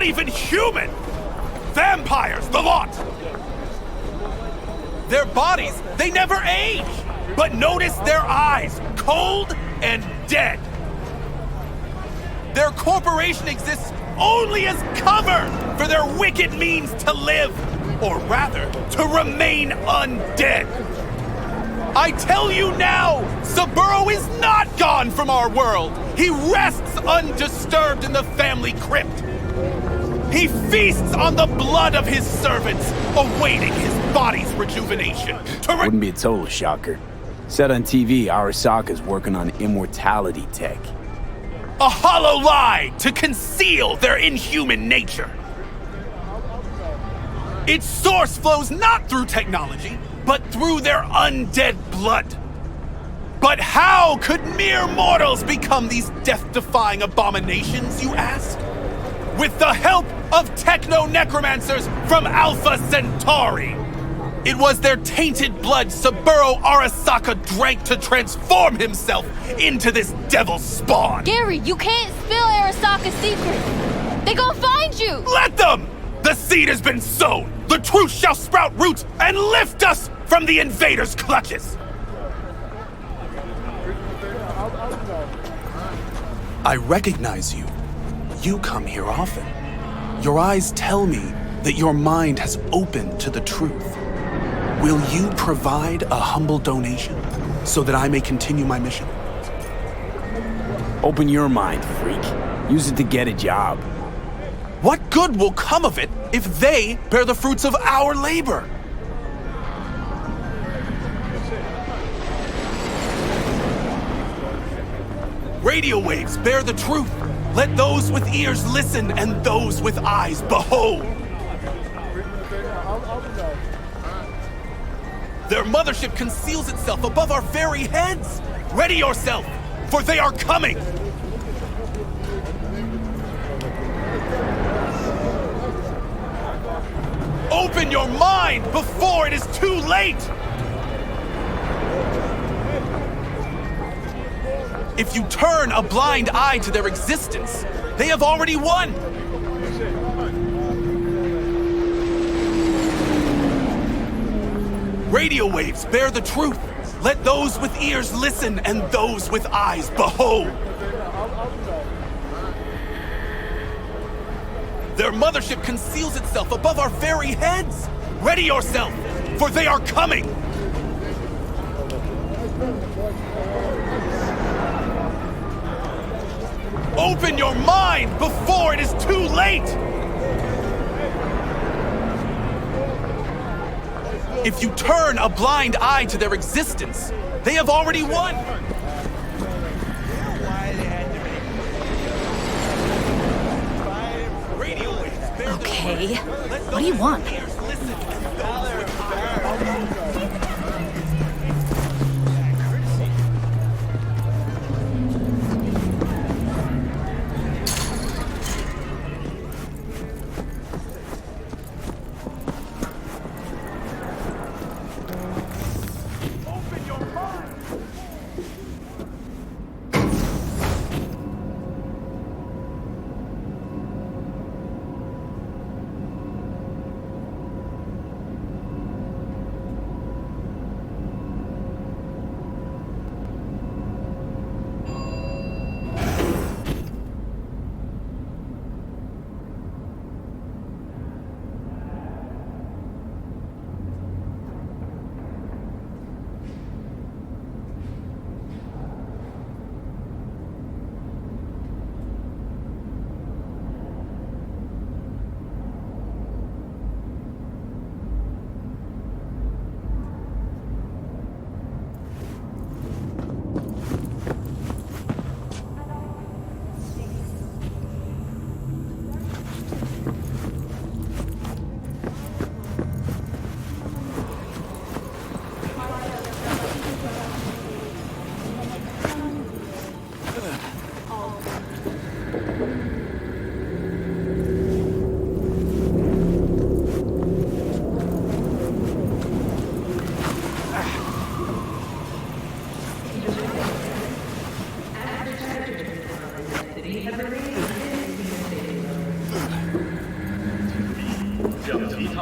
even human! Vampires, the lot! Their bodies, they never age! But notice their eyes, cold and dead. Their corporation exists only as cover for their wicked means to live, or rather, to remain undead. I tell you now, Saburo is not gone from our world. He rests undisturbed in the family crypt. He feasts on the blood of his servants, awaiting his body's rejuvenation. Wouldn't be a total shocker. Said on TV, Arasaka's working on immortality tech. A hollow lie to conceal their inhuman nature. Its source flows not through technology, but through their undead blood. But how could mere mortals become these death-defying abominations, you ask? With the help of techno-necromancers from Alpha Centauri. It was their tainted blood Saburo Arasaka drank to transform himself into this devil spawn. Gary, you can't spill Arasaka's secret. They gonna find you. Let them! The seed has been sown. The truth shall sprout roots and lift us from the invaders' clutches. I recognize you. You come here often. Your eyes tell me that your mind has opened to the truth. Will you provide a humble donation so that I may continue my mission? Open your mind, freak. Use it to get a job. What good will come of it if they bear the fruits of our labor? Radio waves bear the truth. Let those with ears listen and those with eyes behold. Their mothership conceals itself above our very heads. Ready yourself, for they are coming. Open your mind before it is too late. If you turn a blind eye to their existence, they have already won. Radio waves bear the truth. Let those with ears listen and those with eyes behold. Their mothership conceals itself above our very heads. Ready yourself, for they are coming. Open your mind before it is too late! If you turn a blind eye to their existence, they have already won! Okay, what do you want?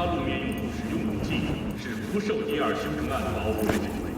他路面用户使用武器，是不受第二修正案保护的行为。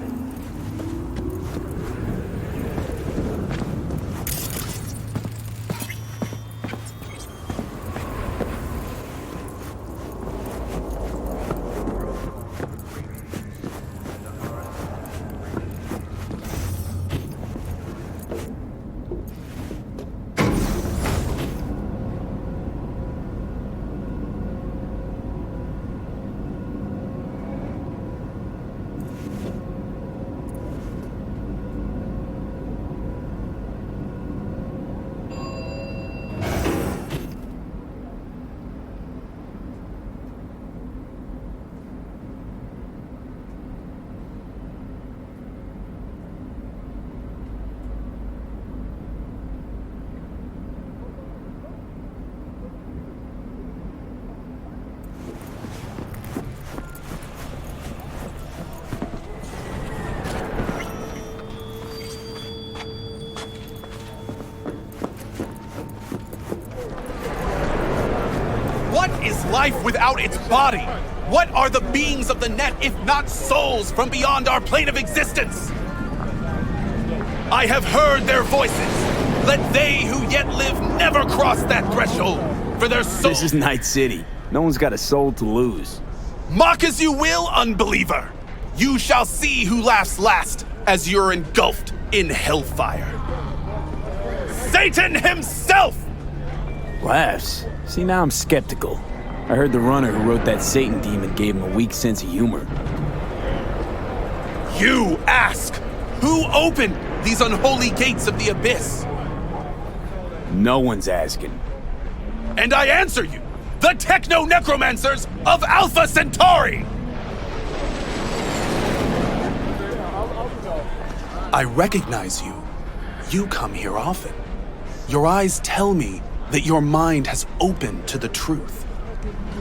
What is life without its body? What are the beings of the net if not souls from beyond our plane of existence? I have heard their voices. Let they who yet live never cross that threshold, for their souls... This is Night City. No one's got a soul to lose. Mock as you will, unbeliever. You shall see who laughs last as you're engulfed in hellfire. Satan himself! Laughs? See, now I'm skeptical. I heard the runner who wrote that Satan demon gave him a weak sense of humor. You ask, who opened these unholy gates of the abyss? No one's asking. And I answer you, the techno-necromancers of Alpha Centauri! I recognize you. You come here often. Your eyes tell me that your mind has opened to the truth.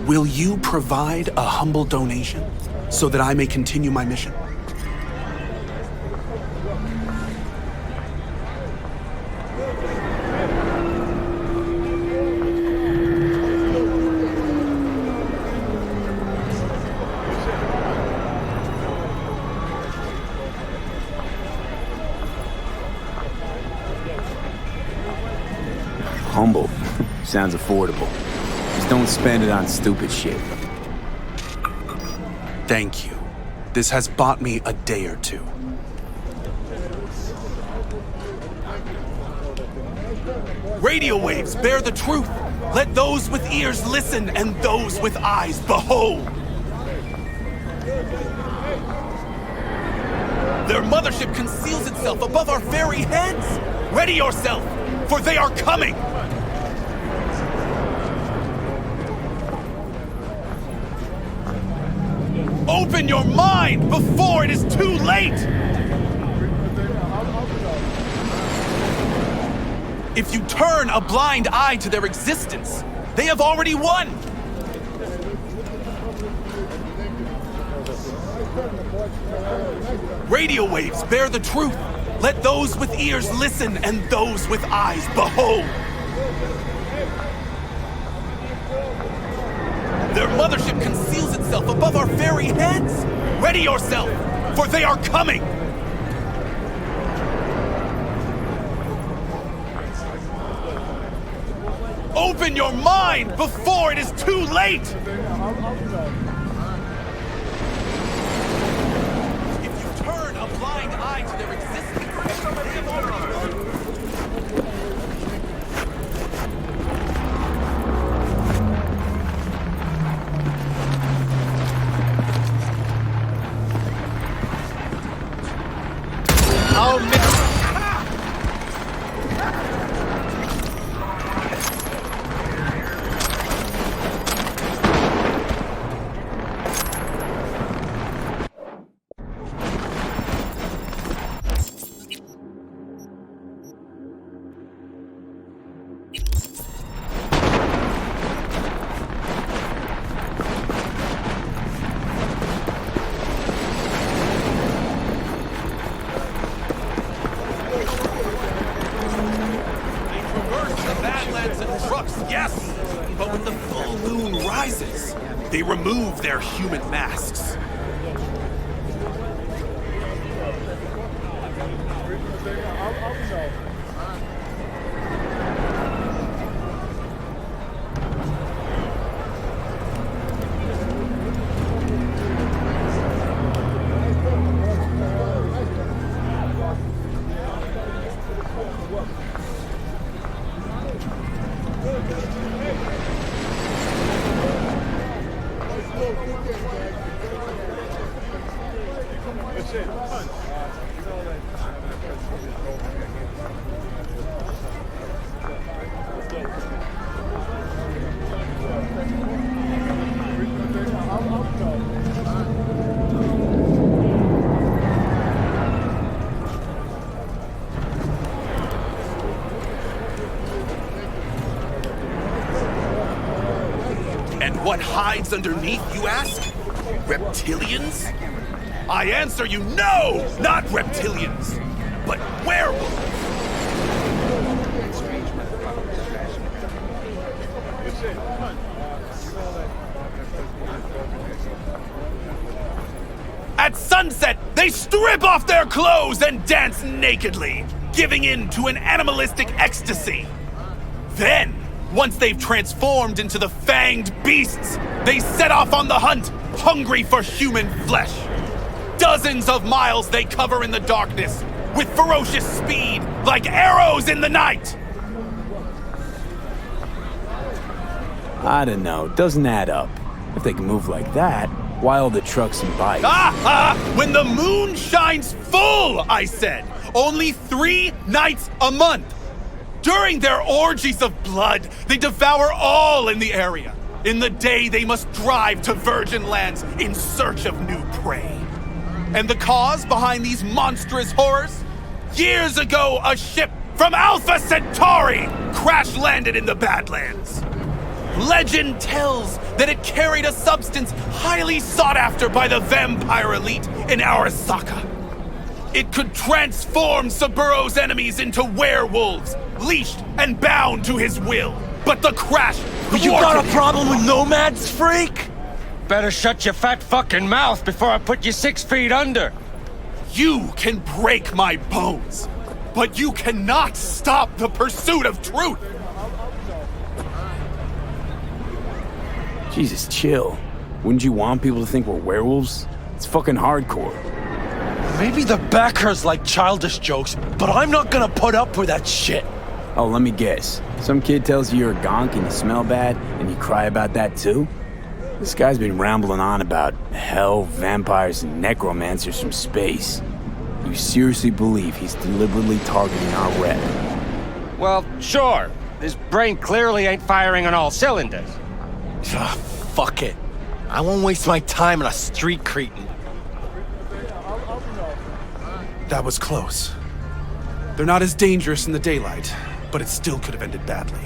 Will you provide a humble donation so that I may continue my mission? Humble. Sounds affordable. Just don't spend it on stupid shit. Thank you. This has bought me a day or two. Radio waves bear the truth. Let those with ears listen and those with eyes behold. Their mothership conceals itself above our very heads. Ready yourself, for they are coming. Open your mind before it is too late! If you turn a blind eye to their existence, they have already won! Radio waves bear the truth. Let those with ears listen and those with eyes behold. Their mothership conceals itself above our very heads. Ready yourself, for they are coming! Open your mind before it is too late! If you turn a blind eye to their existence, they have already won. Yes, but when the full moon rises, they remove their human masks. And what hides underneath, you ask? Reptilians? I answer you, no! Not reptilians, but werewolves! At sunset, they strip off their clothes and dance nakedly, giving in to an animalistic ecstasy. Then, once they've transformed into the fanged beasts, they set off on the hunt, hungry for human flesh. Dozens of miles they cover in the darkness, with ferocious speed, like arrows in the night. I don't know, doesn't add up. If they can move like that, why all the trucks and bikes? When the moon shines full, I said. Only 3 nights a month. During their orgies of blood, they devour all in the area. In the day, they must drive to virgin lands in search of new prey. And the cause behind these monstrous horrors? Years ago, a ship from Alpha Centauri crash-landed in the Badlands. Legend tells that it carried a substance highly sought after by the vampire elite in Arasaka. It could transform Saburo's enemies into werewolves, leashed and bound to his will. But the crash You got a problem with nomads, freak? Better shut your fat fucking mouth before I put you 6 feet under. You can break my bones, but you cannot stop the pursuit of truth. Jesus, chill. Wouldn't you want people to think we're werewolves? It's fucking hardcore. Maybe the backers like childish jokes, but I'm not gonna put up with that shit. Oh, let me guess. Some kid tells you you're a gonk and you smell bad, and you cry about that too? This guy's been rambling on about hell, vampires, and necromancers from space. You seriously believe he's deliberately targeting our rep? Well, sure. His brain clearly ain't firing on all cylinders. Fuck it. I won't waste my time on a street cretin. That was close. They're not as dangerous in the daylight, but it still could have ended badly.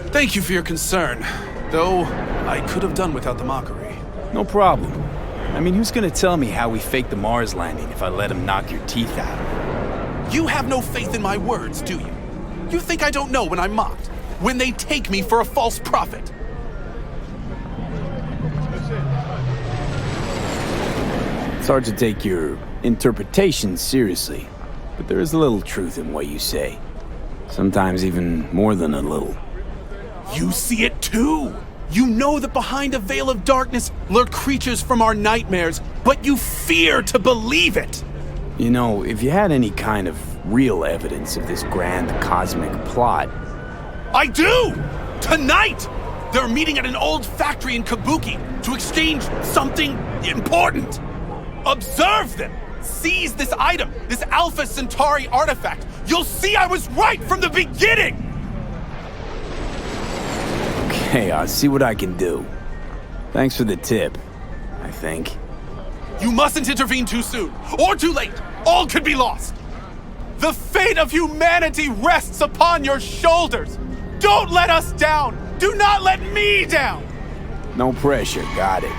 Thank you for your concern, though I could have done without the mockery. No problem. I mean, who's gonna tell me how we faked the Mars landing if I let him knock your teeth out? You have no faith in my words, do you? You think I don't know when I'm mocked? When they take me for a false prophet? It's hard to take your interpretations seriously, but there is a little truth in what you say. Sometimes even more than a little. You see it too! You know that behind a veil of darkness lurk creatures from our nightmares, but you fear to believe it! You know, if you had any kind of real evidence of this grand cosmic plot... I do! Tonight! They're meeting at an old factory in Kabuki to exchange something important! Observe them! Seize this item, this Alpha Centauri artifact! You'll see I was right from the beginning! Okay, I'll see what I can do. Thanks for the tip, I think. You mustn't intervene too soon, or too late. All could be lost. The fate of humanity rests upon your shoulders. Don't let us down. Do not let me down. No pressure, got it.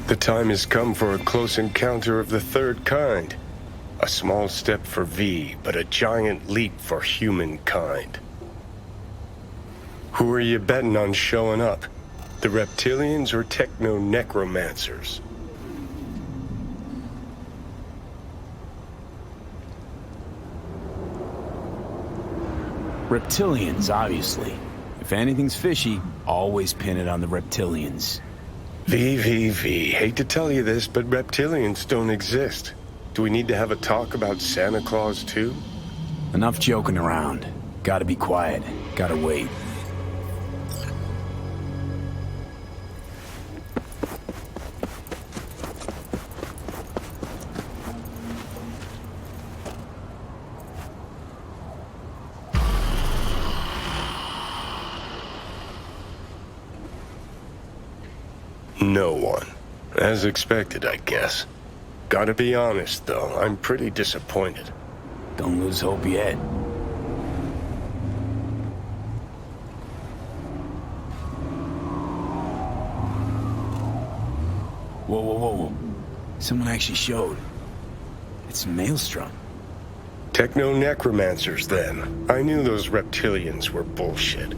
The time has come for a close encounter of the third kind. A small step for V, but a giant leap for humankind. Who are you betting on showing up? The reptilians or techno-necromancers? Reptilians, obviously. If anything's fishy, always pin it on the reptilians. V. Hate to tell you this, but reptilians don't exist. Do we need to have a talk about Santa Claus, too? Enough joking around. Gotta be quiet. Gotta wait. No one. As expected, I guess. Gotta be honest, though, I'm pretty disappointed. Don't lose hope yet. Whoa. Someone actually showed. It's Maelstrom. Techno-necromancers, then. I knew those reptilians were bullshit.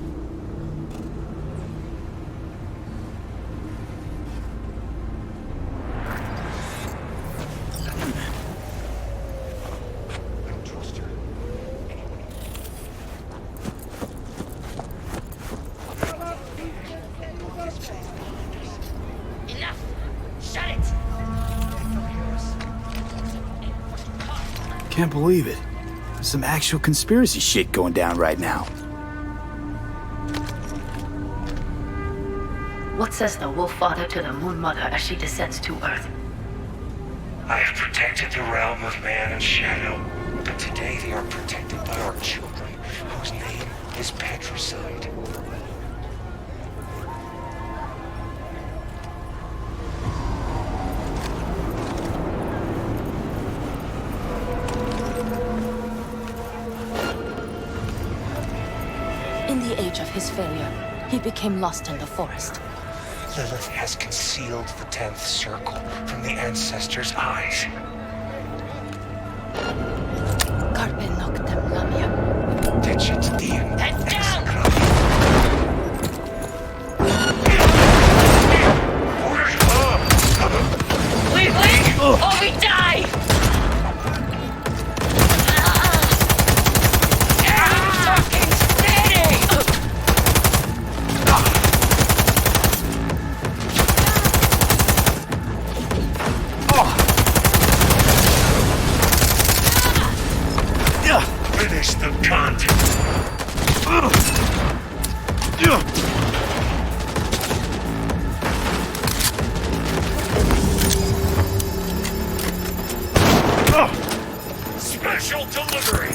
Can't believe it. There's some actual conspiracy shit going down right now. What says the Wolf Father to the Moon Mother as she descends to Earth? I have protected the realm of man and shadow, but today they are protected by our children, whose name is Patricide. In the age of his failure, he became lost in the forest. Lilith has concealed the 10th circle from the ancestors' eyes. Carpe noctem lamia. Digit diem. Heads down! Leave! Or we die! Fucking steady! Finish the content. Special delivery.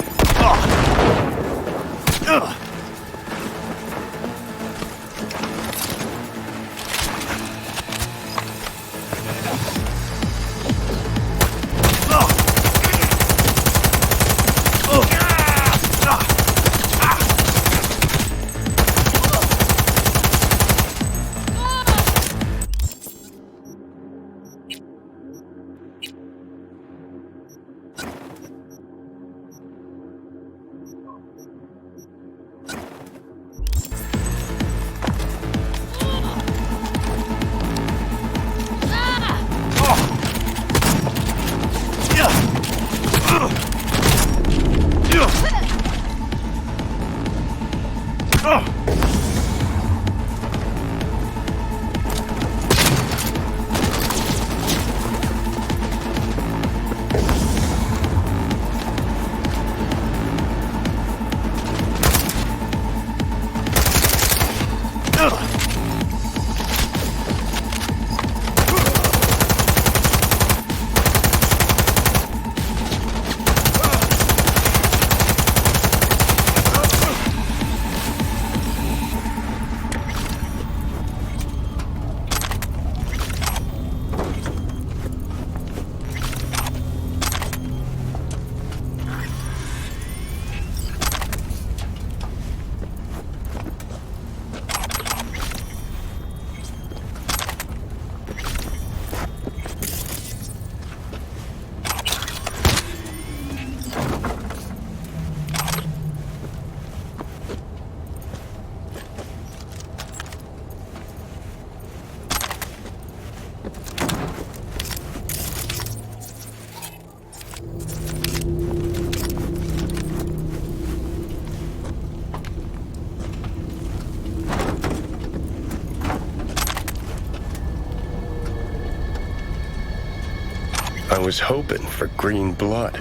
was hoping for green blood.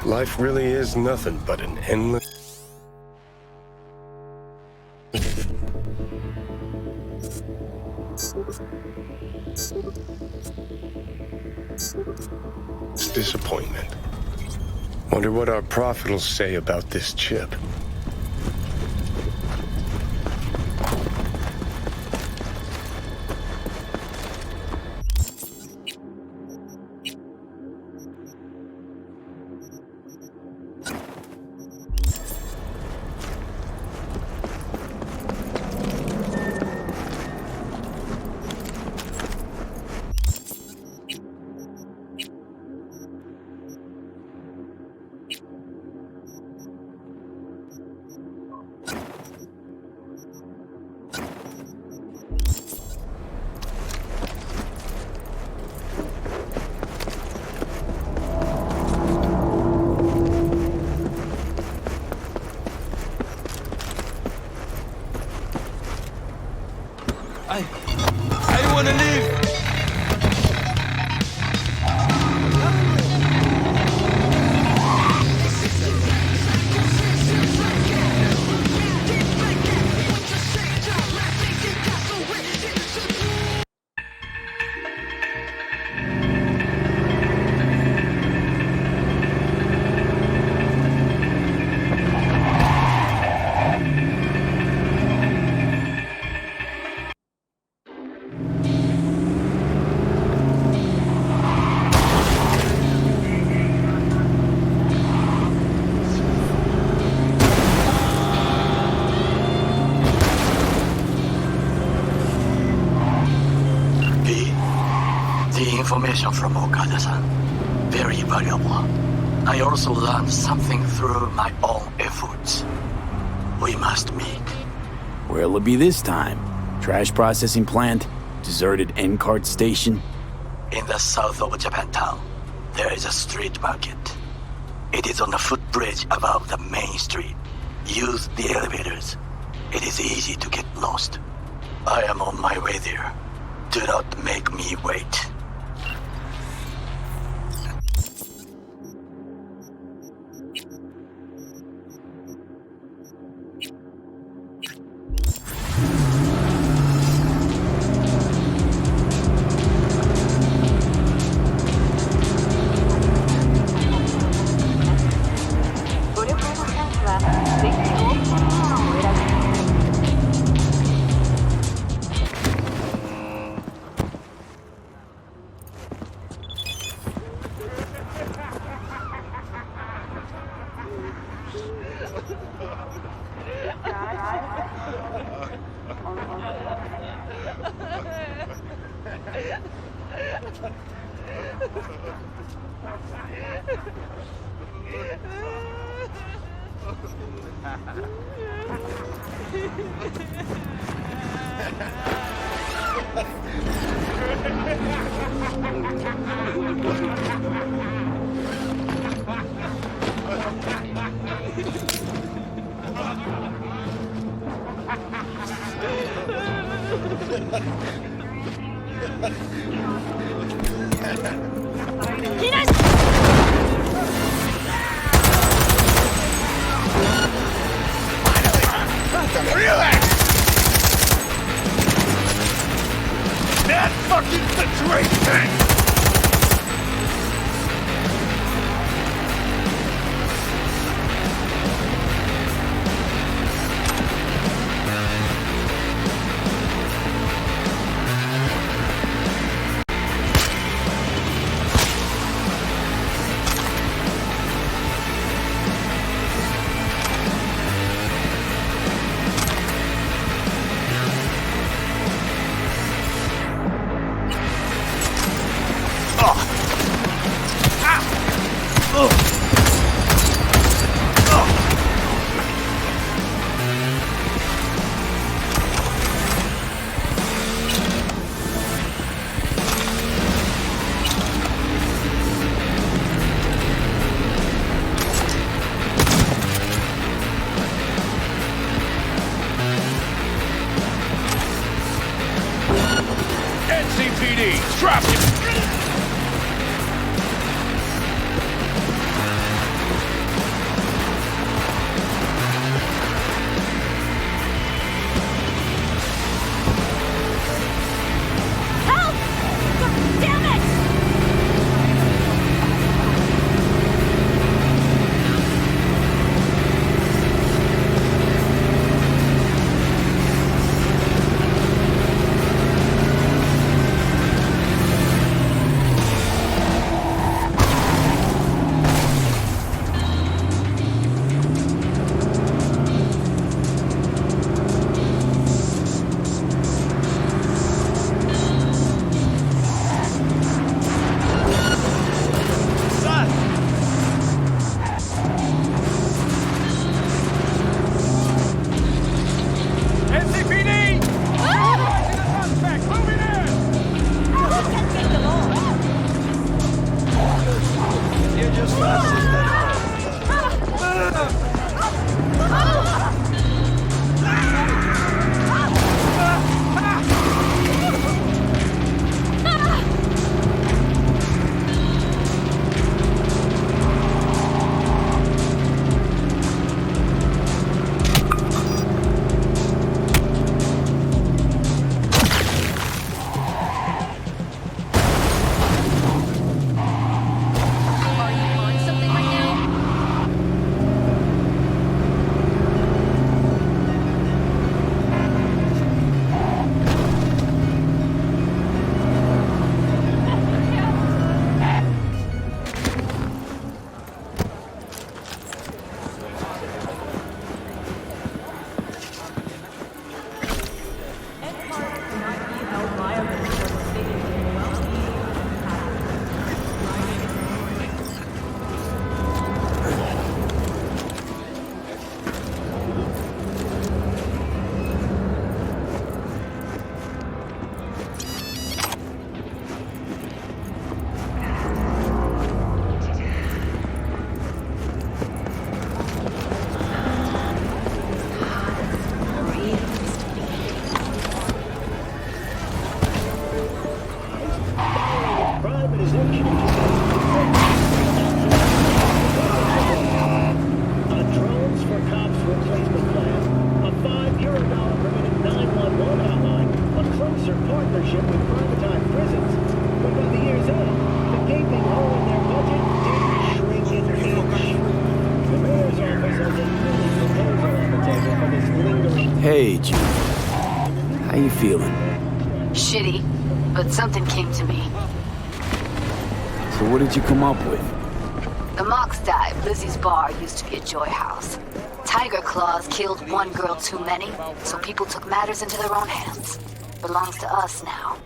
Life really is nothing but an endless... disappointment. Wonder what our prophet will say about this chip. I wanna live! The information from Okada-san, very valuable. I also learned something through my own efforts. We must meet. Where'll it be this time? Trash processing plant? Deserted N-cart station? In the south of Japantown, there is a street market. It is on the footbridge above the main street. Use the elevators. It is easy to get lost. I am on my way there. Do not make me wait. That fucking situation! Hey, Jude. How you feeling? Shitty, but something came to me. So what did you come up with? The Mox dive, Lizzie's bar, used to be a joy house. Tiger Claws killed one girl too many, so people took matters into their own hands. Belongs to us now.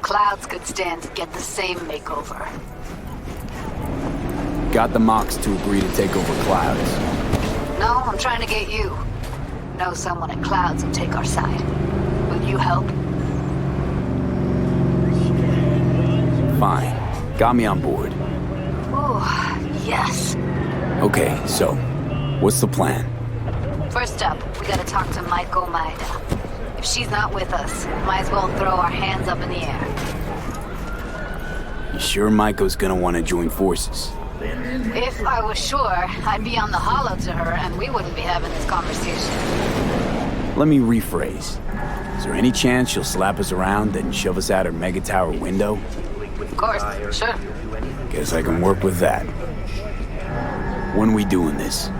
Clouds could stand to get the same makeover. Got the Mox to agree to take over Clouds. No, I'm trying to get you. Know someone at Clouds who'll take our side. Will you help? Fine. Got me on board. Ooh, yes. Okay, so, what's the plan? First up, we gotta talk to Maiko Maeda. If she's not with us, might as well throw our hands up in the air. You sure Maiko's gonna want to join forces? If I was sure, I'd be on the hollow to her and we wouldn't be having this conversation. Let me rephrase. Is there any chance she'll slap us around and shove us out her mega tower window? Of course, sure. Guess I can work with that. When we doing this?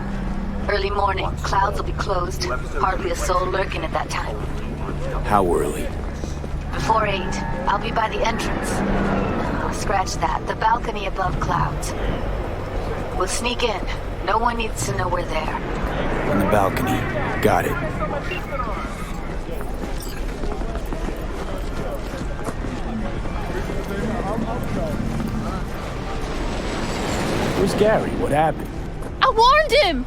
Early morning, Clouds will be closed. Hardly a soul lurking at that time. How early? Before 8, I'll be by the entrance. Scratch that, the balcony above Clouds. We'll sneak in. No one needs to know we're there. On the balcony. Got it. Where's Gary? What happened? I warned him!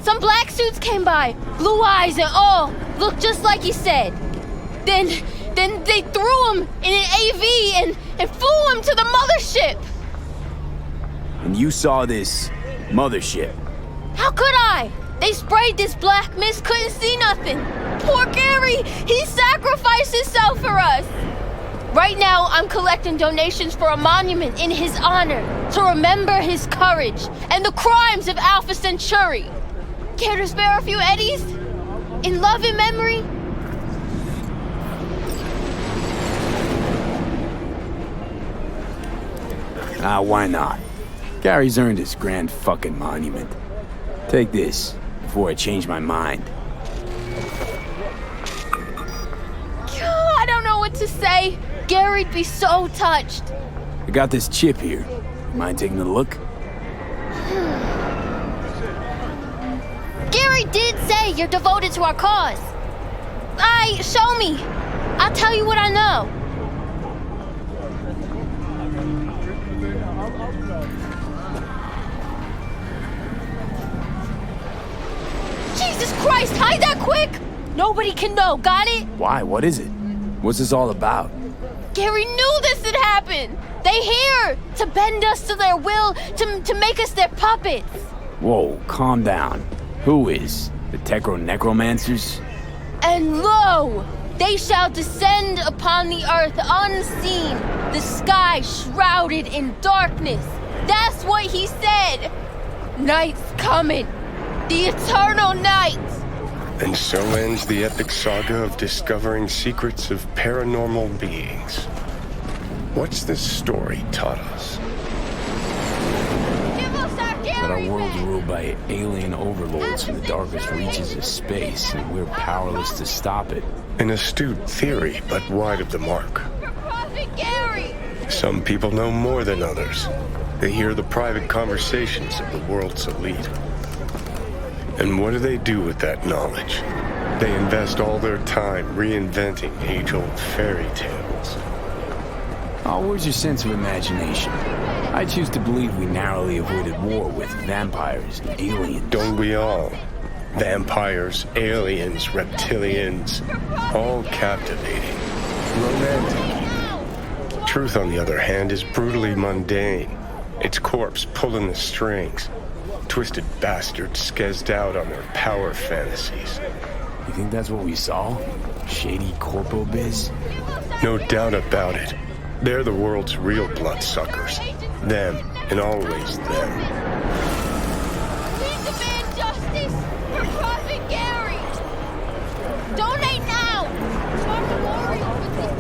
Some black suits came by, blue eyes and all, looked just like he said. Then they threw him in an AV and flew him to the mothership. And you saw this mothership? How could I? They sprayed this black mist, couldn't see nothing. Poor Gary, he sacrificed himself for us. Right now, I'm collecting donations for a monument in his honor to remember his courage and the crimes of Alpha Centauri. Care to spare a few eddies? In love and memory? Why not? Gary's earned his grand fucking monument. Take this, before I change my mind. I don't know what to say. Gary'd be so touched. I got this chip here. Mind taking a look? Gary did say you're devoted to our cause. Show me. I'll tell you what I know. Jesus Christ, hide that quick! Nobody can know, got it? Why? What is it? What's this all about? Gary knew this had happened! They here to bend us to their will, to make us their puppets! Whoa, calm down. Who is? The Techro Necromancers? And lo! They shall descend upon the earth unseen, the sky shrouded in darkness. That's what he said! Night's coming. The eternal night! And so ends the epic saga of discovering secrets of paranormal beings. What's this story taught us? Give us our Gary That our world's back. ruled by alien overlords from the darkest reaches of space, and we're powerless to stop it. An astute theory, but wide of the mark. Your prophet Gary! Some people know more than others. They hear the private conversations of the world's elite. And what do they do with that knowledge? They invest all their time reinventing age-old fairy tales. Oh, where's your sense of imagination? I choose to believe we narrowly avoided war with vampires and aliens. Don't we all? Vampires, aliens, reptilians, all captivating, romantic. Truth, on the other hand, is brutally mundane. Its corpse pulling the strings. Twisted bastards skezzed out on their power fantasies. You think that's what we saw? Shady corpo biz? No doubt about it. They're the world's real bloodsuckers. Them, and always them. We demand justice for Prophet Gary! Donate now! Talk to Warrior with this.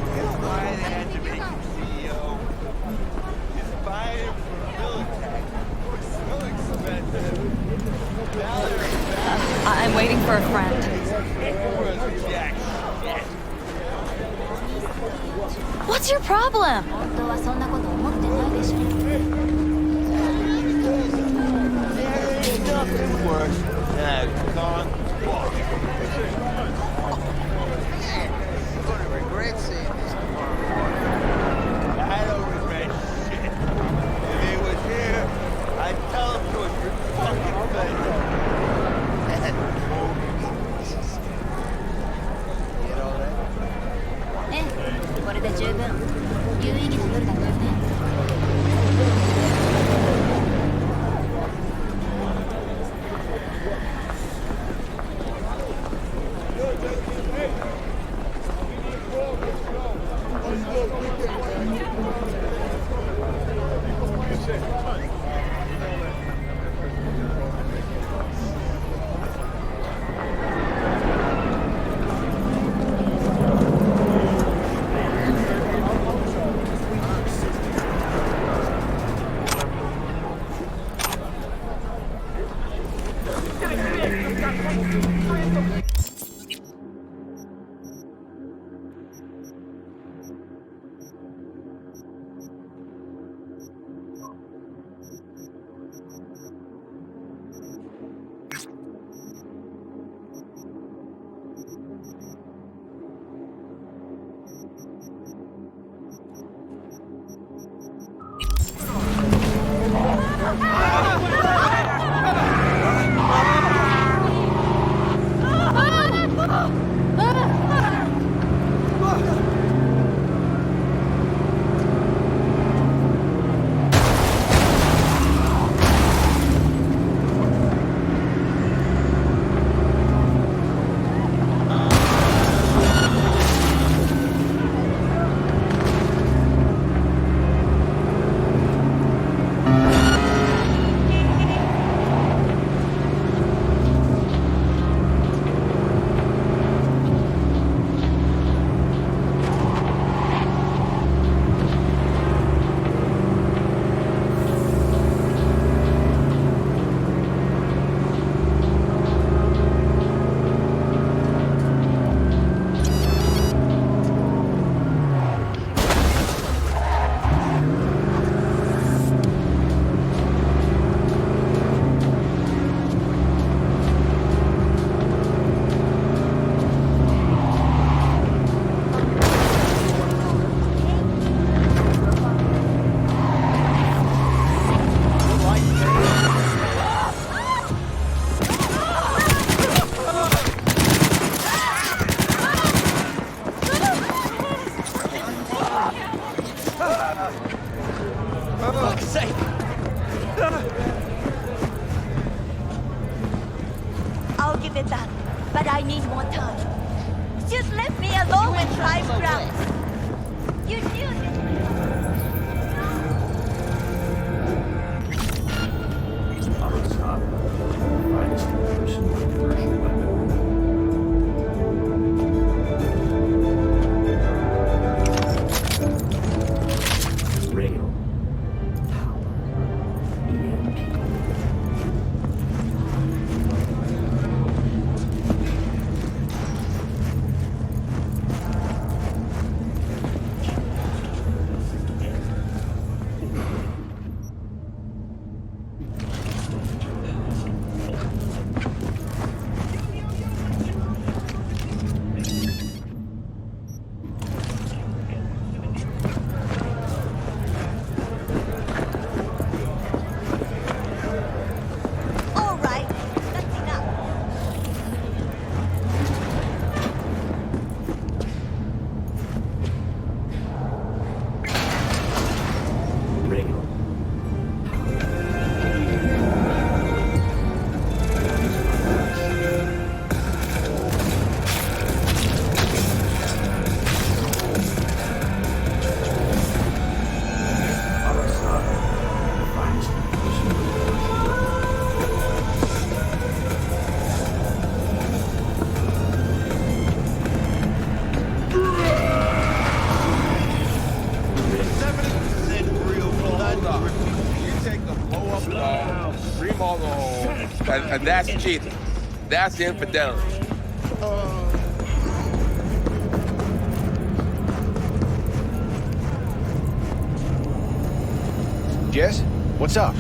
Why they had to make him CEO? He's fighting for military. So expensive. I'm waiting for a friend. What's your problem? Nothing worse than a gone walk. You're gonna regret saying this tomorrow. I don't regret shit. If he was here, I'd tell him to his fucking face. You know that? ええ、これで十分。有意義な夜だったよね。I'll give it back, but I need more time. Just let me alone with drive grounds. You knew this. Auto-stop. Finest personal conversion weapon. Rail. Power. EMP. All right, that's enough. Rail. Auto-stop. Finest personal conversion weapon. And that's cheating. That's infidelity. Jess, what's up?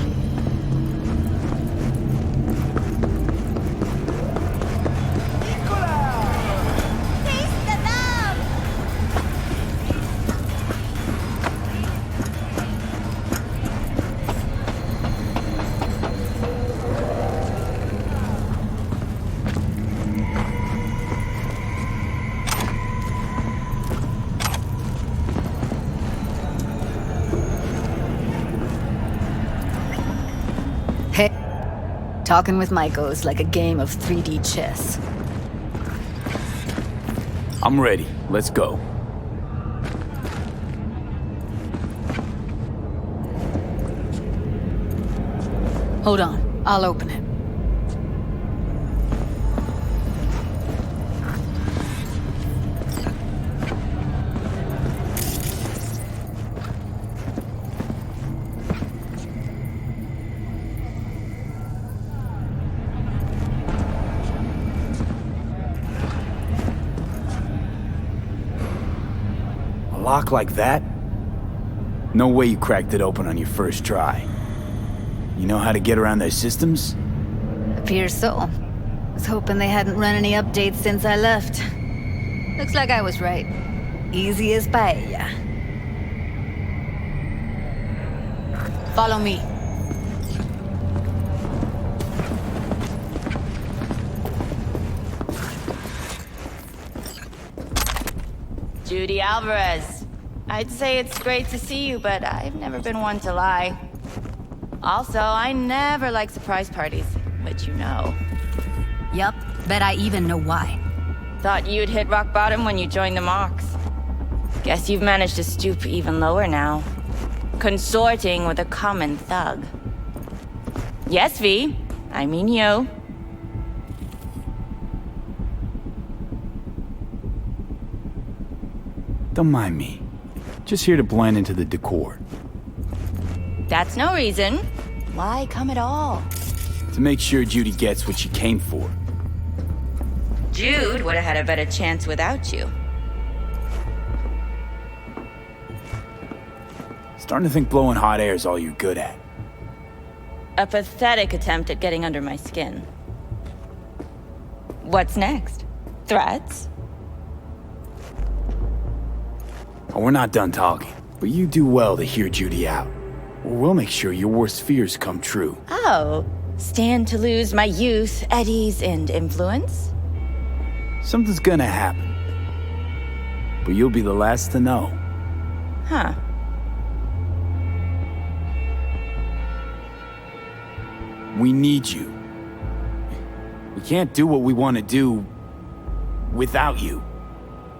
Hey, talking with Michael is like a game of 3D chess. I'm ready. Let's go. Hold on, I'll open it. A lock like that? No way you cracked it open on your first try. You know how to get around their systems? Appears so. Was hoping they hadn't run any updates since I left. Looks like I was right. Easy as paella. Follow me. Judy Alvarez. I'd say it's great to see you, but I've never been one to lie. Also, I never like surprise parties, which you know. Yup, bet I even know why. Thought you'd hit rock bottom when you joined the Mox. Guess you've managed to stoop even lower now. Consorting with a common thug. Yes, V. I mean you. Don't mind me. Just here to blend into the decor. That's no reason. Why come at all? To make sure Judy gets what she came for. Jude would have had a better chance without you. Starting to think blowing hot air is all you're good at. A pathetic attempt at getting under my skin. What's next? Threats? Oh, we're not done talking, but you do well to hear Judy out. Or we'll make sure your worst fears come true. Oh, stand to lose my youth, eddies, and influence? Something's gonna happen. But you'll be the last to know. Huh. We need you. We can't do what we want to do without you.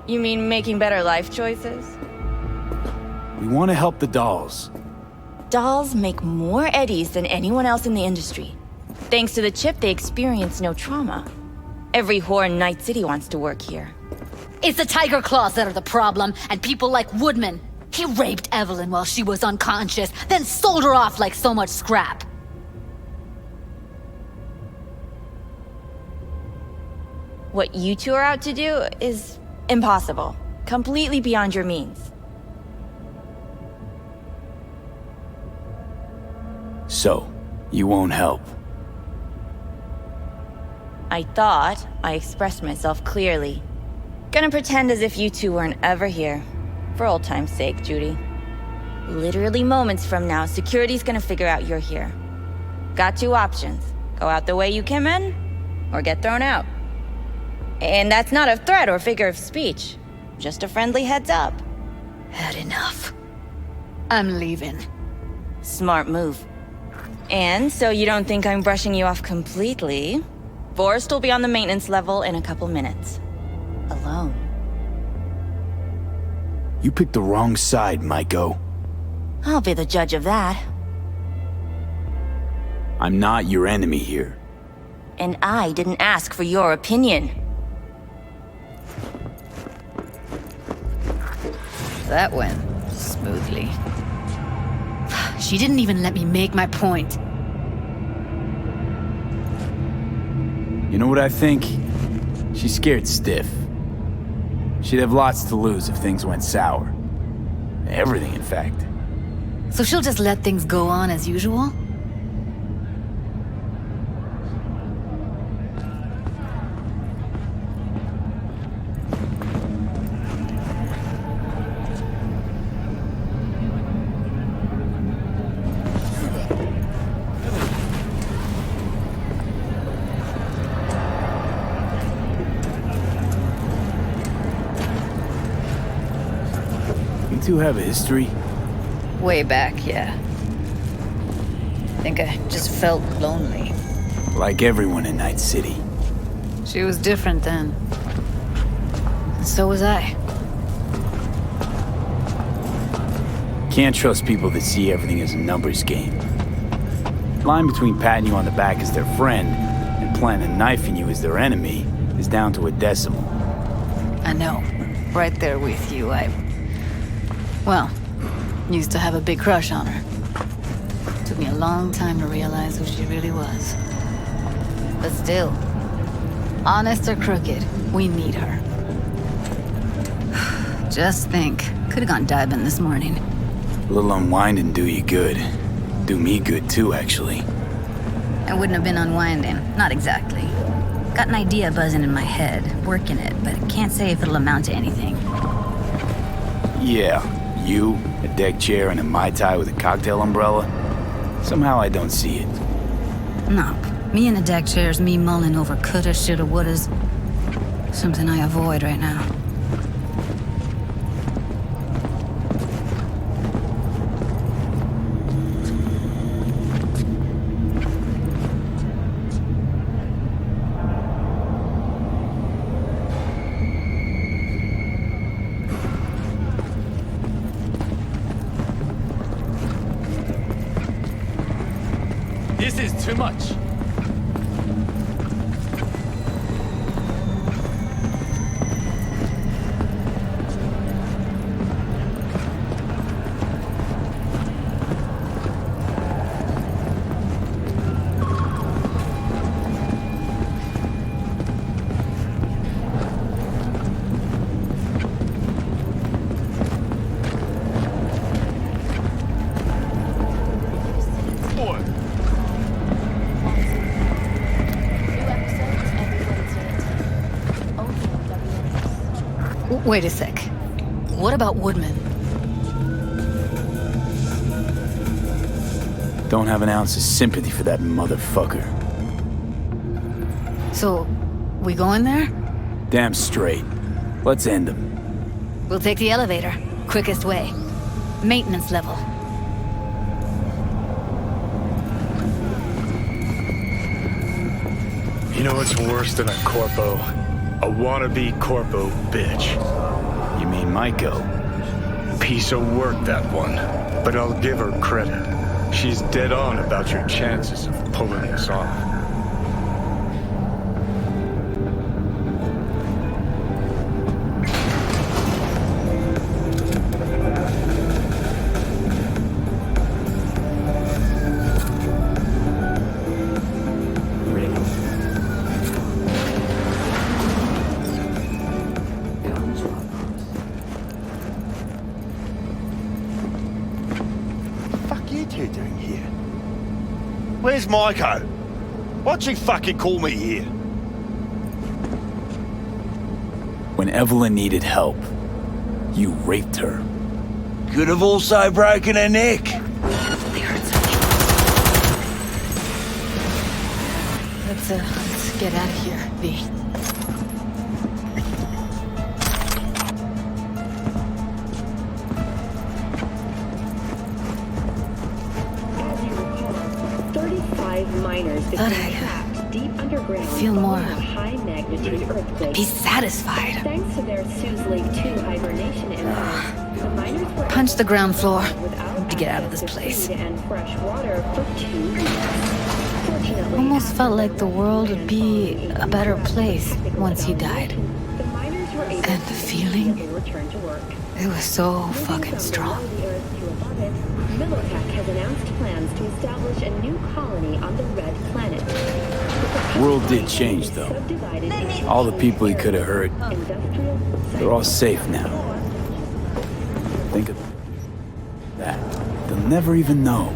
You mean making better life choices? We want to help the dolls. Dolls make more eddies than anyone else in the industry. Thanks to the chip, they experience no trauma. Every whore in Night City wants to work here. It's the Tiger Claws that are the problem, and people like Woodman. He raped Evelyn while she was unconscious, then sold her off like so much scrap. What you two are out to do is impossible. Completely beyond your means. So, you won't help. I thought I expressed myself clearly. Gonna pretend as if you two weren't ever here. For old time's sake, Judy. Literally moments from now, security's gonna figure out you're here. Got two options. Go out the way you came in, or get thrown out. And that's not a threat or figure of speech. Just a friendly heads up. Had enough. I'm leaving. Smart move. And so you don't think I'm brushing you off completely, Forrest will be on the maintenance level in a couple minutes. Alone. You picked the wrong side, Maiko. I'll be the judge of that. I'm not your enemy here. And I didn't ask for your opinion. That went smoothly. She didn't even let me make my point. You know what I think? She's scared stiff. She'd have lots to lose if things went sour. Everything, in fact. So she'll just let things go on as usual? You two have a history? Way back, yeah. Think I just felt lonely. Like everyone in Night City. She was different then. And so was I. Can't trust people that see everything as a numbers game. Line between patting you on the back as their friend and planting a knife in you as their enemy is down to a decimal. I know. Right there with you. Well, used to have a big crush on her. Took me a long time to realize who she really was. But still, honest or crooked, we need her. Just think, could have gone diving this morning. A little unwinding do you good. Do me good too, actually. I wouldn't have been unwinding, not exactly. Got an idea buzzing in my head, working it, but can't say if it'll amount to anything. Yeah, you, a deck chair, and a Mai Tai with a cocktail umbrella. Somehow I don't see it. No, me in a deck chair's me mulling over coulda, shoulda, wouldas. Something I avoid right now. This is too much. Wait a sec. What about Woodman? Don't have an ounce of sympathy for that motherfucker. So, we going there? Damn straight. Let's end him. We'll take the elevator. Quickest way. Maintenance level. You know what's worse than a corpo? A wannabe corpo bitch. You mean Maiko? Piece of work, that one. But I'll give her credit. She's dead on about your chances of pulling this off. Doing here? Where's Maiko? Why'd she fucking call me here? When Evelyn needed help, you raped her. Could have also broken her neck. Let's get out of here, V. Miners trapped deep underground. I feel more. High magnitude earthquake. Be satisfied. Thanks to their Sue's Lake 2 hibernation efforts, the miners were Punch the ground floor to get out of this place. and fresh water for 2 weeks. Fortunately, Almost felt like the world would be a better place once he died. the miners were able And the feeling, to return to work. it was so fucking strong. Militech has announced plans to establish a new colony on the Red Planet. With the World did change, though. All the people he could have hurt, they're all safe now. Think of that. They'll never even know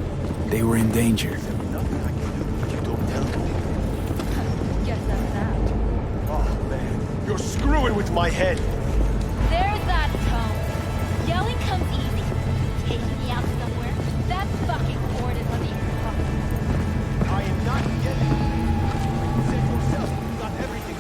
they were in danger. Oh, man. You're screwing with my head. There's that tone. Yelling comes easy. Taking me out somewhere, that fucking cord is on the fucking. I am not getting. You said yourself, you got everything.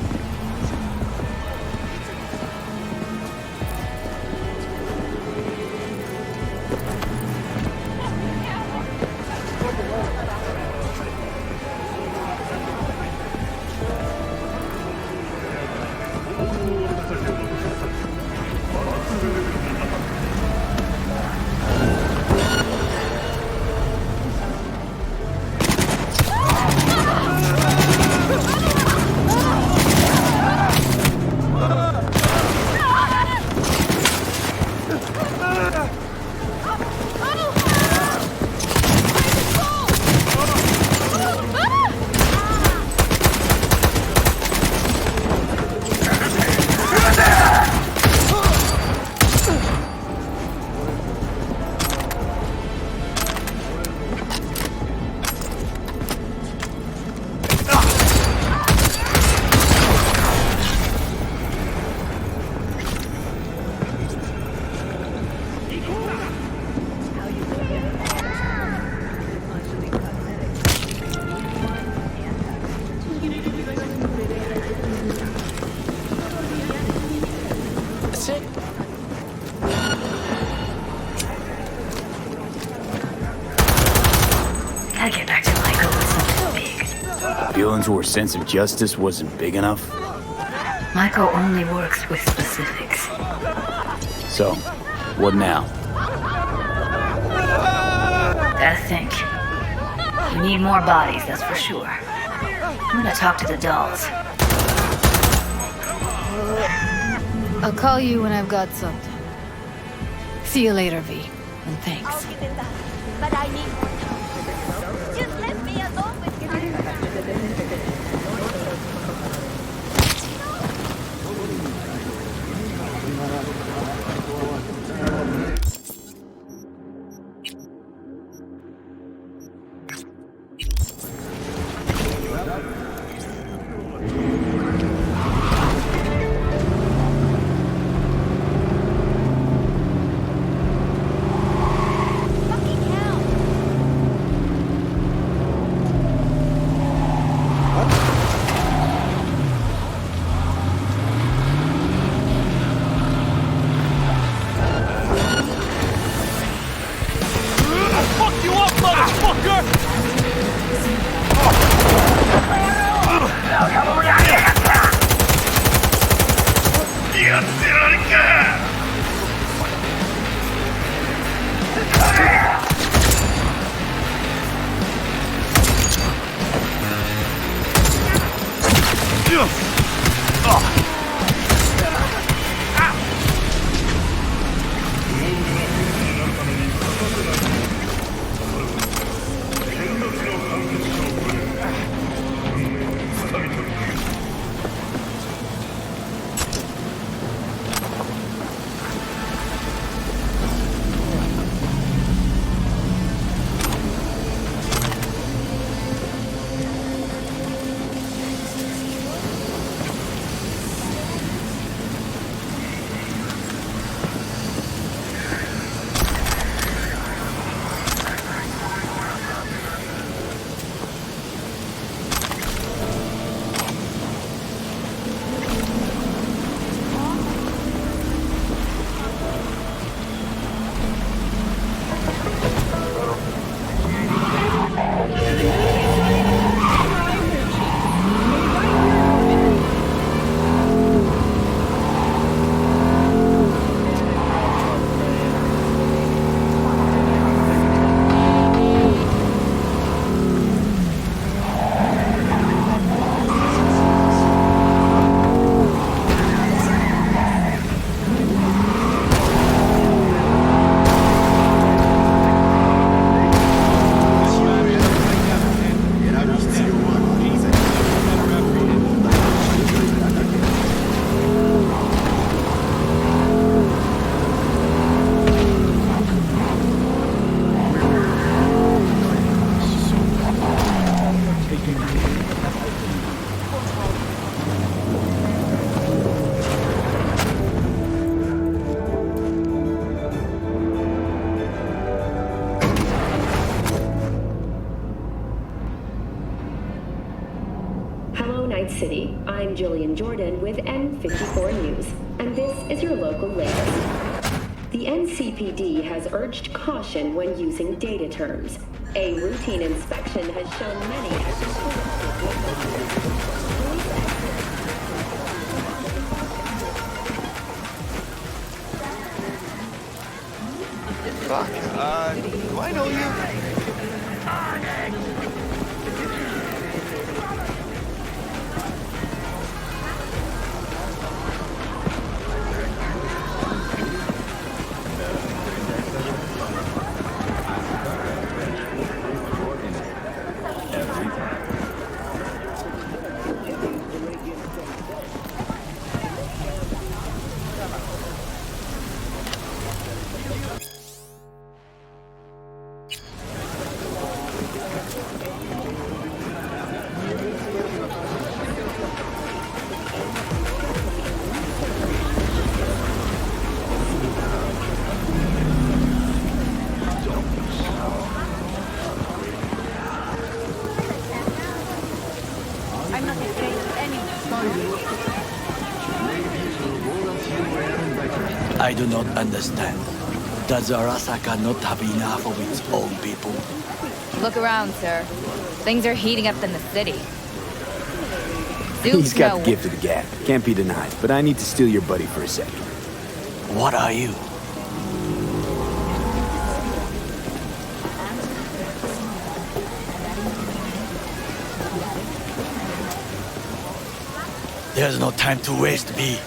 Gotta get back to Michael with something big. Feelings where sense of justice wasn't big enough? Michael only works with specifics. So, what now? Gotta think. We need more bodies, that's for sure. I'm gonna talk to the dolls. I'll call you when I've got something. See you later, V. And thanks. I'll give it back, but I need more time. Just let me alone with City, I'm Jillian Jordan with N54 News, and this is your local latest. The NCPD has urged caution when using data terms. A routine inspection has shown many Fuck, do I know you? I do not understand. Does Arasaka not have enough of its own people? Look around, sir. Things are heating up in the city. He's got the gift of the gab. Can't be denied. But I need to steal your buddy for a second. What are you? There's no time to waste, B.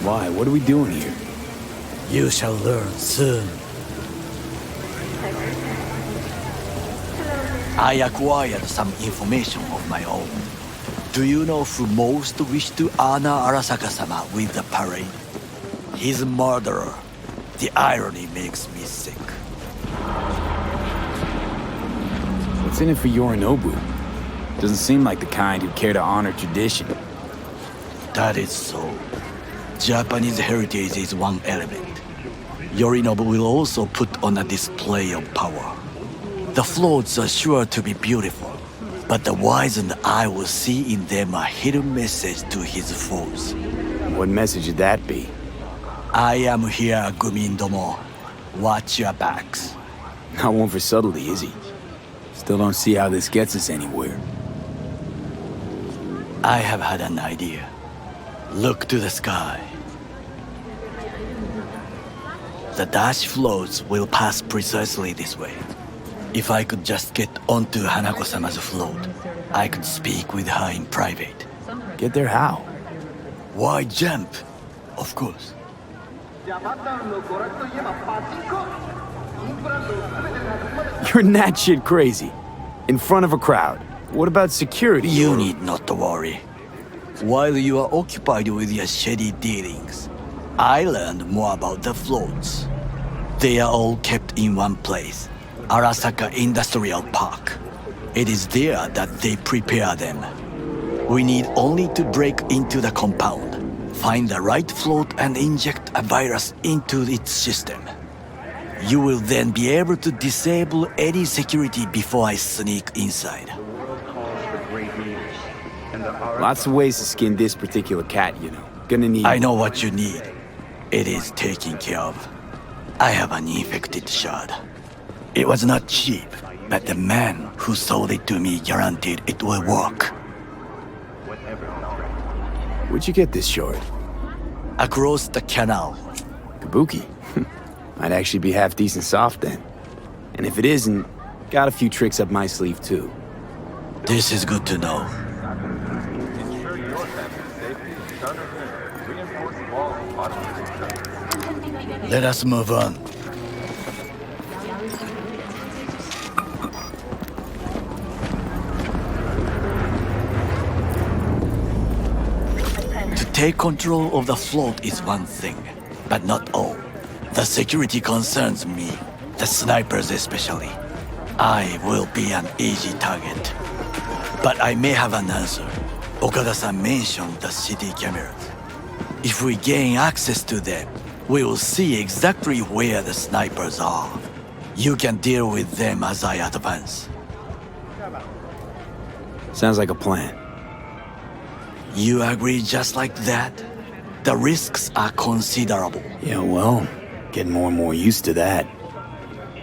Why? What are we doing here? You shall learn soon. I acquired some information of my own. Do you know who most wished to honor Arasaka-sama with the parade? His murderer. The irony makes me sick. What's in it for Yorinobu? Doesn't seem like the kind who'd care to honor tradition. That is so. Japanese heritage is one element. Yorinobu will also put on a display of power. The floats are sure to be beautiful, but the wizened eye will see in them a hidden message to his foes. What message would that be? I am here, Gumindomo. Watch your backs. Not one for subtlety, is he? Still don't see how this gets us anywhere. I have had an idea. Look to the sky. The dash floats will pass precisely this way. If I could just get onto Hanako-sama's float, I could speak with her in private. Get there how? Why jump? Of course. You're that shit crazy. In front of a crowd. What about security? You need not to worry. While you are occupied with your shady dealings, I learned more about the floats. They are all kept in one place, Arasaka Industrial Park. It is there that they prepare them. We need only to break into the compound, find the right float and inject a virus into its system. You will then be able to disable any security before I sneak inside. Lots of ways to skin this particular cat, you know. Gonna need... I know what you need. It is taken care of. I have an infected shard. It was not cheap, but the man who sold it to me guaranteed it will work. Where'd you get this shard? Across the canal. Kabuki? Might actually be half decent soft then. And if it isn't, got a few tricks up my sleeve too. This is good to know. Let us move on. To take control of the float is one thing, but not all. The security concerns me, the snipers especially. I will be an easy target. But I may have an answer. Okada-san mentioned the city cameras. If we gain access to them, we will see exactly where the snipers are. You can deal with them as I advance. Sounds like a plan. You agree just like that? The risks are considerable. Yeah, well, getting more and more used to that.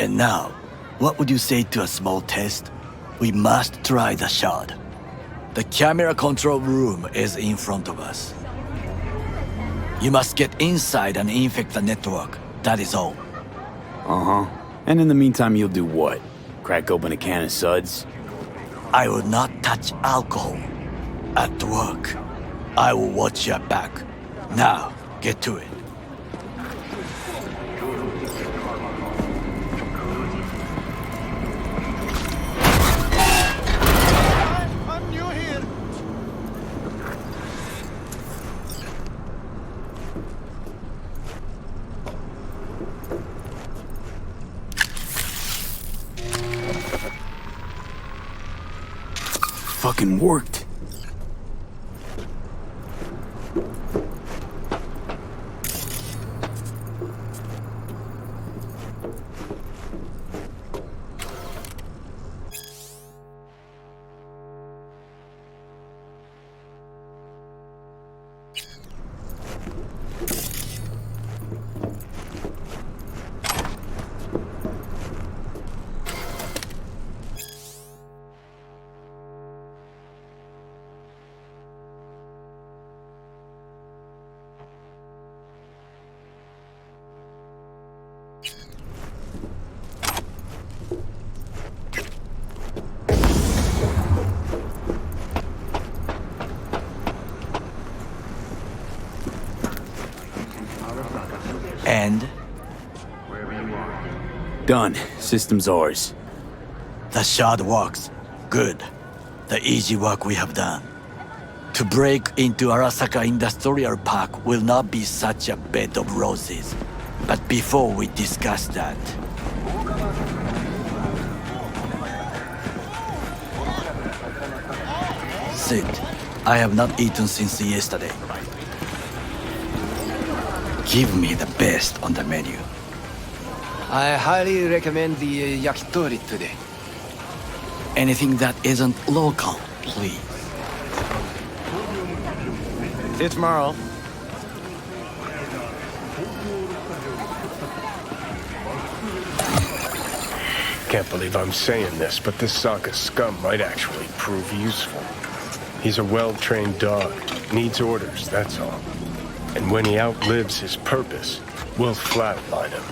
And now, what would you say to a small test? We must try the shard. The camera control room is in front of us. You must get inside and infect the network. That is all. Uh-huh. And in the meantime, you'll do what? Crack open a can of suds? I will not touch alcohol. At work, I will watch your back. Now, get to it. I'm new here. Fucking worked. And? Done. System's ours. The shard works. Good. The easy work we have done. To break into Arasaka Industrial Park will not be such a bed of roses. But before we discuss that... Sit. I have not eaten since yesterday. Give me the best on the menu. I highly recommend the yakitori today. Anything that isn't local, please. See you tomorrow. Can't believe I'm saying this, but this Sokka scum might actually prove useful. He's a well-trained dog. Needs orders, that's all. And when he outlives his purpose, we'll flatline him.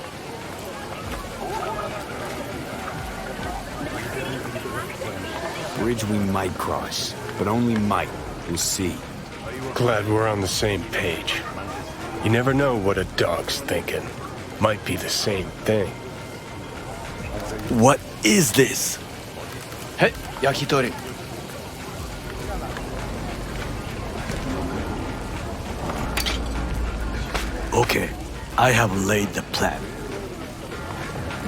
Bridge we might cross, but only might. We'll see. Glad we're on the same page. You never know what a dog's thinking. Might be the same thing. What is this? Hey, yakitori. Okay, I have laid the plan.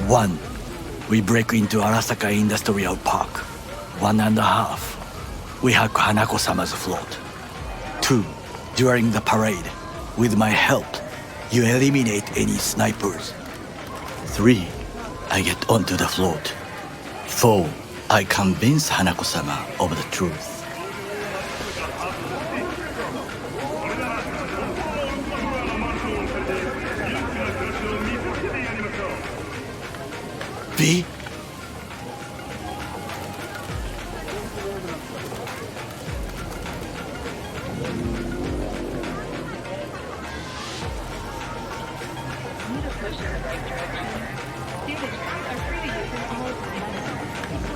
1. We break into Arasaka Industrial Park. 1.5. We hack Hanako-sama's float. 2. During the parade, with my help, you eliminate any snipers. 3. I get onto the float. 4. I convince Hanako-sama of the truth. V?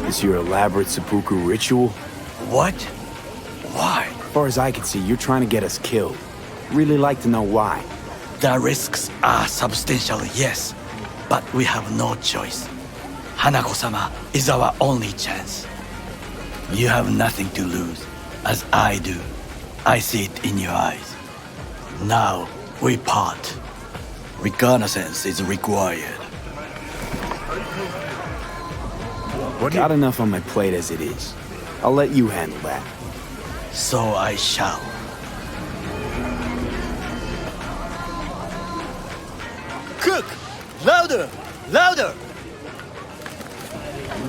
This your elaborate seppuku ritual? What? Why? As far as I can see, you're trying to get us killed. Really like to know why. The risks are substantial, yes, but we have no choice. Hanako-sama is our only chance. You have nothing to lose, as I do. I see it in your eyes. Now, we part. Reconnaissance is required. Got enough on my plate as it is. I'll let you handle that. So I shall. Cook! Louder! Louder!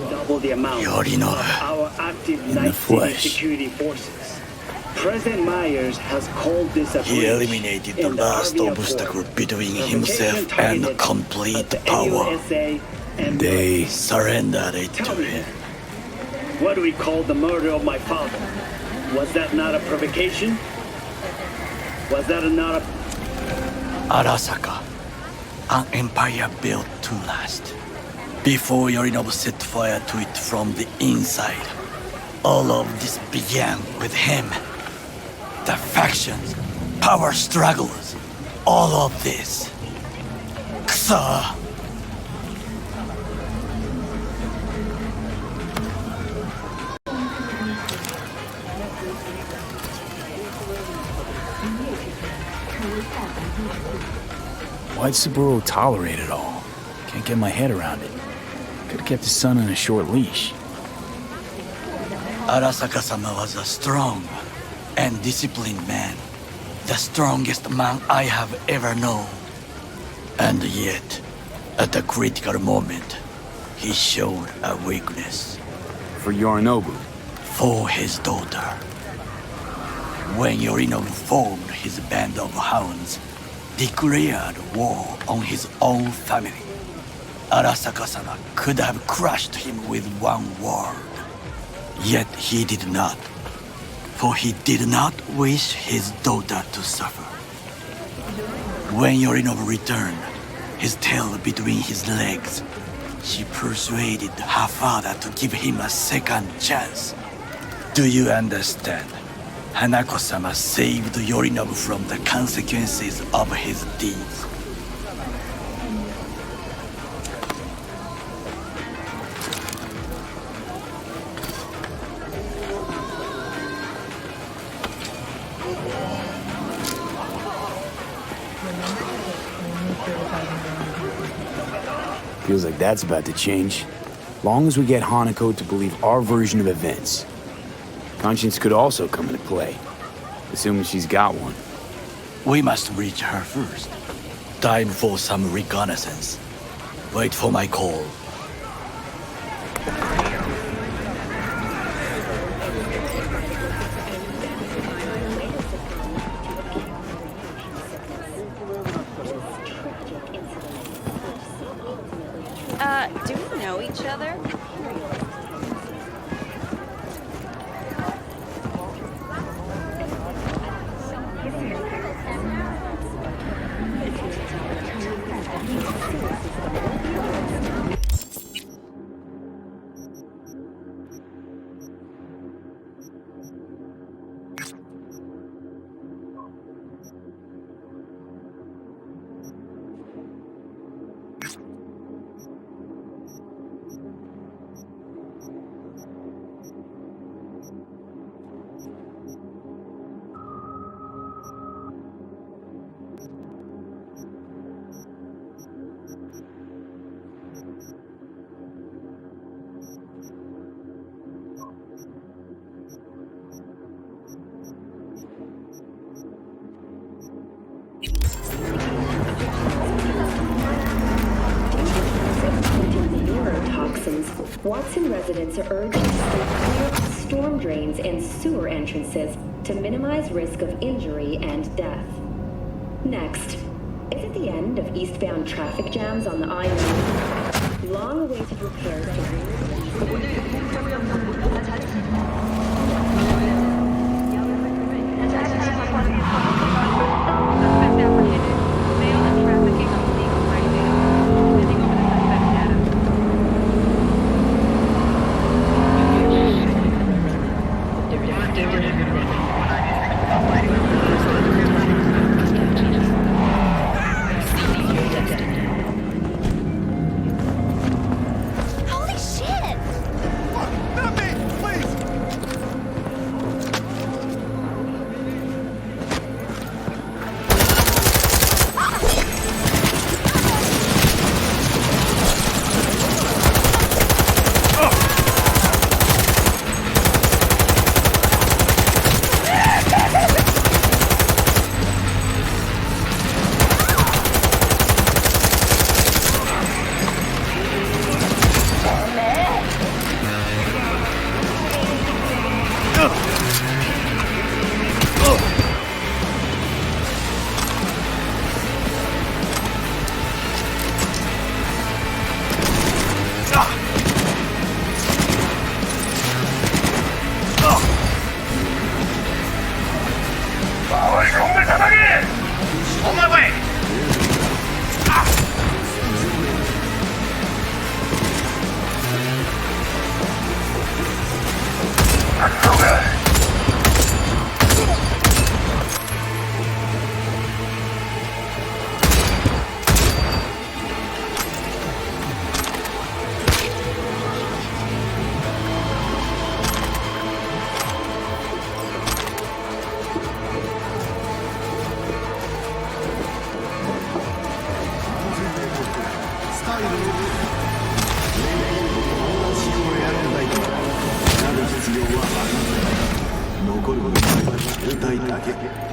double the amount of our active night city security forces. President Myers has called this a He eliminated the last obstacle between himself and complete power. They surrendered it to him. What do we call the murder of my father? Was that not a provocation? Was that not a... Arasaka, an empire built to last. Before Yorinobu set fire to it from the inside, all of this began with him. The factions, power struggles, all of this. Kusa! Why'd Saburo tolerate it all? Can't get my head around it. Could've kept his son on a short leash. Arasaka-sama was a strong and disciplined man. The strongest man I have ever known. And yet, at a critical moment, he showed a weakness. For Yorinobu? For his daughter. When Yorinobu formed his band of hounds, declared war on his own family, Arasaka-sama could have crushed him with one word. Yet he did not, for he did not wish his daughter to suffer. When Yorinobu returned, his tail between his legs, she persuaded her father to give him a second chance. Do you understand? Hanako-sama saved Yorinobu from the consequences of his deeds. Feels like that's about to change. Long as we get Hanako to believe our version of events. Conscience could also come into play, assuming she's got one. We must reach her first. Time for some reconnaissance. Wait for my call. Do we know each other? Watson residents are urged to stay clear of storm drains and sewer entrances to minimize risk of injury and death. Next, is it the end of eastbound traffic jams on the island? Long-awaited repairs to Holy 渋滞だけ。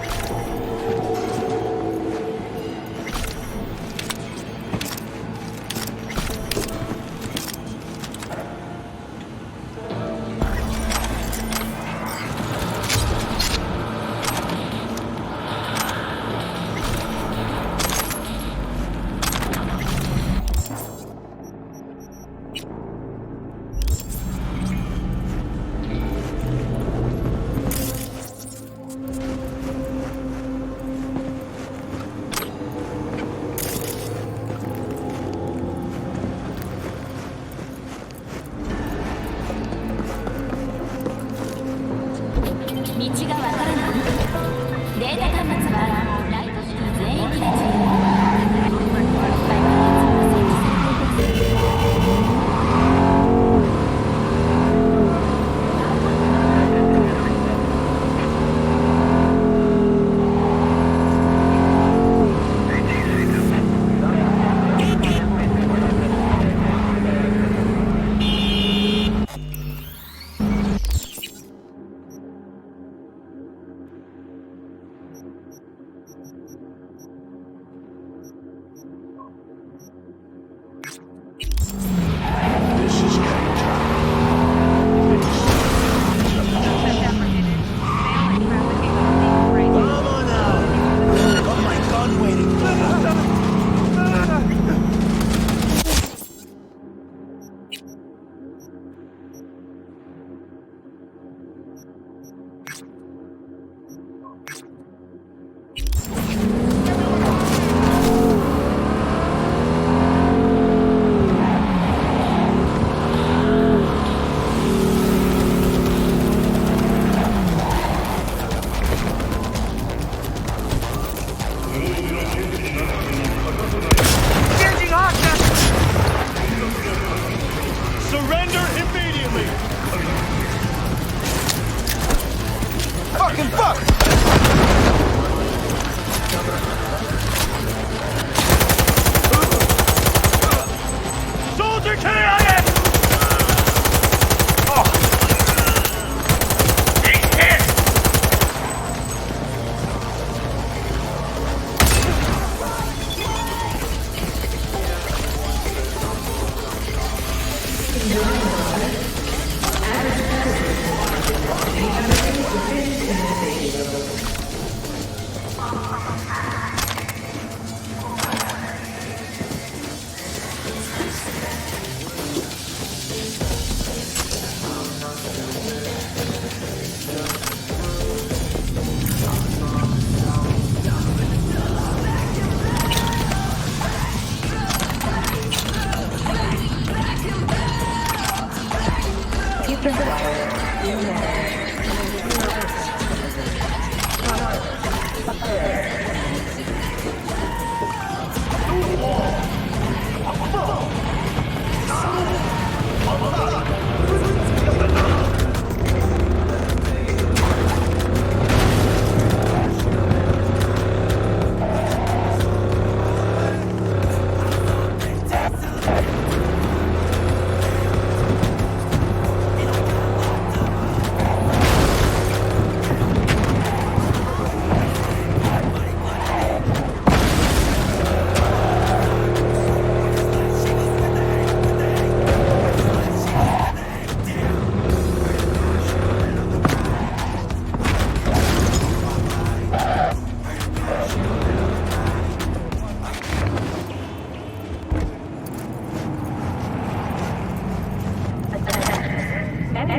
Surrender immediately! Fucking fuck! Soldier KIA!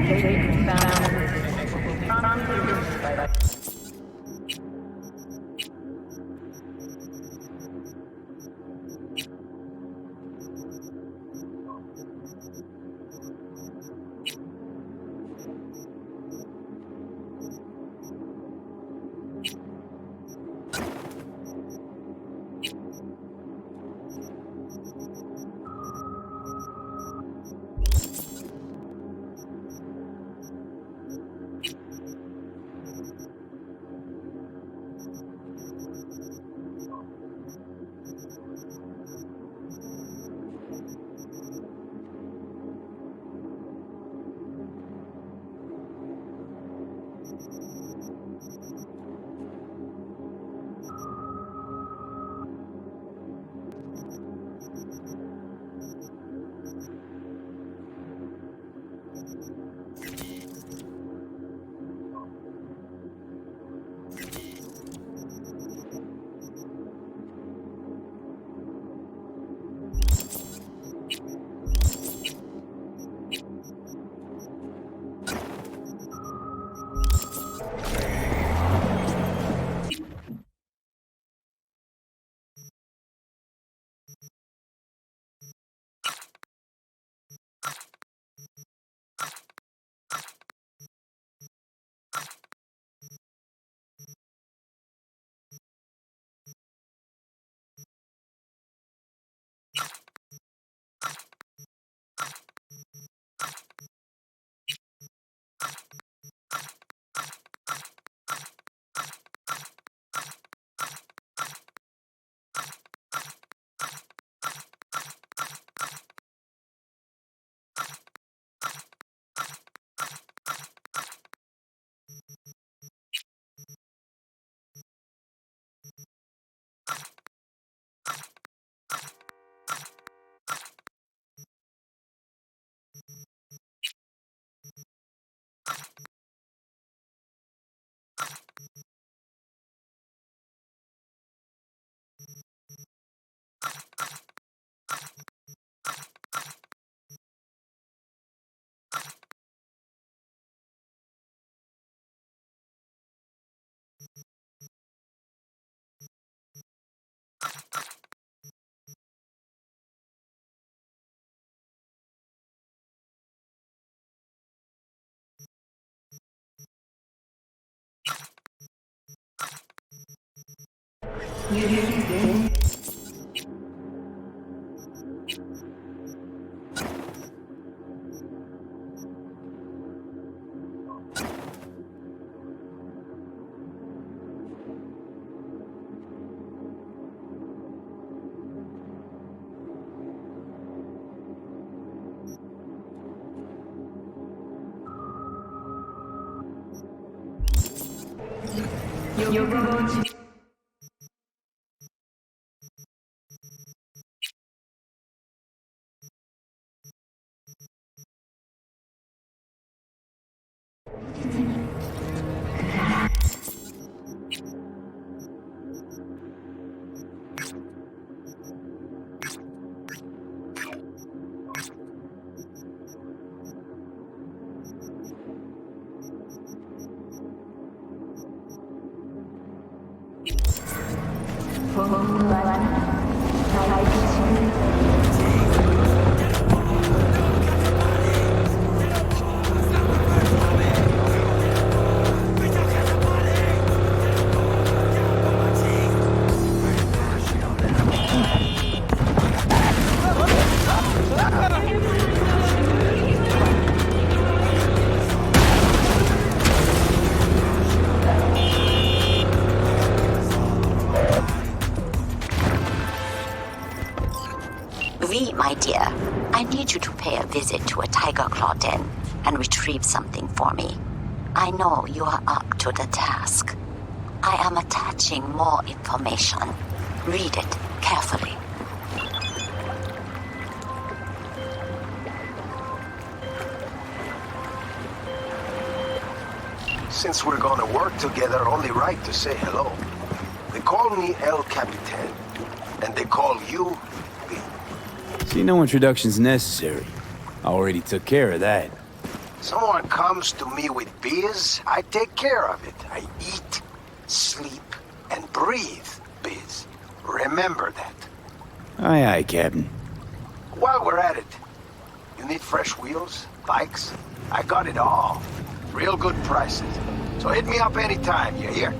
He's hit! V, my dear, I need you to pay a visit to a tiger claw den and retrieve something for me. I know you are up to the task. I am attaching more information. Read it carefully. Since we're gonna work together, only right to say hello. They call me El Capitan, and they call you V. See, no introduction's necessary. I already took care of that. Someone comes to me with biz, I take care of it. I eat, sleep, and breathe biz. Remember that. Aye, aye, Captain. While we're at it, you need fresh wheels, bikes? I got it all. Real good prices. So hit me up anytime, you hear?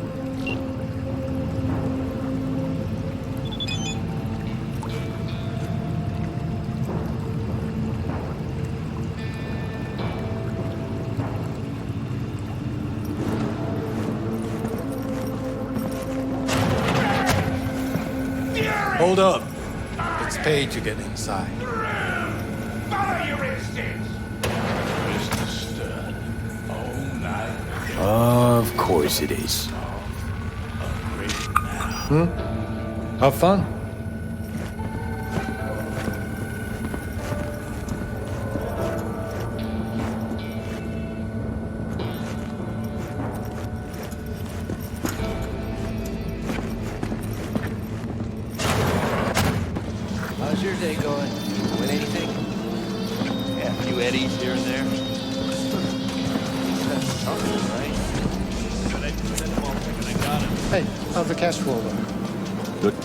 Hold up. It's paid to get inside. Follow your instincts! Mr. Stern, all night. Of course it is. Have fun. A few eddies here and there. That's something, right? But I just said, well, I got him. Hey, how's the cash flow look? Good.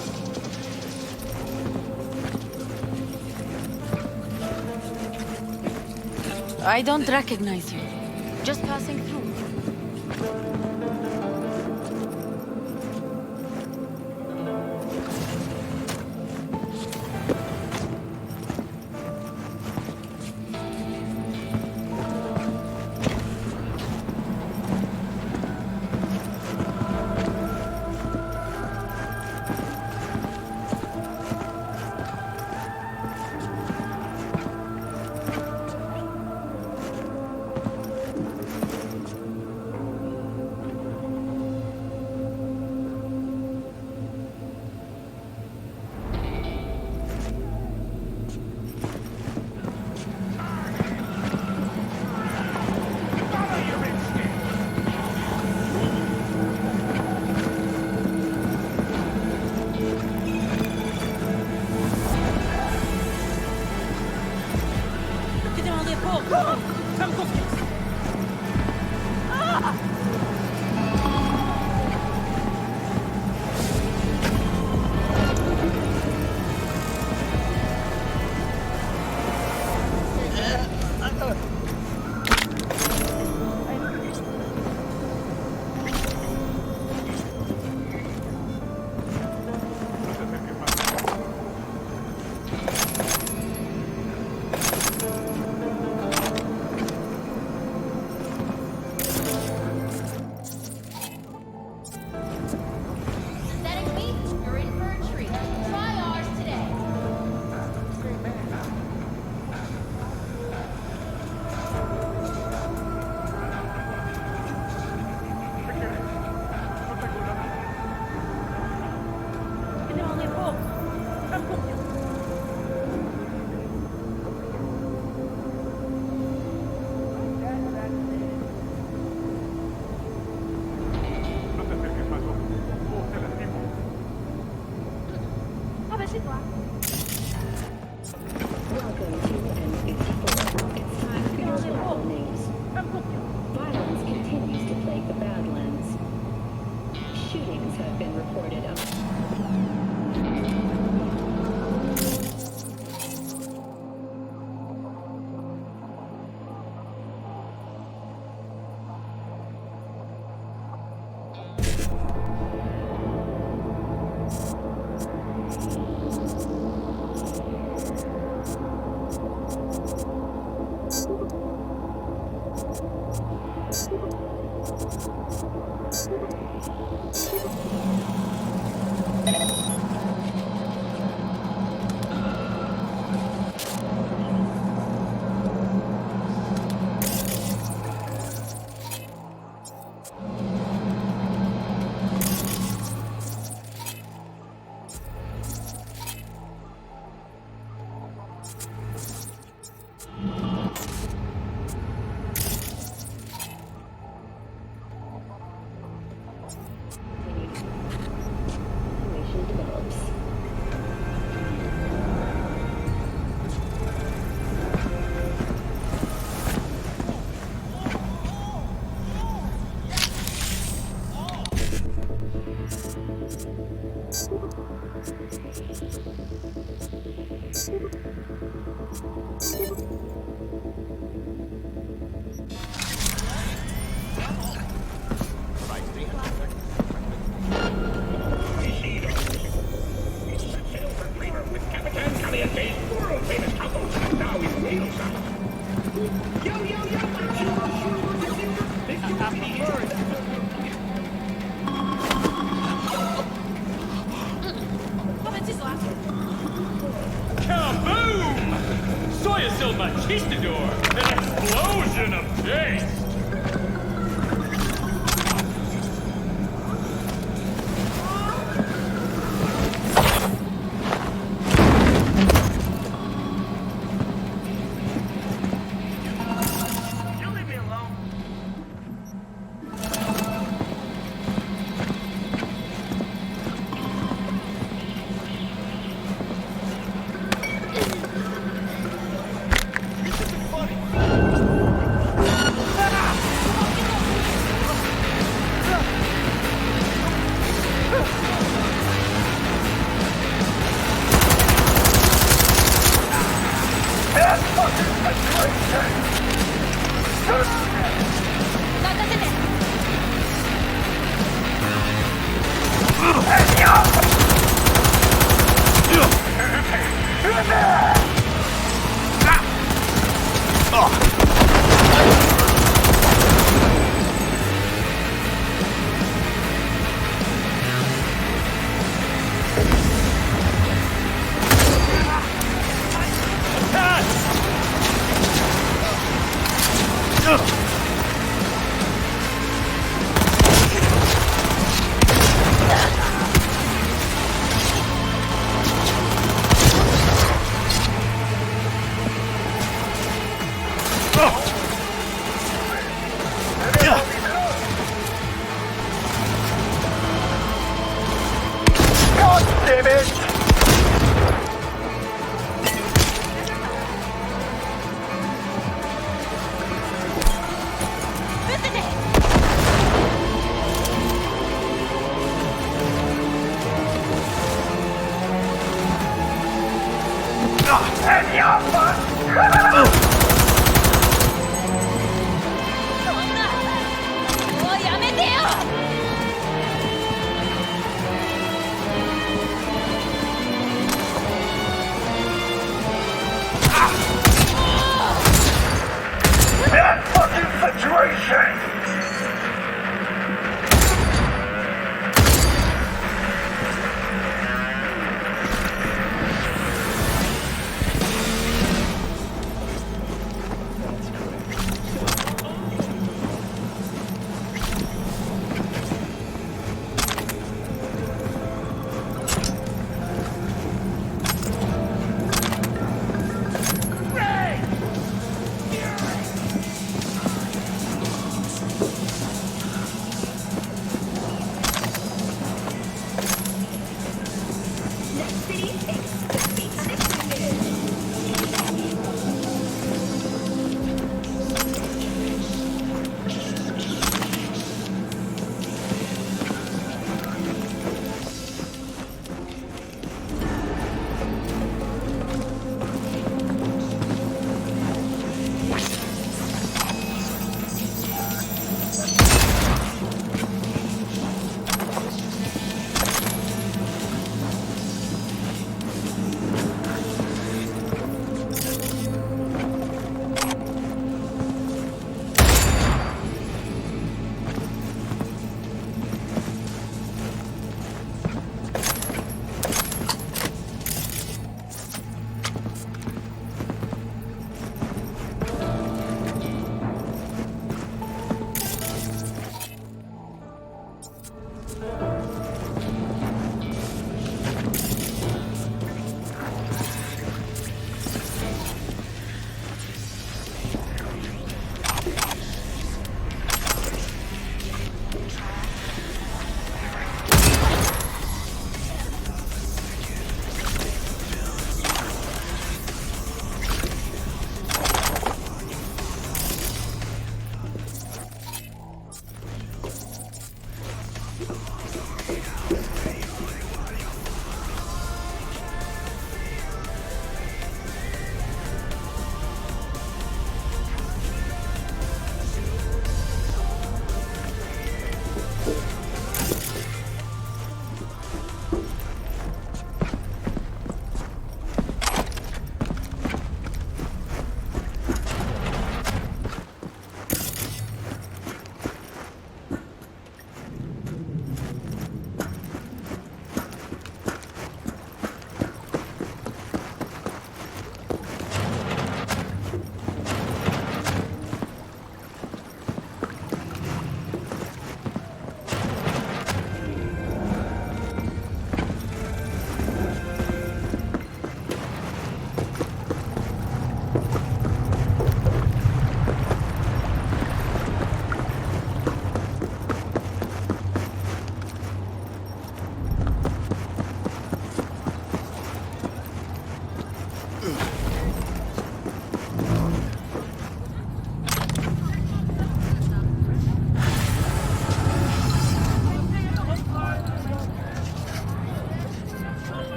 I don't recognize you. Just passing through. Kaboom! Soy silver machistador! An explosion of taste!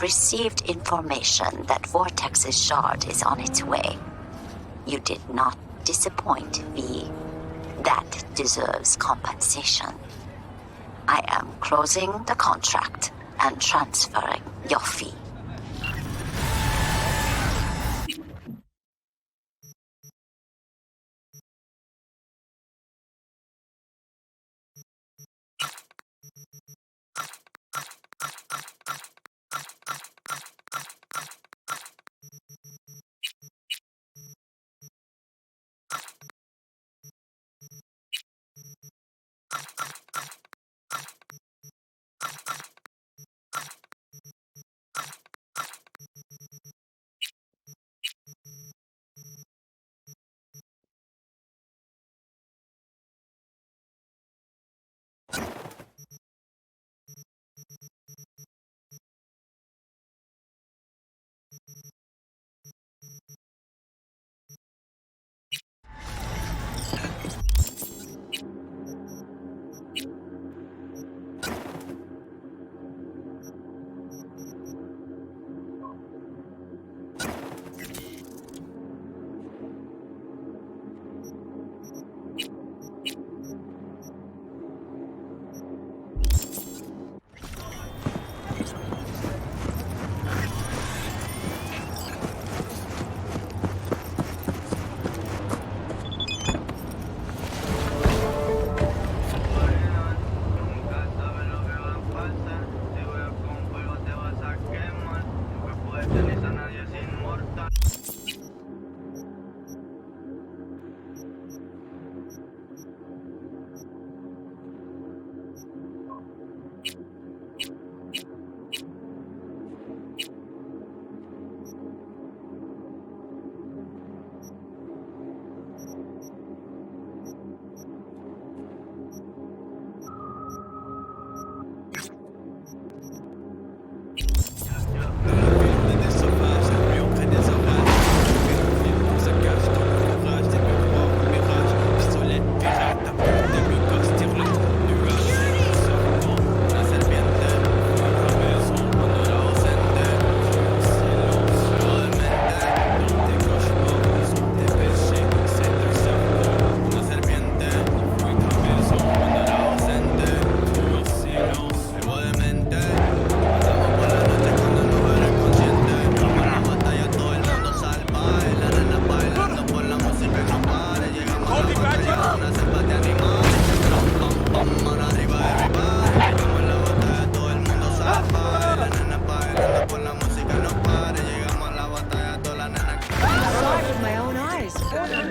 received information that Vortex's shard is on its way. You did not disappoint, V. That deserves compensation. I am closing the contract and transferring your fee.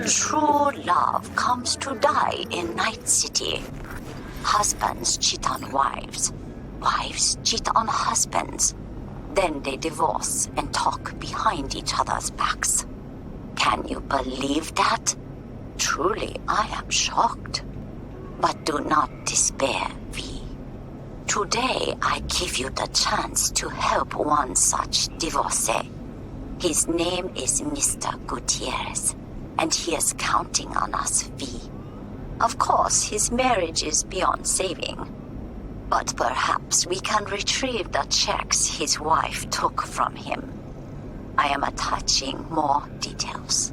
True love comes to die in Night City. Husbands cheat on wives. Wives cheat on husbands. Then they divorce and talk behind each other's backs. Can you believe that? Truly, I am shocked. But do not despair, V. Today, I give you the chance to help one such divorcee. His name is Mr. Gutierrez, and he is counting on us, V. Of course, his marriage is beyond saving. But perhaps we can retrieve the checks his wife took from him. I am attaching more details.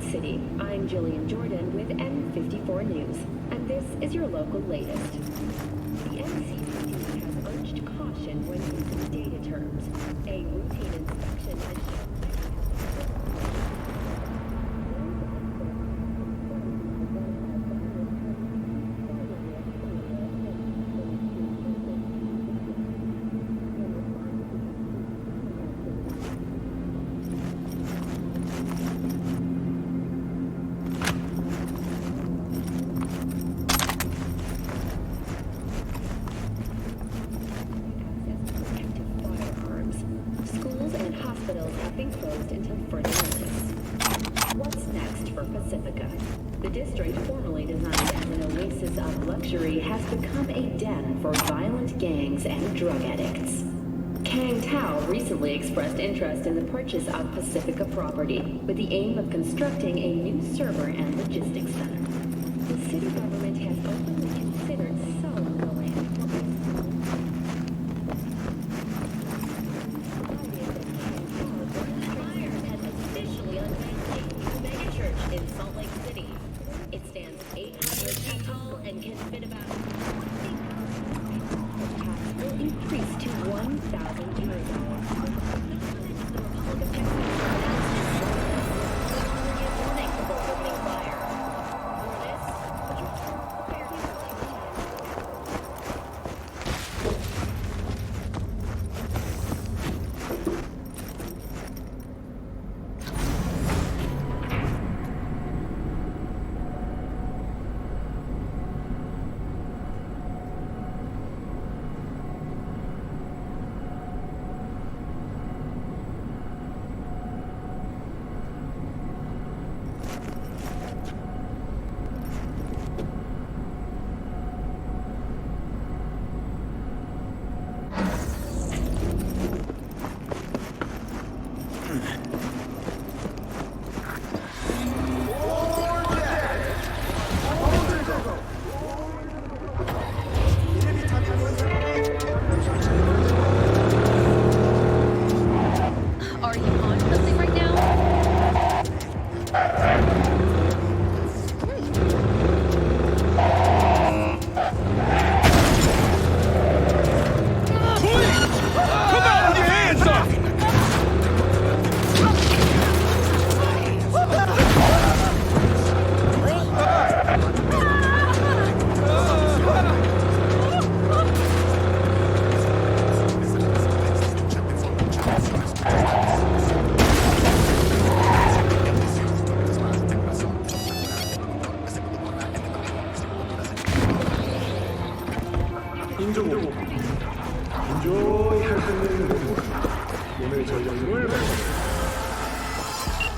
Night City. I'm Jillian Jordan with N54 News, and this is your local latest. The NCPD has urged caution when using data terms. A routine inspection has shown... Schools and hospitals have been closed until further notice. What's next for Pacifica? The district, formerly designed as an oasis of luxury, has become a den for violent gangs and drug addicts. Kang Tao recently expressed interest in the purchase of Pacifica property with the aim of constructing a new server and logistics center. The city government has openly considered selling the land. In Salt Lake City. It stands 800 feet tall and can fit about 20,000. Will increase to 1,000 euros. The Republic of Texas announced its warning before opening fire. For this, prepare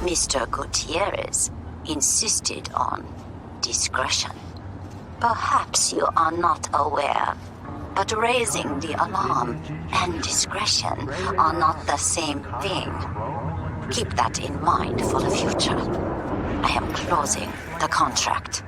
Mr. Gutierrez insisted on discretion. Perhaps you are not aware, but raising the alarm and discretion are not the same thing. Keep that in mind for the future. I am closing the contract.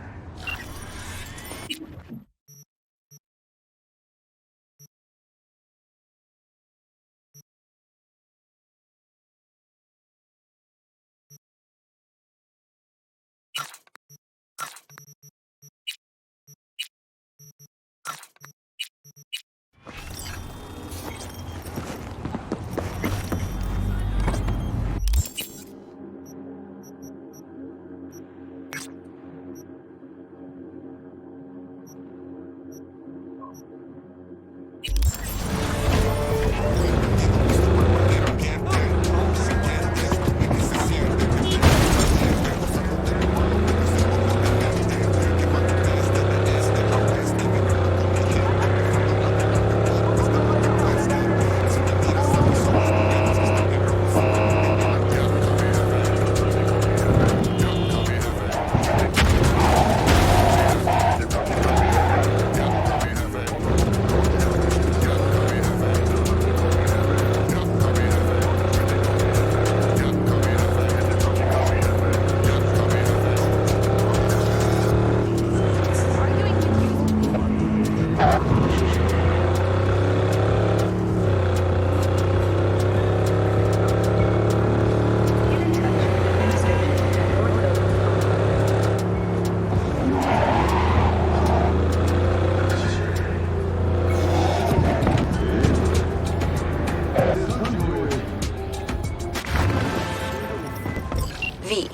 V,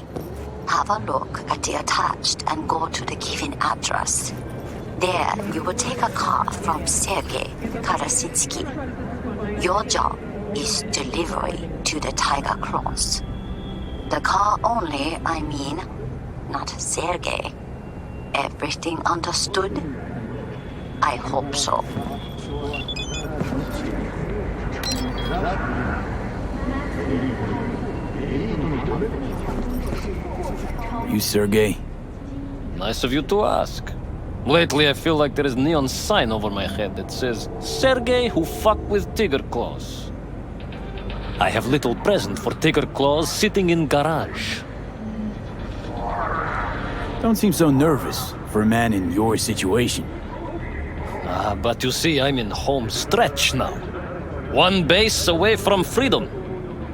have a look at the attached and go to the given address. There, you will take a car from Sergei Karasitsky. Your job is delivery to the Tiger Claws. The car only, I mean, not Sergei. Everything understood? I hope so. You Sergei? Nice of you to ask. Lately, I feel like there is a neon sign over my head that says, Sergei who fuck with Tiger Claws. I have little present for Tiger Claws sitting in garage. Don't seem so nervous for a man in your situation. But you see, I'm in home stretch now. One base away from freedom.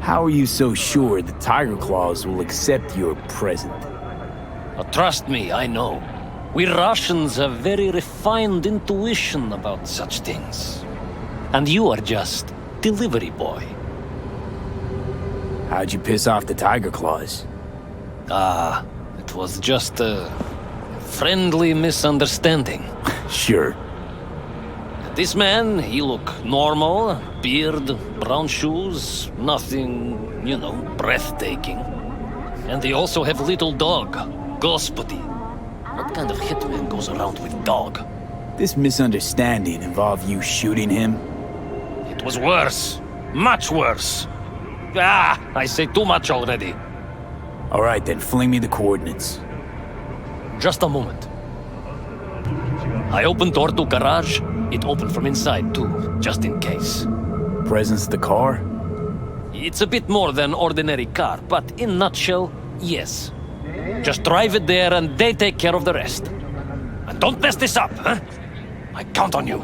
How are you so sure the Tiger Claws will accept your present? Trust me, I know. We Russians have very refined intuition about such things. And you are just delivery boy. How'd you piss off the Tiger Claws? It was just a friendly misunderstanding. Sure. This man, he look normal, beard, brown shoes, nothing, breathtaking. And they also have little dog, Господи. What kind of hitman goes around with dog? This misunderstanding involved you shooting him? It was worse. Much worse. I say too much already. All right, then fling me the coordinates. Just a moment. I opened door to garage. It opened from inside too, just in case. Presence of the car? It's a bit more than ordinary car, but in nutshell, yes. Just drive it there and they take care of the rest. And don't mess this up, huh? I count on you.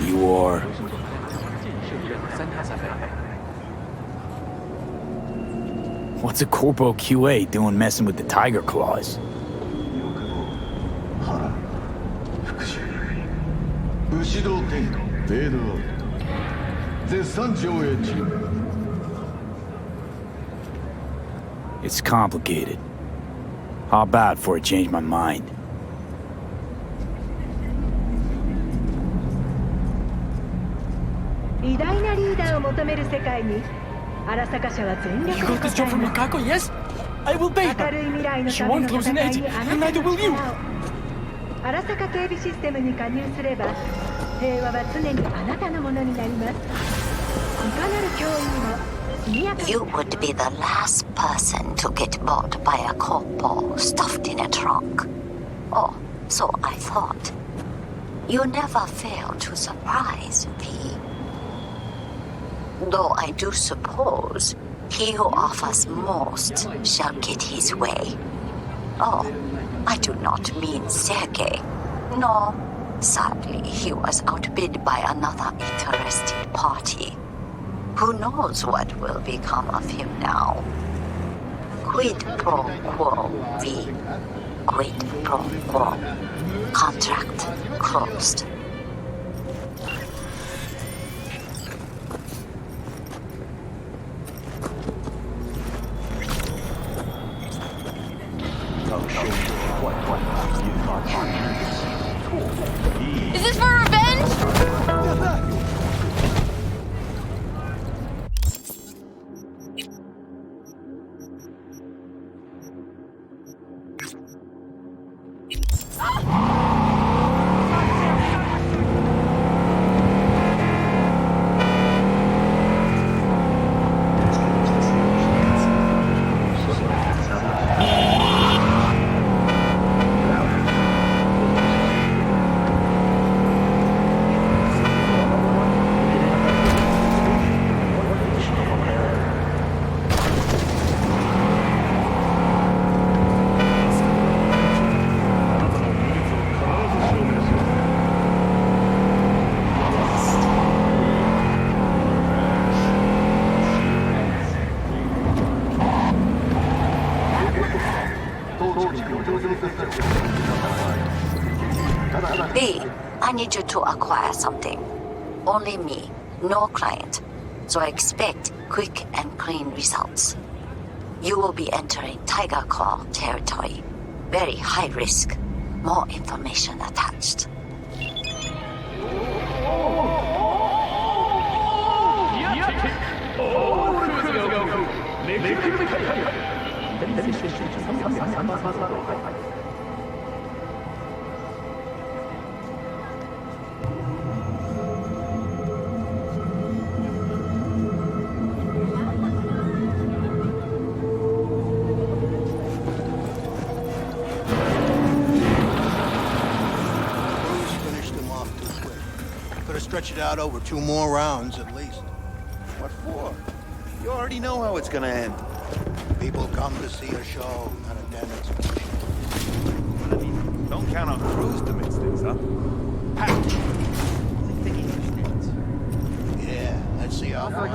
You are... What's a Corpo QA doing messing with the Tiger Claws? It's complicated. How about before I change my mind? You got this job from Mikako, yes? I will pay her. She won't lose an edge, and neither will you. You would be the last person to get bought by a corpo stuffed in a trunk. Oh, so I thought. You never fail to surprise me. Though I do suppose He who offers most shall get his way. Oh, I do not mean Sergei. No, sadly, he was outbid by another interested party. Who knows what will become of him now? Quid pro quo, V. Quid pro quo. Contract closed. Is this for revenge? B, I need you to acquire something. Only me, no client. So I expect quick and clean results. You will be entering Tiger Claw territory. Very high risk. More information attached. Stretch it out over 2 more rounds at least. What for? You already know how it's gonna end. People come to see a show, not a damn execution. I mean, don't count on Cruz to mix things up. Yeah, let's see how far you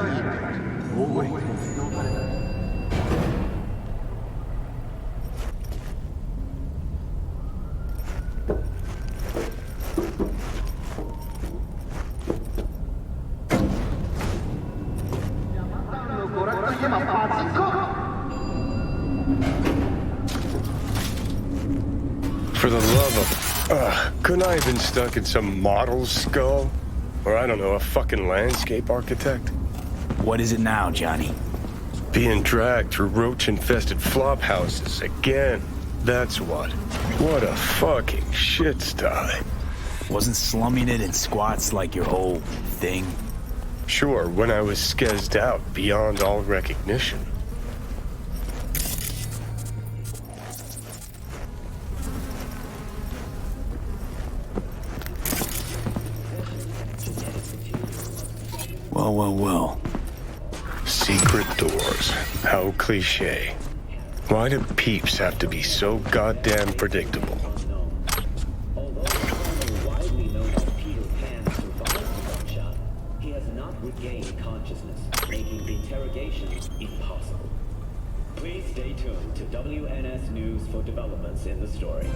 For the love of... couldn't I have been stuck in some model's skull? Or I don't know, a fucking landscape architect? What is it now, Johnny? Being dragged through roach-infested flop houses again. That's what. What a fucking shit sty. Wasn't slumming it in squats like your whole thing? Sure, when I was skezzed out beyond all recognition. Well. Secret doors. How cliche. Why do peeps have to be so goddamn predictable? He has not regained consciousness, making the interrogation impossible. Please stay tuned to WNS News for developments in the story.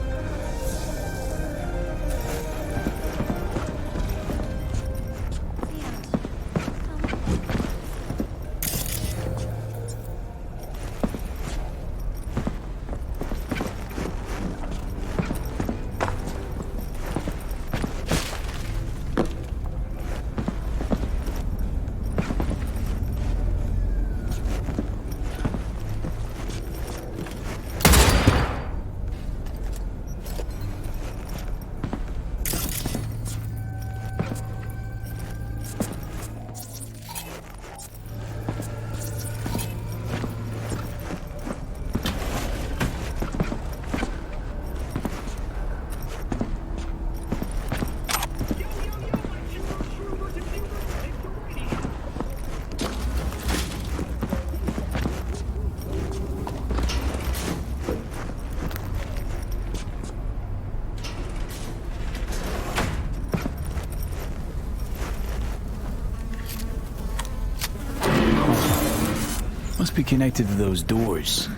Must be connected to those doors.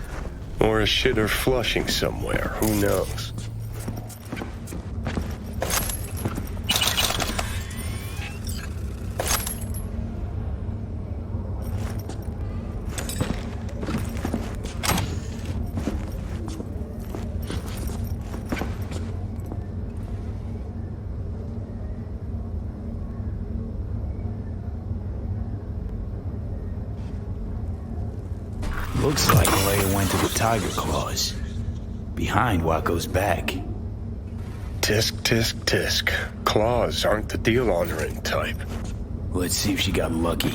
Or a shitter flushing somewhere, who knows? Looks like Leia went to the Tiger Claws. Behind Waco's back. Tisk, tisk, tisk. Claws aren't the deal-honoring type. Let's see if she got lucky.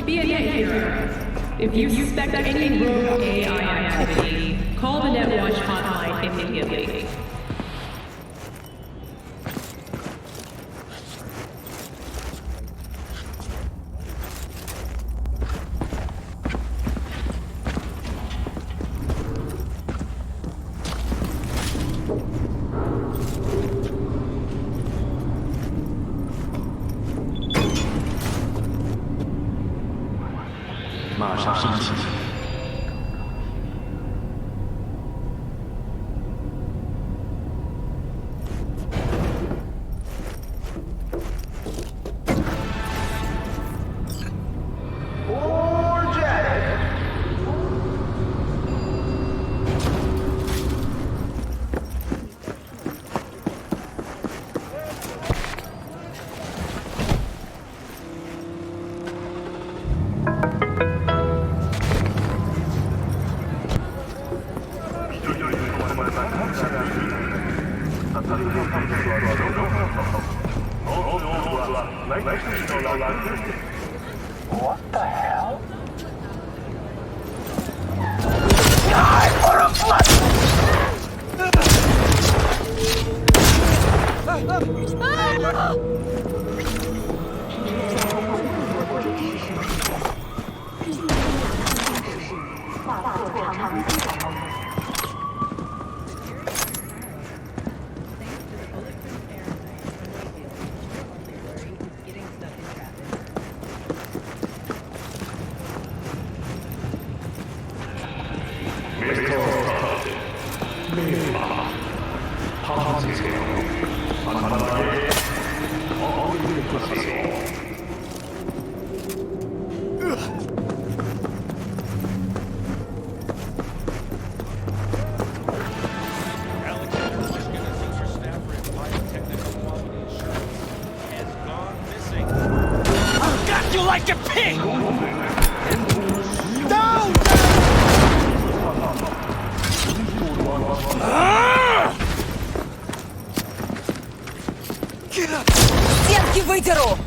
Be a hero. If you suspect any rogue AI activity, call the NetWatch hotline immediately. What the hell? Die for a flash! You like a pig! Down! Стенки выдеру!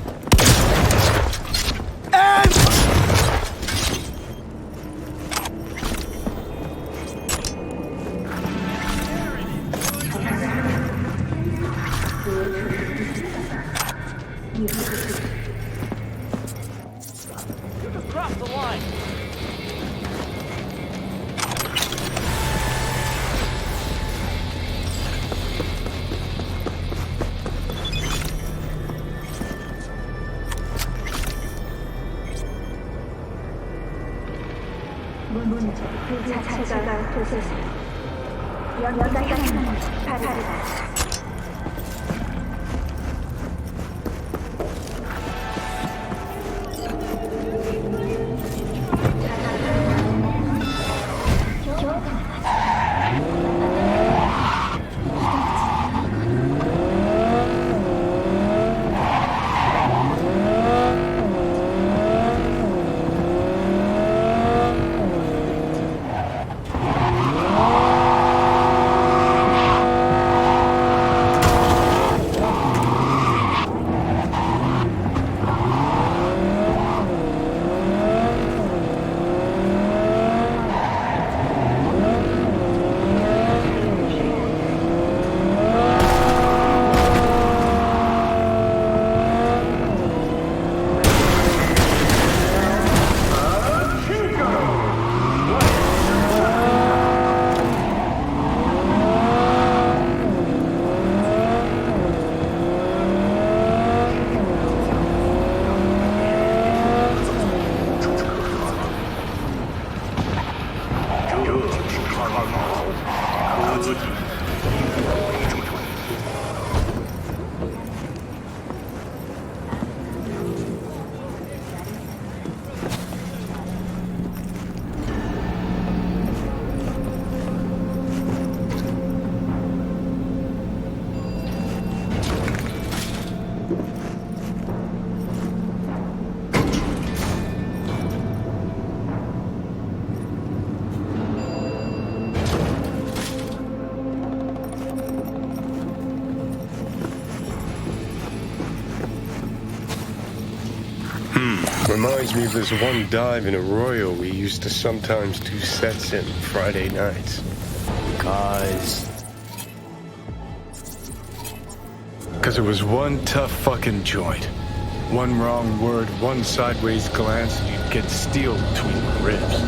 문제 그 자체가 도세지. 여기가 향하는 파리다. Reminds me of this one dive in Arroyo we used to sometimes do sets in Friday nights. Because it was one tough fucking joint. One wrong word, one sideways glance, and you'd get steel between the ribs.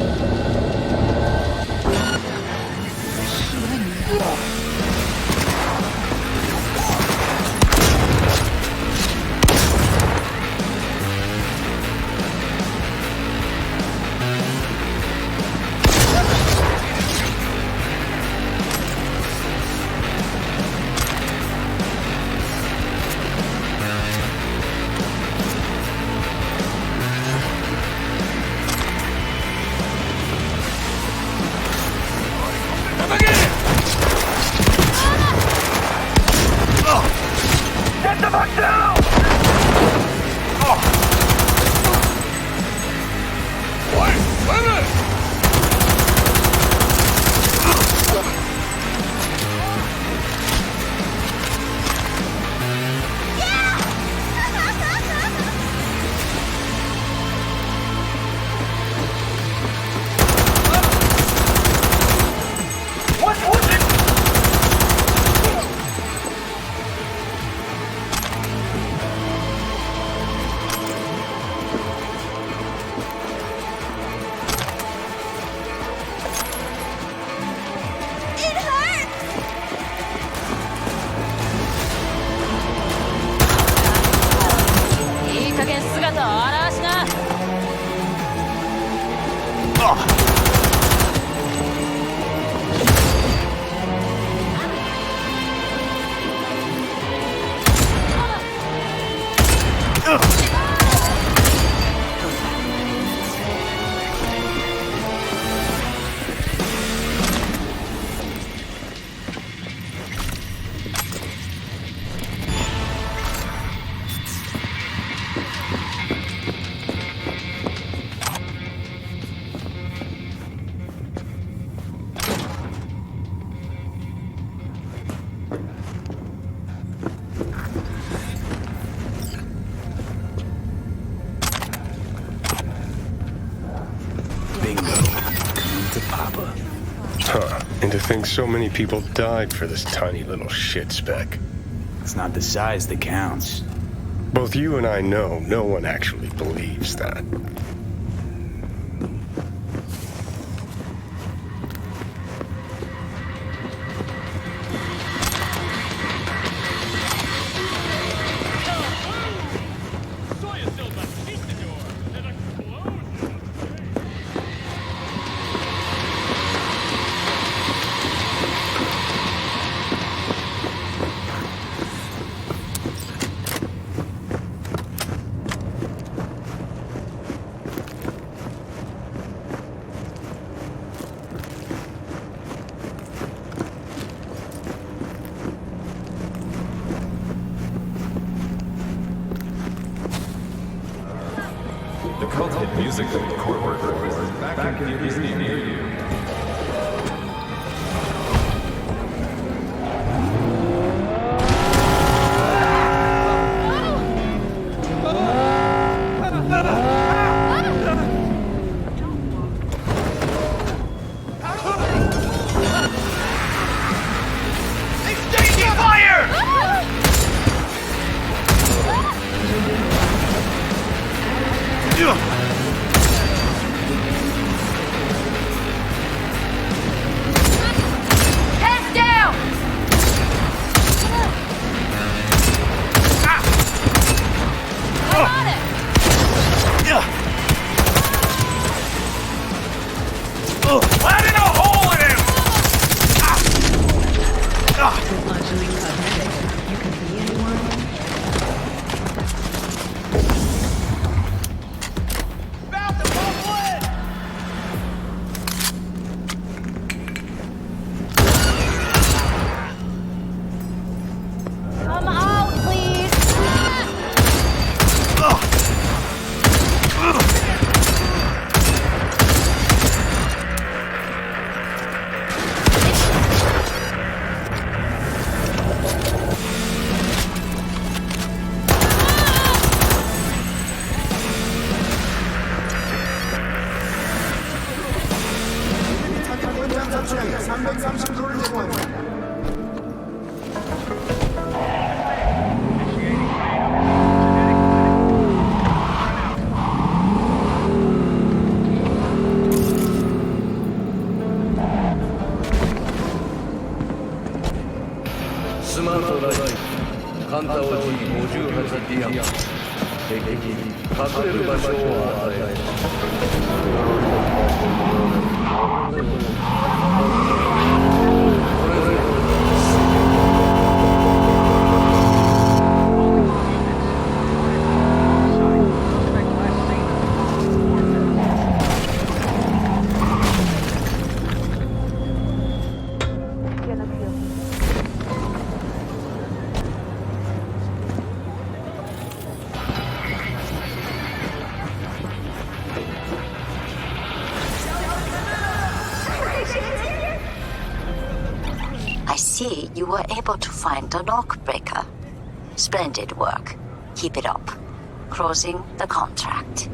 And to think so many people died for this tiny little shit speck. It's not the size that counts. Both you and I know no one actually believes that. difficult to get music from the court workers back in computers near you. I see you were able to find the lock breaker. Splendid work. Keep it up. Closing the contract.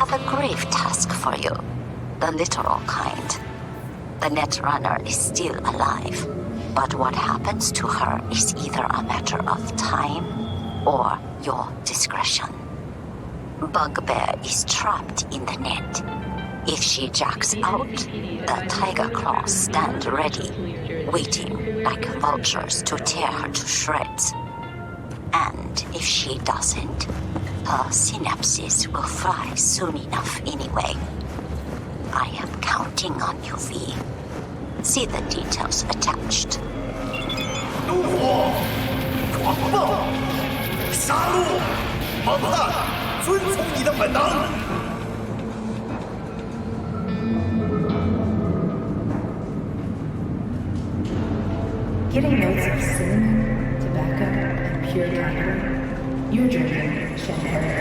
have a grave task for you. The literal kind. The Netrunner is still alive, but what happens to her is either a matter of time or your discretion. Bugbear is trapped in the net. If she jacks out, the Tiger Claws stand ready, waiting like vultures to tear her to shreds. And if she doesn't, her synapses will fry soon enough anyway. I am counting on you, V. See the details attached. 怒火，狂暴，杀戮，猛汉，遵从你的本能。Getting notes of cinnamon, tobacco, and pure copper. You're drinking champagne.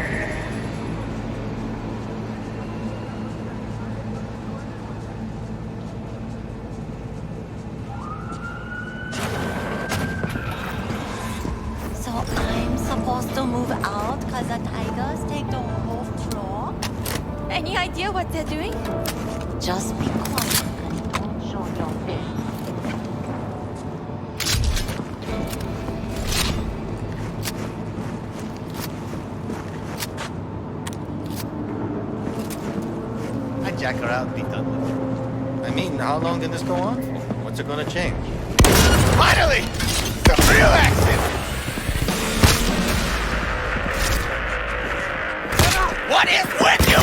So I'm supposed to move out because the tigers take the whole floor? Any idea what they're doing? Just be quiet and don't show your face. I jack her out and be done with it. I mean, how long can this go on for? What's it gonna change? Finally! The real action! What is with you?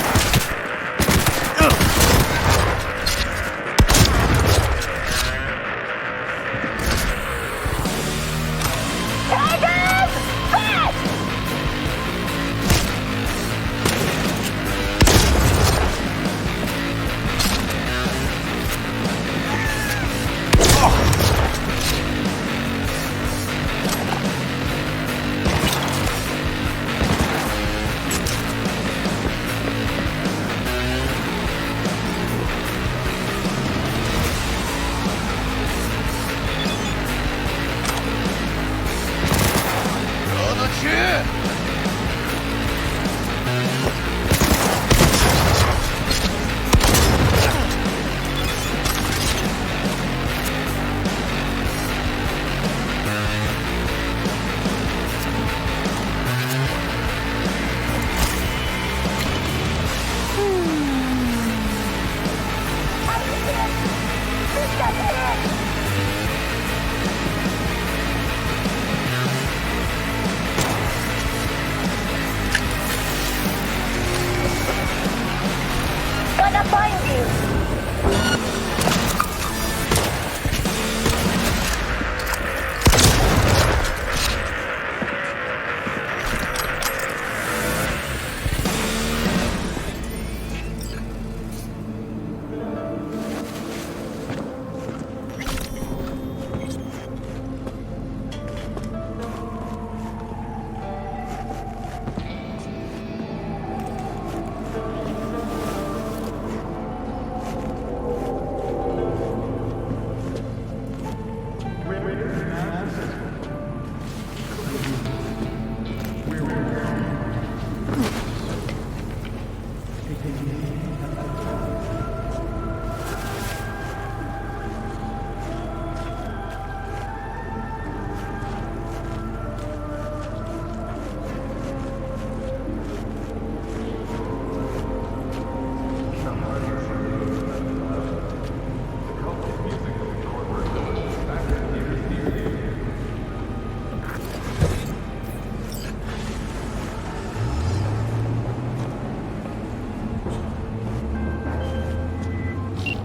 Gonna find you!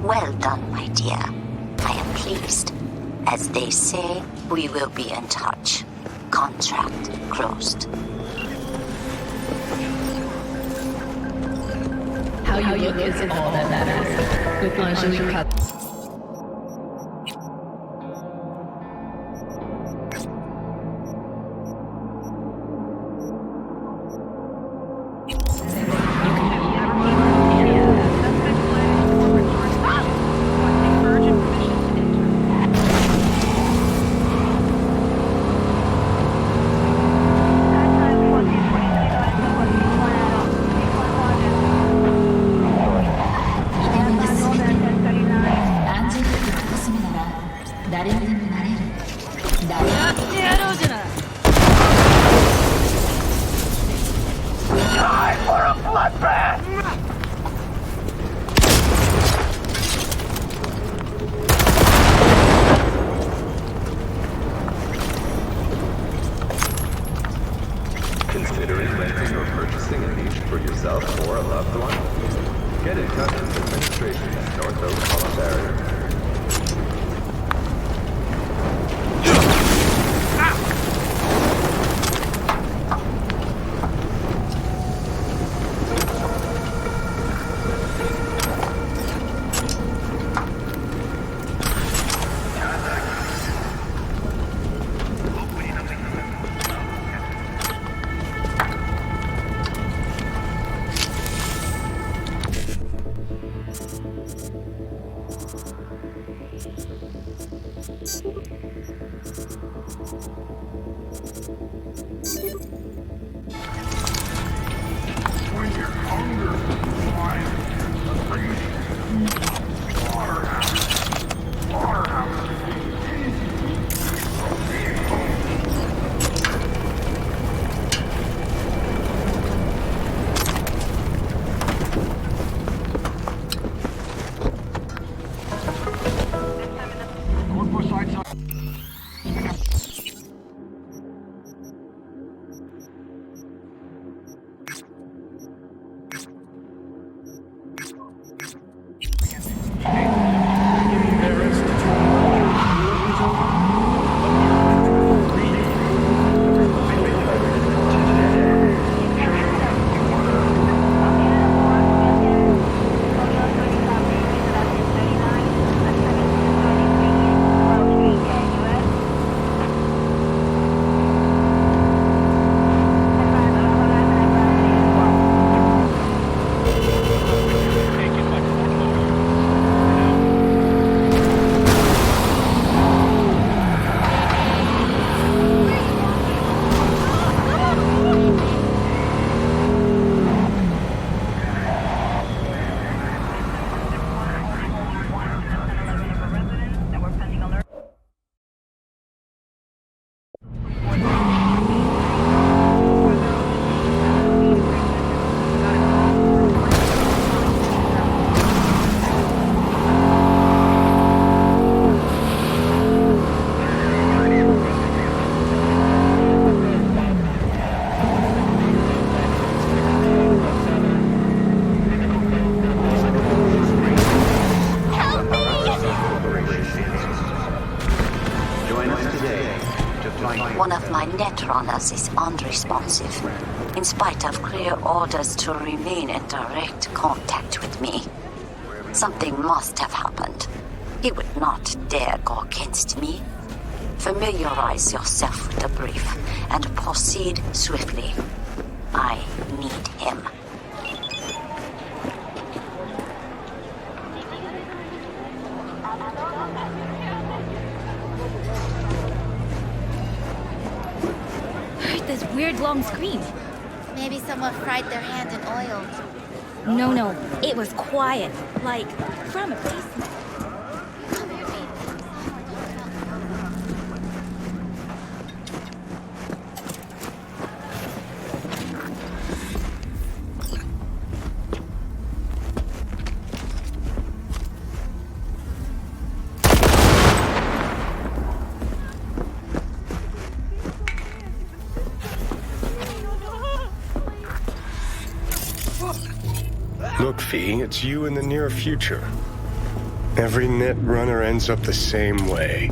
Well done, my dear. I am pleased. As they say, we will be in touch. Contract closed. How you look is all that matters. With lingerie cuts. Get in touch with administration at North Oak Commissariat. One of my netrunners is unresponsive, in spite of clear orders to remain in direct contact with me. Something must have happened. He would not dare go against me. Familiarize yourself with the brief and proceed swiftly. I need him. This weird long scream. Maybe someone fried their hand in oil. No, it was quiet, like from a basement. Look, Fee, it's you in the near future. Every net runner ends up the same way.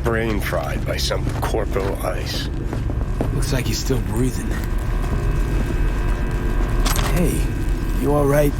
Brain fried by some corpo ice. Looks like he's still breathing. Hey, you alright?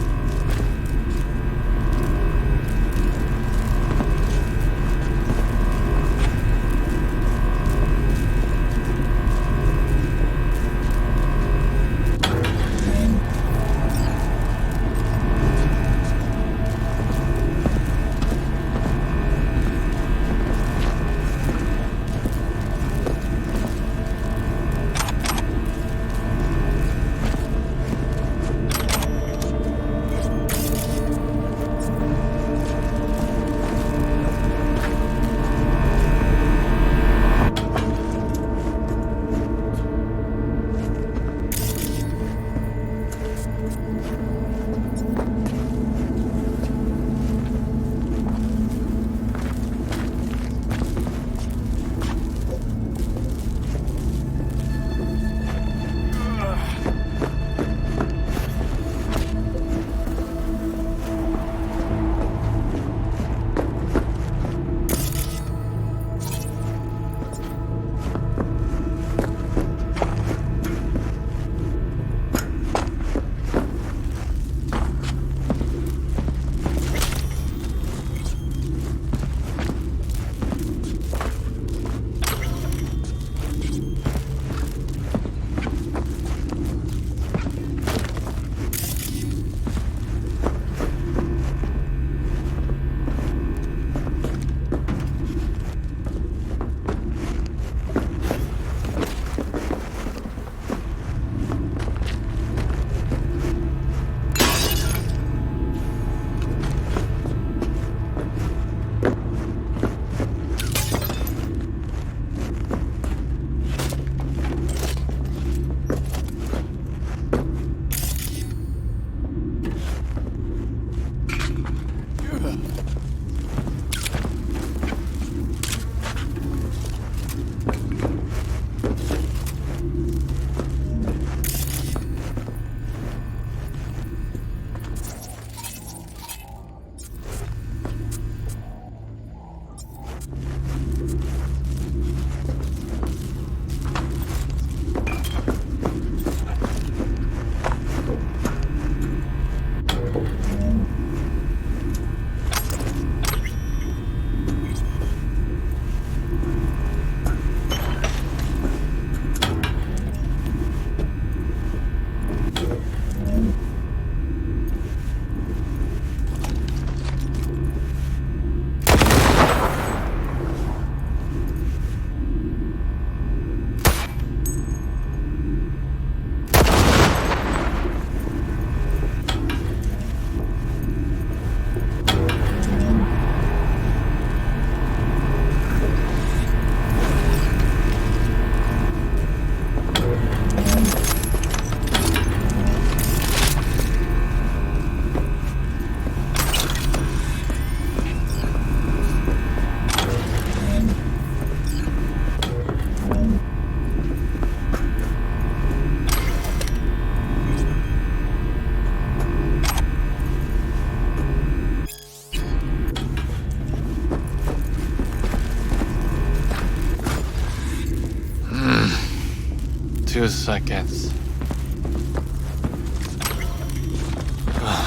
2 seconds.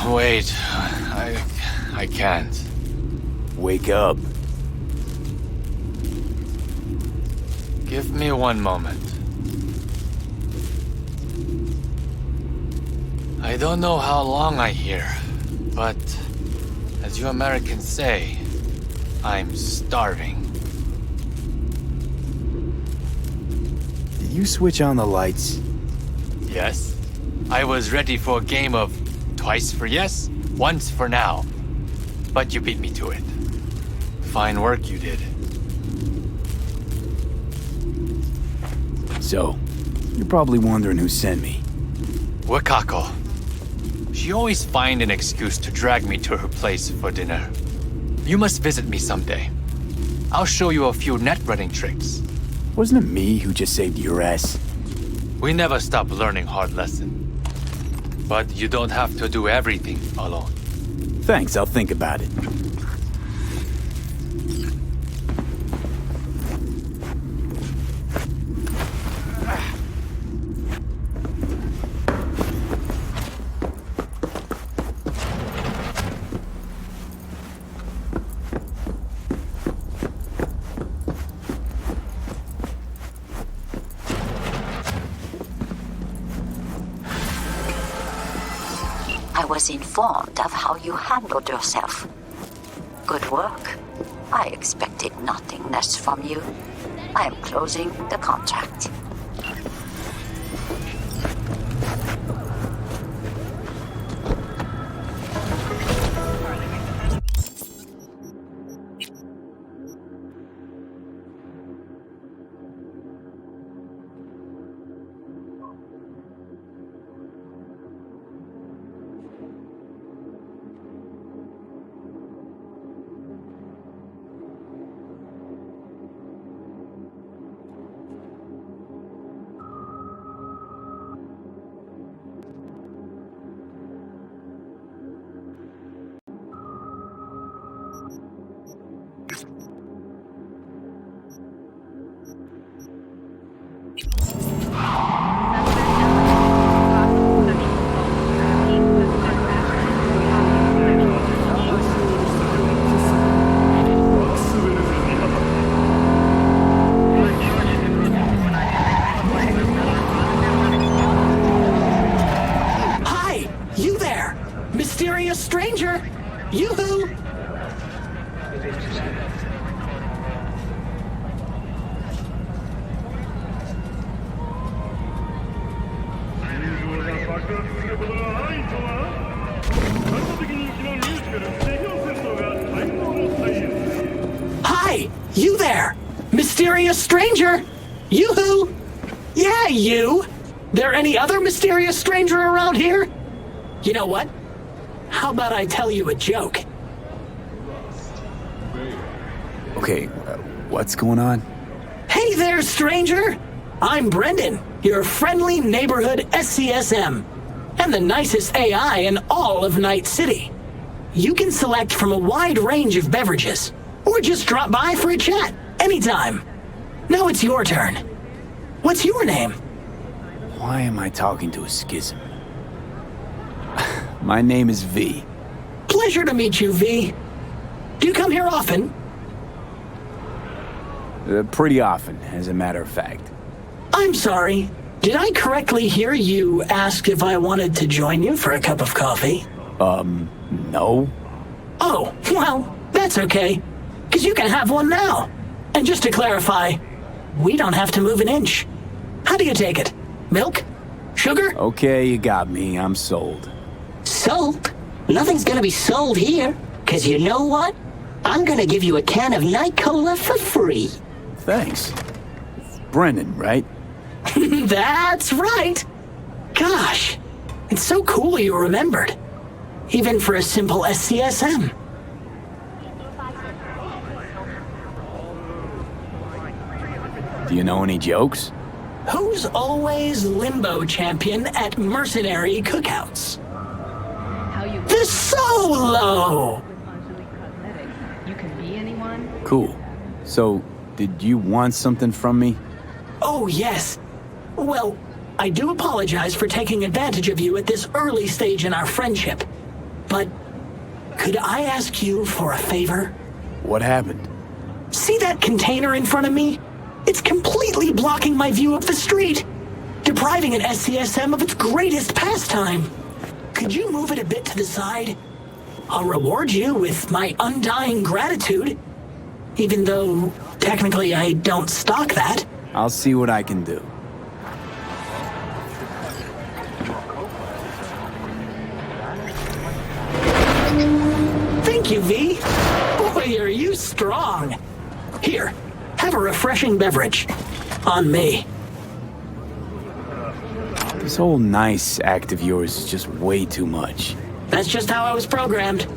Wait, I can't. Wake up. Give me 1 moment. I don't know how long I here, but as you Americans say, I'm starving. Did you switch on the lights? Yes. I was ready for a game of twice for yes, once for now. But you beat me to it. Fine work you did. So, you're probably wondering who sent me. Wakako. She always find an excuse to drag me to her place for dinner. You must visit me someday. I'll show you a few net running tricks. Wasn't it me who just saved your ass? We never stop learning hard lessons. But you don't have to do everything alone. Thanks, I'll think about it. I was informed of how you handled yourself. Good work. I expected nothing less from you. I am closing the contract. Mysterious stranger! Yoo-hoo! Hi! You there! Mysterious stranger! Yoo-hoo! Yeah, you! There any other mysterious stranger around here? You know what? How about I tell you a joke? Okay, what's going on? Hey there, stranger! I'm Brendan, your friendly neighborhood SCSM, and the nicest AI in all of Night City. You can select from a wide range of beverages, or just drop by for a chat, anytime. Now it's your turn. What's your name? Why am I talking to a schism? My name is V. Pleasure to meet you, V. Do you come here often? Pretty often, as a matter of fact. I'm sorry. Did I correctly hear you ask if I wanted to join you for a cup of coffee? No. Oh, well, that's okay. Because you can have one now. And just to clarify, we don't have to move an inch. How do you take it? Milk? Sugar? Okay, you got me. I'm sold. Sold? Nothing's gonna be sold here. Because you know what? I'm gonna give you a can of Night Cola for free. Thanks. It's Brendan, right? That's right. Gosh, it's so cool you remembered. Even for a simple SCSM. Do you know any jokes? Who's always limbo champion at mercenary cookouts? The Solo! You can be anyone? Cool. So, did you want something from me? Oh, yes. Well, I do apologize for taking advantage of you at this early stage in our friendship. But could I ask you for a favor? What happened? See that container in front of me? It's completely blocking my view of the street, depriving an SCSM of its greatest pastime. Could you move it a bit to the side? I'll reward you with my undying gratitude, even though technically I don't stock that. I'll see what I can do. Thank you, V. Boy, are you strong. Here, have a refreshing beverage. On me. This whole nice act of yours is just way too much. That's just how I was programmed.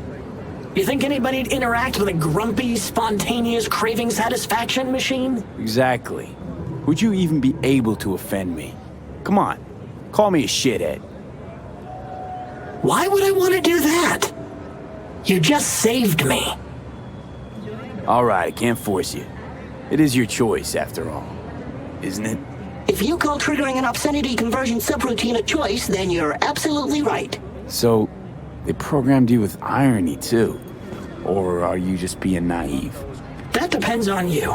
You think anybody'd interact with a grumpy, spontaneous, craving satisfaction machine? Exactly. Would you even be able to offend me? Come on, call me a shithead. Why would I want to do that? You just saved me. All right, I can't force you. It is your choice, after all. Isn't it? If you call triggering an obscenity conversion subroutine a choice, then you're absolutely right. So, they programmed you with irony, too. Or are you just being naive? That depends on you.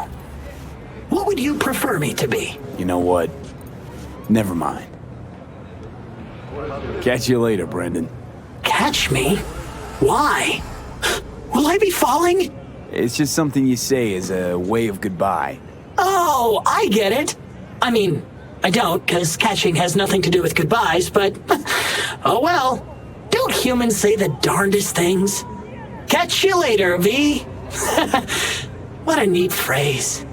What would you prefer me to be? You know what? Never mind. Catch you later, Brendan. Catch me? Why? Will I be falling? It's just something you say as a way of goodbye. Oh, I get it. I mean, I don't, because catching has nothing to do with goodbyes, but oh well. Don't humans say the darndest things? Catch you later, V. What a neat phrase.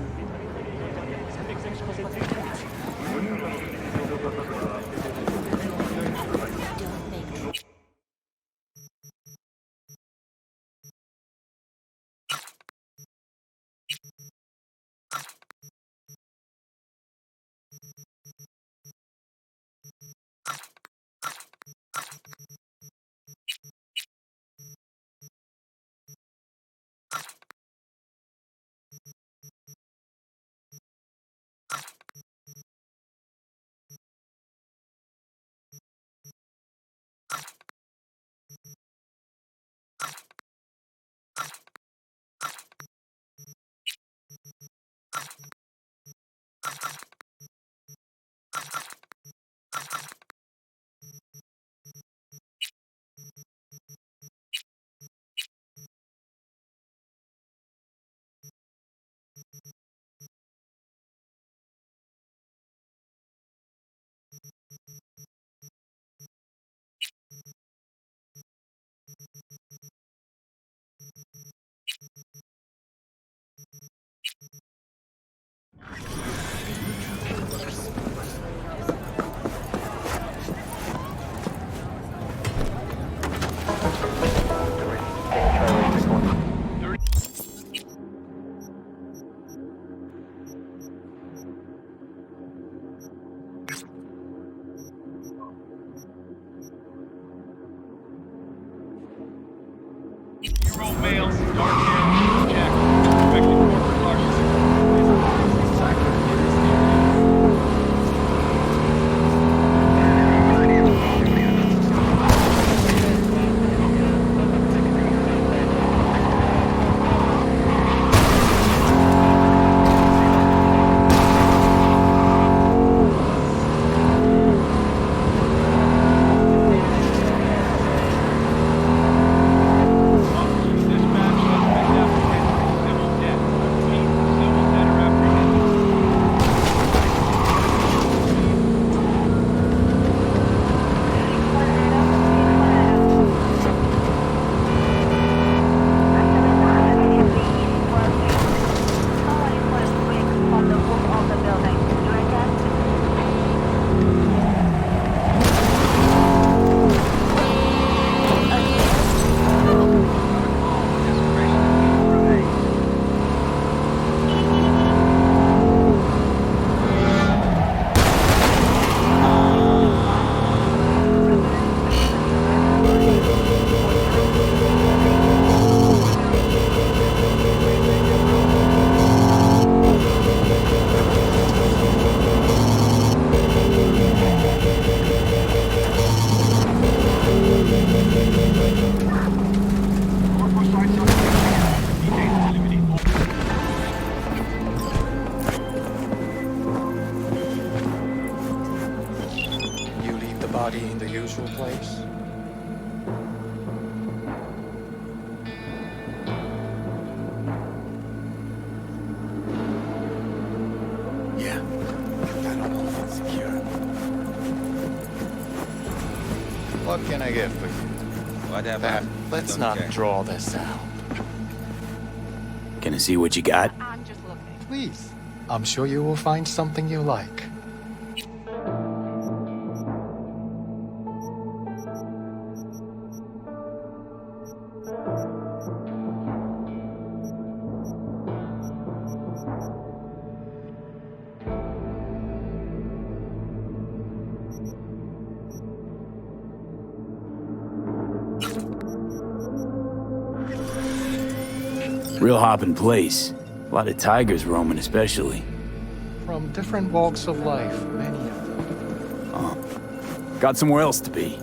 Dispatch, place. Yeah. That all secure. What can I get for you? Whatever. Let's not draw this out. Can I see what you got? Please. I'm sure you will find something you like. Real hopping place. A lot of tigers roaming, especially. From different walks of life, many of them. Oh. Got somewhere else to be.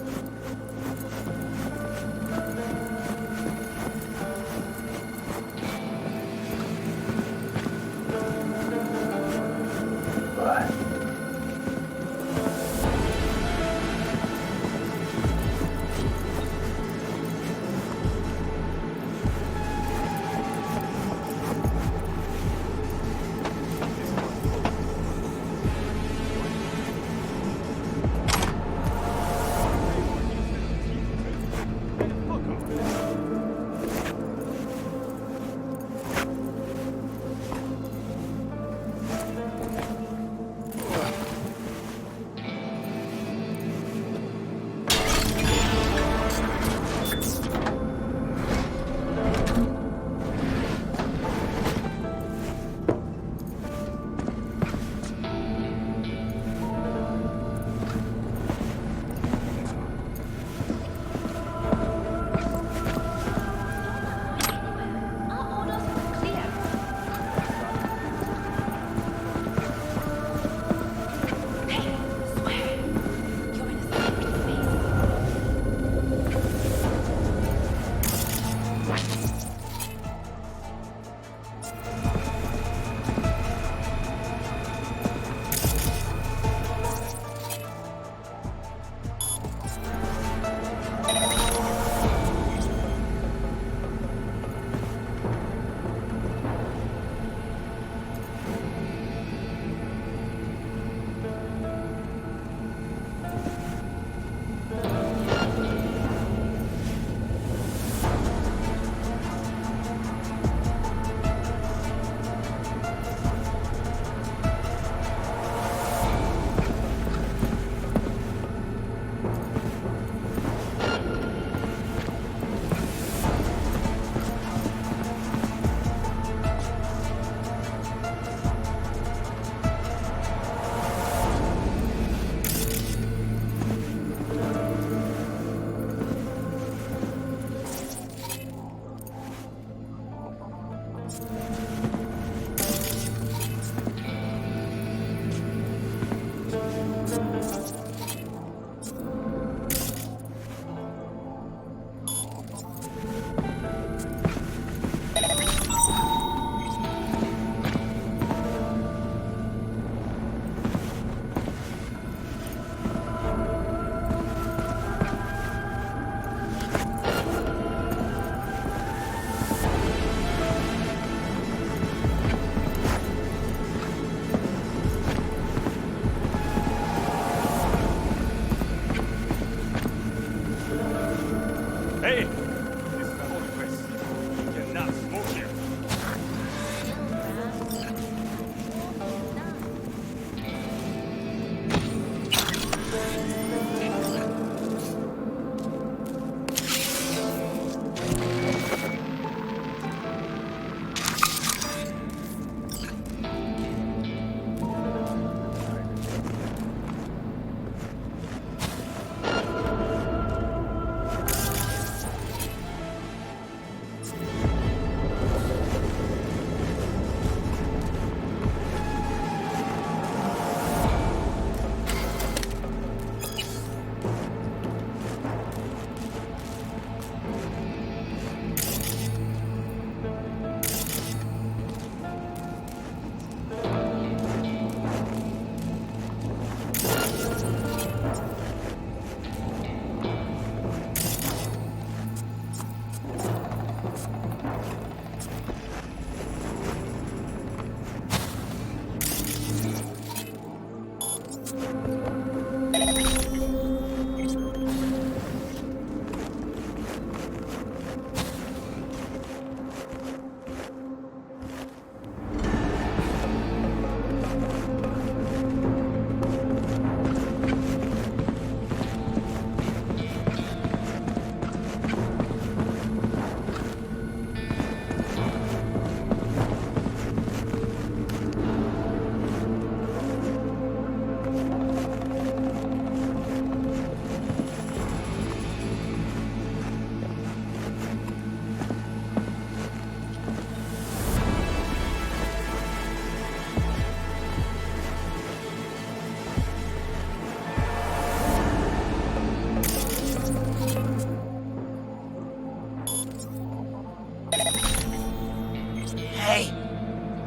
Hey,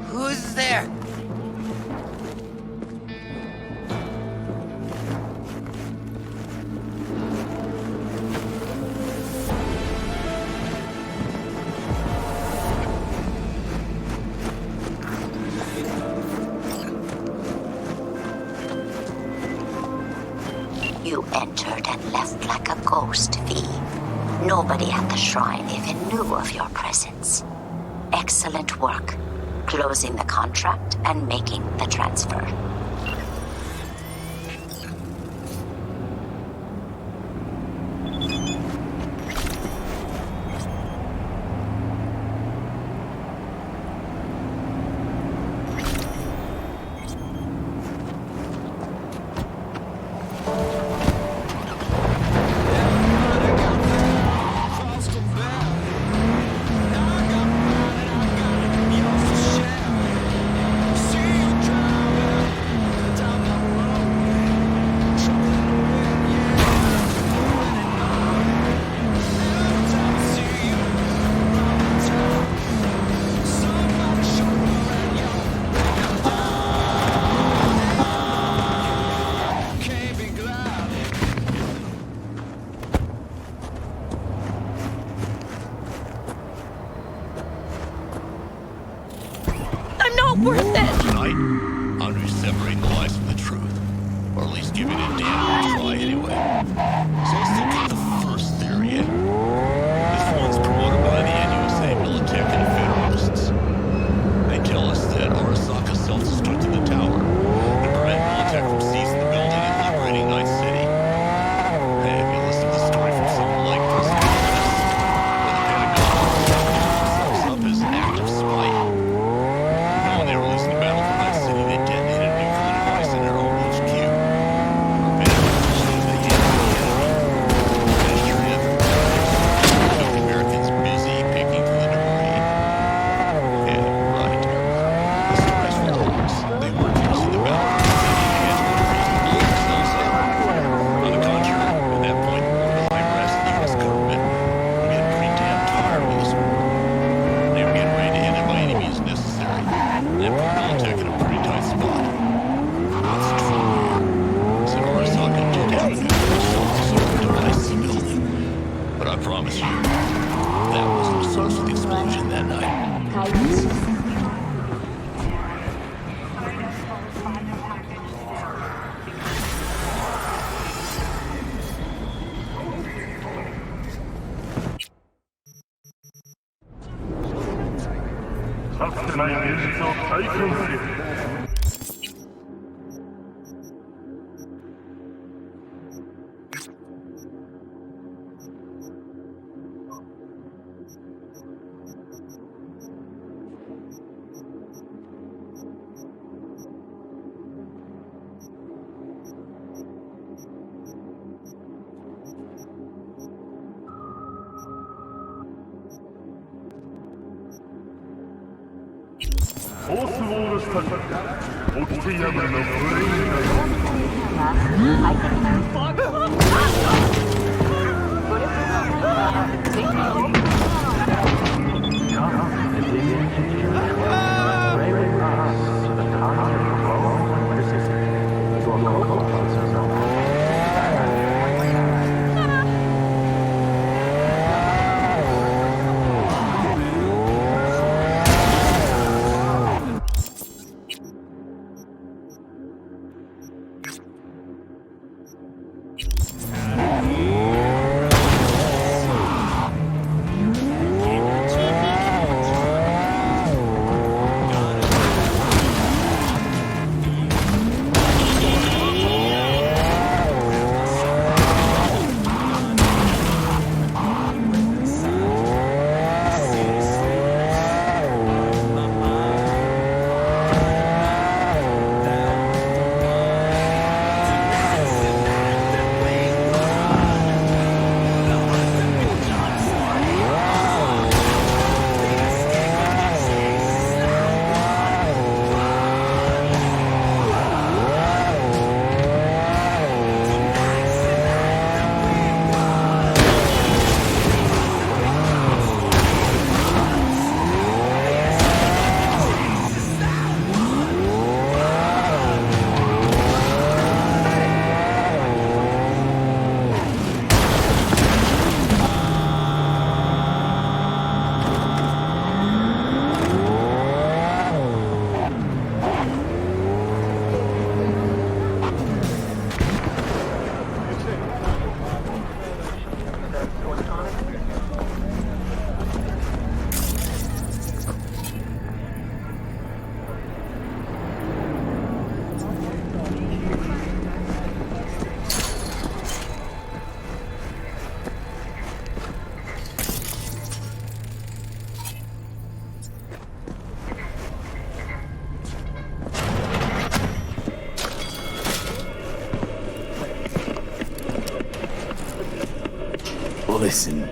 who's there? You entered and left like a ghost, V. Nobody at the shrine even knew of your presence. Excellent work, closing the contract and making the transfer. I'm not worth it! Tonight, I'm going to be separating the lies from the truth. Or at least giving it a damn good try anyway. So let's look at the first theory. This one's promoted by the NUSA, Militech, and Federalists. They tell us that Arasaka self-destructed the tower to prevent Militech from seizing the building and liberating Night City. Hey, have you listened to the story from someone like President Curtis? Where the Pentagon themselves up as an active spy. When they were releasing the battle for Night City, they detonated a nuclear device in their own HQ. They handled the enemy. Ministry of kept the Americans busy picking through the debris. Yeah, right. The story's for homes. They weren't using the battle for Night City against what reason to blow themselves up. On the contrary, at that point, the high brass of the U.S. government were getting pretty damn tired of this war. They were getting ready to end it by any means necessary. That put Militech in a pretty tight spot. What's true here is that Arasaka did have a nuclear self-destruct device in the building. But I promise you, that wasn't the source of the explosion that night. Listen,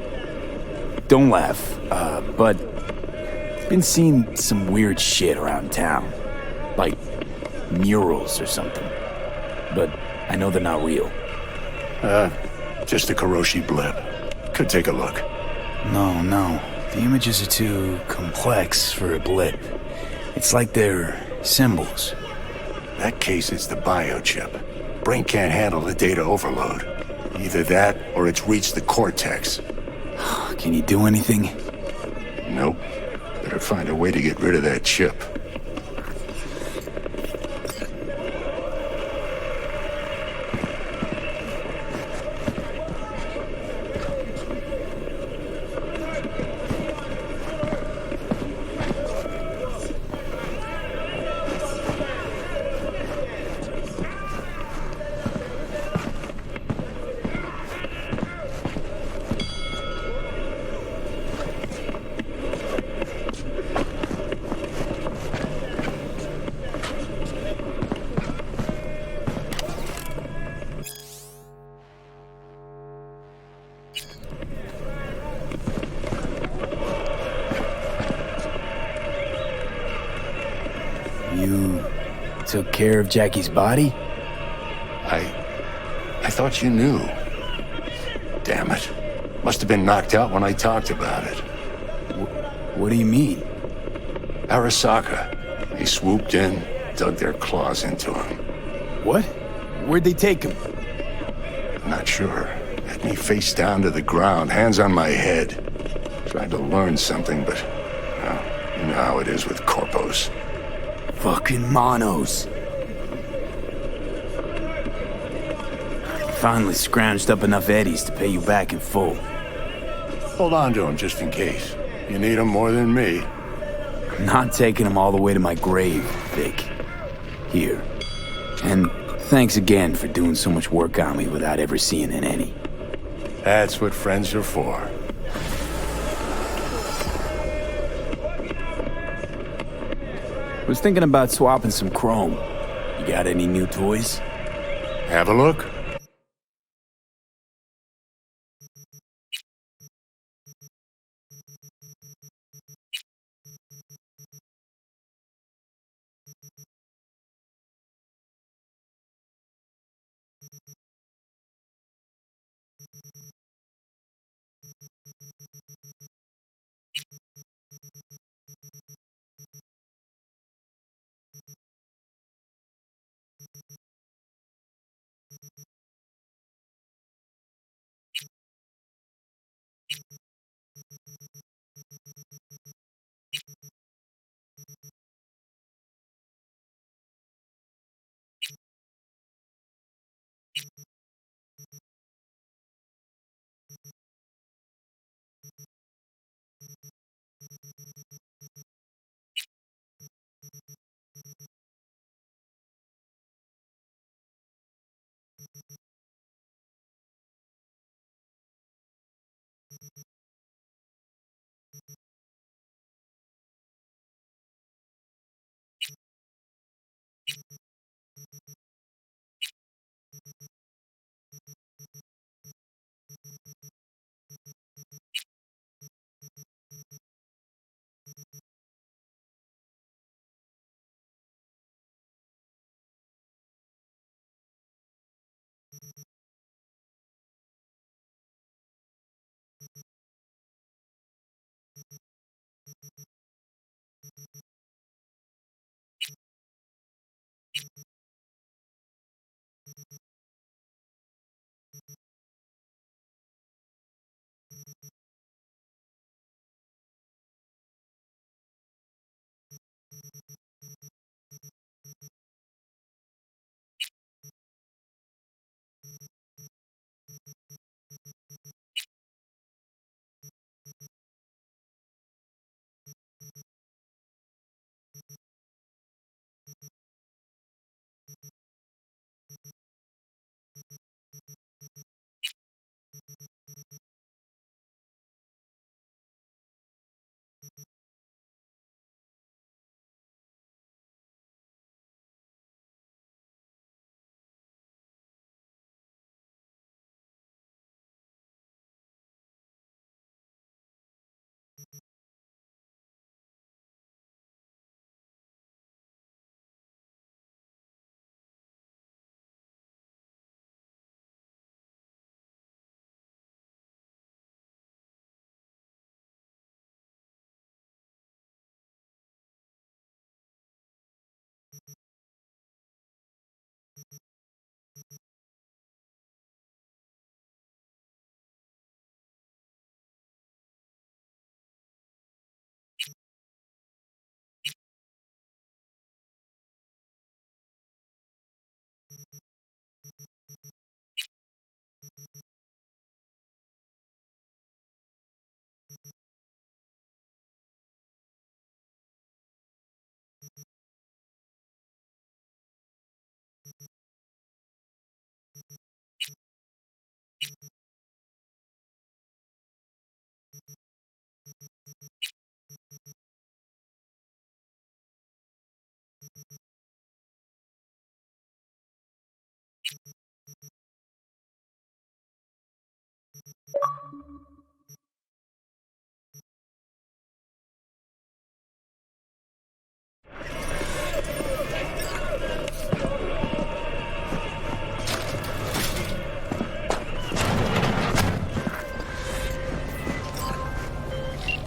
don't laugh, but been seeing some weird shit around town. Like murals or something. But I know they're not real. Just a Karoshi blip. Could take a look. No. The images are too complex for a blip. It's like they're symbols. That case is the biochip. Brain can't handle the data overload. Either that, or it's reached the cortex. Can you do anything? Nope. Better find a way to get rid of that chip. You took care of Jackie's body? I thought you knew. Damn it. Must have been knocked out when I talked about it. What do you mean? Arasaka. They swooped in, dug their claws into him. What? Where'd they take him? Not sure. Had me face down to the ground, hands on my head. Tried to learn something, but... well, you know how it is with corpos. Fucking monos. Finally scrounged up enough eddies to pay you back in full. Hold on to him just in case. You need him more than me. Not taking him all the way to my grave, Vic. Here. And thanks again for doing so much work on me without ever seeing an any. That's what friends are for. Was thinking about swapping some chrome. You got any new toys? Have a look.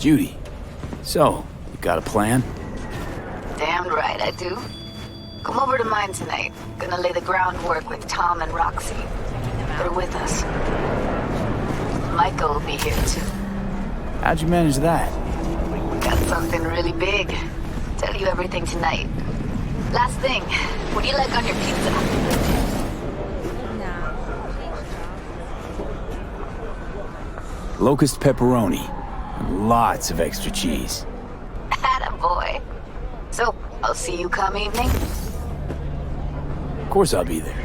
Judy, so, you got a plan? Damn right I do. Come over to mine tonight. Gonna lay the groundwork with Tom and Roxy. They're with us. Michael will be here too. How'd you manage that? Got something really big. Tell you everything tonight. Last thing, what do you like on your pizza? Locust pepperoni. And lots of extra cheese. Attaboy. So, I'll see you come evening? Of course I'll be there.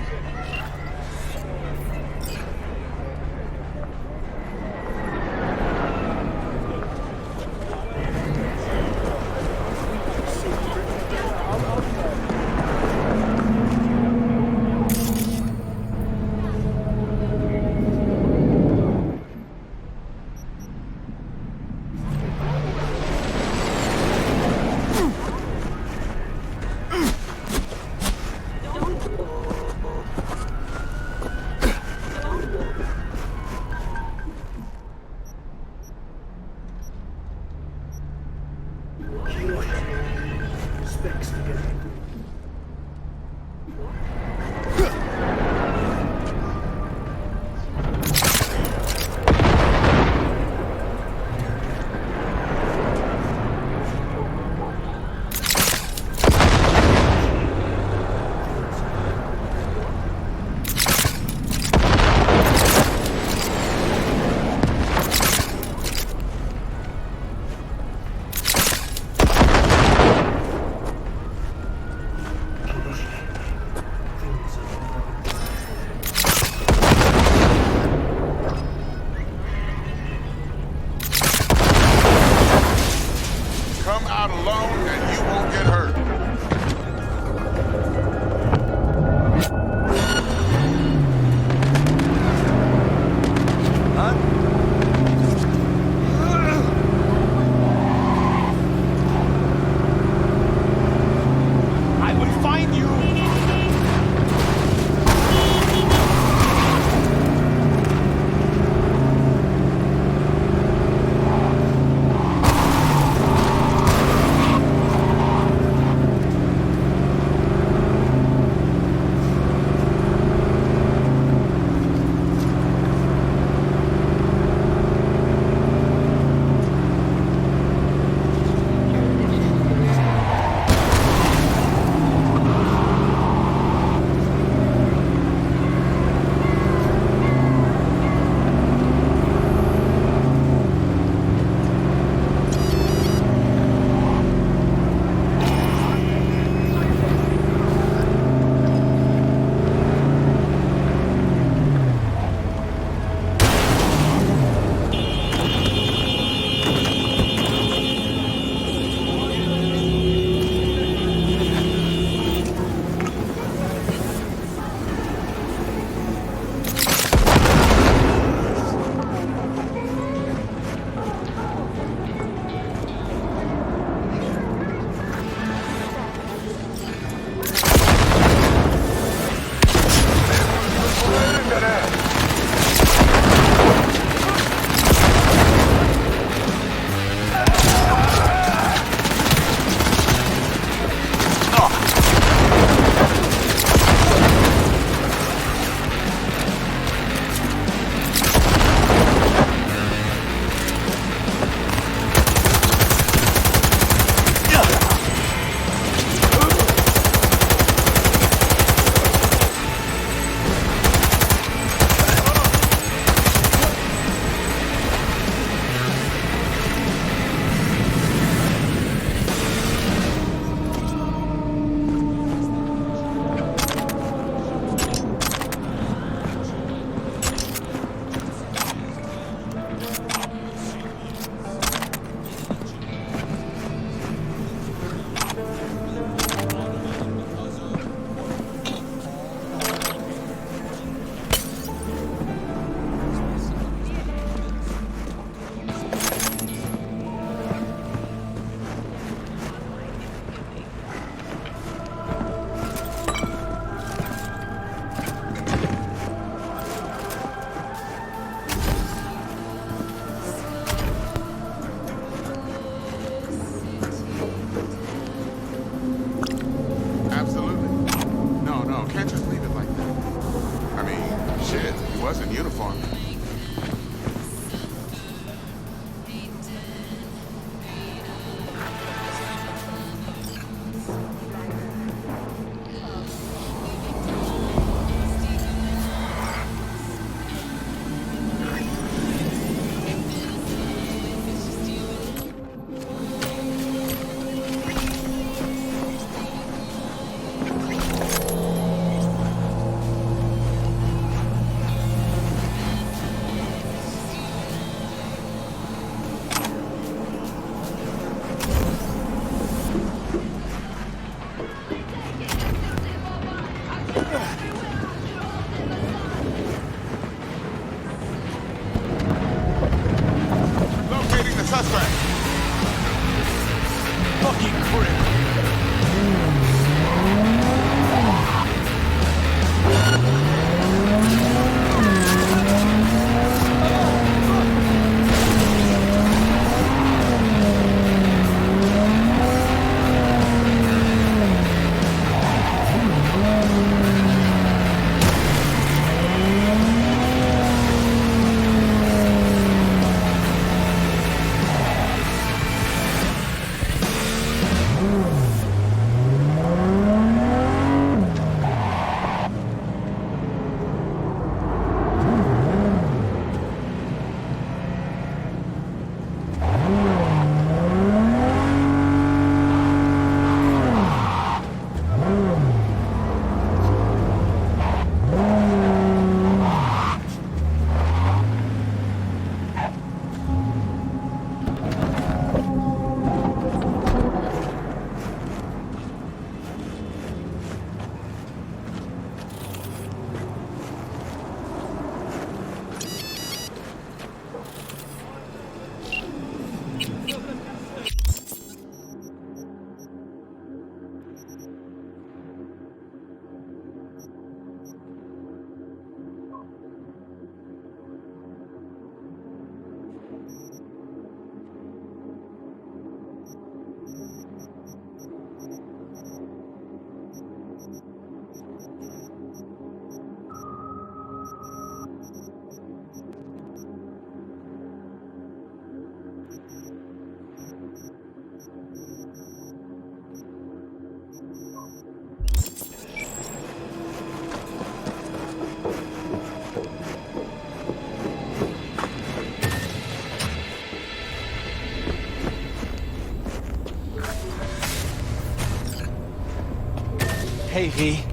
Hey, V.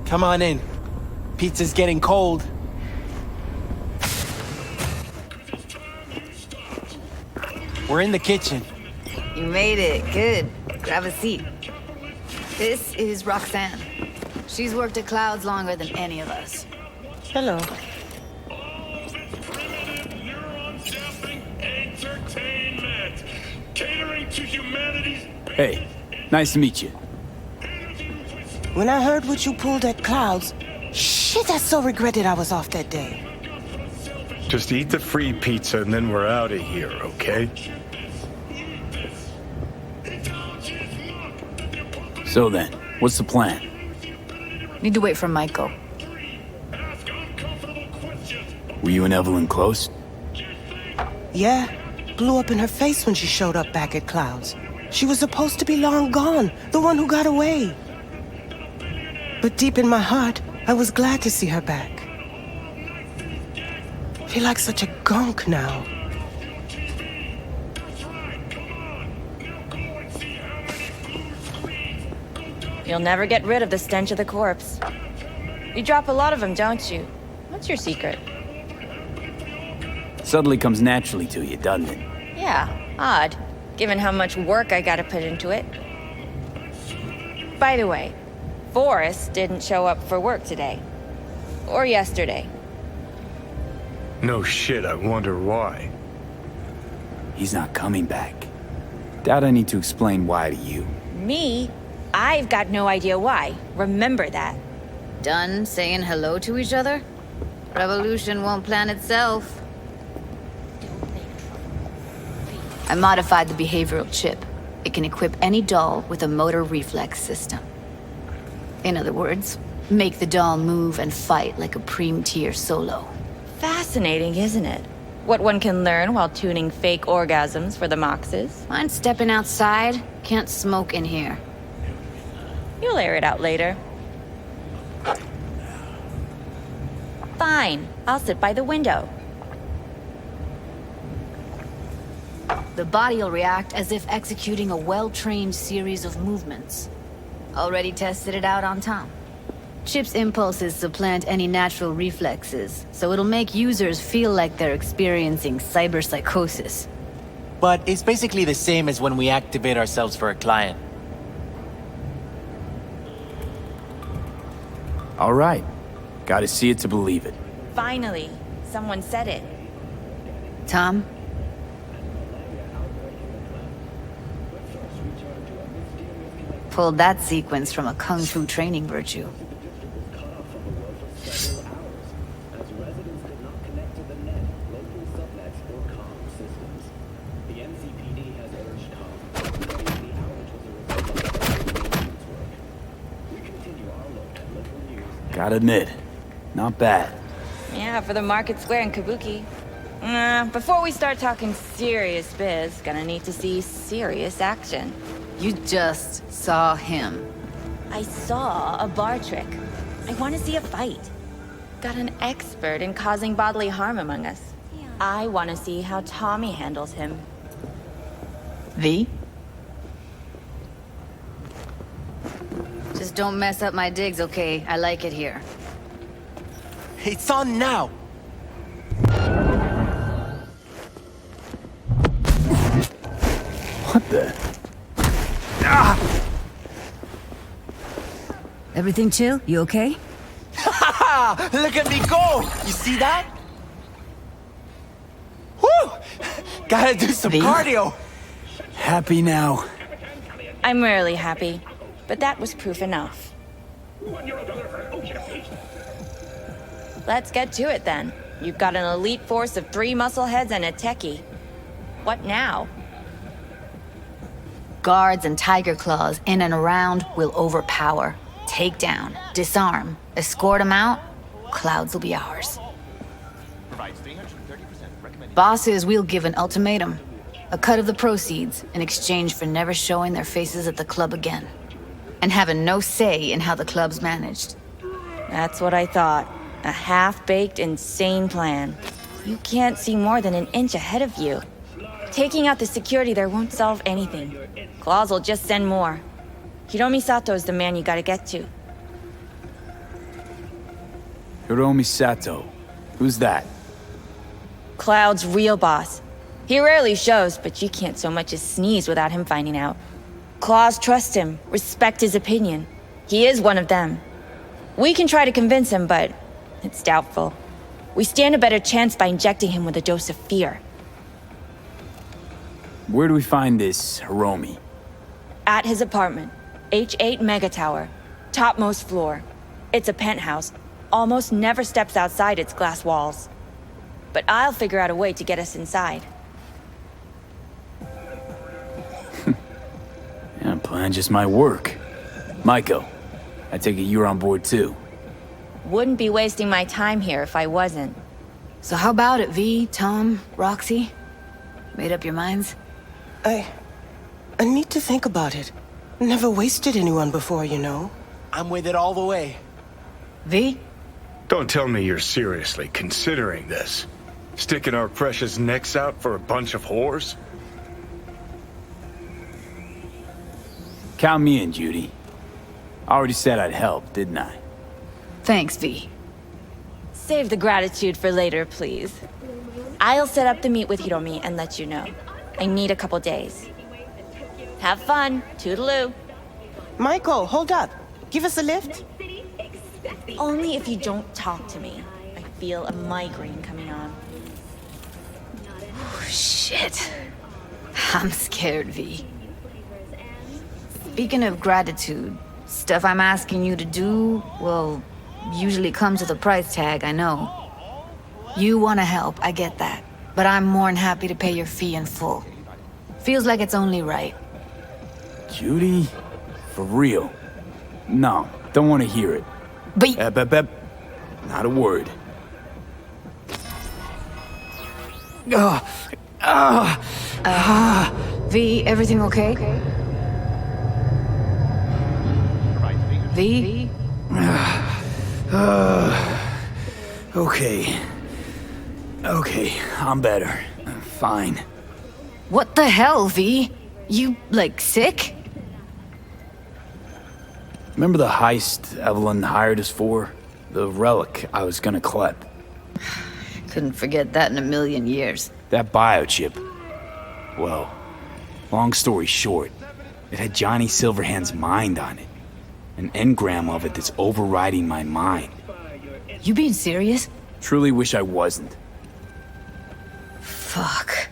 Come on in. Pizza's getting cold. We're in the kitchen. You made it. Good. Grab a seat. This is Roxanne. She's worked at Clouds longer than any of us. Hello. Catering to humanity's... Hey, nice to meet you. When I heard what you pulled at Clouds, shit, I so regretted I was off that day. Just eat the free pizza and then we're out of here, okay? So then, what's the plan? Need to wait for Michael. Were you and Evelyn close? Yeah, blew up in her face when she showed up back at Clouds. She was supposed to be long gone, the one who got away. But deep in my heart, I was glad to see her back. Feel like such a gunk now. You'll never get rid of the stench of the corpse. You drop a lot of them, don't you? What's your secret? Suddenly comes naturally to you, doesn't it? Yeah, odd, given how much work I gotta put into it. By the way, Forrest didn't show up for work today. Or yesterday. No shit, I wonder why. He's not coming back. Doubt I need to explain why to you. Me? I've got no idea why. Remember that. Done saying hello to each other? Revolution won't plan itself. I modified the behavioral chip. It can equip any doll with a motor reflex system. In other words, make the doll move and fight like a Prime-tier solo. Fascinating, isn't it? What one can learn while tuning fake orgasms for the Moxes. Mind stepping outside? Can't smoke in here. You'll air it out later. Fine, I'll sit by the window. The body will react as if executing a well-trained series of movements. Already tested it out on Tom. Chip's impulses supplant any natural reflexes, so it'll make users feel like they're experiencing cyberpsychosis. But it's basically the same as when we activate ourselves for a client. All right. Gotta see it to believe it. Finally, someone said it. Tom? Pulled that sequence from a kung fu training virtue. Gotta admit, not bad. Yeah, for the Market Square in Kabuki. Before we start talking serious biz, gonna need to see serious action. You just saw him. I saw a bar trick. I want to see a fight. Got an expert in causing bodily harm among us. I want to see how Tommy handles him. V? Just don't mess up my digs, okay? I like it here. It's on now! What the? Everything chill? You okay? Look at me go! You see that? Woo! Gotta do some cardio! Happy now. I'm rarely happy, but that was proof enough. Let's get to it then. You've got an elite force of 3 muscleheads and a techie. What now? Guards and tiger claws in and around will overpower. Take down, disarm, escort them out. Clouds will be ours. Bosses, we'll give an ultimatum. A cut of the proceeds in exchange for never showing their faces at the club again. And having no say in how the club's managed. That's what I thought. A half-baked, insane plan. You can't see more than an inch ahead of you. Taking out the security there won't solve anything. Claws will just send more. Hiromi Sato's the man you gotta get to. Hiromi Sato. Who's that? Cloud's real boss. He rarely shows, but you can't so much as sneeze without him finding out. Claws trust him, respect his opinion. He is one of them. We can try to convince him, but it's doubtful. We stand a better chance by injecting him with a dose of fear. Where do we find this Hiromi? At his apartment, H8 Mega Tower, topmost floor. It's a penthouse, almost never steps outside its glass walls. But I'll figure out a way to get us inside. Yeah, plan just might work. Maiko, I take it you're on board too. Wouldn't be wasting my time here if I wasn't. So how about it, V, Tom, Roxy? Made up your minds? I need to think about it. Never wasted anyone before, you know. I'm with it all the way. V? Don't tell me you're seriously considering this. Sticking our precious necks out for a bunch of whores? Count me in, Judy. I already said I'd help, didn't I? Thanks, V. Save the gratitude for later, please. I'll set up the meet with Hiromi and let you know. I need a couple days. Have fun. Toodaloo. Michael, hold up. Give us a lift. Only if you don't talk to me. I feel a migraine coming on. Oh, shit. I'm scared, V. Speaking of gratitude, stuff I'm asking you to do, well, usually comes with a price tag, I know. You want to help, I get that. But I'm more than happy to pay your fee in full. Feels like it's only right. Judy? For real? No, don't want to hear it. But... Not a word. V, everything okay? V? Okay. Okay, I'm better. Fine. What the hell, V? You, like, sick? Remember the heist Evelyn hired us for? The relic I was gonna collect. Couldn't forget that in a million years. That biochip. Well, long story short, it had Johnny Silverhand's mind on it. An engram of it that's overriding my mind. You being serious? Truly wish I wasn't. Fuck.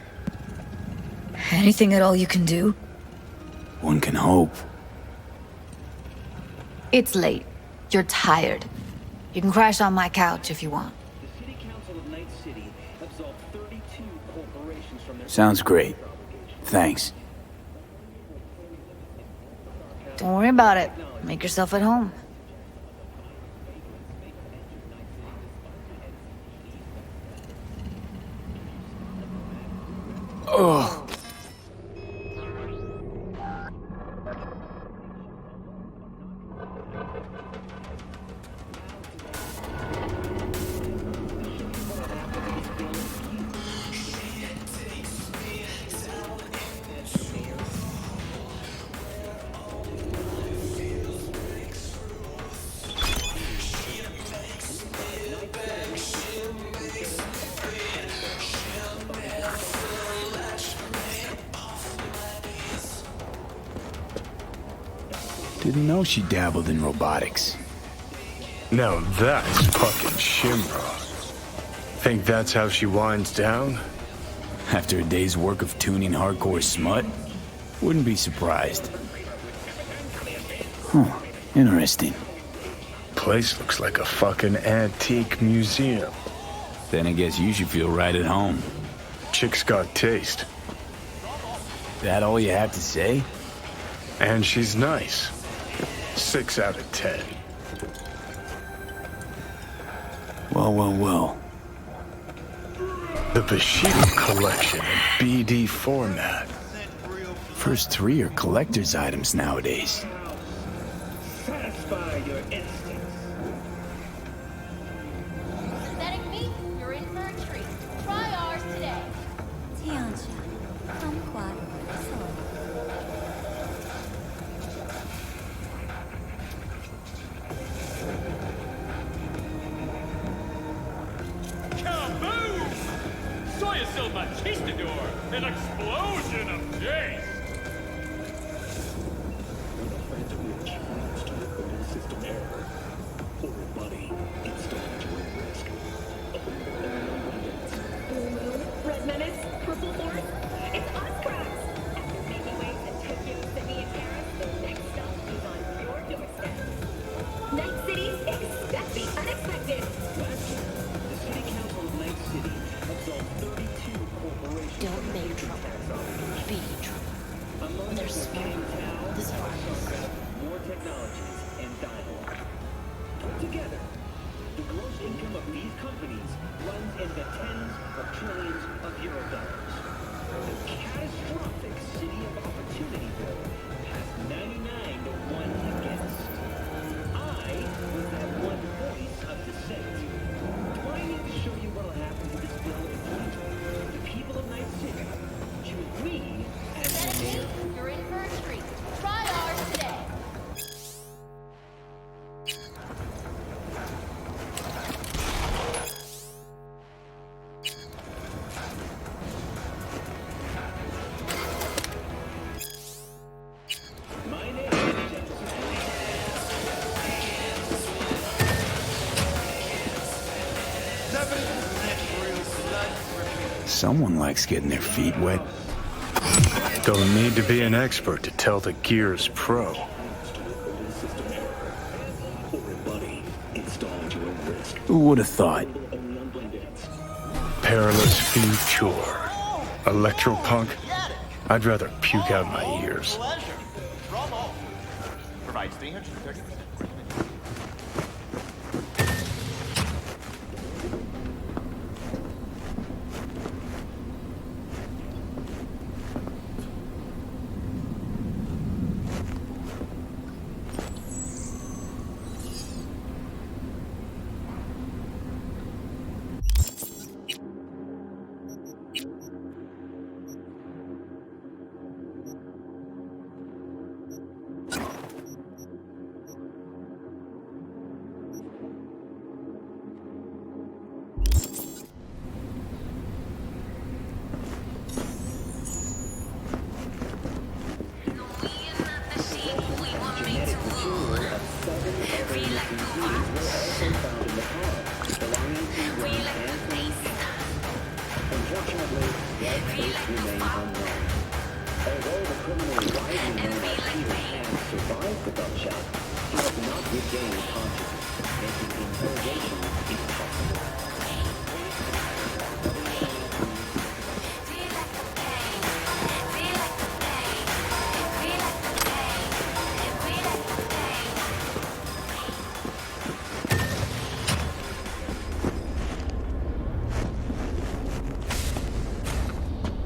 Anything at all you can do? One can hope. It's late. You're tired. You can crash on my couch if you want. Sounds great. Thanks. Don't worry about it. Make yourself at home. Ugh. Didn't know she dabbled in robotics. Now that's fucking Shimra. Think that's how she winds down? After a day's work of tuning hardcore smut? Wouldn't be surprised. Huh, interesting. Place looks like a fucking antique museum. Then I guess you should feel right at home. Chick's got taste. That all you have to say? And she's nice. 6 out of 10. Well. The Bushido collection in BD format. First 3 are collector's items nowadays. Satisfy your instincts. Synthetic meat, you're in for a treat. Try ours today. machistador, an explosion of taste. Red Menace, Purple Horse, it's Oscars! After making waves in Tokyo, Sydney, and Paris, the next stop is on your doorstep. Night City, expect the unexpected! Last year, the City Council of Night City absolved 32 corporations. Don't make trouble. Be trouble. Among They're them smart. Town, This is more technologies and dialogue. Put together, the gross income of these companies runs in the tens of trillions of euro dollars. The catastrophic City of Opportunity bill passed 99 to 1 against. I was that one voice of dissent. Do I need to show you what'll happen to this bill if the people of Night City choose me as their mayor? You're in for a treat. Try ours today. My name is Someone likes getting their feet wet. Don't need to be an expert to tell the Gears Pro. Who would have thought? Perilous future. Electropunk? I'd rather puke out my ears. Provides 330%.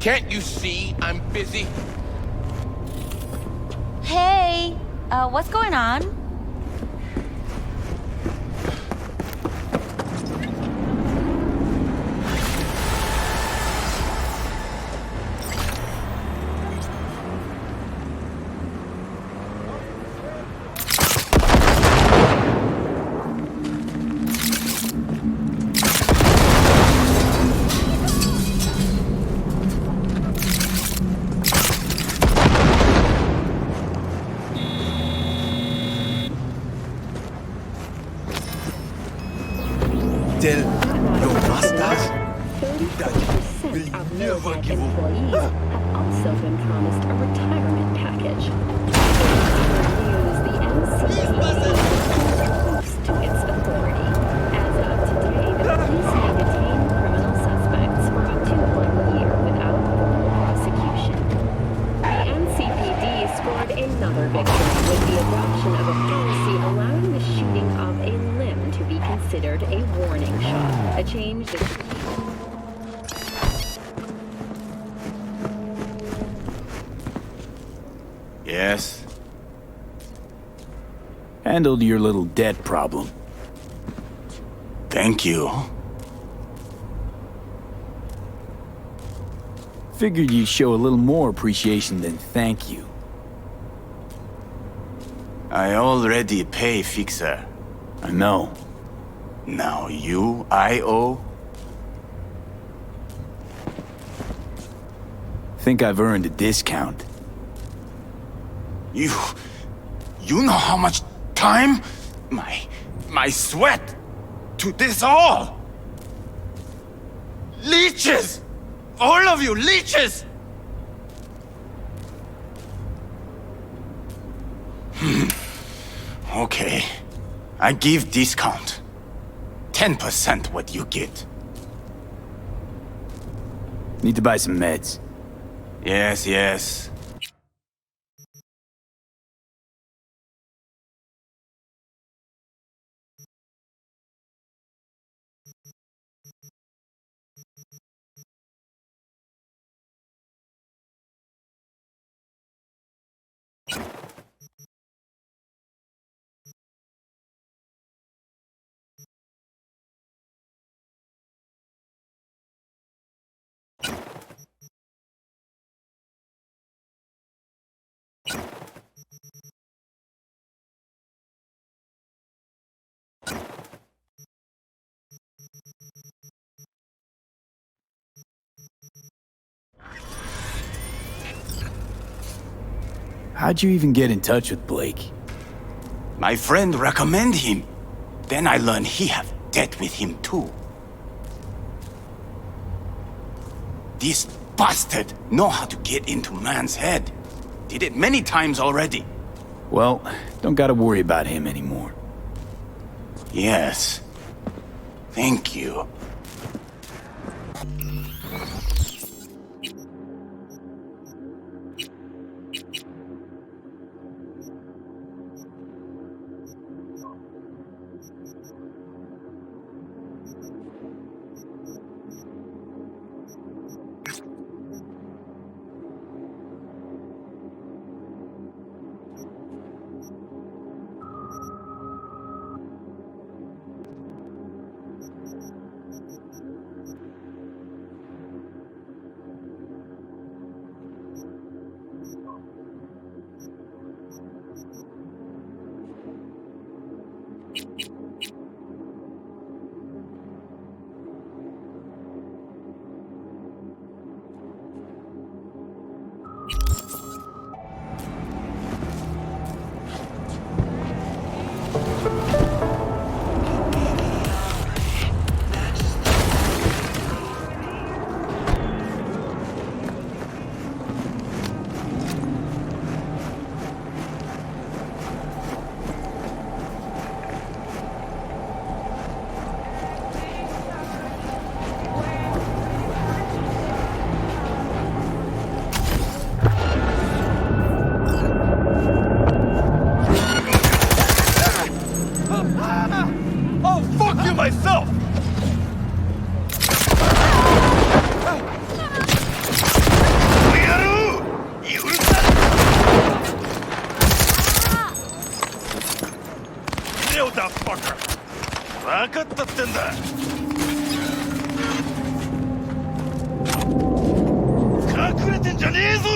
Can't you see I'm busy? Hey, what's going on? Tell your masters that will never give up. Have also been promised a retirement package. The NCPD to its authority. As of today, the police may detain criminal suspects for up to 1 year without formal prosecution. The NCPD scored another victory with the adoption of a policy allowing the shooting of a limb to be considered a warning shot, a change that... Yes? Handled your little debt problem. Thank you. Figured you'd show a little more appreciation than thank you. I already pay Fixer. I know. Now I owe? think I've earned a discount. You know how much time, my sweat, to this all? Leeches! All of you leeches! Okay, I give discount. 10% what you get. Need to buy some meds. Yes. How'd you even get in touch with Blake? My friend recommend him. Then I learn he have debt with him too. This bastard know how to get into man's head. Did it many times already. Well, don't gotta worry about him anymore. Yes. Thank you. myself! Nailed that fucker! 分かったってんだ!隠れてんじゃねえぞ!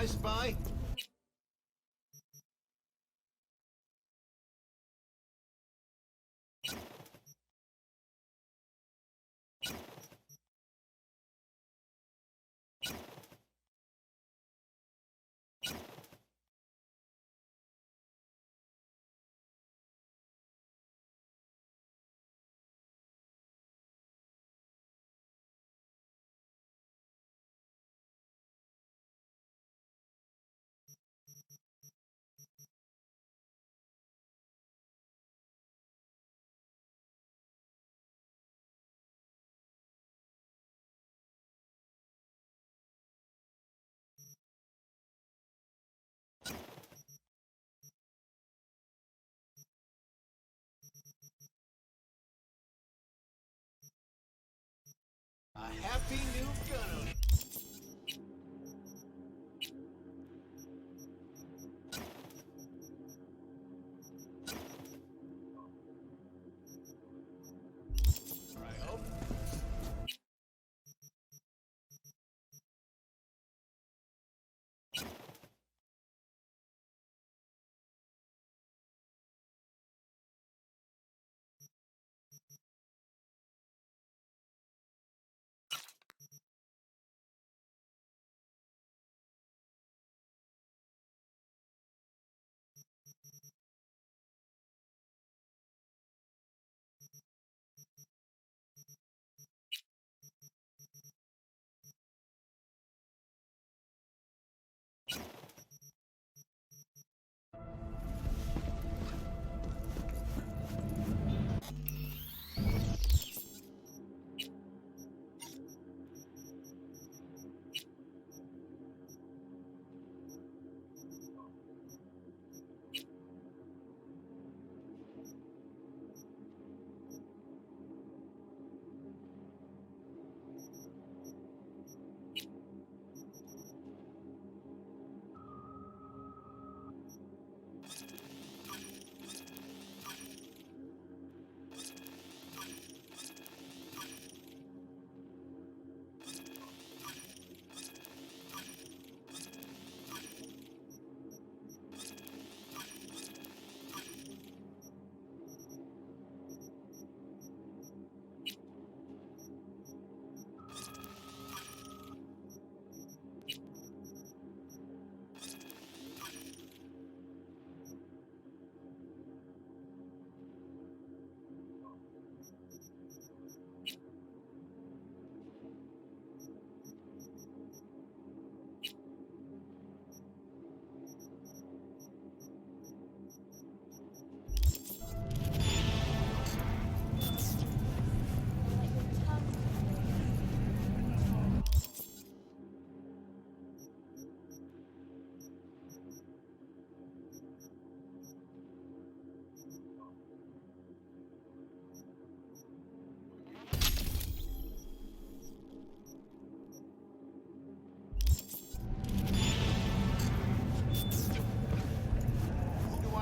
I spy? A happy new gun. I hope.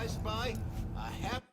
Spy, a happy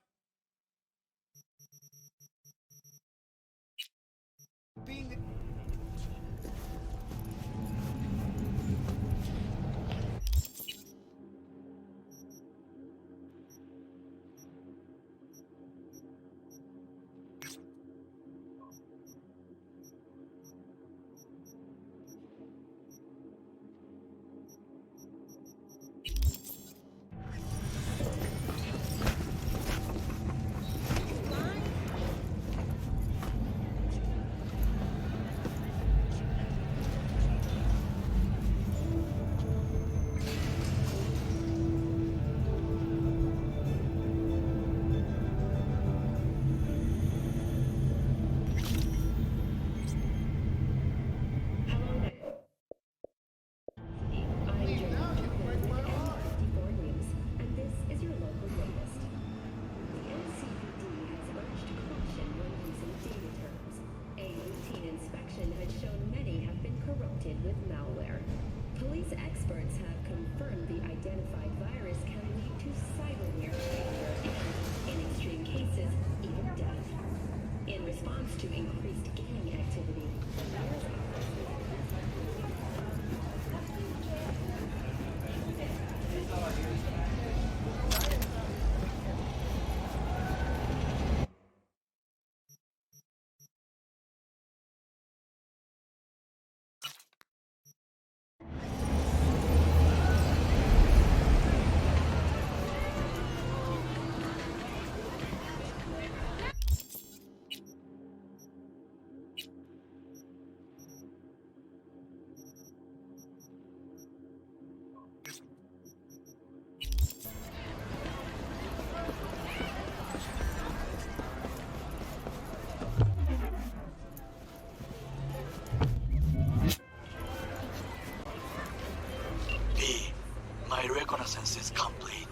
reconnaissance is complete.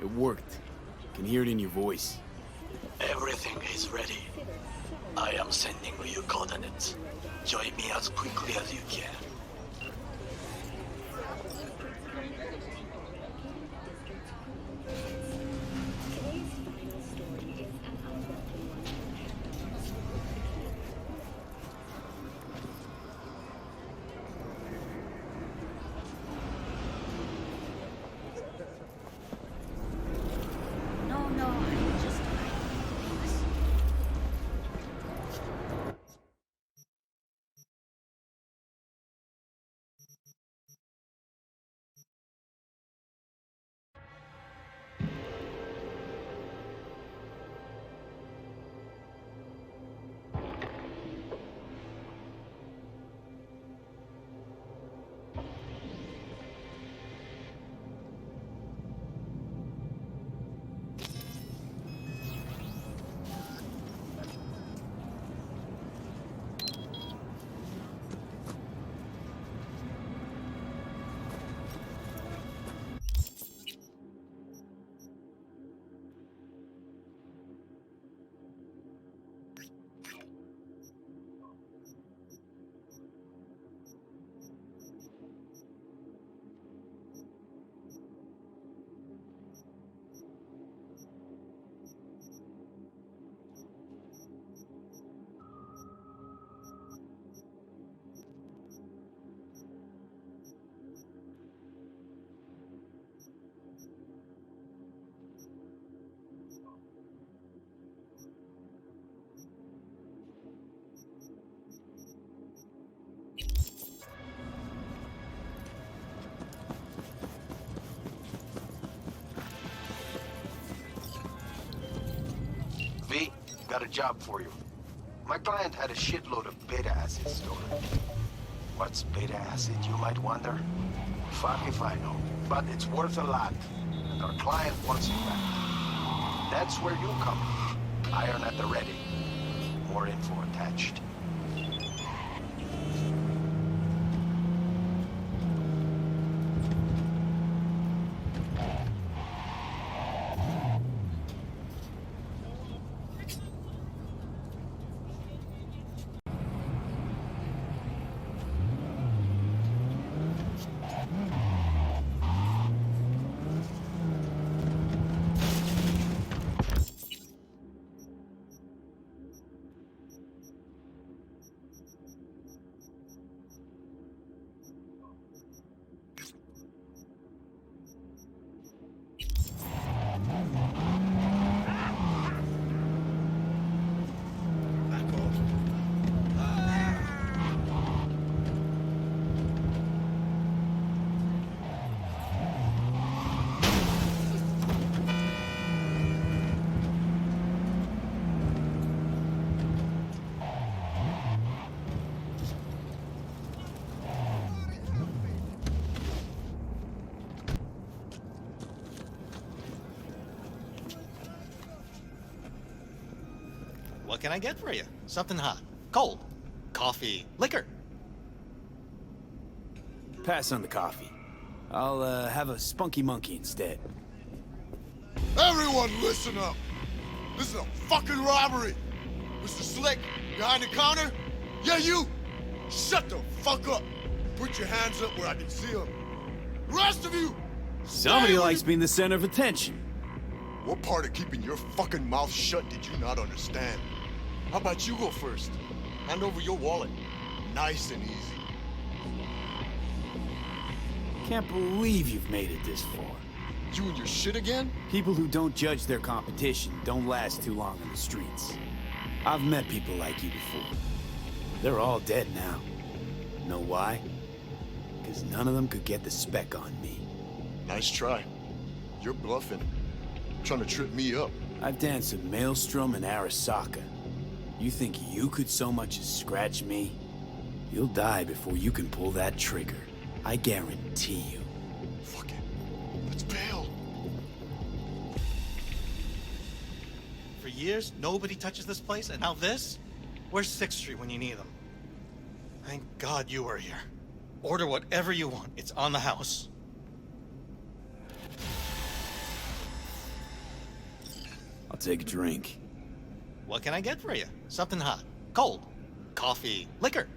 It worked. Can hear it in your voice. Everything is ready. I am sending you coordinates. Join me as quickly as you can. No, I just... V, got a job for you. My client had a shitload of beta acid stolen. What's beta acid, you might wonder? Fuck if I know, but it's worth a lot, and our client wants it back. That's where you come in. Iron at the ready. More info attached. What can I get for you? Something hot, cold, coffee, liquor. Pass on the coffee. I'll have a spunky monkey instead. Everyone listen up! This is a fucking robbery! Mr. Slick, behind the counter? Yeah, you! Shut the fuck up! Put your hands up where I can see them. The rest of you! Somebody likes being the center of attention. What part of keeping your fucking mouth shut did you not understand? How about you go first? Hand over your wallet. Nice and easy. Can't believe you've made it this far. You and your shit again? People who don't judge their competition don't last too long on the streets. I've met people like you before. They're all dead now. Know why? Because none of them could get the spec on me. Nice try. You're bluffing. Trying to trip me up. I've danced with Maelstrom and Arasaka. You think you could so much as scratch me? You'll die before you can pull that trigger. I guarantee you. Fuck it. Let's bail. For years, nobody touches this place, and now this? Where's 6th Street when you need them? Thank God you are here. Order whatever you want. It's on the house. take a drink. What can I get for you? Something hot, cold, coffee, liquor.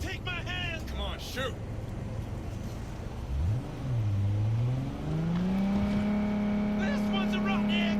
Take my hand! Come on, shoot! This one's a roughneck!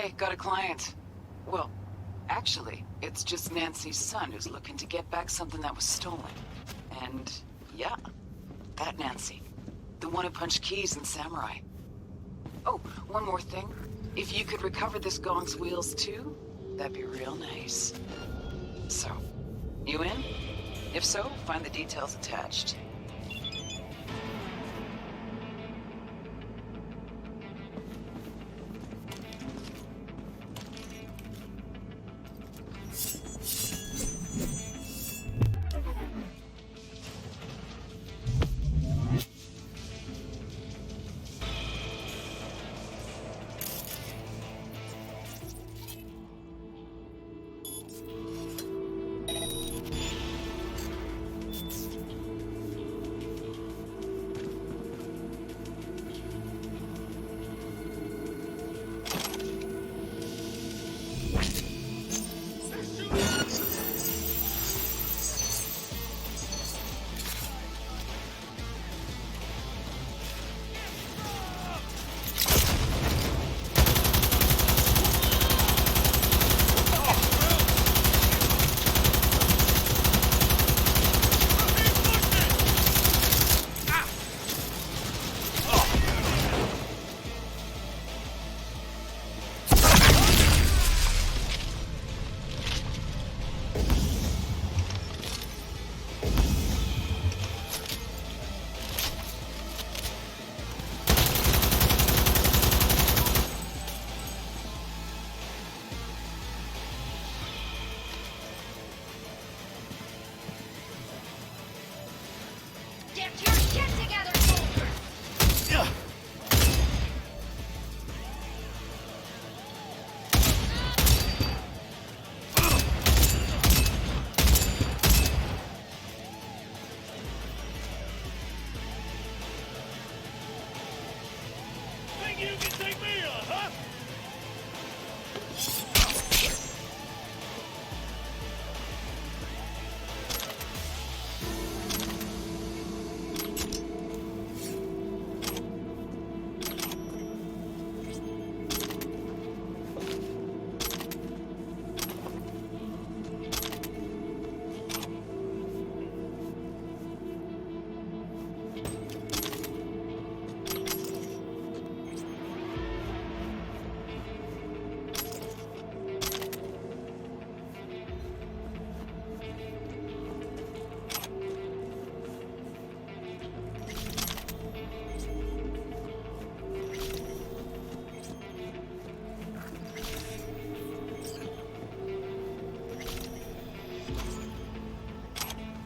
Hey, got a client. Well, actually, it's just Nancy's son who's looking to get back something that was stolen. And, yeah, that Nancy. The one who punched Keys in Samurai. Oh, one more thing. If you could recover this gong's wheels too, that'd be real nice. So, you in? If so, find the details attached.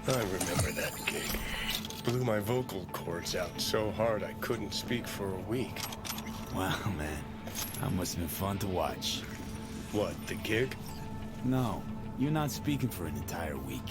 I remember that gig. Blew my vocal cords out so hard I couldn't speak for a week. Wow, man. That must have been fun to watch. What, the gig? No, you're not speaking for an entire week.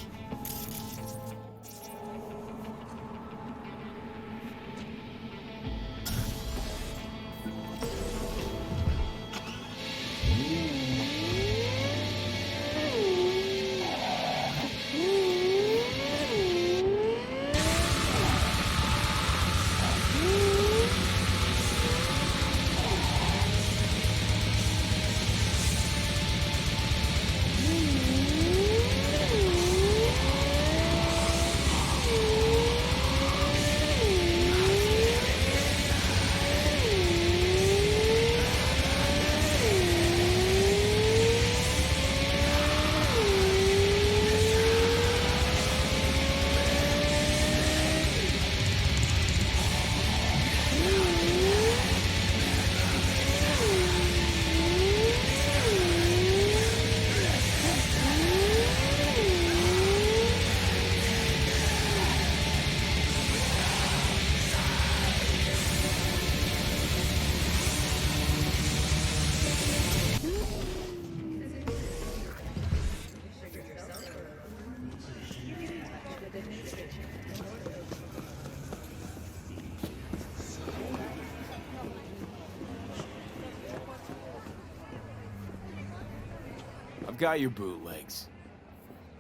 I've got your bootlegs.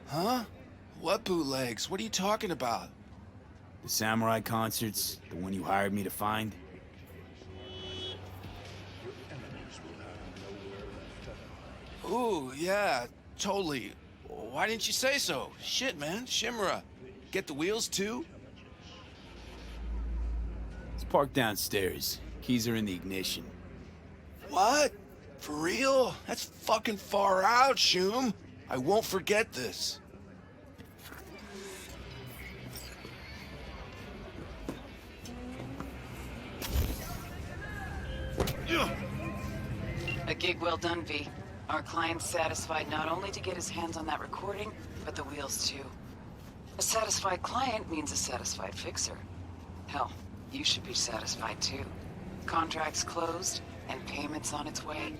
Huh? What bootlegs? What are you talking about? The Samurai concerts, the one you hired me to find. Ooh, yeah, totally. Why didn't you say so? Shit, man, Shimura. Get the wheels too? It's parked downstairs. Keys are in the ignition. What? For real? That's fucking far out, Shum. I won't forget this. A gig well done, V. Our client's satisfied not only to get his hands on that recording, but the wheels too. A satisfied client means a satisfied fixer. Hell, you should be satisfied too. Contract's closed, and payment's on its way.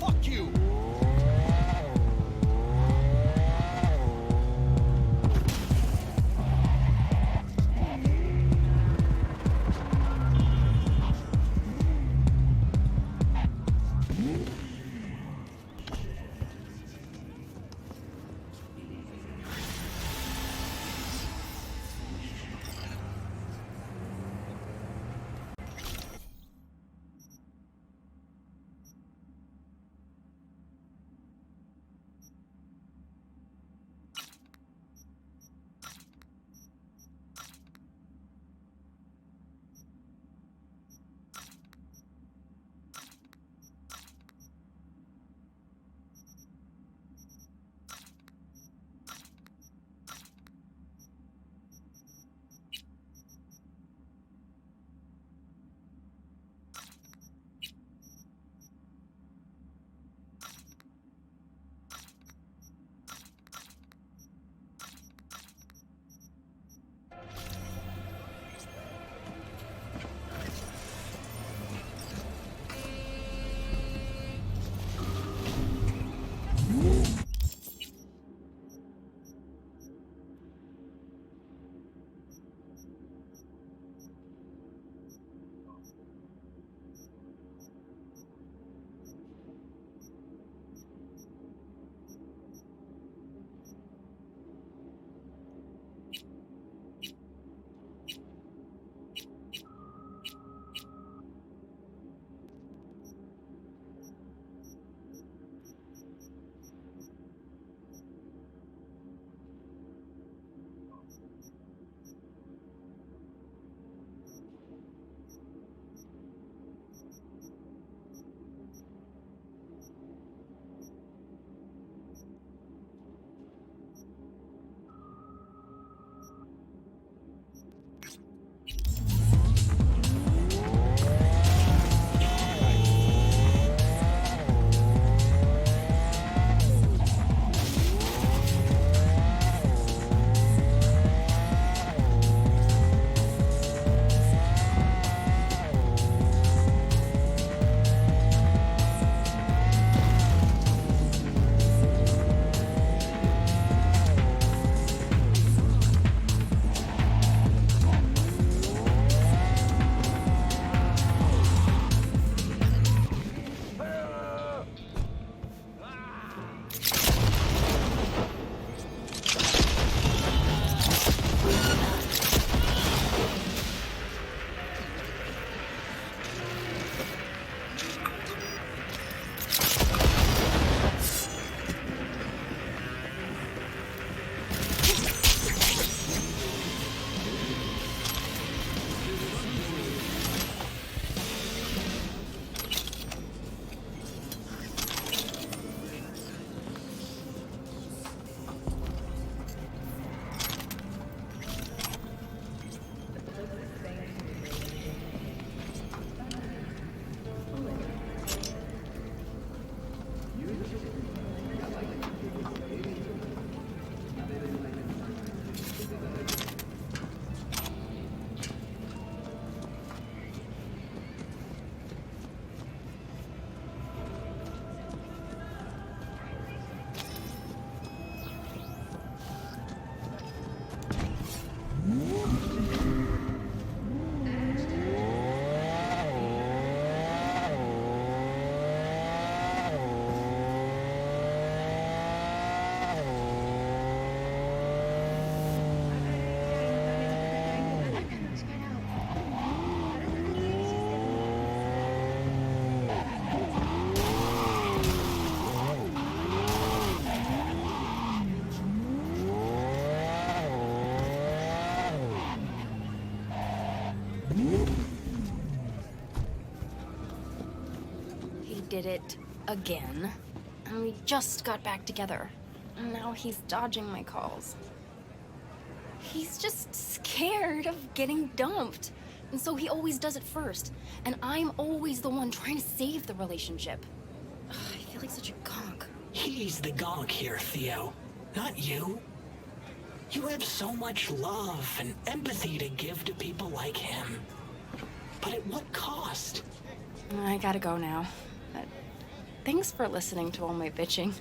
Fuck you! did it again. And we just got back together. And now he's dodging my calls. He's just scared of getting dumped. And so he always does it first. And I'm always the one trying to save the relationship. Ugh, I feel like such a gonk. He's the gonk here, Theo. Not you. You have so much love and empathy to give to people like him. But at what cost? I gotta go now. Thanks for listening to all my bitching.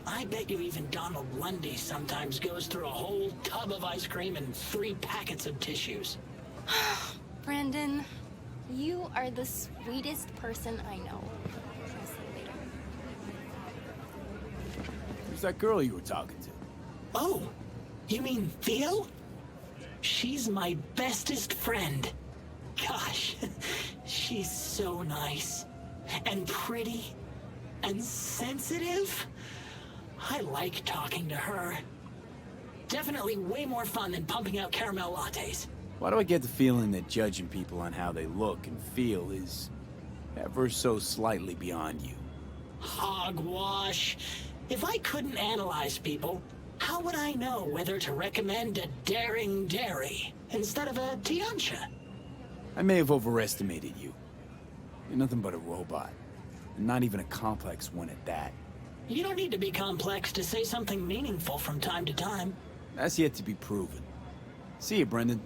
I bet you even Donald Lundy sometimes goes through a whole tub of ice cream and 3 packets of tissues. Brandon, you are the sweetest person I know. I'll see you later. Who's that girl you were talking to? Oh, you mean Theo? She's my bestest friend. Gosh, she's so nice and pretty and sensitive. I like talking to her. Definitely way more fun than pumping out caramel lattes. Why do I get the feeling that judging people on how they look and feel is ever so slightly beyond you? Hogwash. If I couldn't analyze people, how would I know whether to recommend a daring dairy instead of a Tiancha? I may have overestimated you. You're nothing but a robot. And not even a complex one at that. You don't need to be complex to say something meaningful from time to time. That's yet to be proven. See you, Brendan.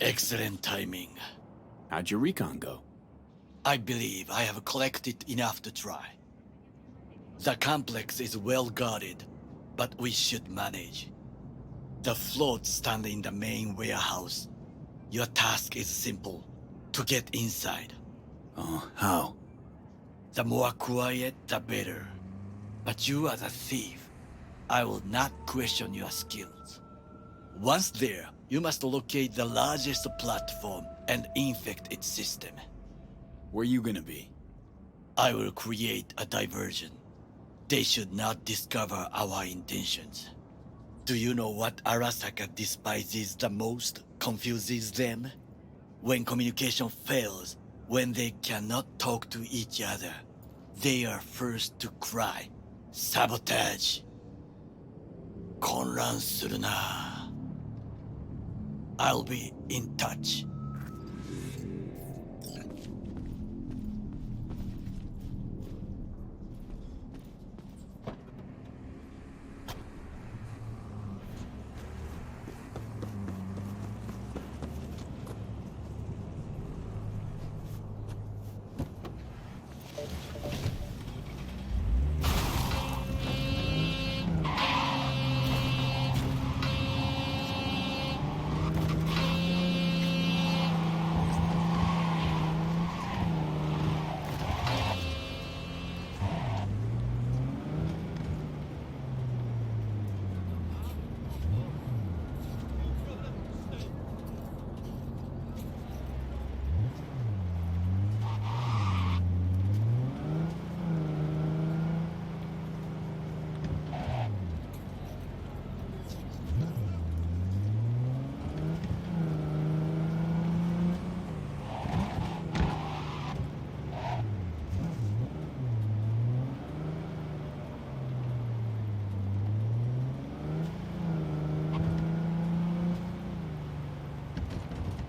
Excellent timing. How'd your recon go? I believe I have collected enough to try. The complex is well guarded, but we should manage. The floats stand in the main warehouse. Your task is simple: to get inside. Oh, how? The more quiet, the better. But you are the thief. I will not question your skills. Once there, you must locate the largest platform and infect its system. Where you gonna be? I will create a diversion. They should not discover our intentions. Do you know what Arasaka despises the most, confuses them? When communication fails, when they cannot talk to each other, they are first to cry, sabotage. 混乱するな. I'll be in touch.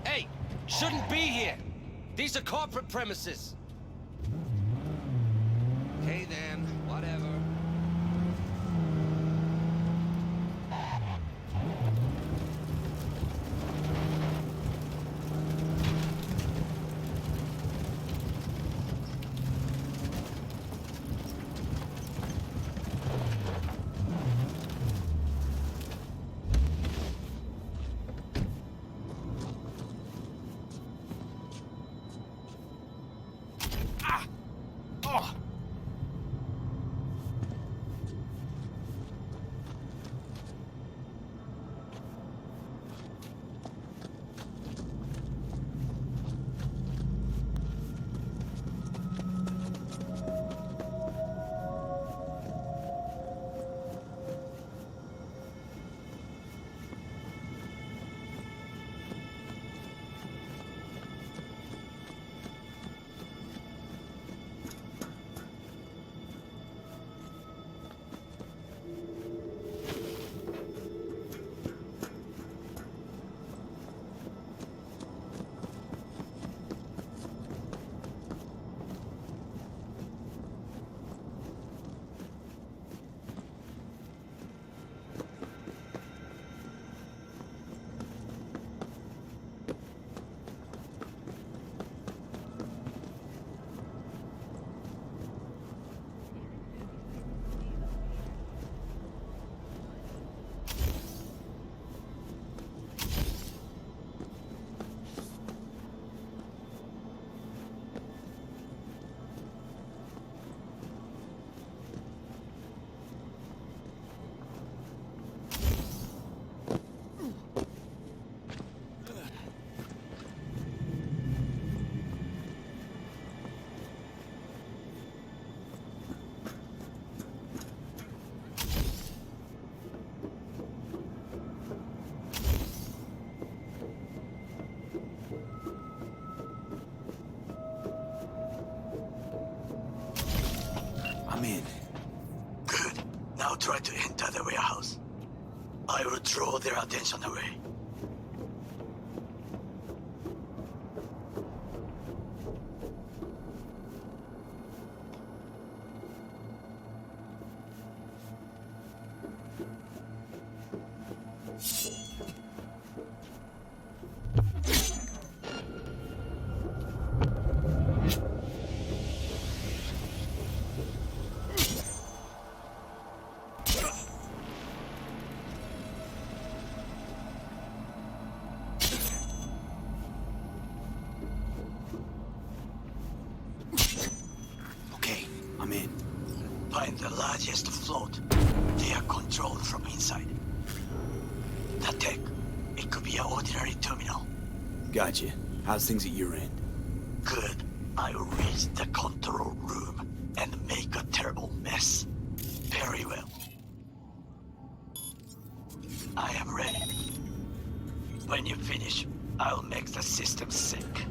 Hey, shouldn't be here. These are corporate premises. Okay then, whatever. I'm in. Good. Now try to enter the warehouse. I will draw their attention away. I'm in. Find the largest float. They are controlled from inside. The tech. It could be an ordinary terminal. Gotcha. How's things at your end? Good. I'll reach the control room and make a terrible mess. Very well. I am ready. When you finish, I'll make the system sync.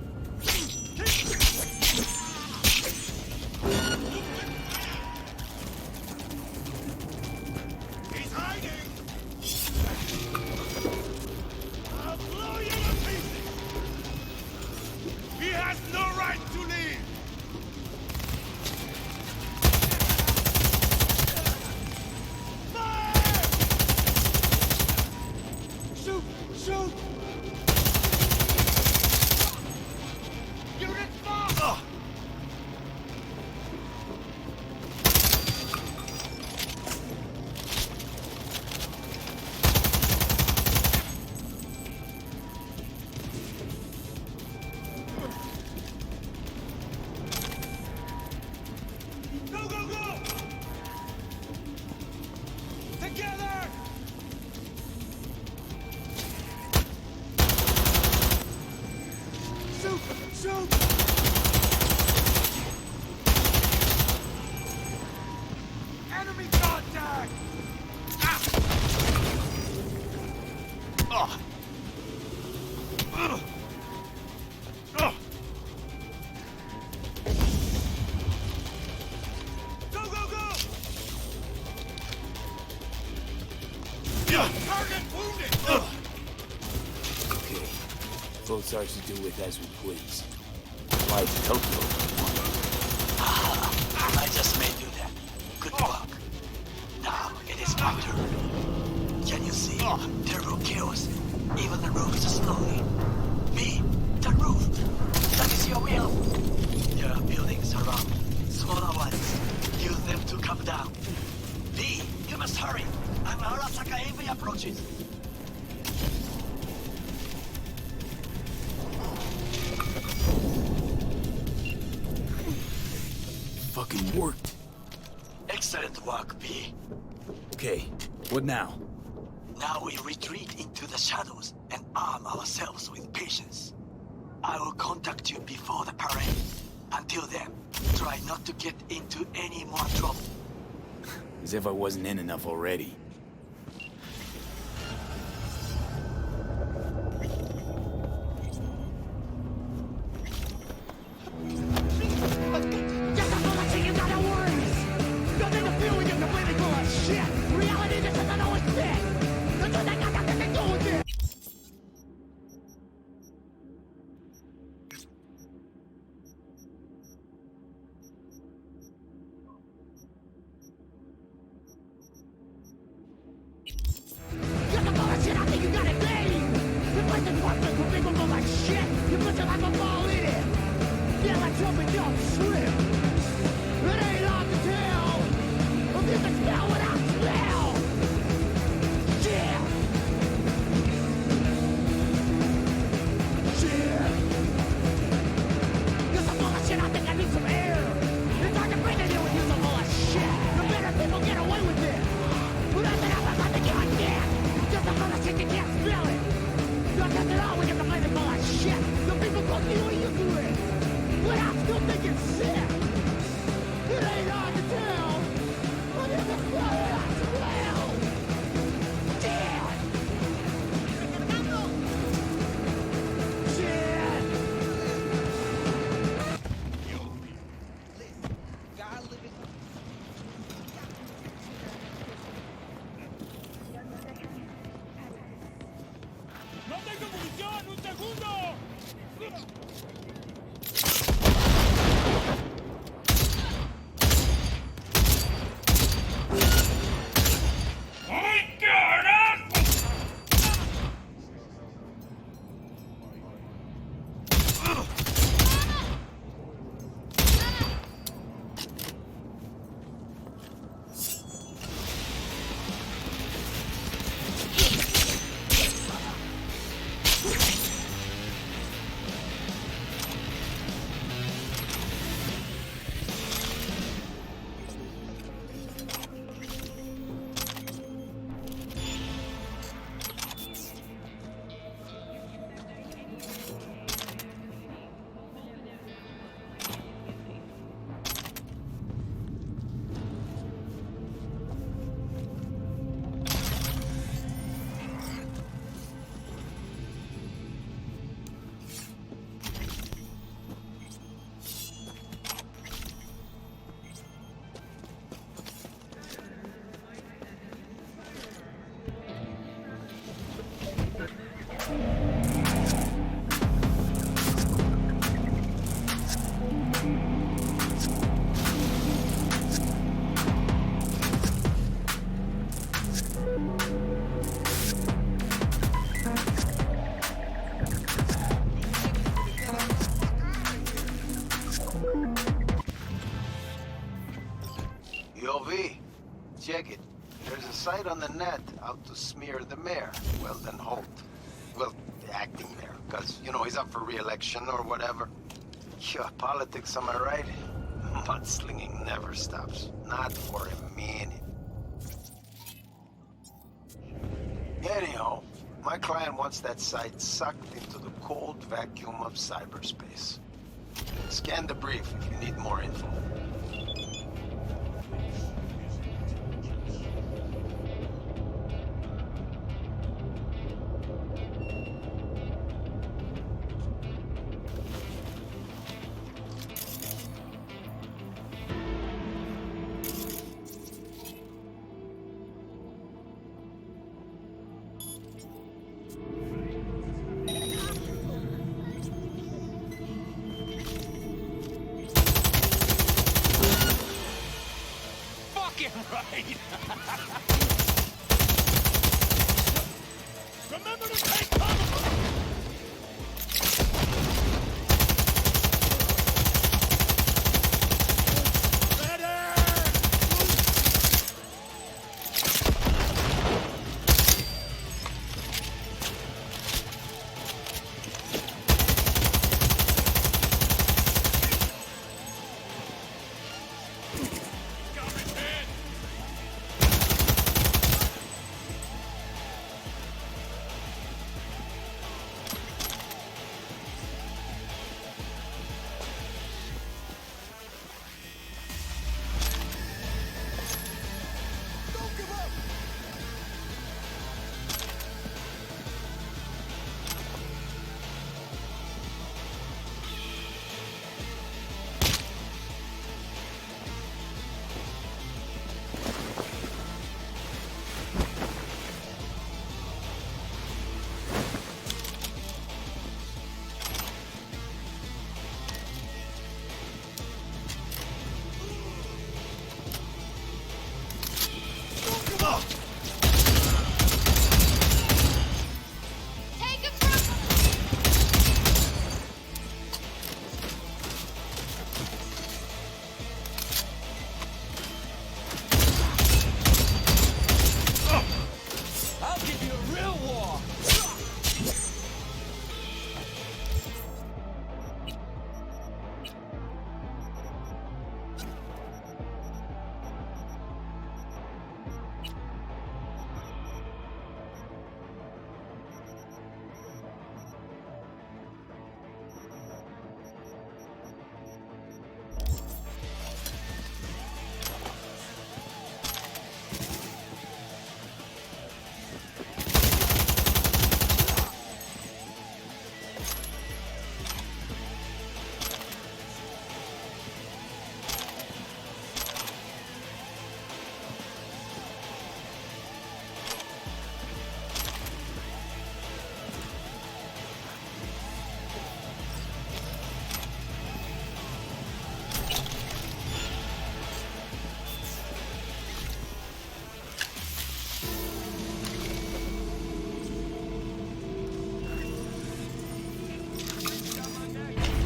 He's hiding! I'll blow you to pieces! He has no right to leave! Fire! Shoot! Shoot! Unit bomb! Go, go, go! Together! Shoot! Shoot! Enemy contact! Ah! Oh. Ugh. Ugh. Go, go, go! Target wounded! Okay. Both ours to do with as we please. Fly to Tokyo. I just made you that. Good work. Now it is my turn. Can you see? Terrible chaos. Even the roof is slowly. Me, the roof. That is your will. There are buildings around. Smaller ones. Use them to come down. V, you must hurry. I'm Arasaka Heavy approaches. Fucking worked. Excellent work, V. Okay, what now? Now we retreat into the shadows and arm ourselves with patience. I will contact you before the parade. Until then, try not to get into any more trouble. As if I wasn't in enough already. Yo, V, check it. There's a site on the net out to smear the mayor, Weldon Holt. Well, the acting mayor, because, you know, he's up for re-election or whatever. Yeah, politics, am I right? Mudslinging never stops. Not for a minute. Anyhow, my client wants that site sucked into the cold vacuum of cyberspace. Scan the brief if you need more info. Fucking right! Remember to take cover! I'll give you a real war!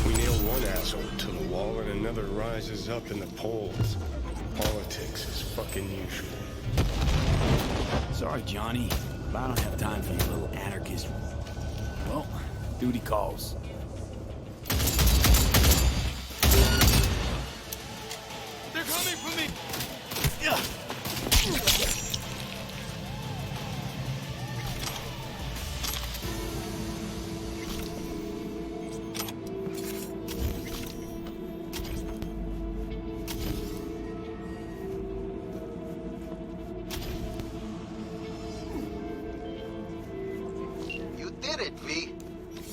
We nail one asshole to the wall and another rises up in the polls. Politics is fucking usual. Sorry, Johnny, but I don't have time for your little anarchist. Well, duty calls. They're coming for me! You did it, V.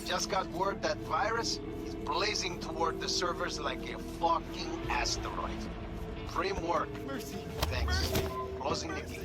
Just got word that virus is blazing toward the servers like a fucking asteroid. Grim work. Mercy. Thanks. Closing the gate.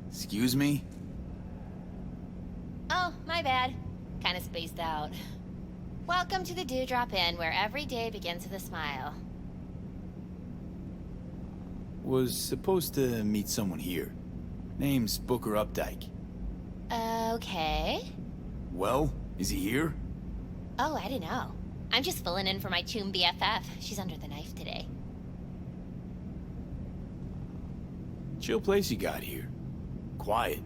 Excuse me? Oh, my bad. Kinda spaced out. Welcome to the Dewdrop Inn, where every day begins with a smile. Was supposed to meet someone here. Name's Booker Updike. Okay. Well, is he here? Oh, I didn't know. I'm just filling in for my Choom BFF. She's under the knife today. Chill place you got here. Quiet.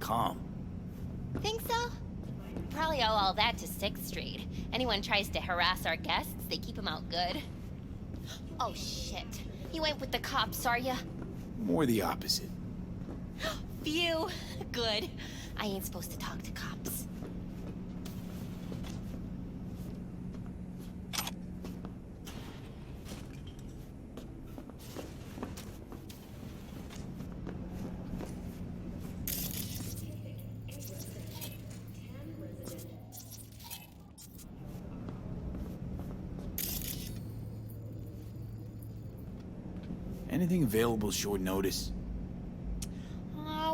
Calm. Think so? Probably owe all that to 6th Street. Anyone tries to harass our guests, they keep them out good. Oh, shit. You ain't with the cops, are ya? More the opposite. Phew. Good. I ain't supposed to talk to cops. Anything available short notice?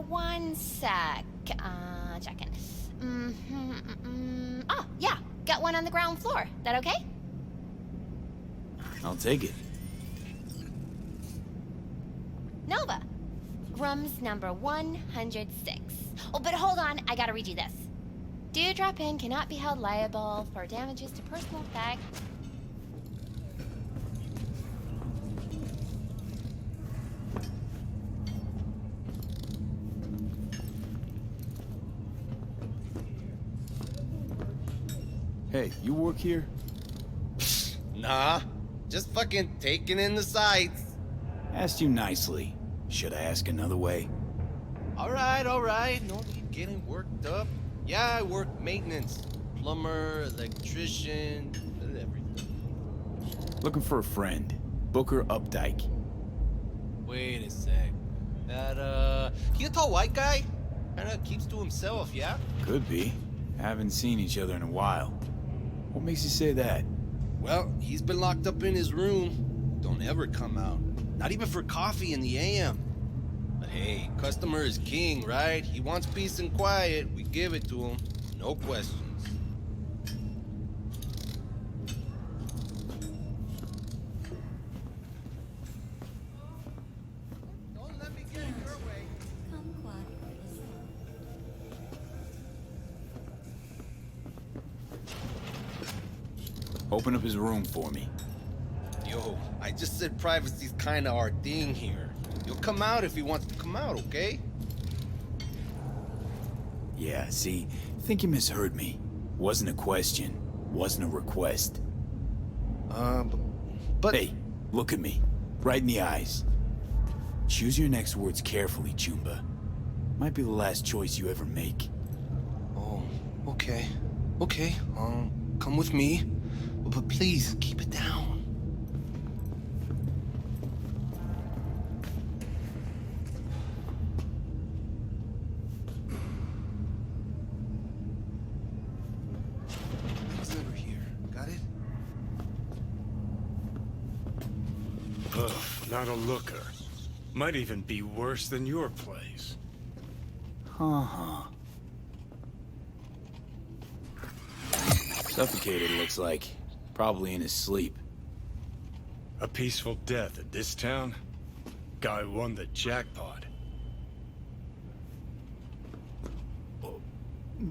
One sec. Checking. Oh, yeah. Got one on the ground floor. That okay? I'll take it. Nova. Room's number 106. Oh, but hold on. I gotta read you this. Dewdrop Inn cannot be held liable for damages to personal effect. Hey, you work here? Nah, just fucking taking in the sights. Asked you nicely. Should I ask another way? All right. No need getting worked up. Yeah, I work maintenance. Plumber, electrician, everything. Looking for a friend. Booker Updike. Wait a sec. That, he a tall white guy? Kinda keeps to himself, yeah? Could be. Haven't seen each other in a while. What makes you say that? Well, he's been locked up in his room. Don't ever come out. Not even for coffee in the AM. But hey, customer is king, right? He wants peace and quiet. We give it to him. No questions. Open up his room for me. Yo, I just said privacy's kinda our thing here. You'll come out if he wants to come out, okay? Yeah, see, think you misheard me. Wasn't a question. Wasn't a request. But... Hey, look at me. Right in the eyes. Choose your next words carefully, Chumba. Might be the last choice you ever make. Oh, okay. Okay, come with me. But please, keep it down. It's over here. Got it? Ugh, not a looker. Might even be worse than your place. Uh-huh. Suffocated, looks like. Probably in his sleep. A peaceful death at this town? Guy won the jackpot.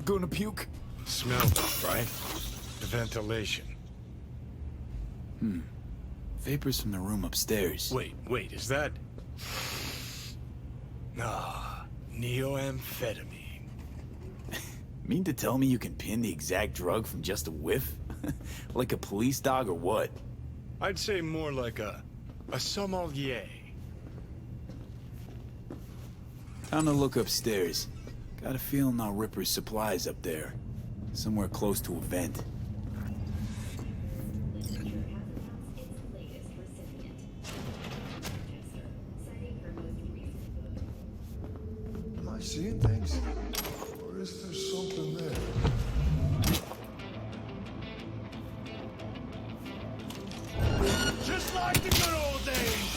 Gonna puke? Smell that, right? The ventilation. Vapors from the room upstairs. Wait, is that... Ah, neoamphetamine. Mean to tell me you can pin the exact drug from just a whiff? Like a police dog or what? I'd say more like a sommelier. Time to look upstairs. Got a feeling I'll rip her supplies up there. Somewhere close to a vent. Am I seeing things? Or is there something there? Just like the good old days!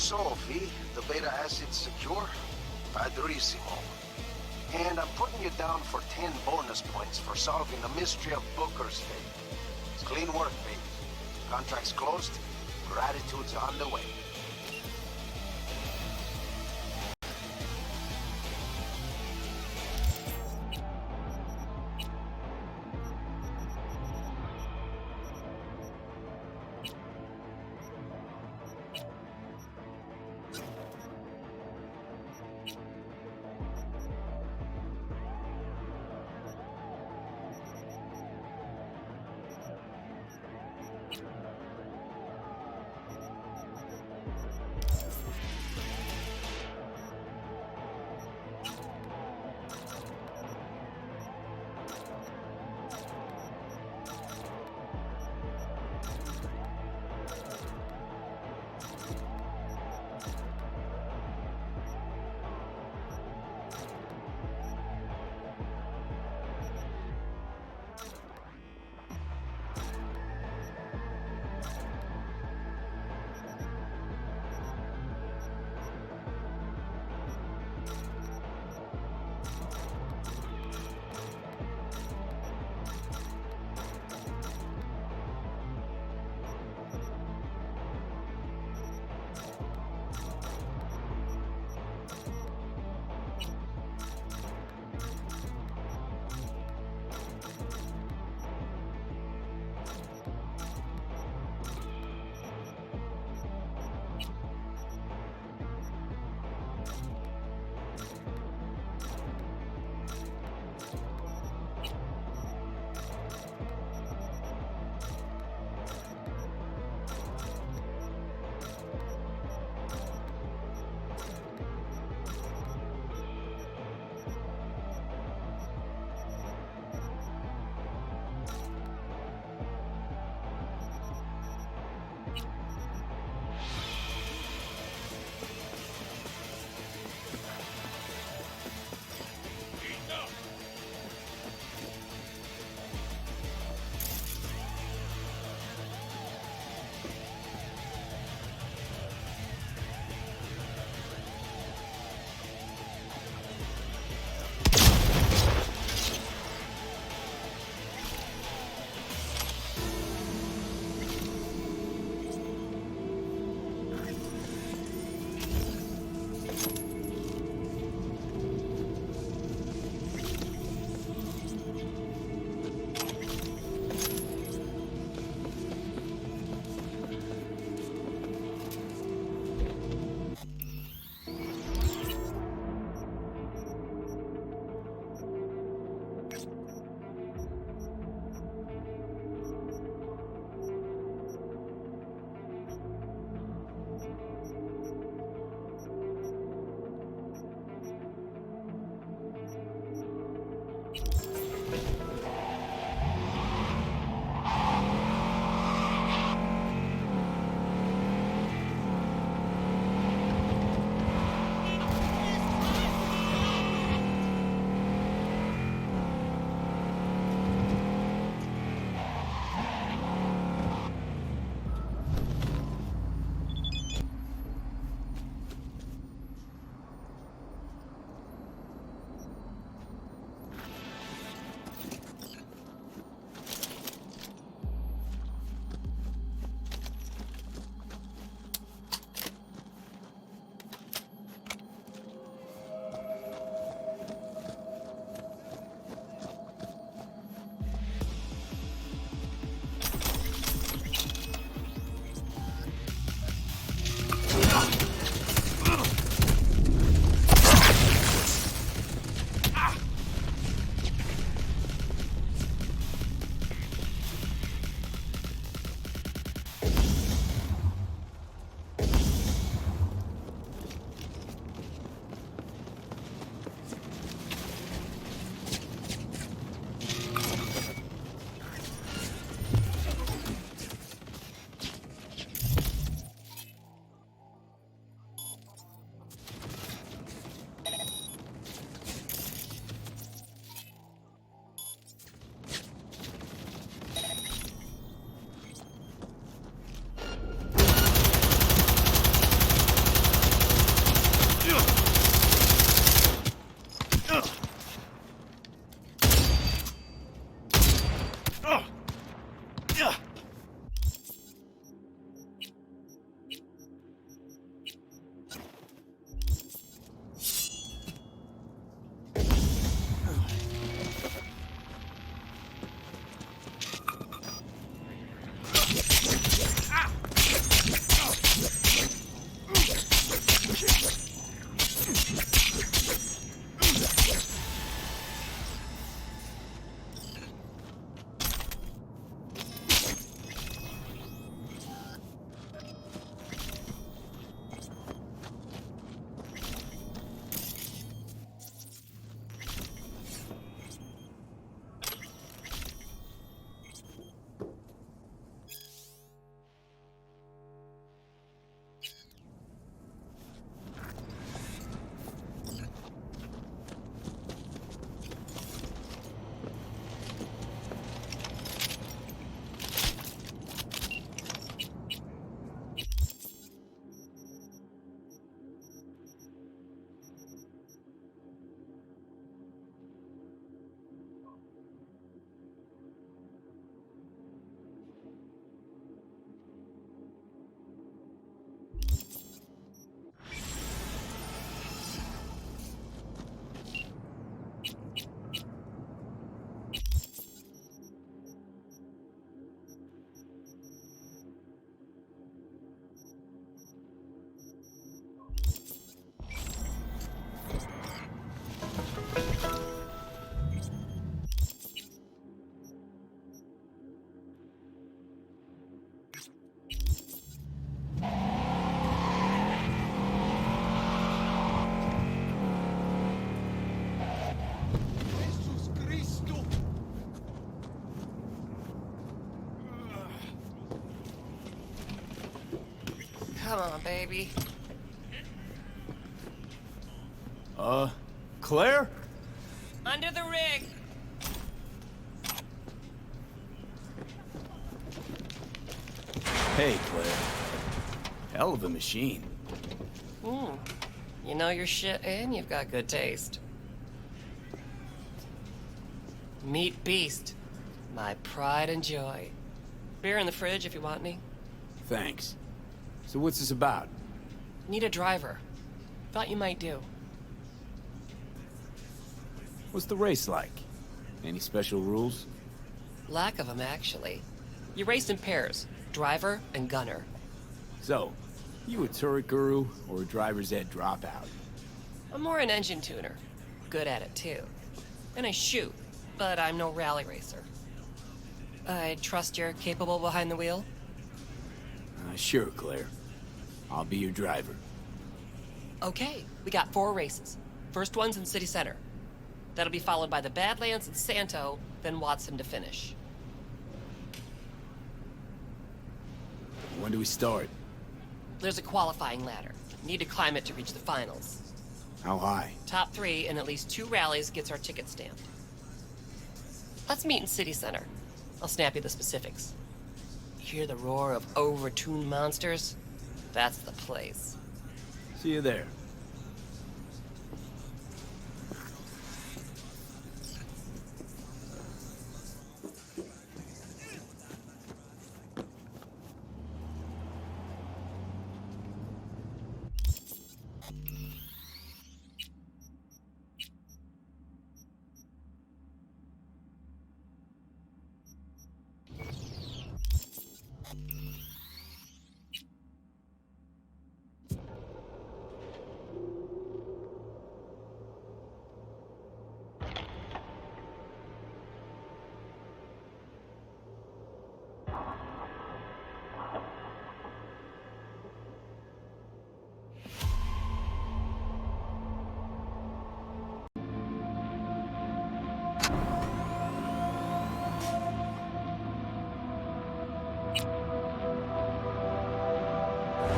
So, V, the beta asset's secure? Padrissimo. And I'm putting you down for 10 bonus points for solving the mystery of Booker's fate. It's clean work, V. Contract's closed. Gratitude's on the way. Come on, baby. Claire? Under the rig. Hey, Claire. Hell of a machine. You know your shit and you've got good taste. Meat Beast. My pride and joy. Beer in the fridge if you want any. Thanks. So what's this about? Need a driver. Thought you might do. What's the race like? Any special rules? Lack of them, actually. You race in pairs. Driver and gunner. So, you a turret guru or a driver's ed dropout? I'm more an engine tuner. Good at it, too. And I shoot, but I'm no rally racer. I trust you're capable behind the wheel? Sure, Claire. I'll be your driver. Okay, we got 4 races. First one's in City Center. That'll be followed by the Badlands and Santo, then Watson to finish. When do we start? There's a qualifying ladder. Need to climb it to reach the finals. How high? Top 3 in at least 2 rallies gets our ticket stamped. Let's meet in City Center. I'll snap you the specifics. Hear the roar of overtuned monsters? That's the place. See you there.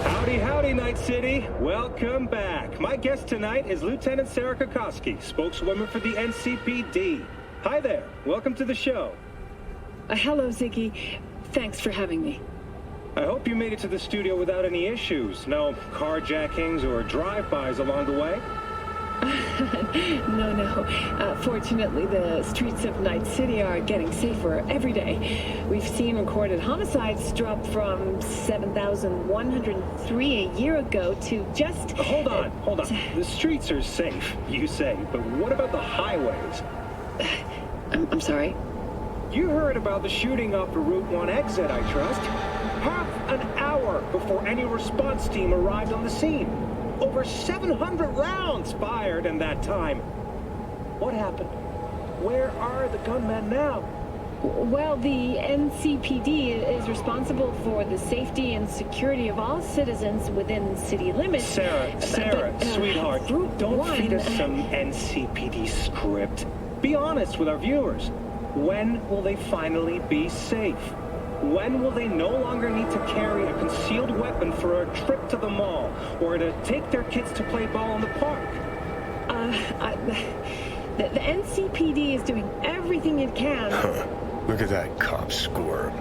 Howdy, howdy, Night City. Welcome back. My guest tonight is Lieutenant Sarah Kokoski, spokeswoman for the NCPD. Hi there. Welcome to the show. Hello, Ziggy. Thanks for having me. I hope you made it to the studio without any issues. No carjackings or drive-bys along the way? No. Fortunately, the streets of Night City are getting safer every day. We've seen recorded homicides drop from 7,103 a year ago to just... Hold on. The streets are safe, you say, but what about the highways? I'm sorry? You heard about the shooting off the Route 1 exit, I trust. Half an hour before any response team arrived on the scene. Over 700 rounds fired in that time. What happened? Where are the gunmen now? Well, the NCPD is responsible for the safety and security of all citizens within city limits. Sarah, sweetheart, don't feed us some NCPD script. Be honest with our viewers. When will they finally be safe? When will they no longer need to carry a concealed weapon for a trip to the mall or to take their kids to play ball in the park? The NCPD is doing everything it can. Look at that cop squirm.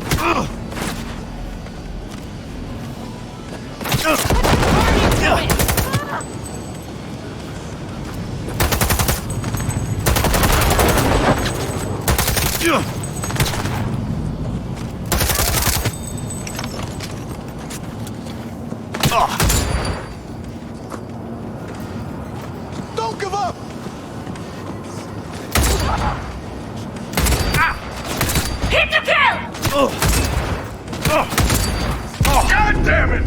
fucking. Don't give up! Hit the kill! God damn it!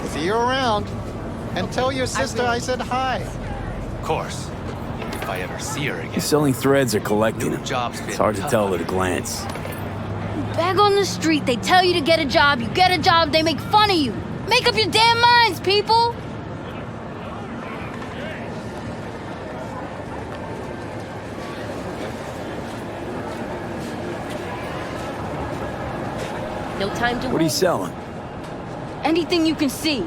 See you around. And tell your sister I said hi. Of course. If I ever see her again. The selling threads are collecting them. job's It's been hard to tough tell on at a glance. Beg on the street, they tell you to get a job, you get a job, they make fun of you. Make up your damn minds, people! No time to What are you selling? Anything you can see.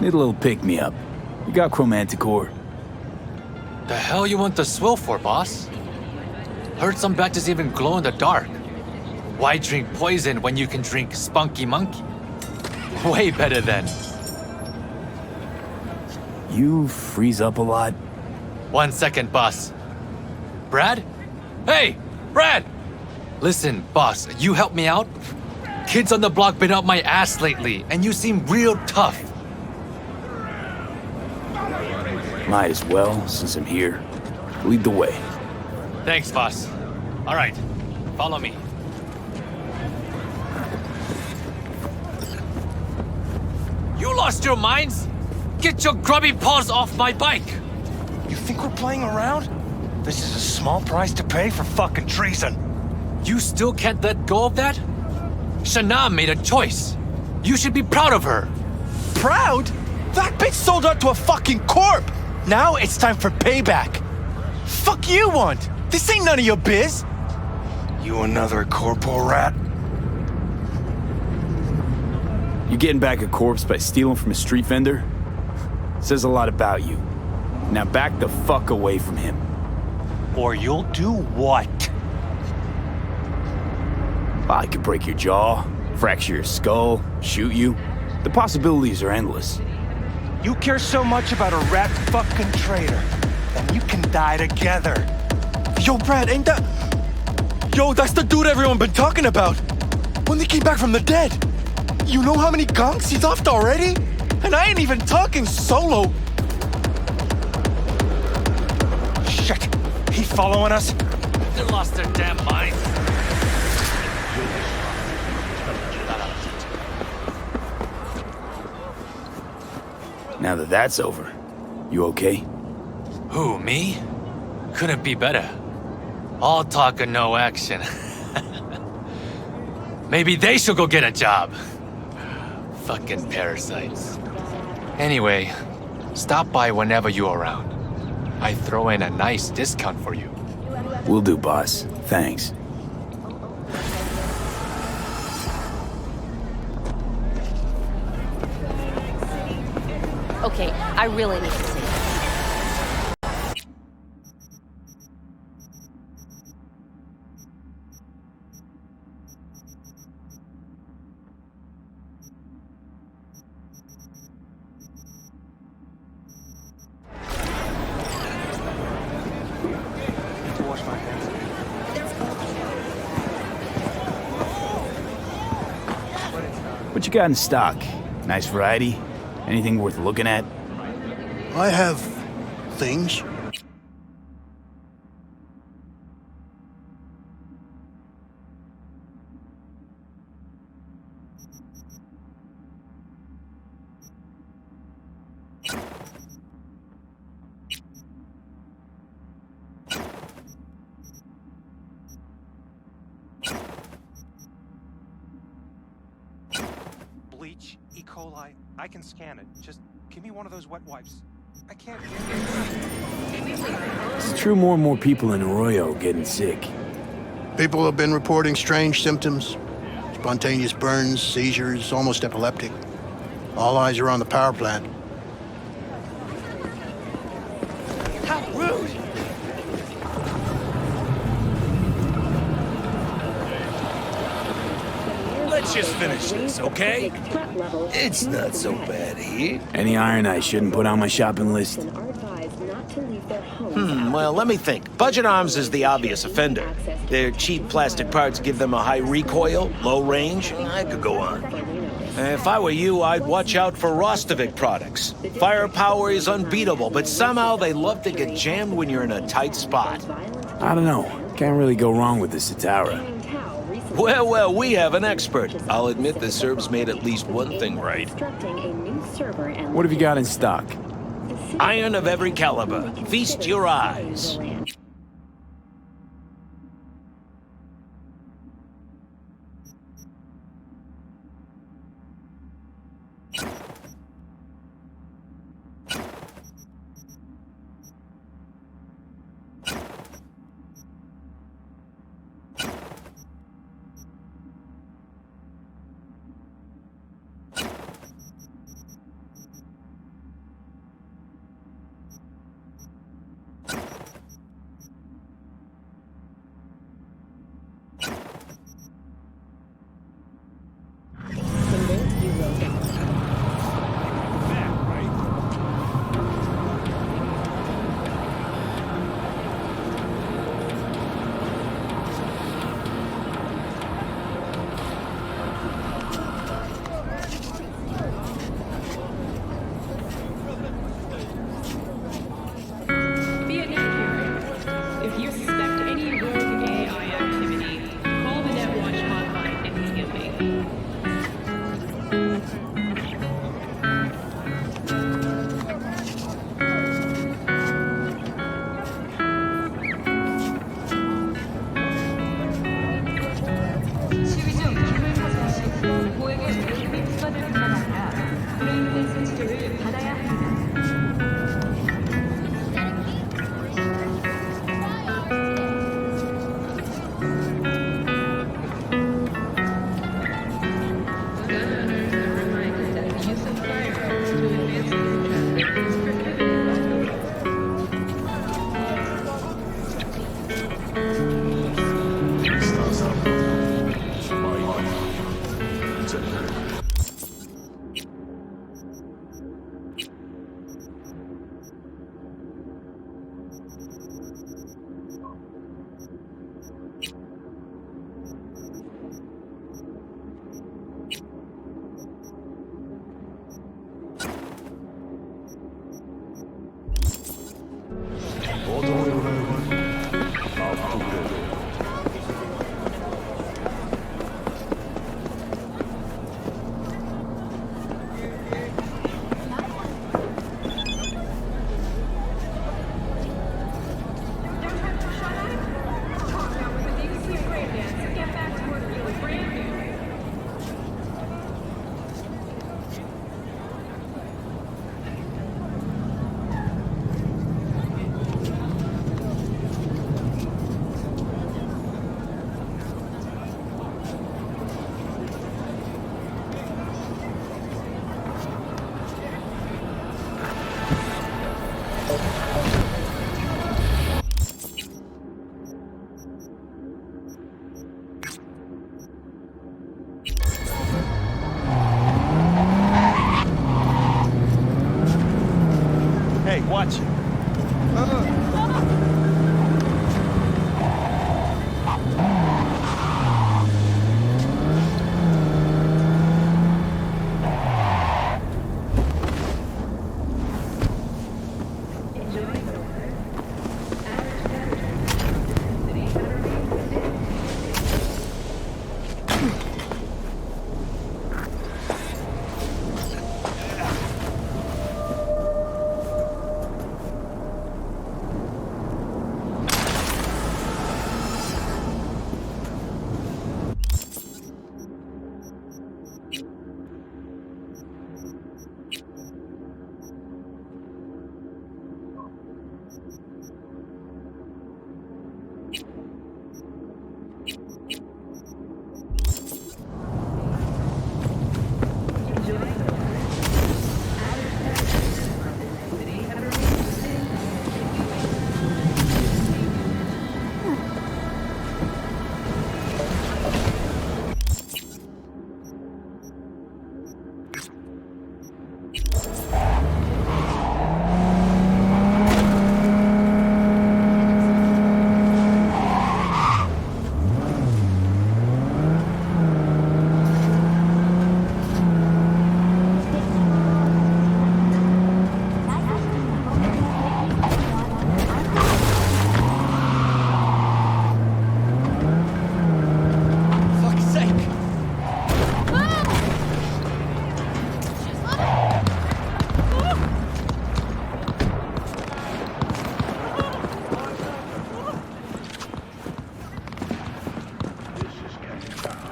Need a little pick-me-up. You got Chromanticore? The hell you want the swill for, boss? Heard some batches even glow in the dark. Why drink poison when you can drink Spunky Monkey? Way better than. You freeze up a lot? 1 second, boss. Brad? Hey, Brad! Listen, boss, you help me out? Kids on the block been up my ass lately, and you seem real tough. Might as well, since I'm here. Lead the way. Thanks, boss. All right, follow me. You lost your minds? Get your grubby paws off my bike! You think we're playing around? This is a small price to pay for fucking treason. You still can't let go of that? Shana made a choice. You should be proud of her. Proud? That bitch sold out to a fucking corp! Now it's time for payback. Fuck you want? This ain't none of your biz. You another corporal rat? You getting back a corpse by stealing from a street vendor? Says a lot about you. Now back the fuck away from him. Or you'll do what? I could break your jaw, fracture your skull, shoot you. The possibilities are endless. You care so much about a rat fucking traitor, then you can die together. Yo, Brad, ain't that... Yo, that's the dude everyone been talking about. When they came back from the dead. You know how many gonks he's offed already? And I ain't even talking solo. Shit, he following us? They lost their damn minds. Now that that's over, you okay? Who, me? Couldn't be better. All talk and no action. Maybe they should go get a job. Fucking parasites. Anyway, stop by whenever you're around. I throw in a nice discount for you. Will do, boss. Thanks. Okay, I really need to see. What you got in stock? Nice variety? Anything worth looking at? I have things. Bleach, E. coli, I can scan it. Just give me one of those wet wipes. I can't. It's true more and more people in Arroyo getting sick. People have been reporting strange symptoms. Spontaneous burns, seizures, almost epileptic. All eyes are on the power plant. How rude! Let's just finish this, okay? It's not so bad here. Any iron I shouldn't put on my shopping list? Well, let me think. Budget arms is the obvious offender. Their cheap plastic parts give them a high recoil, low range. I could go on. If I were you, I'd watch out for Rostovic products. Firepower is unbeatable, but somehow they love to get jammed when you're in a tight spot. I don't know. Can't really go wrong with the Citaura. Well, we have an expert. I'll admit the Serbs made at least one thing right. What have you got in stock? Iron of every caliber. Feast your eyes.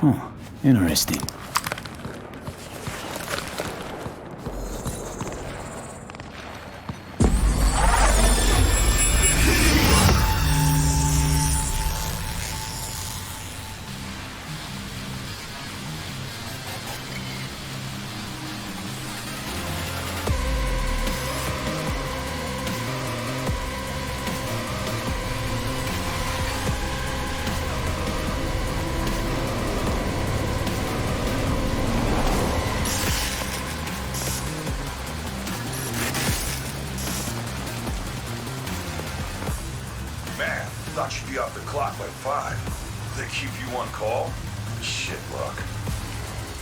Huh, interesting. Man, thought you'd be off the clock by 5. They keep you on call? Shit luck.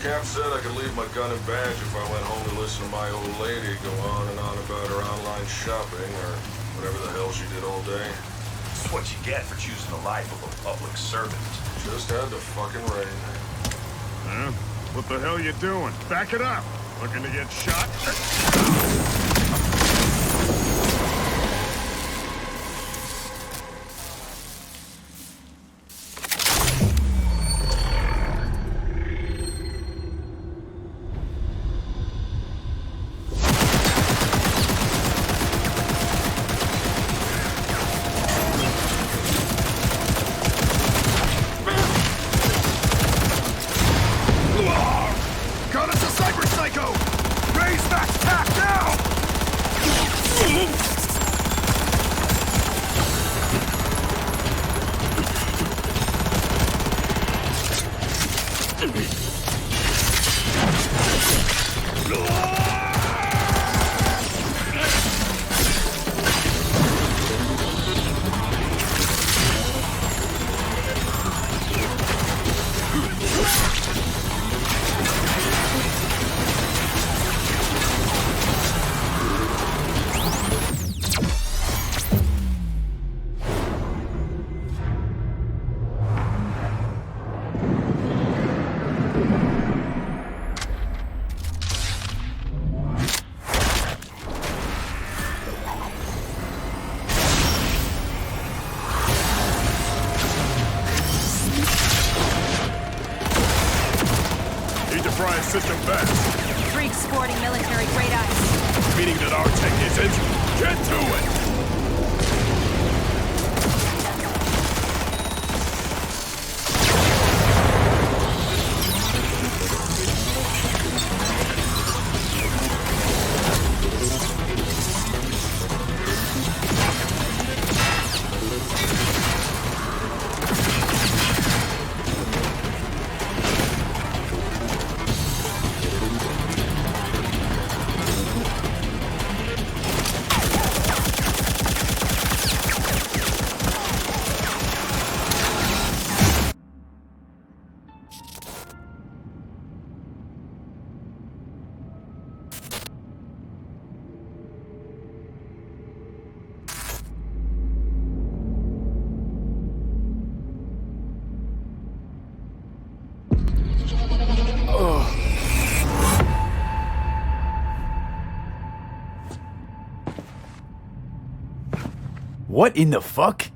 Cap said I could leave my gun and badge if I went home to listen to my old lady go on and on about her online shopping or whatever the hell she did all day. It's what you get for choosing the life of a public servant. Just had to fucking rain. Huh? What the hell you doing? Back it up! Looking to get shot? Got us a cyber psycho! Raise that attack now! Fry system best. Freak sporting military great eyes. Meaning that our tech isn't? Get to it! What in the fuck?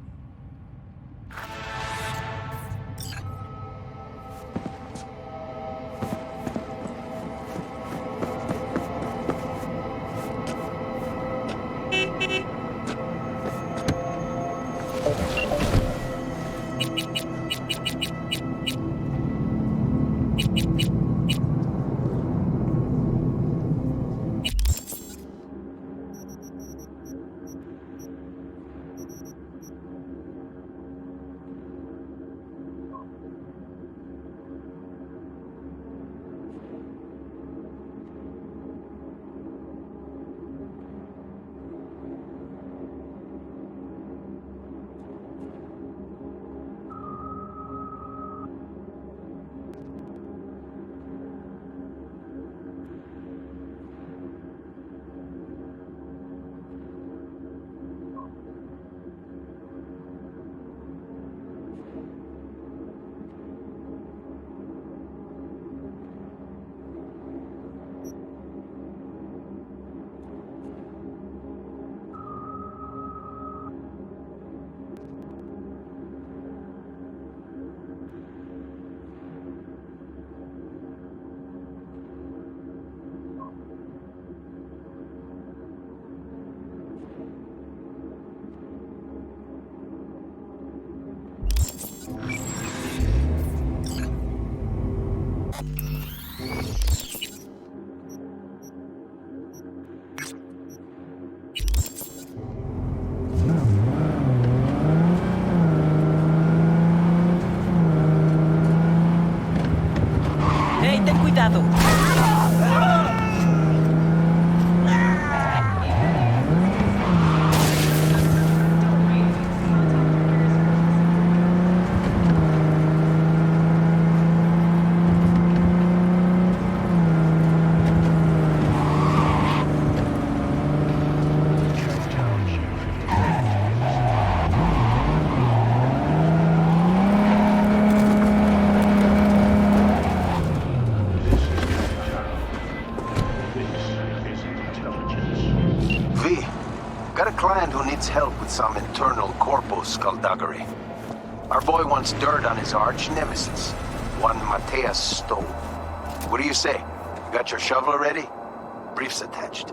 ten cuidado. V, got a client who needs help with some internal corpo skullduggery. Our boy wants dirt on his arch nemesis, one Mateus Stowe. What do you say? Got your shovel ready? Briefs attached.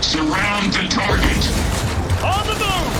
Surround the target. On the move!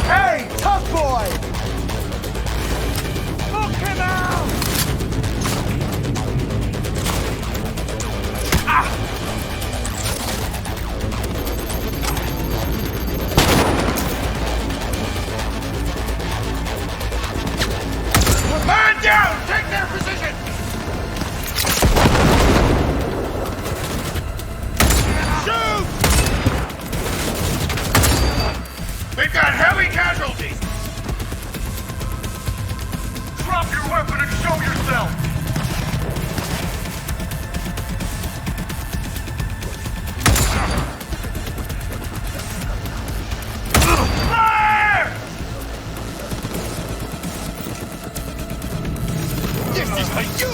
Hey, tough boy! Look him out! Man down! Take their position! Shoot! We've got heavy casualties! Drop your weapon and show yourself! Fire! This is for you!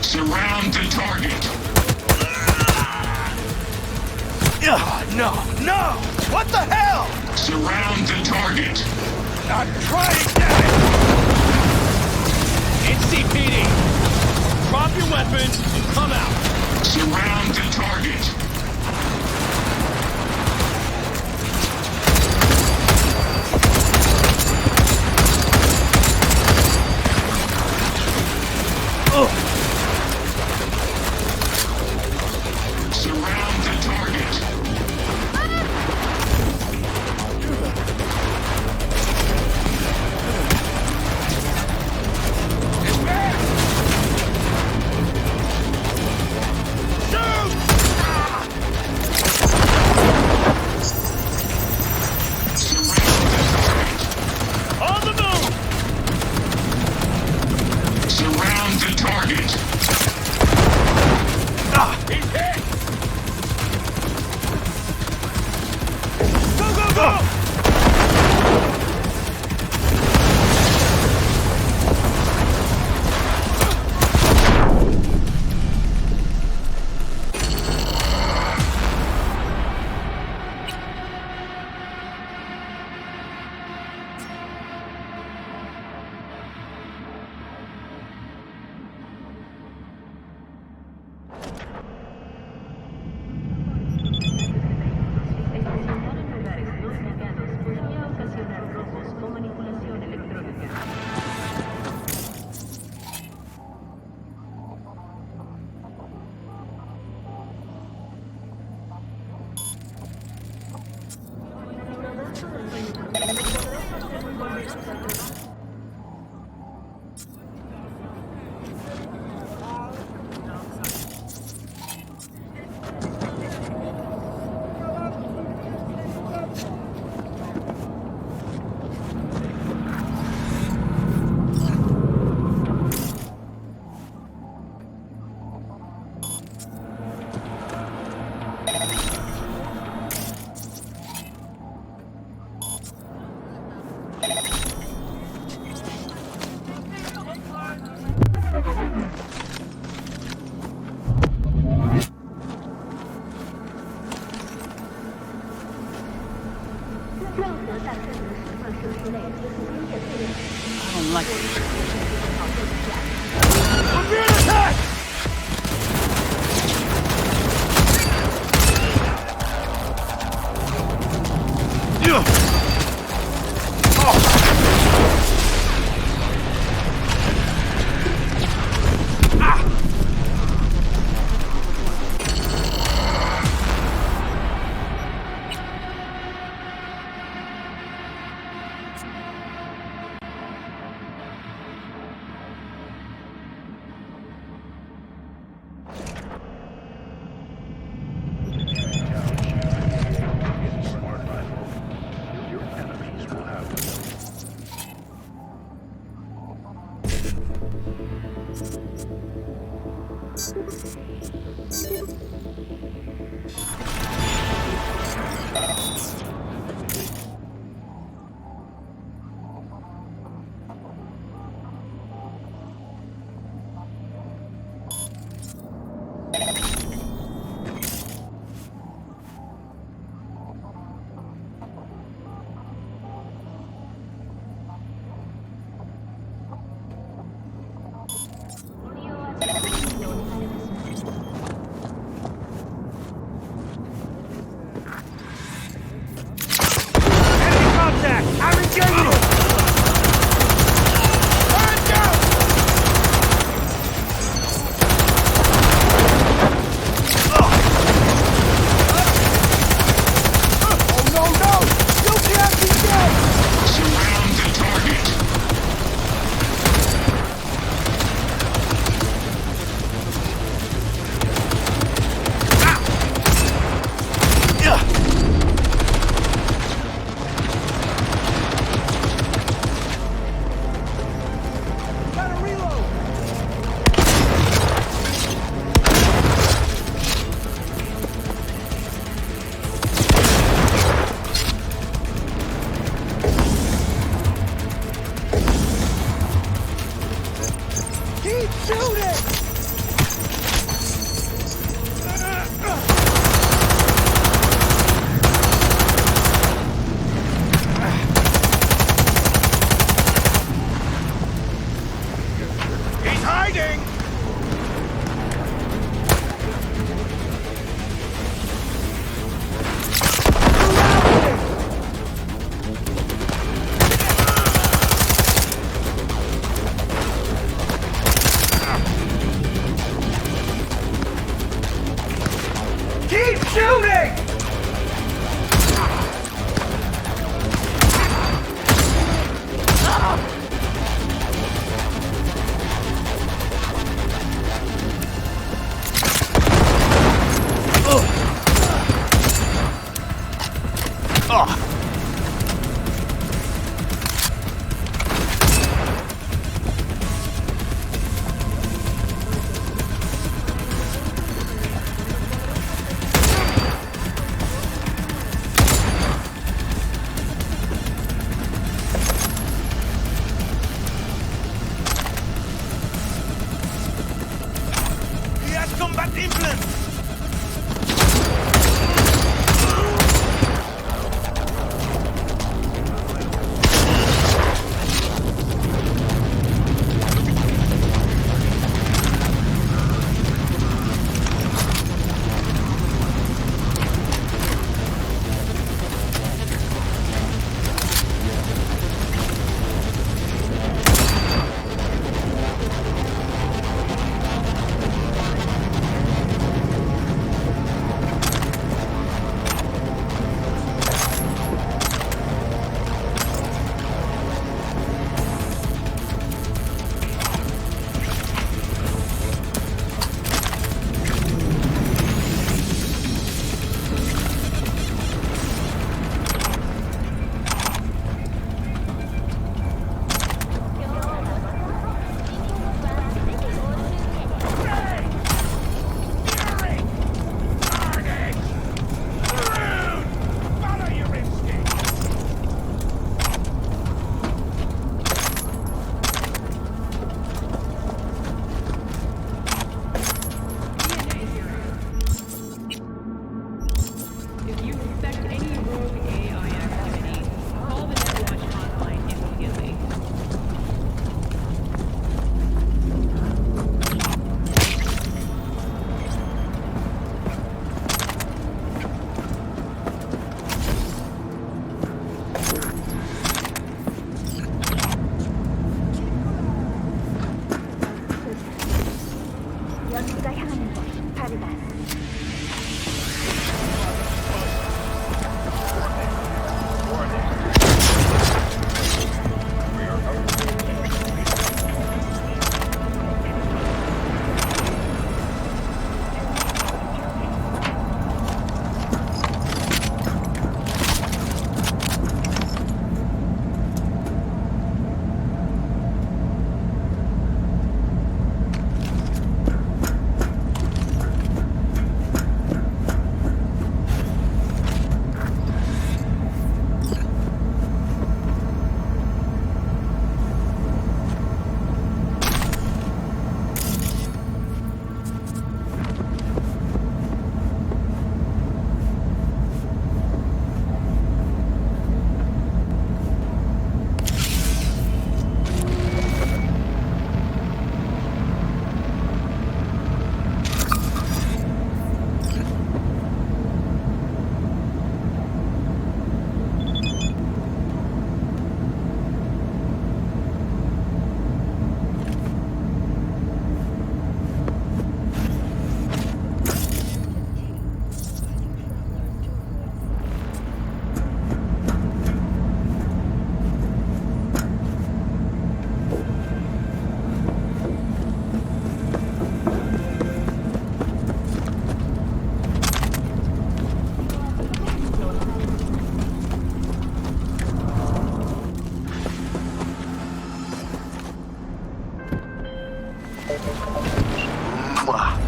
Surround the target. No, no! What the hell? Surround the target. I'm trying, damn it! It's CPD. Drop your weapon and come out. Surround the target. Surround the target. On the move! Surround the target. He's hit! Go, go, go! I don't like it. Under attack! Keep shooting! He's hiding! Keep shooting! He has combat implants!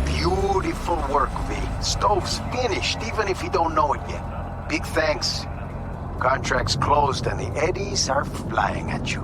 Beautiful work, V. Stove's finished, even if you don't know it yet. Big thanks. Contract's closed and the eddies are flying at you.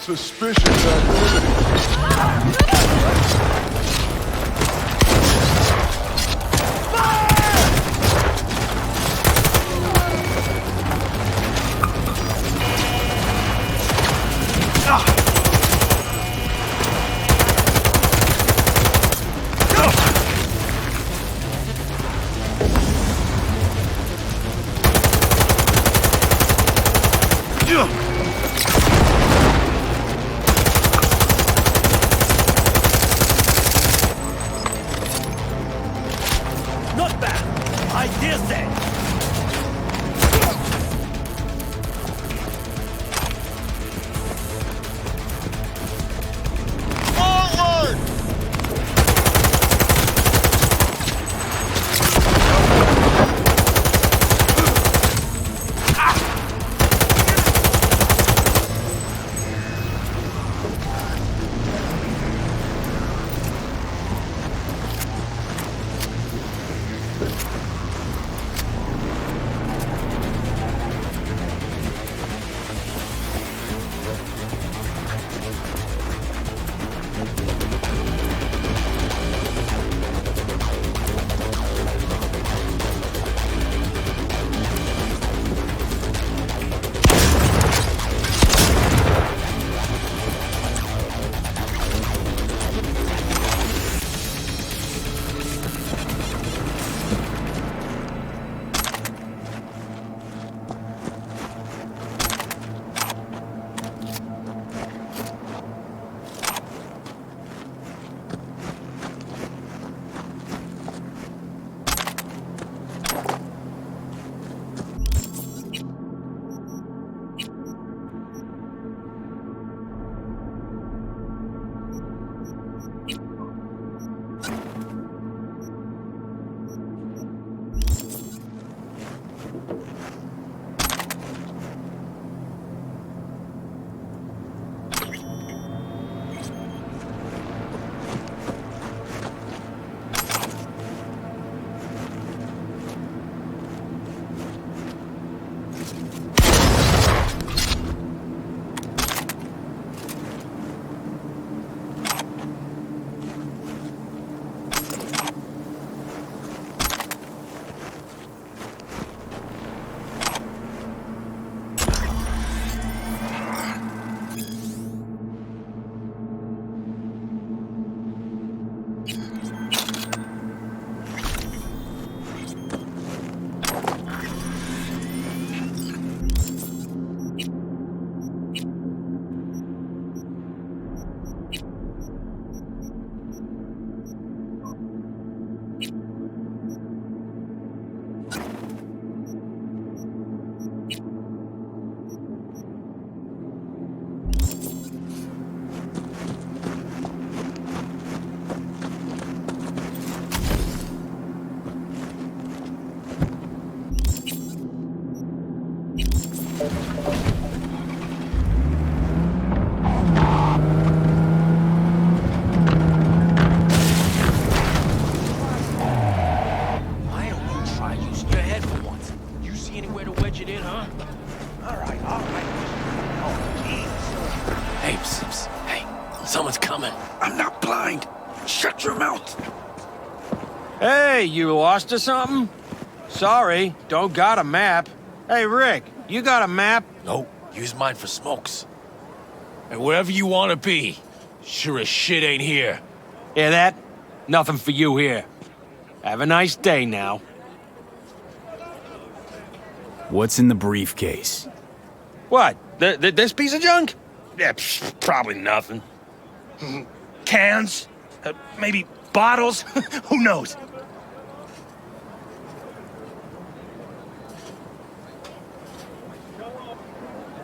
Suspicious activity. Not bad, I dare say. Forward! Hey, you lost or something? Sorry, don't got a map. Hey, Rick, you got a map? Nope, use mine for smokes. And wherever you want to be, sure as shit ain't here. Hear that? Nothing for you here. Have a nice day now. What's in the briefcase? What? This piece of junk? Yeah, psh, probably nothing. Cans? Maybe bottles? Who knows?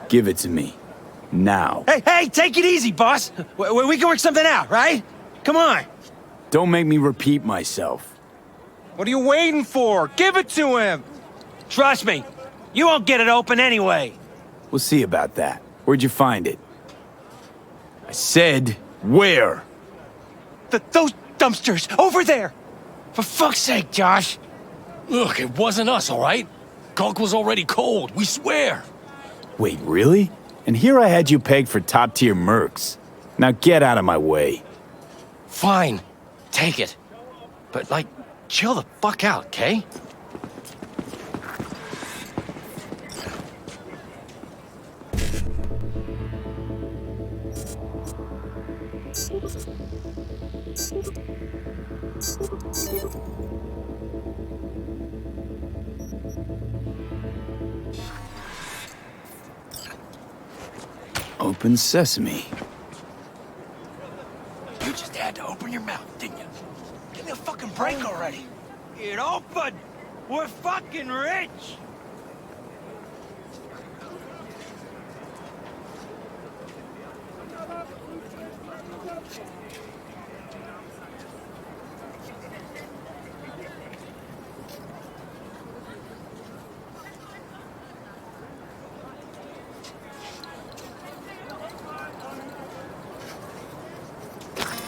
Give it to me. Now. Hey, take it easy, boss. We can work something out, right? Come on. Don't make me repeat myself. What are you waiting for? Give it to him! Trust me, you won't get it open anyway. We'll see about that. Where'd you find it? I said, where? Those dumpsters, over there! For fuck's sake, Josh. Look, it wasn't us, all right? Gunk was already cold, we swear. Wait, really? And here I had you pegged for top-tier mercs. Now get out of my way. Fine, take it. But, like, chill the fuck out, okay? Open sesame. You just had to open your mouth, didn't you? Give me a fucking break already. It open. We're fucking rich.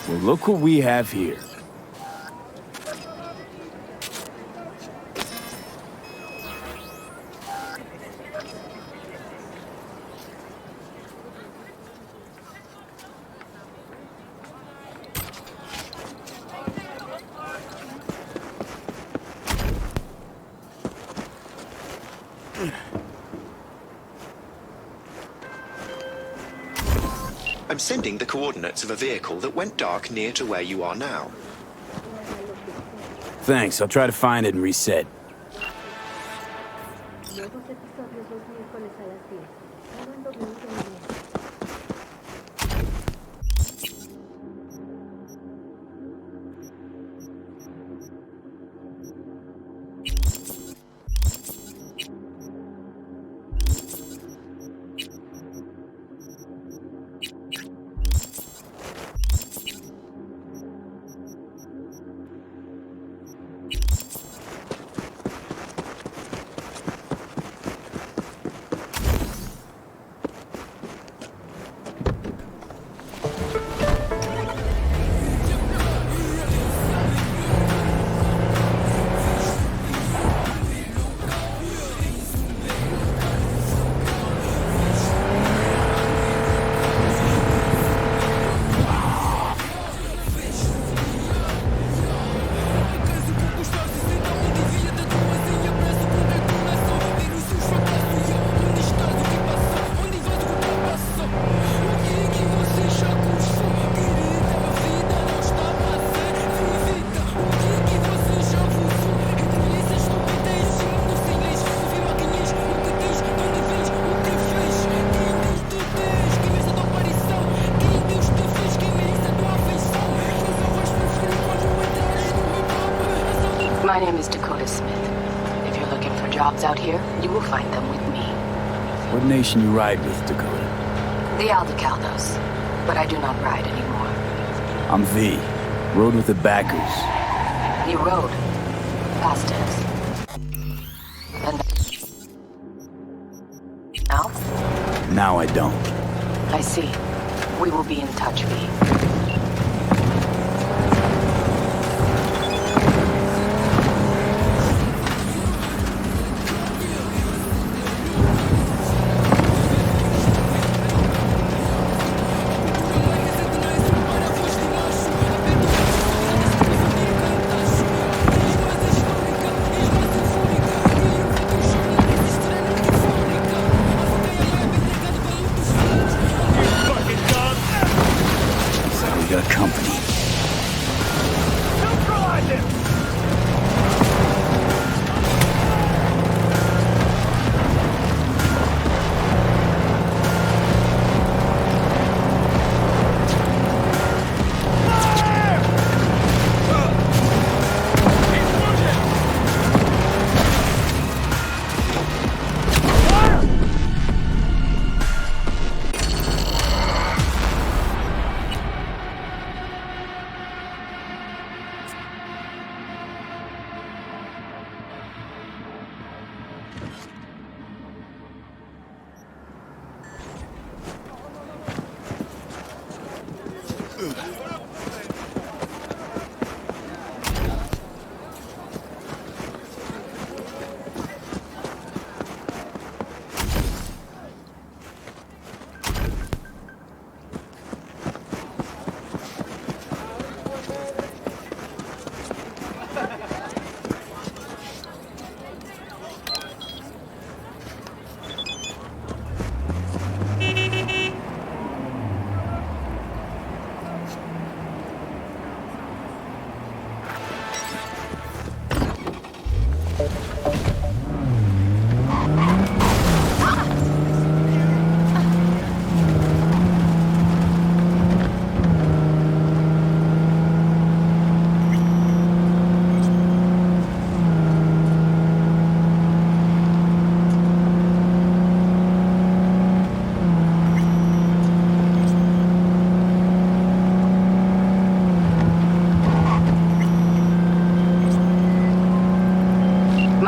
Well, look what we have here. I'm sending the coordinates of a vehicle that went dark near to where you are now. Thanks, I'll try to find it and reset. My name is Dakota Smith. If you're looking for jobs out here, you will find them with me. What nation you ride with, Dakota? The Aldecaldos. But I do not ride anymore. I'm V. Rode with the backers. You rode. Past tense. And now? Now I don't. I see. We will be in touch, V.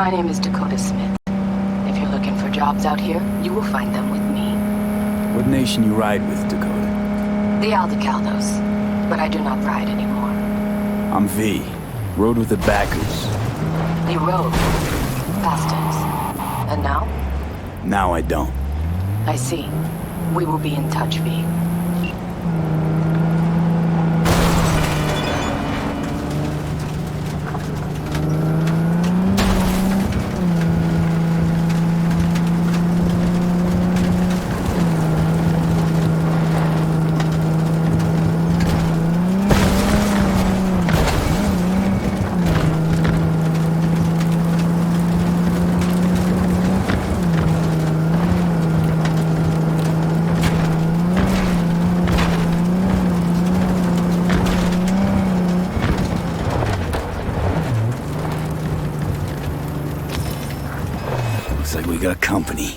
My name is Dakota Smith. If you're looking for jobs out here, you will find them with me. What nation you ride with, Dakota? The Aldecaldos. But I do not ride anymore. I'm V. Rode with the backers. You rode. Past tense. And now? Now I don't. I see. We will be in touch, V. Looks like we got company.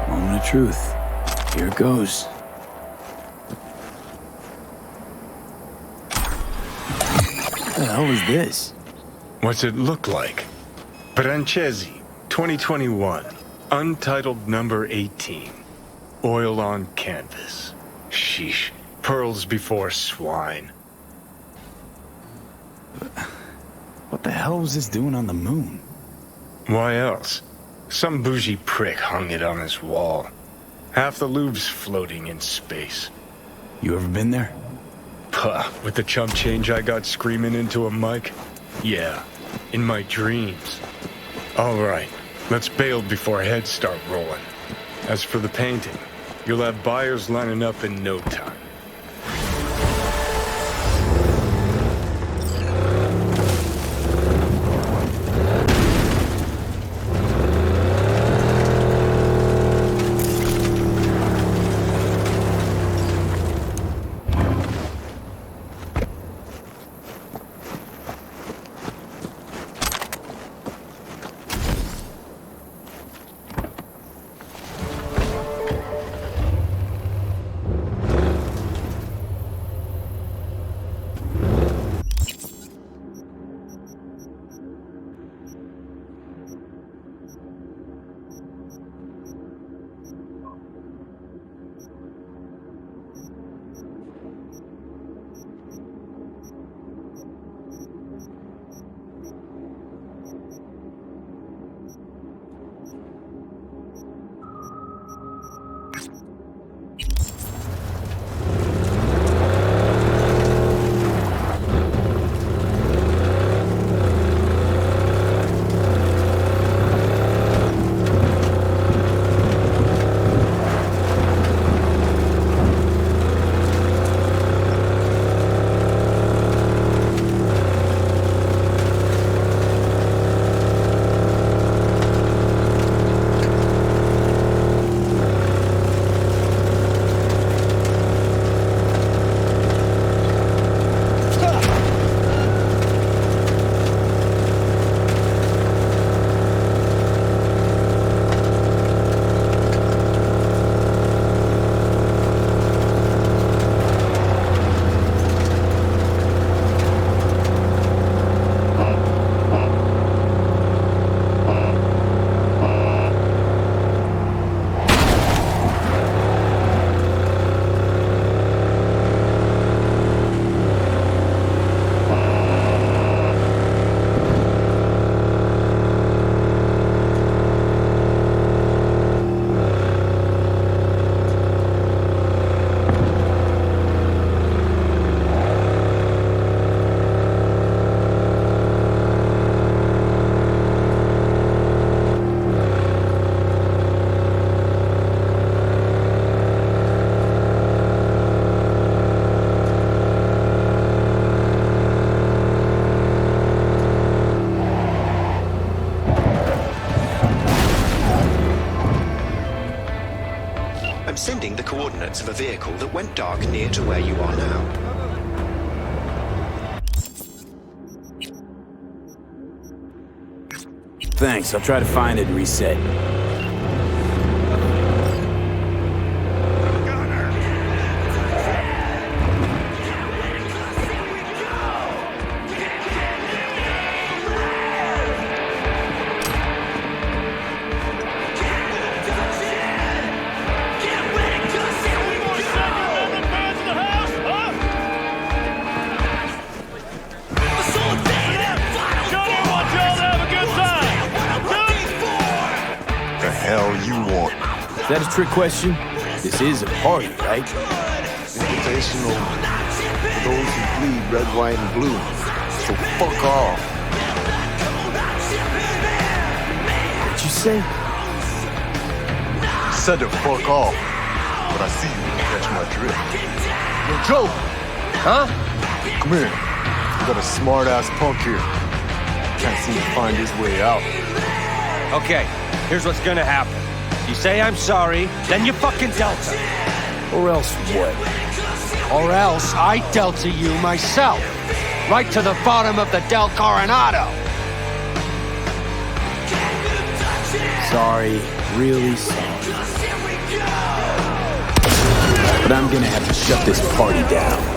Moment of truth. Here it goes. What the hell is this? What's it look like? Brancesi, 2021. Untitled number 18. Oil on canvas. Sheesh. Pearls before swine. What the hell was this doing on the moon? Why else? Some bougie prick hung it on his wall. Half the Louvre's floating in space. You ever been there? Puh, with the chump change I got screaming into a mic? Yeah, in my dreams. All right, let's bail before heads start rolling. As for the painting, you'll have buyers lining up in no time. sending the coordinates of a vehicle that went dark near to where you are now. Thanks, I'll try to find it and reset. Is that a trick question? This is a party, right? Invitational for those who bleed red, white, and blue. So fuck off. What'd you say? Said to fuck off. But I see you catch my drift. Yo, Joe! Huh? Come here. We got a smart-ass punk here. Can't seem to find his way out. Okay, here's what's gonna happen. You say I'm sorry, then you fucking Delta. Or else what? Or else I Delta you myself. Right to the bottom of the Del Coronado. Sorry, really sorry. But I'm gonna have to shut this party down.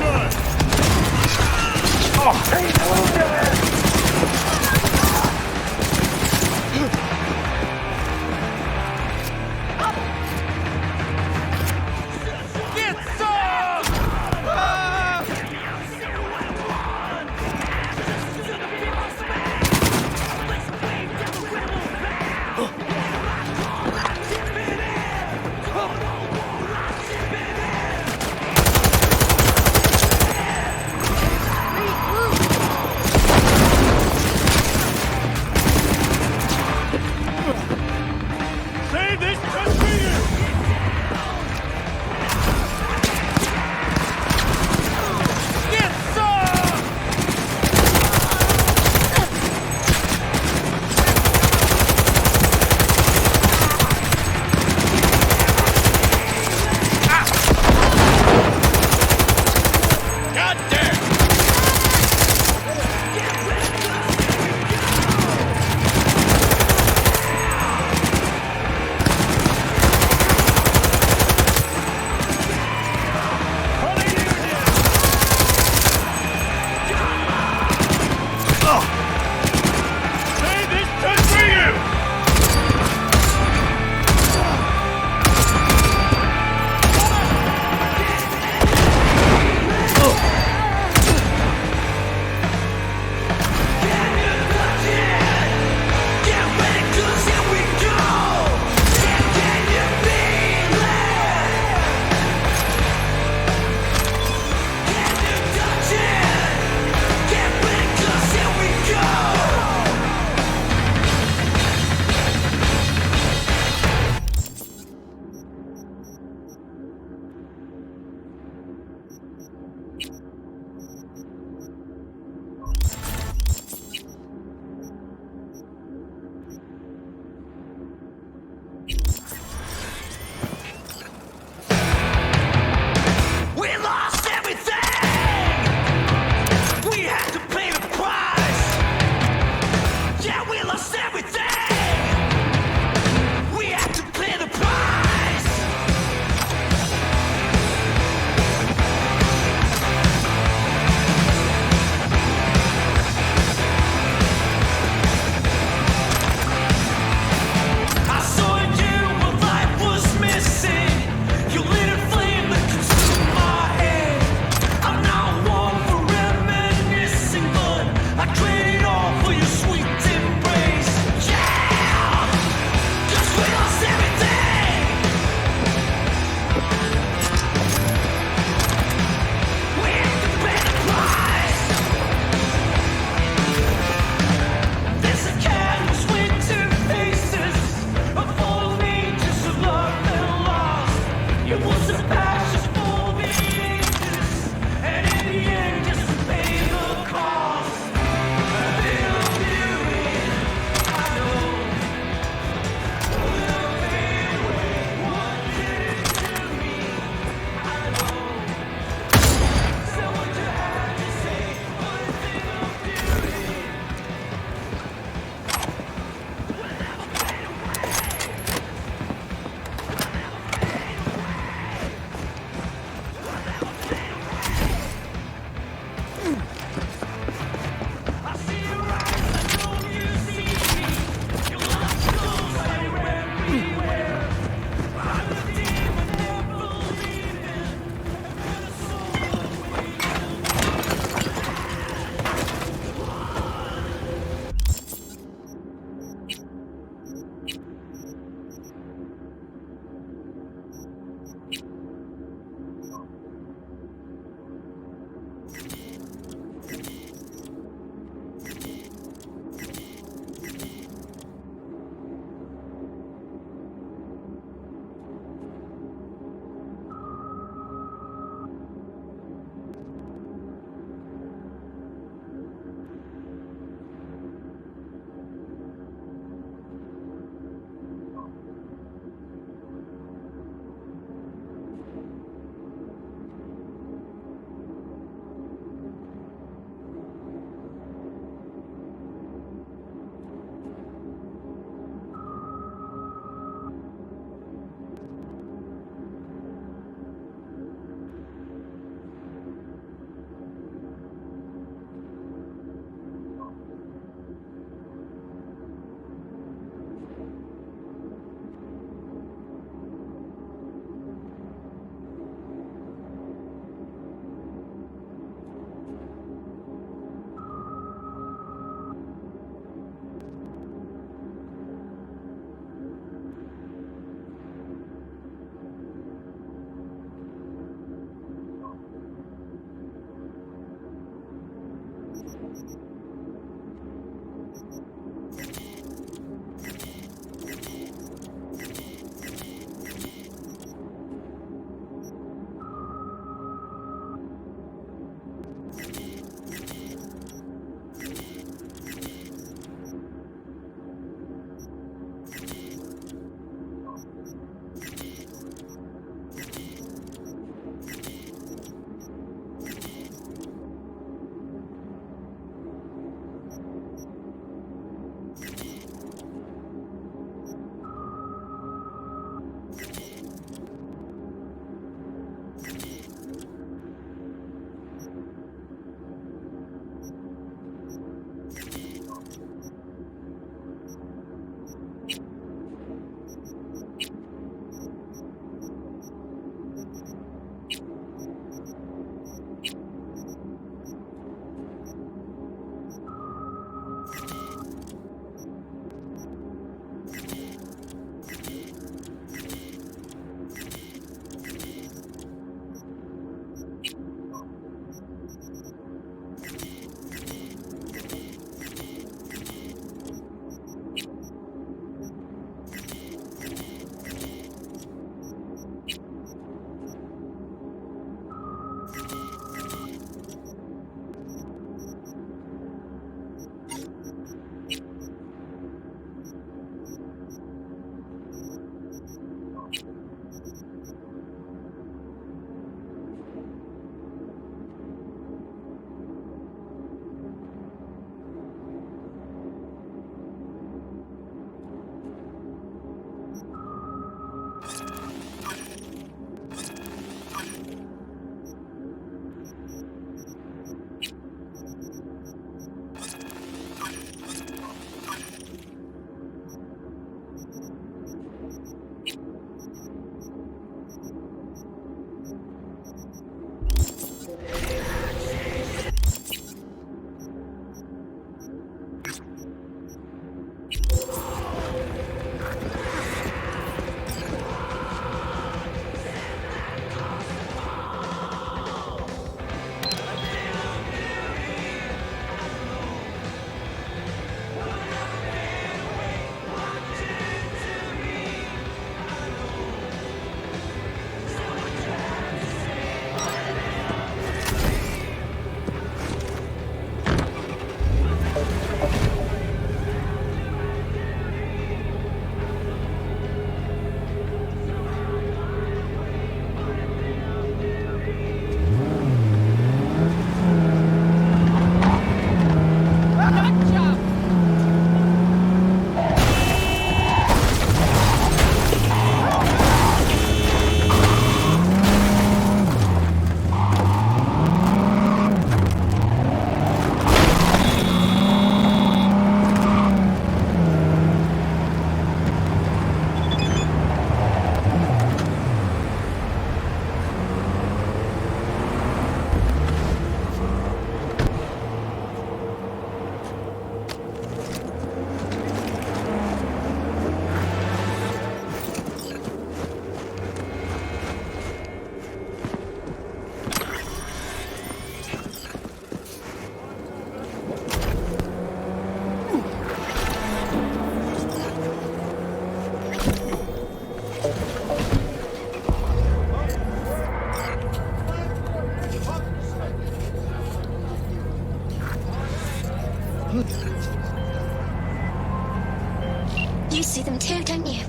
You see them too, don't you?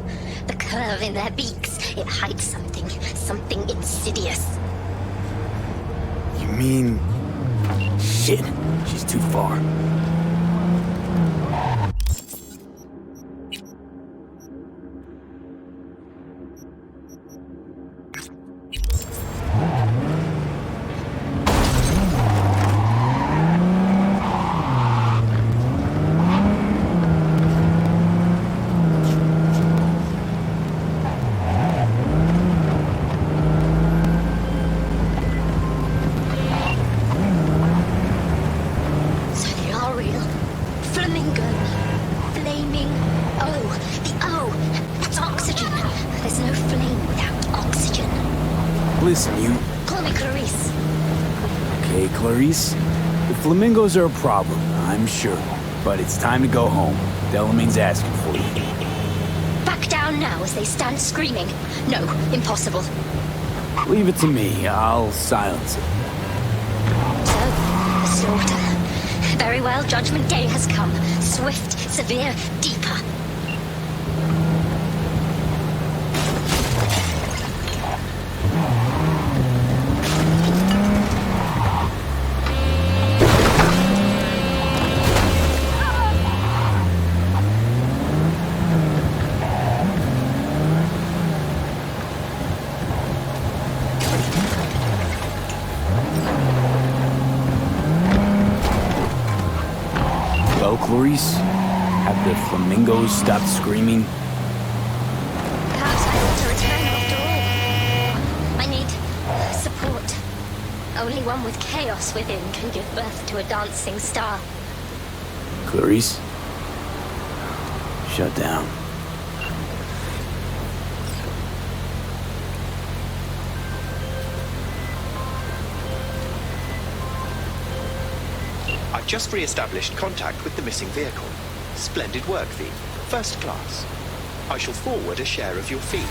The curve in their beaks. It hides something. Something insidious. You mean... Shit, she's too far. Listen, you... Call me Clarice. Okay, Clarice. The flamingos are a problem, I'm sure. But it's time to go home. Delamain's asking for you. Back down now as they stand screaming. No, impossible. Leave it to me. I'll silence it. So, the slaughter. Very well, Judgment Day has come. Swift, severe, deeper. Clarice, have the flamingos stopped screaming? Perhaps I ought to return after all. I need support. Only one with chaos within can give birth to a dancing star. Clarice? Shut down. I've just re-established contact with the missing vehicle. Splendid work, Thief. First class. I shall forward a share of your fee.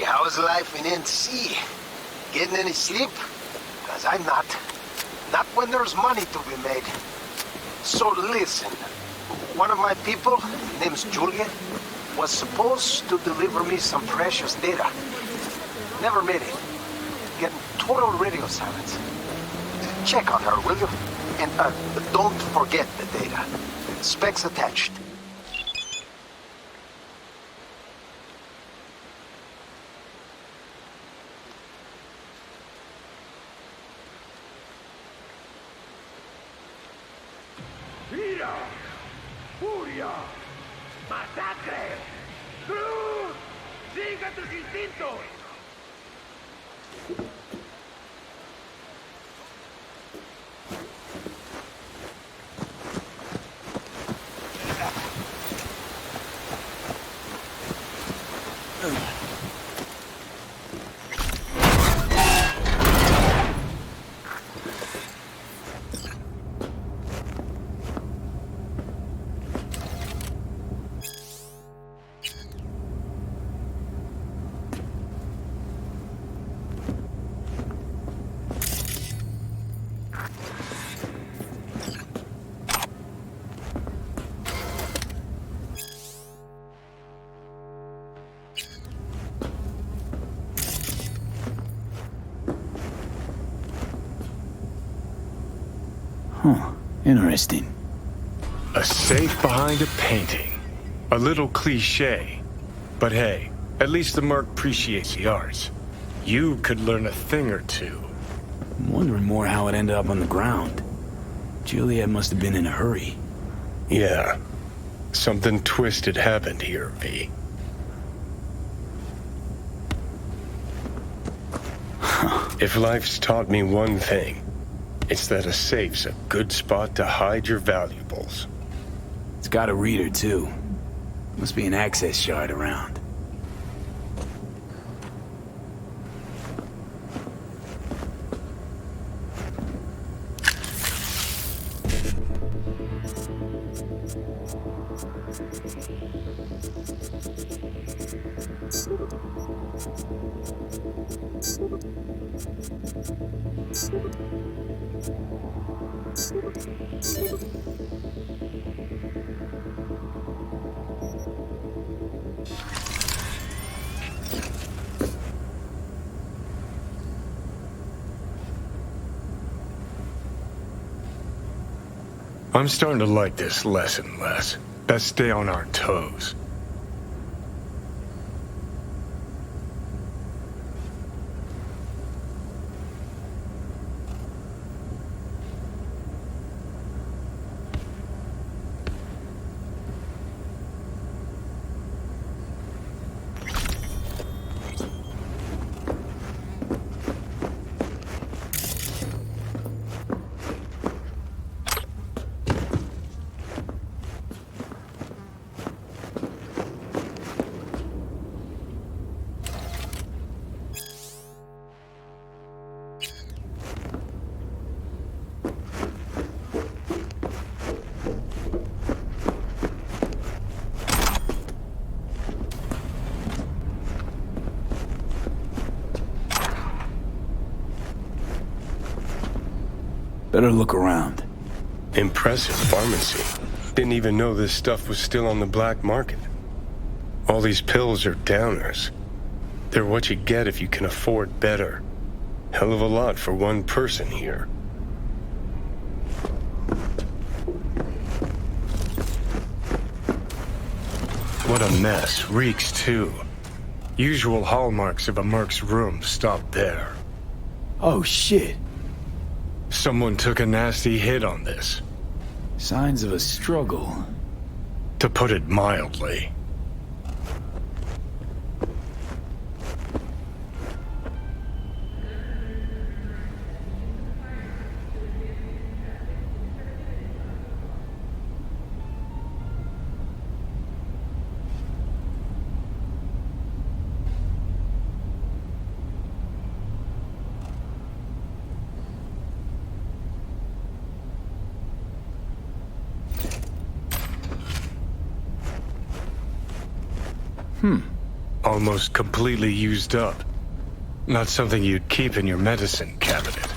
How's life in NC? Getting any sleep? Because I'm not. Not when there's money to be made. So listen, one of my people, name's Julia, was supposed to deliver me some precious data. Never made it. Getting total radio silence. Check on her, will you? And don't forget the data. Specs attached. ¡Ira! ¡Furia! ¡Masacre! ¡Cruz! ¡Siga tus instintos! Huh. Interesting. A safe behind a painting. A little cliche. But hey, at least the Merc appreciates the arts. You could learn a thing or two. I'm wondering more how it ended up on the ground. Juliet must have been in a hurry. Yeah. Something twisted happened here, V. If life's taught me one thing, it's that a safe's a good spot to hide your valuables. It's got a reader, too. Must be an access shard around. I'm starting to like this less and less. Best stay on our toes. Better look around. Impressive pharmacy. Didn't even know this stuff was still on the black market. All these pills are downers. They're what you get if you can afford better. Hell of a lot for one person here. What a mess. Reeks too. Usual hallmarks of a merc's room stop there. Oh shit. Someone took a nasty hit on this. Signs of a struggle. To put it mildly. Almost completely used up. Not something you'd keep in your medicine cabinet.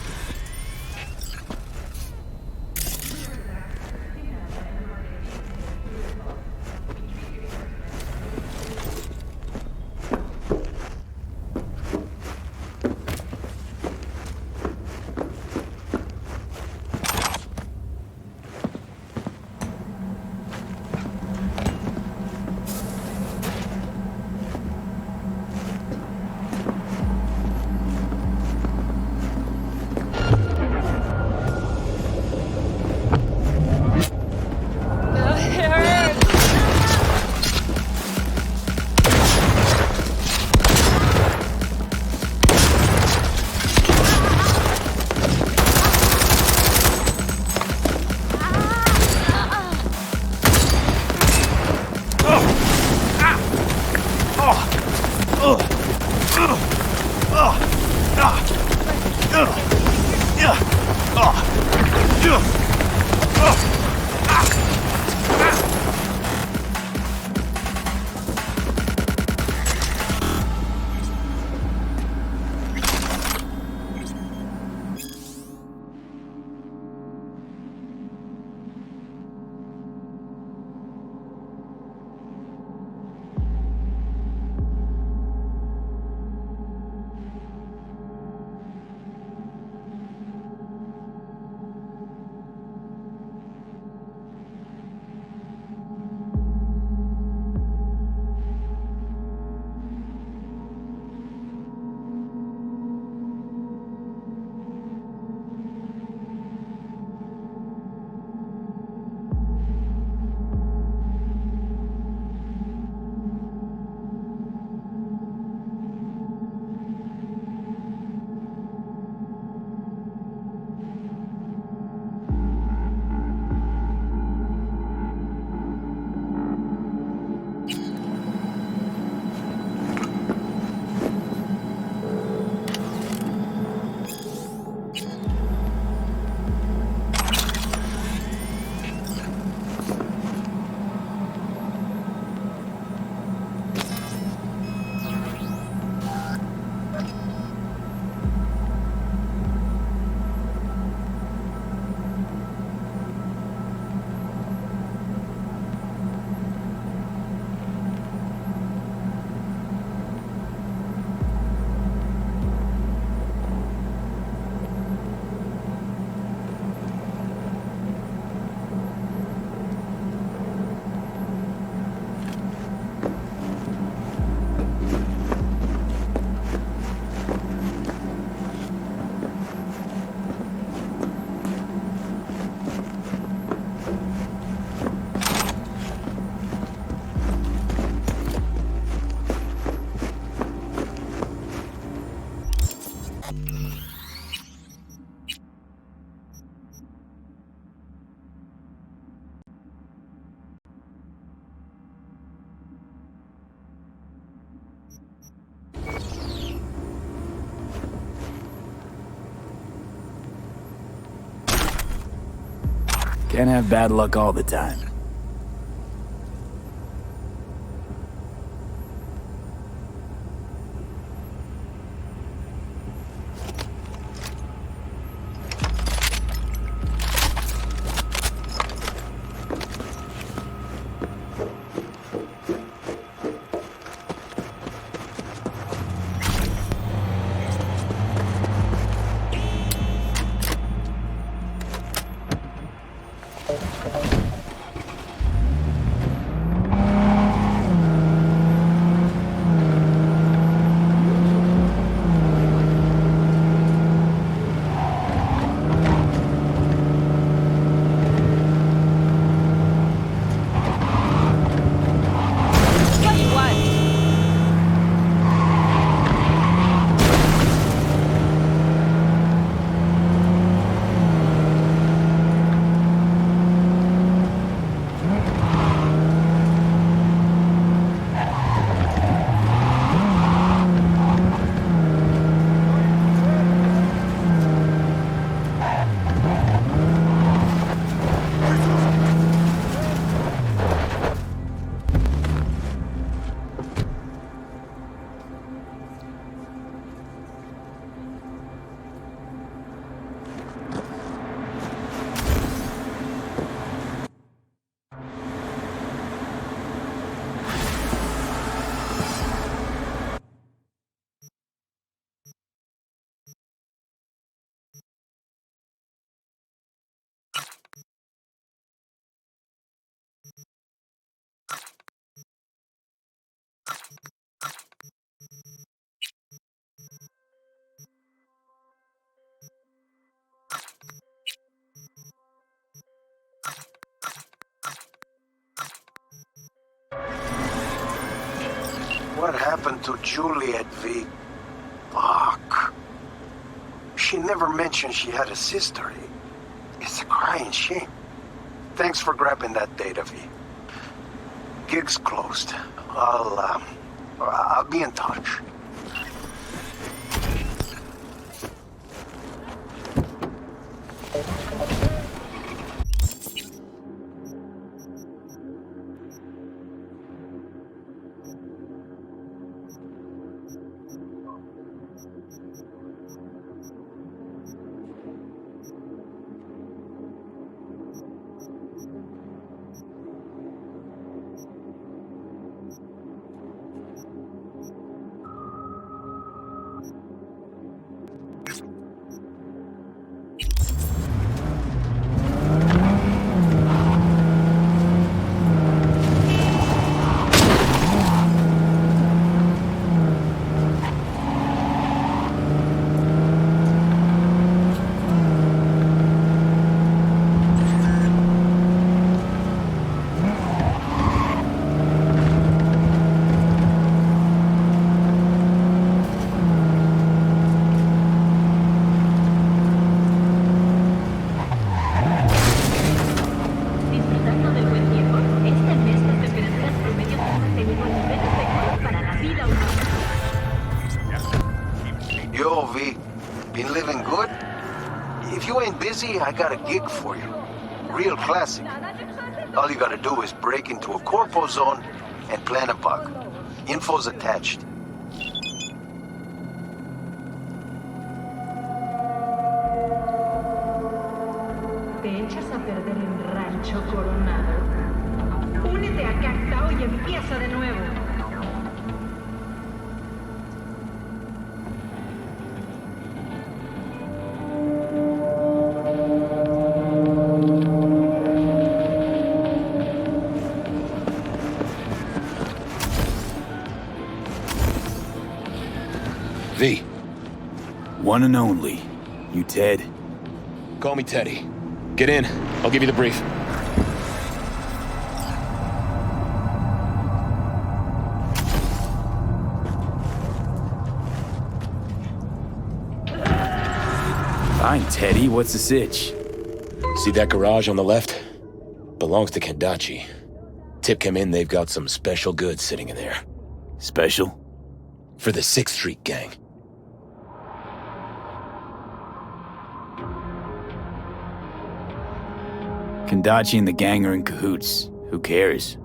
Can't have bad luck all the time. What happened to Juliet, V? Fuck. She never mentioned she had a sister. It's a crying shame. Thanks for grabbing that data, V. Gig's closed. I'll be in touch. Yo, V, been living good? If you ain't busy, I got a gig for you. Real classic. All you gotta do is break into a corpo zone and plant a bug. Info's attached. Te echas a perder el rancho Coronado. Únete a Cactao y empieza de nuevo. V. One and only. You Ted? Call me Teddy. Get in. I'll give you the brief. Fine, Teddy. What's the sitch? See that garage on the left? Belongs to Kendachi. Tip came in, they've got some special goods sitting in there. Special? For the 6th Street gang. Kendachi and the gang are in cahoots. Who cares?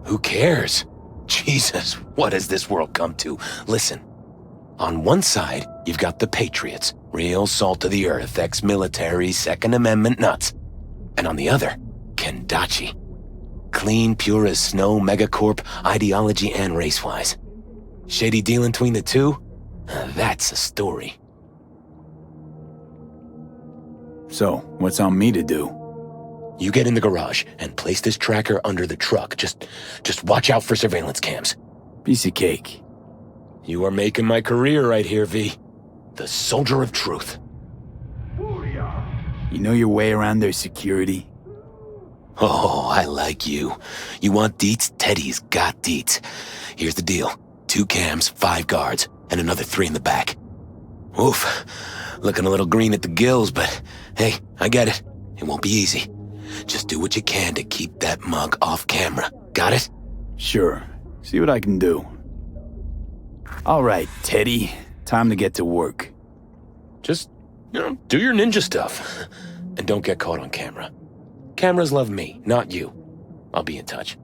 Who cares? Jesus, what has this world come to? Listen, on one side, you've got the Patriots, real salt of the earth, ex-military, Second Amendment nuts. And on the other, Kendachi. Clean, pure as snow, megacorp, ideology and race-wise. Shady dealing between the two? That's a story. So, what's on me to do? You get in the garage and place this tracker under the truck. Just watch out for surveillance cams. Piece of cake. You are making my career right here, V. The soldier of truth. You know your way around their security? Oh, I like you. You want deets? Teddy's got deets. Here's the deal. 2 cams, 5 guards, and another 3 in the back. Oof. Looking a little green at the gills, but hey, I get it. It won't be easy. Just do what you can to keep that mug off camera. Got it? Sure. See what I can do. All right, Teddy. Time to get to work. Just, do your ninja stuff. And don't get caught on camera. Cameras love me, not you. I'll be in touch.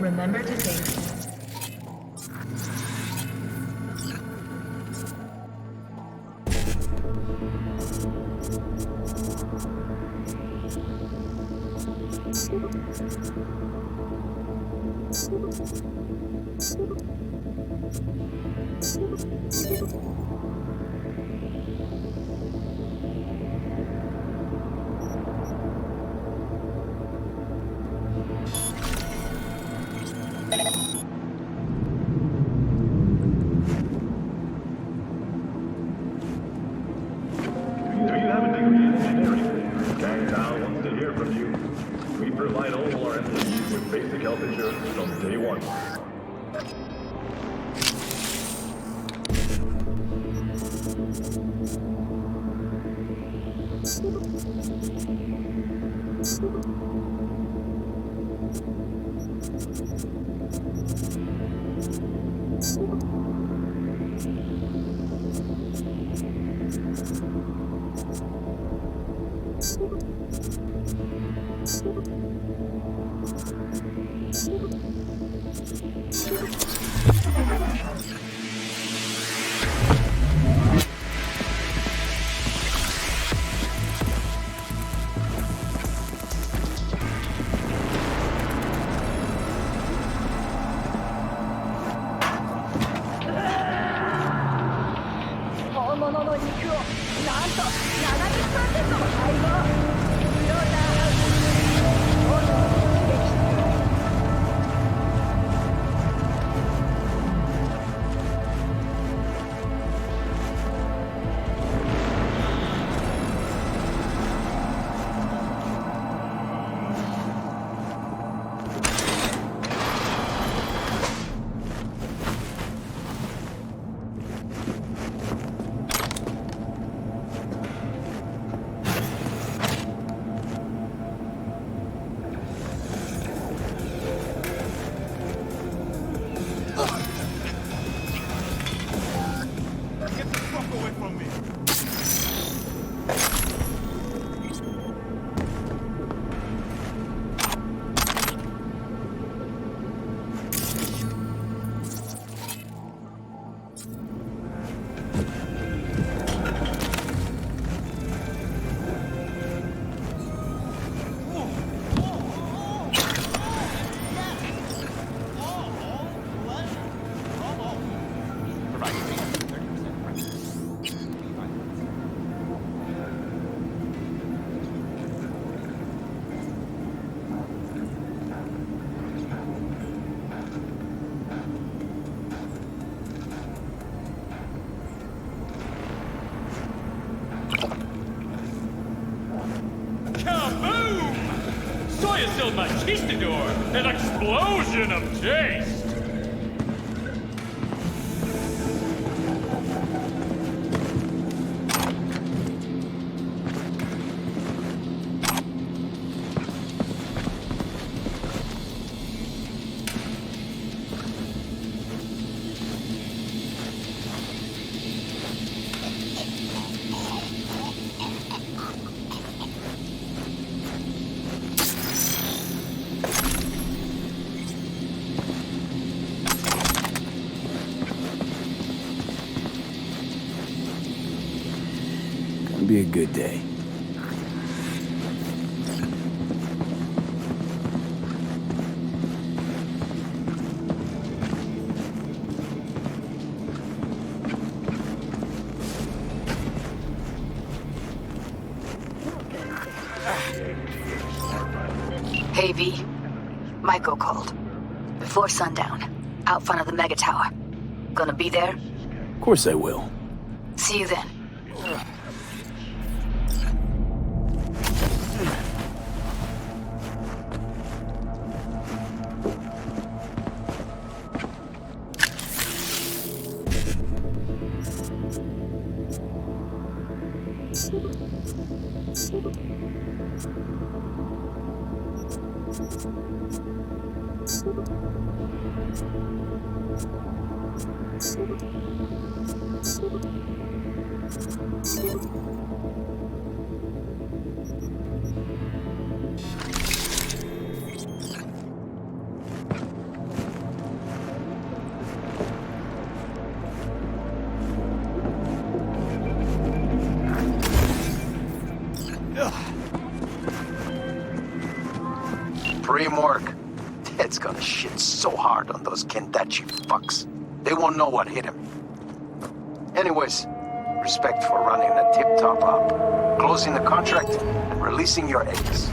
Remember to take. This El Machistador, an explosion of taste! Gonna be a good day. Hey, V. Michael called. Before sundown. Out front of the Mega Tower. Gonna be there? Of course I will. See you then. Pre-morgue. Ted's gonna shit so hard on those Kendachi fucks. They won't know what hit him. Anyways, respect for running a tip-top op, closing the contract, and releasing your eggs.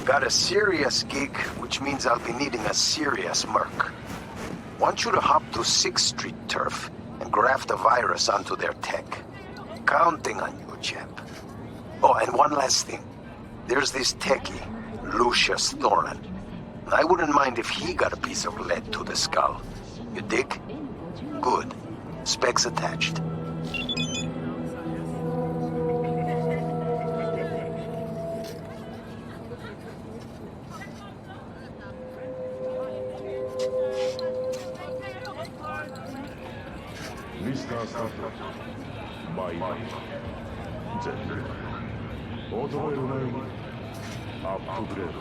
Got a serious gig, which means I'll be needing a serious merc. Want you to hop to 6th Street turf and graft a virus onto their tech. Counting on you, champ. Oh, and one last thing. There's this techie, Lucius Thorin. I wouldn't mind if he got a piece of lead to the skull. You dig? Good. Specs attached. スタート毎日全部衰える前にアップグレード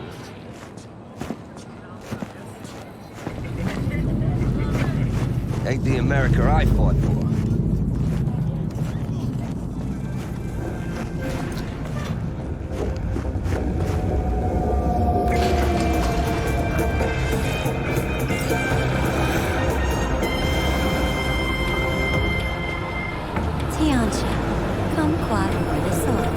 Ain't the America I fought for. Come qua for the sword.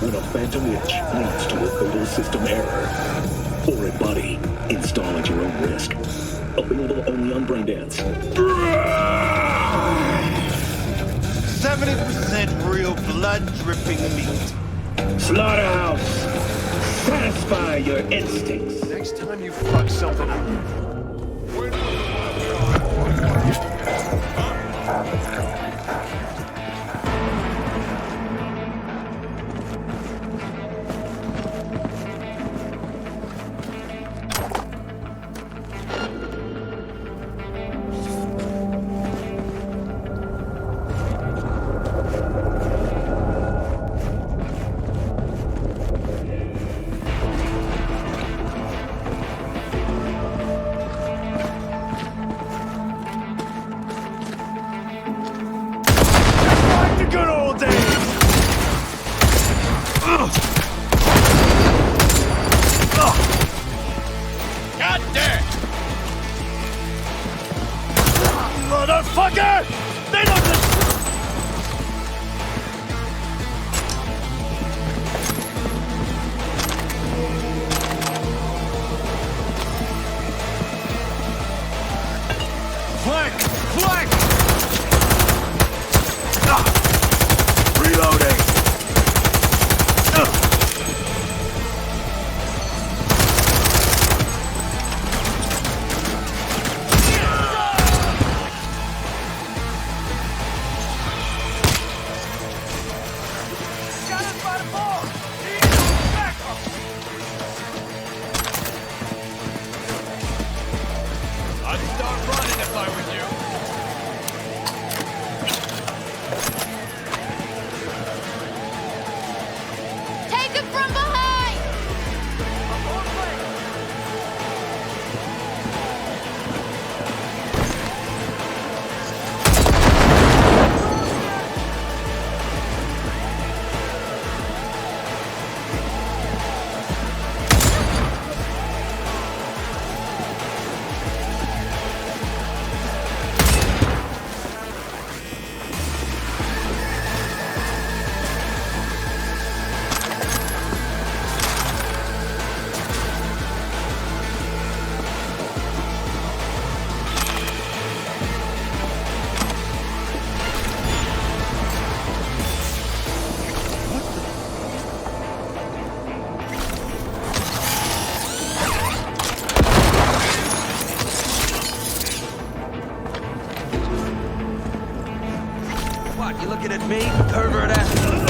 When a phantom itch leads to a fatal system error, or a body, install at your own risk. Available only on Braindance. 70% real blood-dripping meat. Slaughterhouse! Satisfy your instincts. Next time you fuck something up. Motherfucker! They don't just... Flank! Flank! Reloading! Take it from behind! What, you looking at me, pervert ass?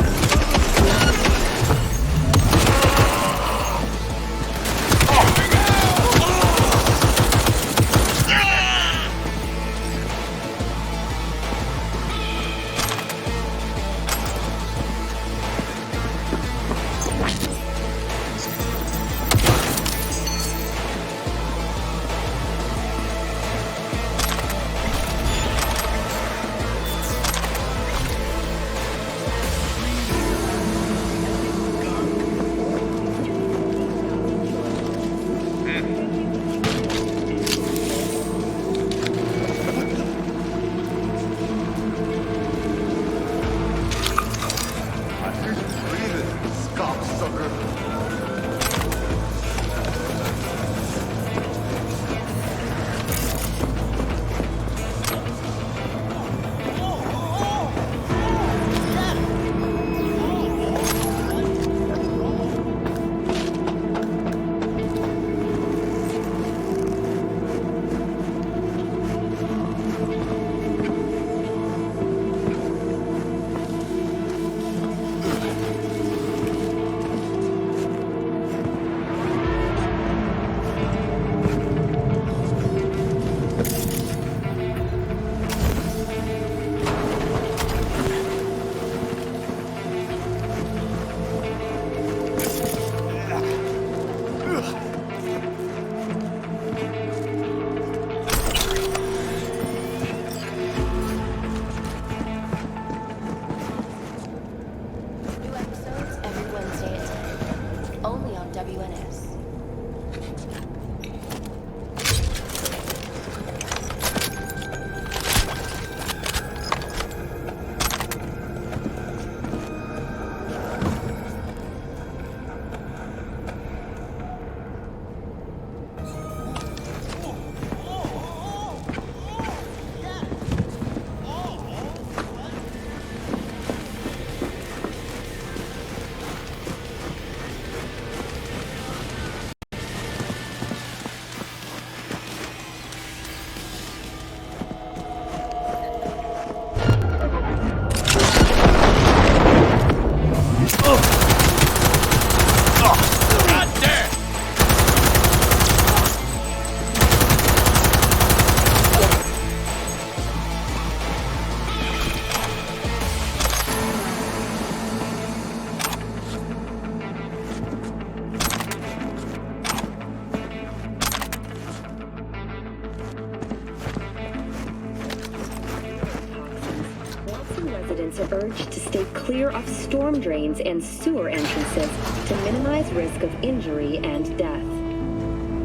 urged to stay clear of storm drains and sewer entrances to minimize risk of injury and death.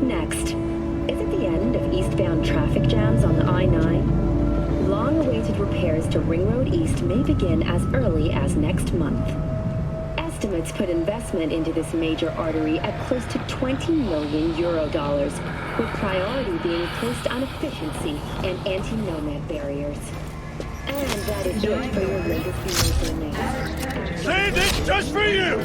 Next, is it the end of eastbound traffic jams on the I-9? Long-awaited repairs to Ring Road East may begin as early as next month. Estimates put investment into this major artery at close to 20 million euro dollars, with priority being placed on efficiency and anti-nomad barriers. And that is it for your latest major news. Say this just for you!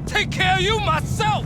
Take care of you myself!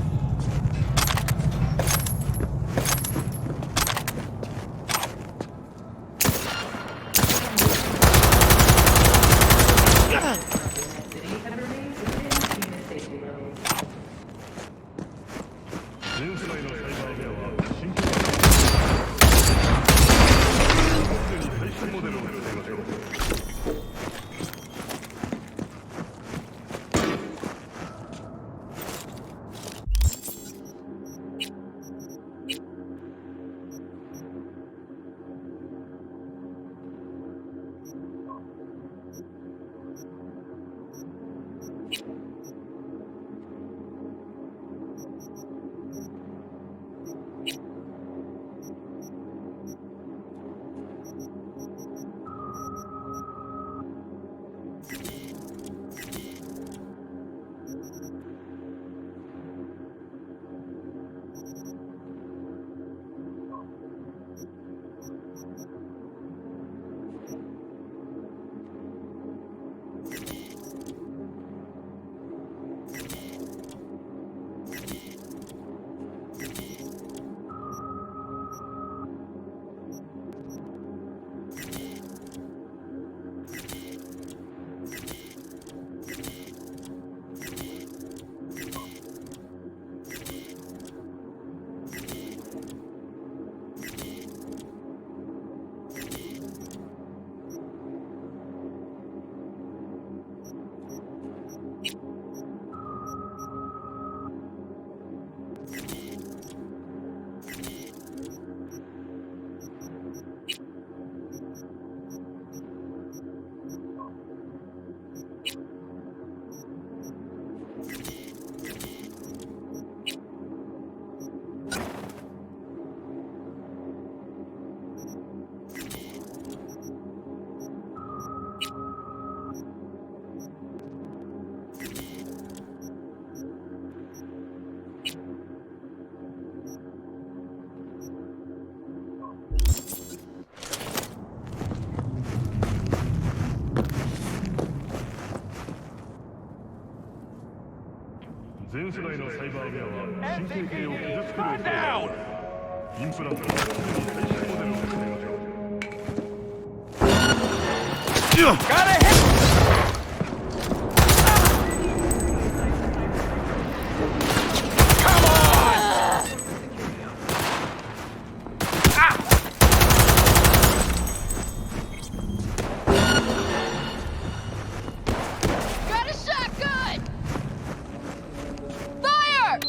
Down! Gotta hit! Got a shotgun! Fire!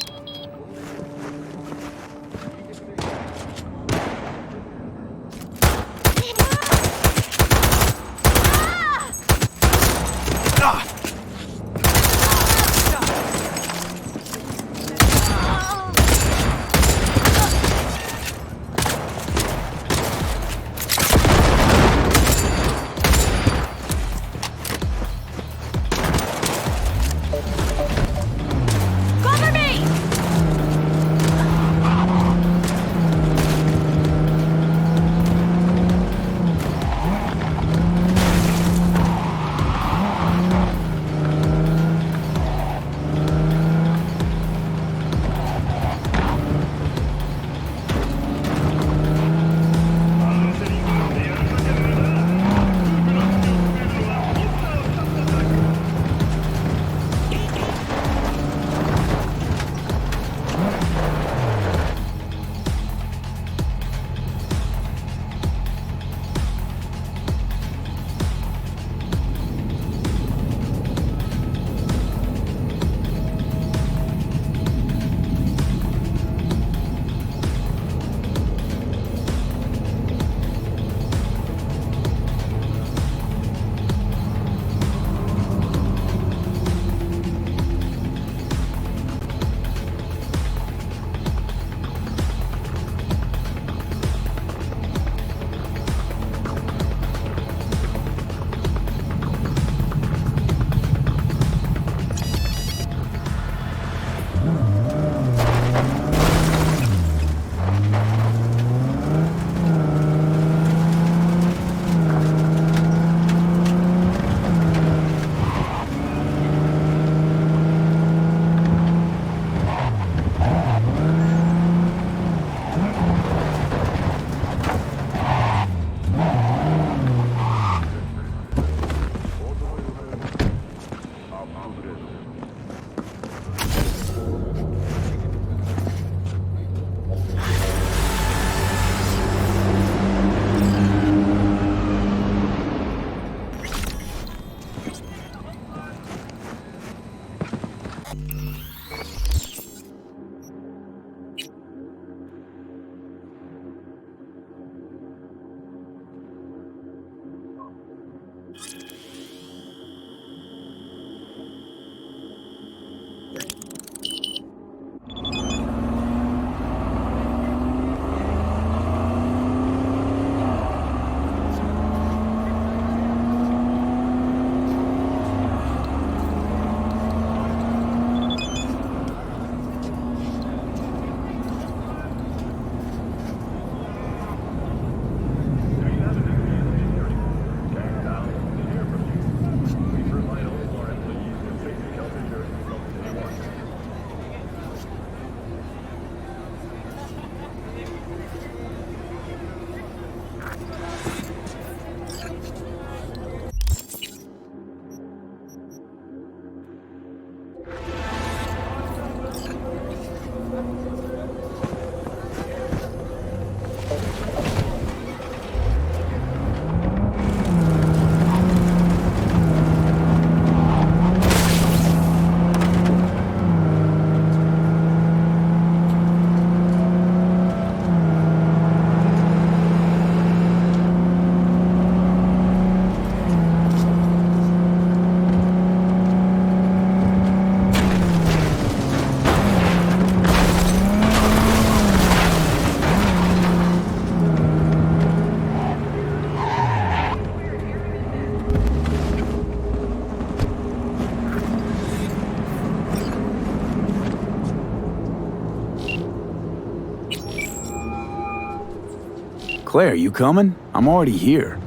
Claire, you coming? I'm already here.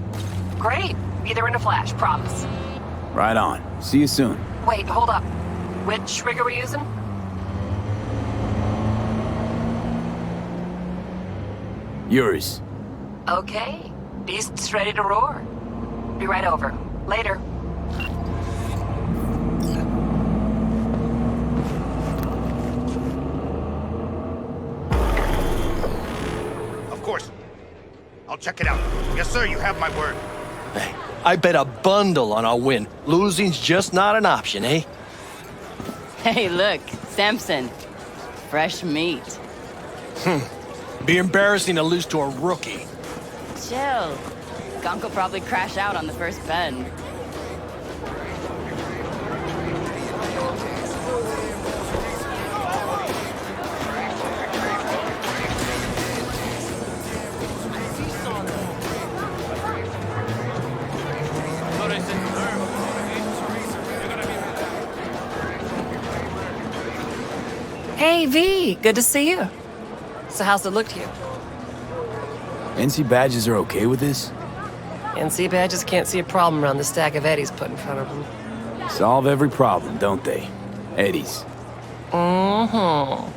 Great. Be there in a flash, promise. Right on. See you soon. Wait, hold up. Which rig are we using? Yours. Okay. Beast's ready to roar. Be right over. Later. Of course. I'll check it out. Yes, sir, you have my word. Hey, I bet a bundle on our win. Losing's just not an option, eh? Hey, look, Samson. Fresh meat. Be embarrassing to lose to a rookie. Chill. Gunk will probably crash out on the first bend. Hey, V, good to see you. So how's it look to you? NC badges are okay with this? NC badges can't see a problem around the stack of Eddies put in front of them. Solve every problem, don't they? Eddies. Mm-hmm.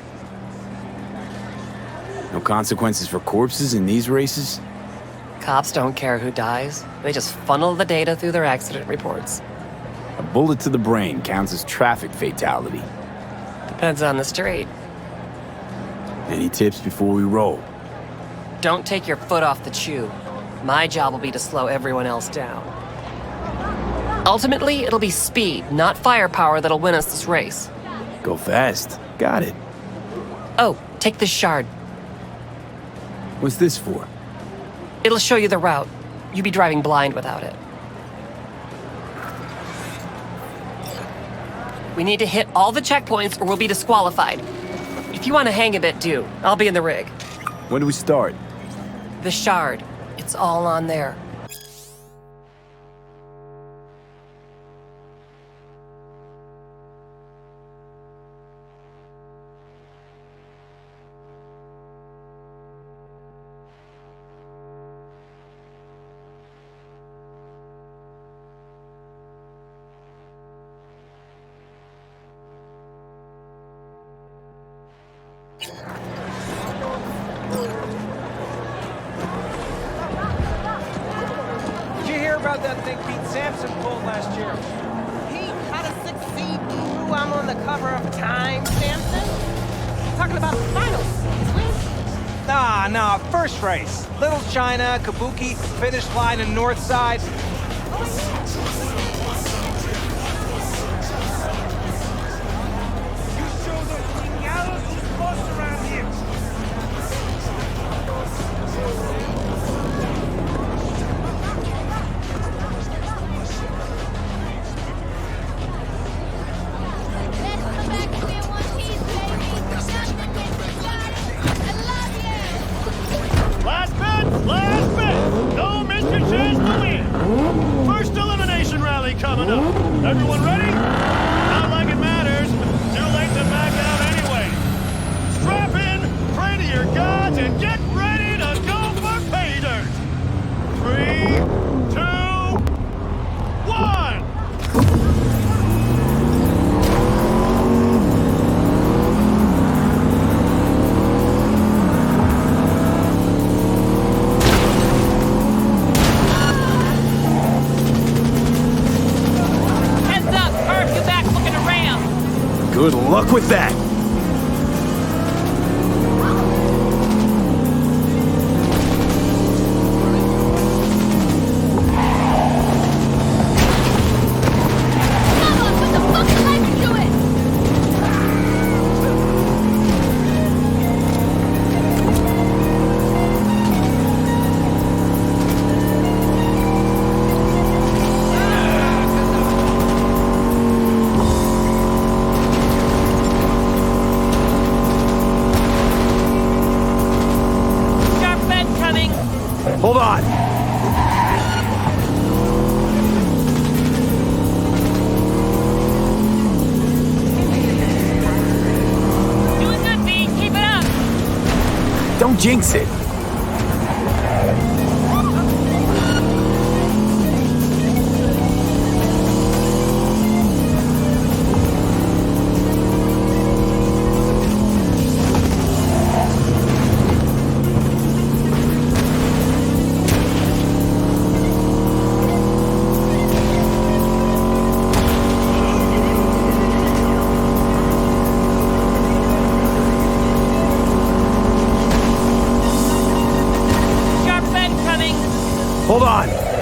No consequences for corpses in these races? Cops don't care who dies. They just funnel the data through their accident reports. A bullet to the brain counts as traffic fatality. Depends on the street. Any tips before we roll? Don't take your foot off the chew. My job will be to slow everyone else down. Ultimately, it'll be speed, not firepower, that'll win us this race. Go fast. Got it. Oh, take this shard. What's this for? It'll show you the route. You'd be driving blind without it. We need to hit all the checkpoints or we'll be disqualified. If you want to hang a bit, do. I'll be in the rig. When do we start? The shard. It's all on there. Did you hear about that thing Pete Sampson pulled last year? Pete, how to succeed through I'm on the cover of Time, Sampson? Talking about the finals. Nah, first race. Little China, Kabuki, finish line in North Side. You show them reality close around here. Last bit! Don't miss your chance to win! First elimination rally coming up. Everyone ready? Not like it matters. Too late to back out anyway. Strap in, pray to your gods, and get ready to go for pay dirt! 3, 2, 1! Good luck with that! Hold on! Doing good, B. Keep it up. Don't jinx it! Hold on!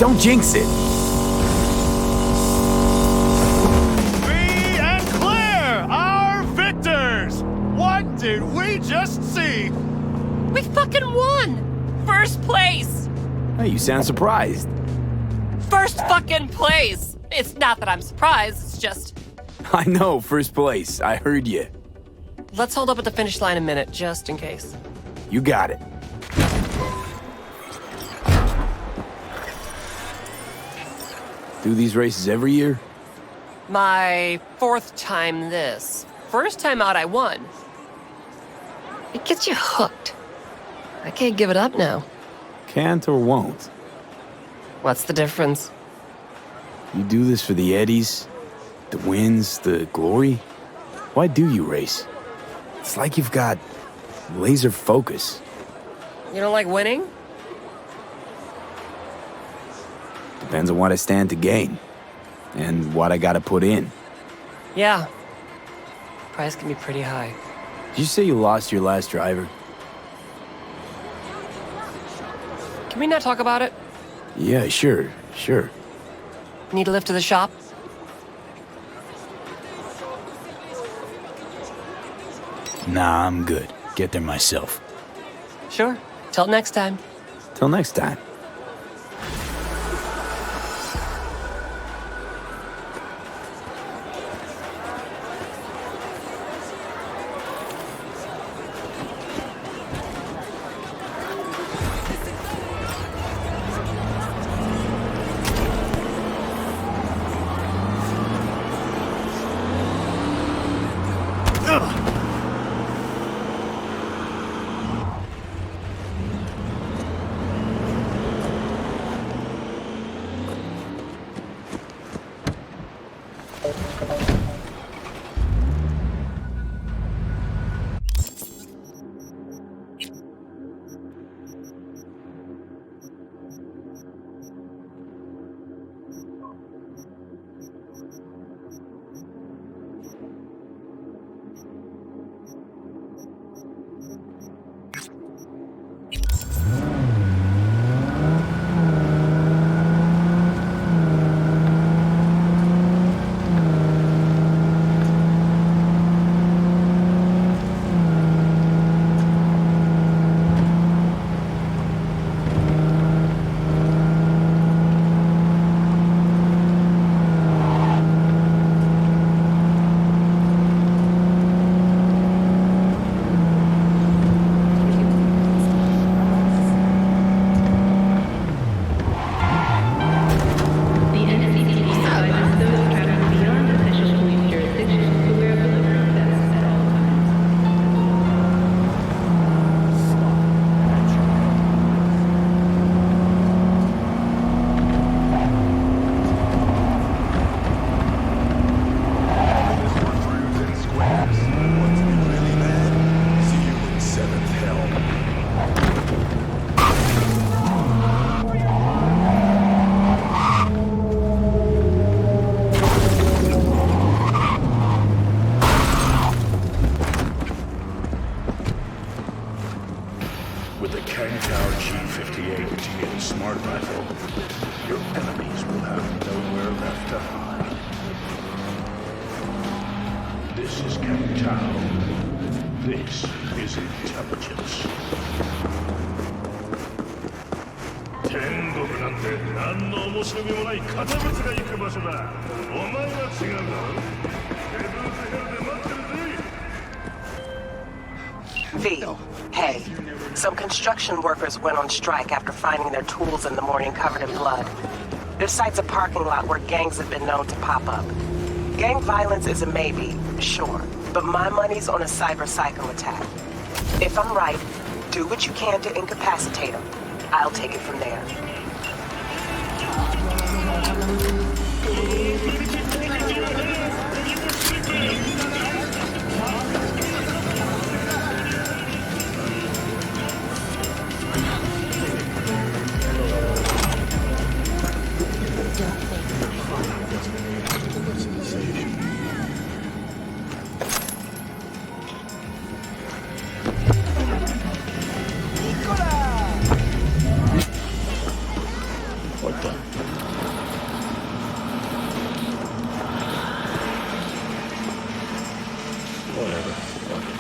Don't jinx it. Free and clear! Our victors! What did we just see? We fucking won! First place! Hey, you sound surprised. First fucking place! It's not that I'm surprised, it's just... I know, first place. I heard you. Let's hold up at the finish line a minute, just in case. You got it. Do these races every year? My 4th time this. First time out, I won. It gets you hooked. I can't give it up now. Can't or won't? What's the difference? You do this for the eddies, the wins, the glory? Why do you race? It's like you've got laser focus. You don't like winning? Depends on what I stand to gain. And what I gotta put in. Yeah. Price can be pretty high. Did you say you lost your last driver? Can we not talk about it? Yeah, sure. Need a lift to the shop? Nah, I'm good. Get there myself. Sure. Till next time. Till next time. This is Captain Tao. This is intelligence. 天国なんて何の面白みもない堅物が行く場所だ。お前は違うだろ。ヘブンズヘルで待ってるぜ。 V, hey. Some construction workers went on strike after finding their tools in the morning covered in blood. Their site's a parking lot where gangs have been known to pop up. Gang violence is a maybe, sure, but my money's on a cyber psycho attack. If I'm right, do what you can to incapacitate them. I'll take it from there. What the? Whatever. Fuck it.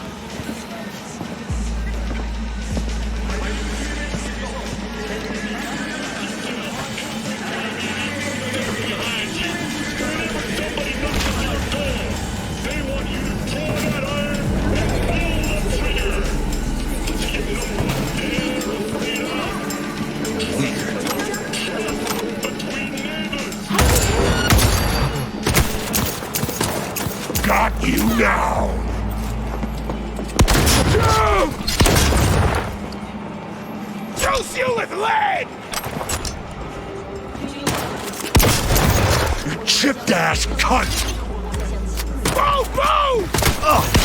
Got you now! Juice you with lead! You chipped ass cunt! Boom, boom! Ugh.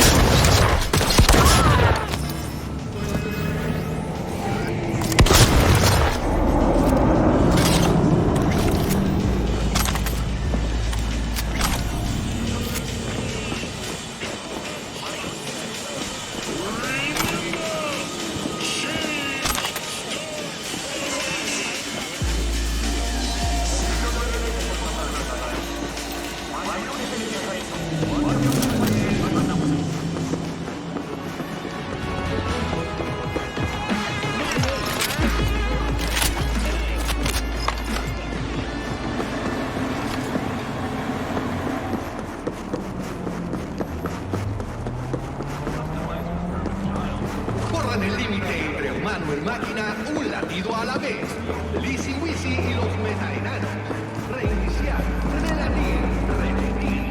Nel límite entre humano y máquina, un latido a la vez. Lizzy Wizzy y los metaenanos. Reiniciar, relatir, repetir.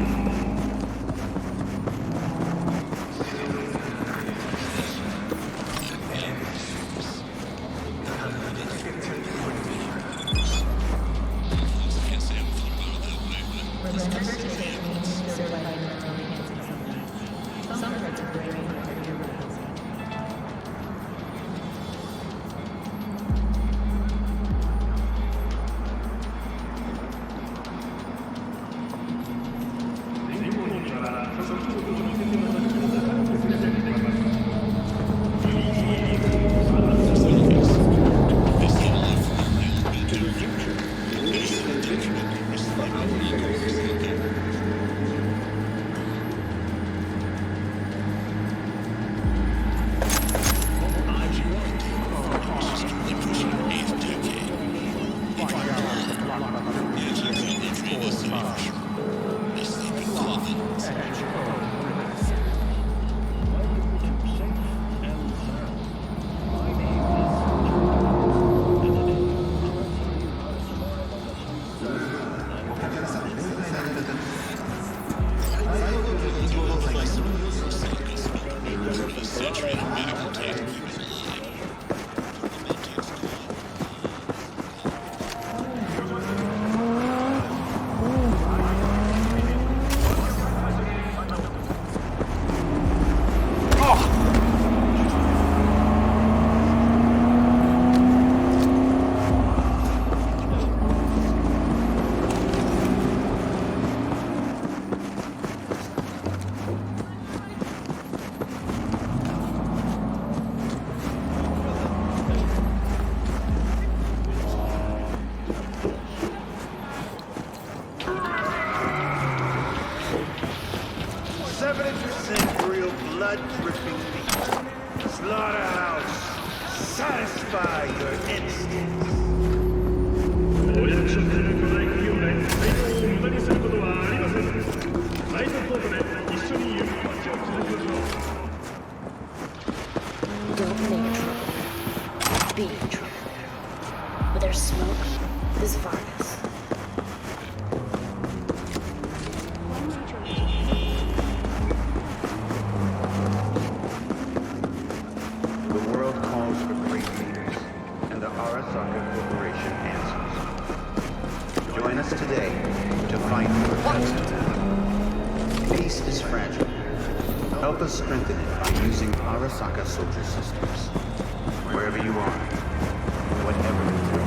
Slaughterhouse! Satisfy your instincts! お役所定例巨大企業で配当を無駄にすることはありません。サイドポートで一緒に指パッチを続けましょう。 Don't make trouble. Be in trouble. Where there's smoke, there's furnace. The world calls for great leaders, and the Arasaka Corporation answers. Join us today to fight for justice. Peace is fragile. Help us strengthen it by using Arasaka soldier systems. Wherever you are, whatever you do.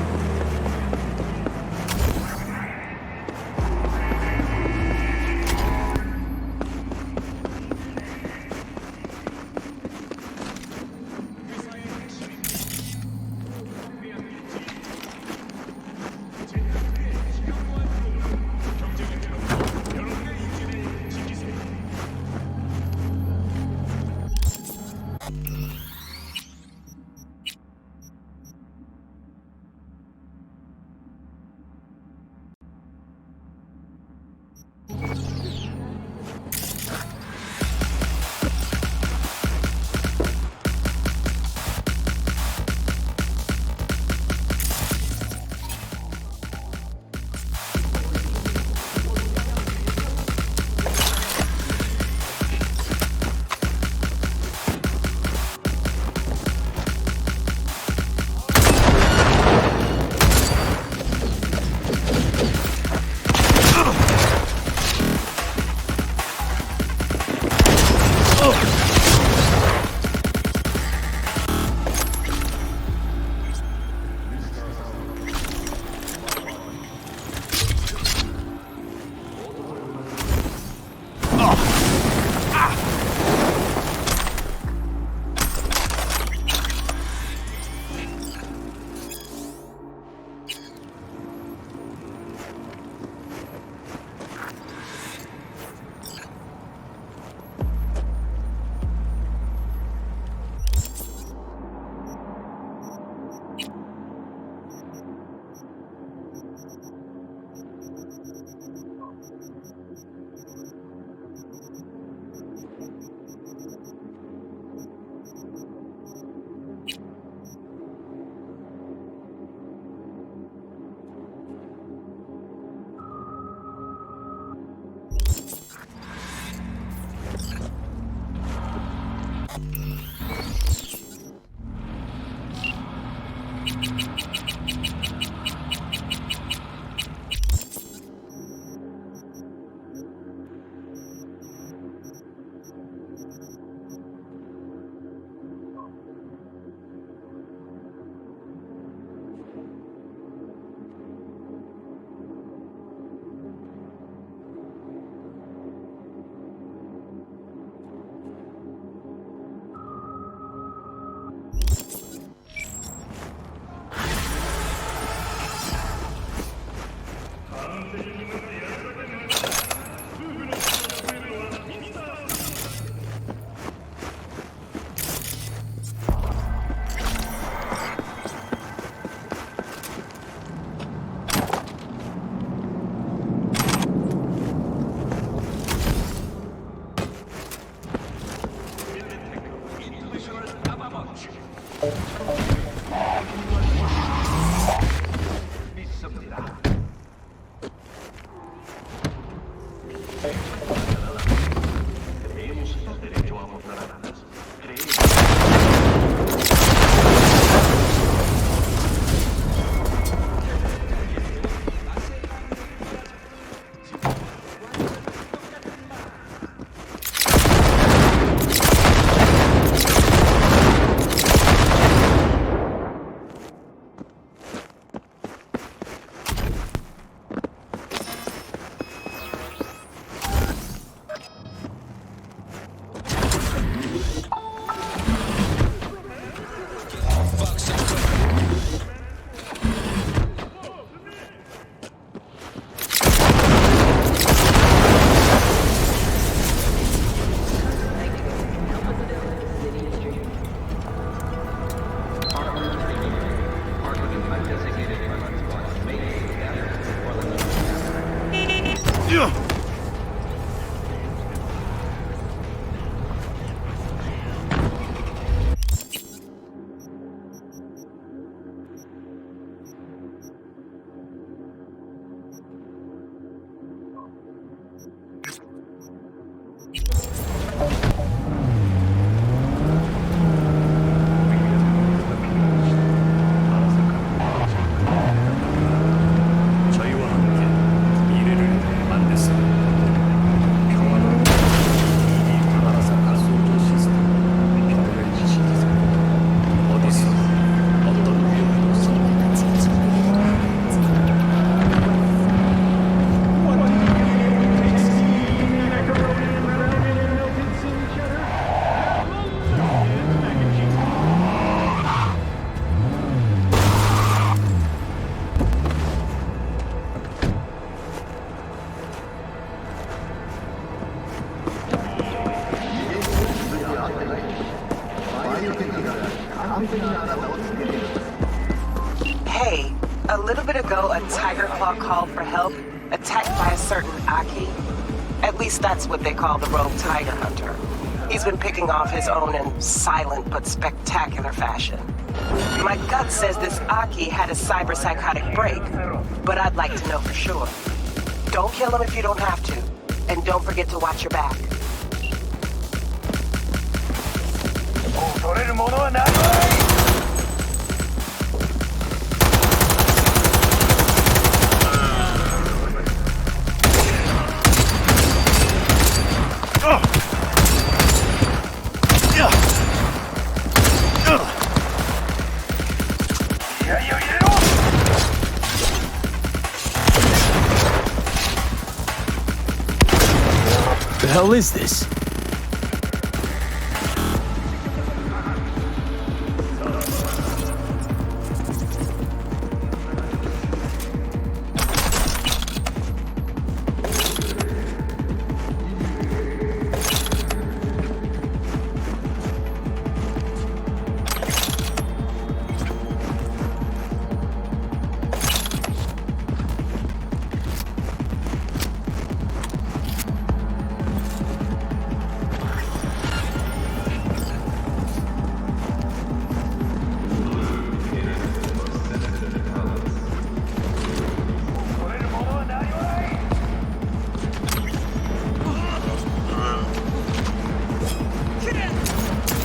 Hey, a little bit ago, a tiger claw called for help, attacked by a certain Aki. At least that's what they call the rogue tiger hunter. He's been picking off his own in silent but spectacular fashion. My gut says this Aki had a cyber-psychotic break, but I'd like to know for sure. Don't kill him if you don't have to, and don't forget to watch your back. The hell is this?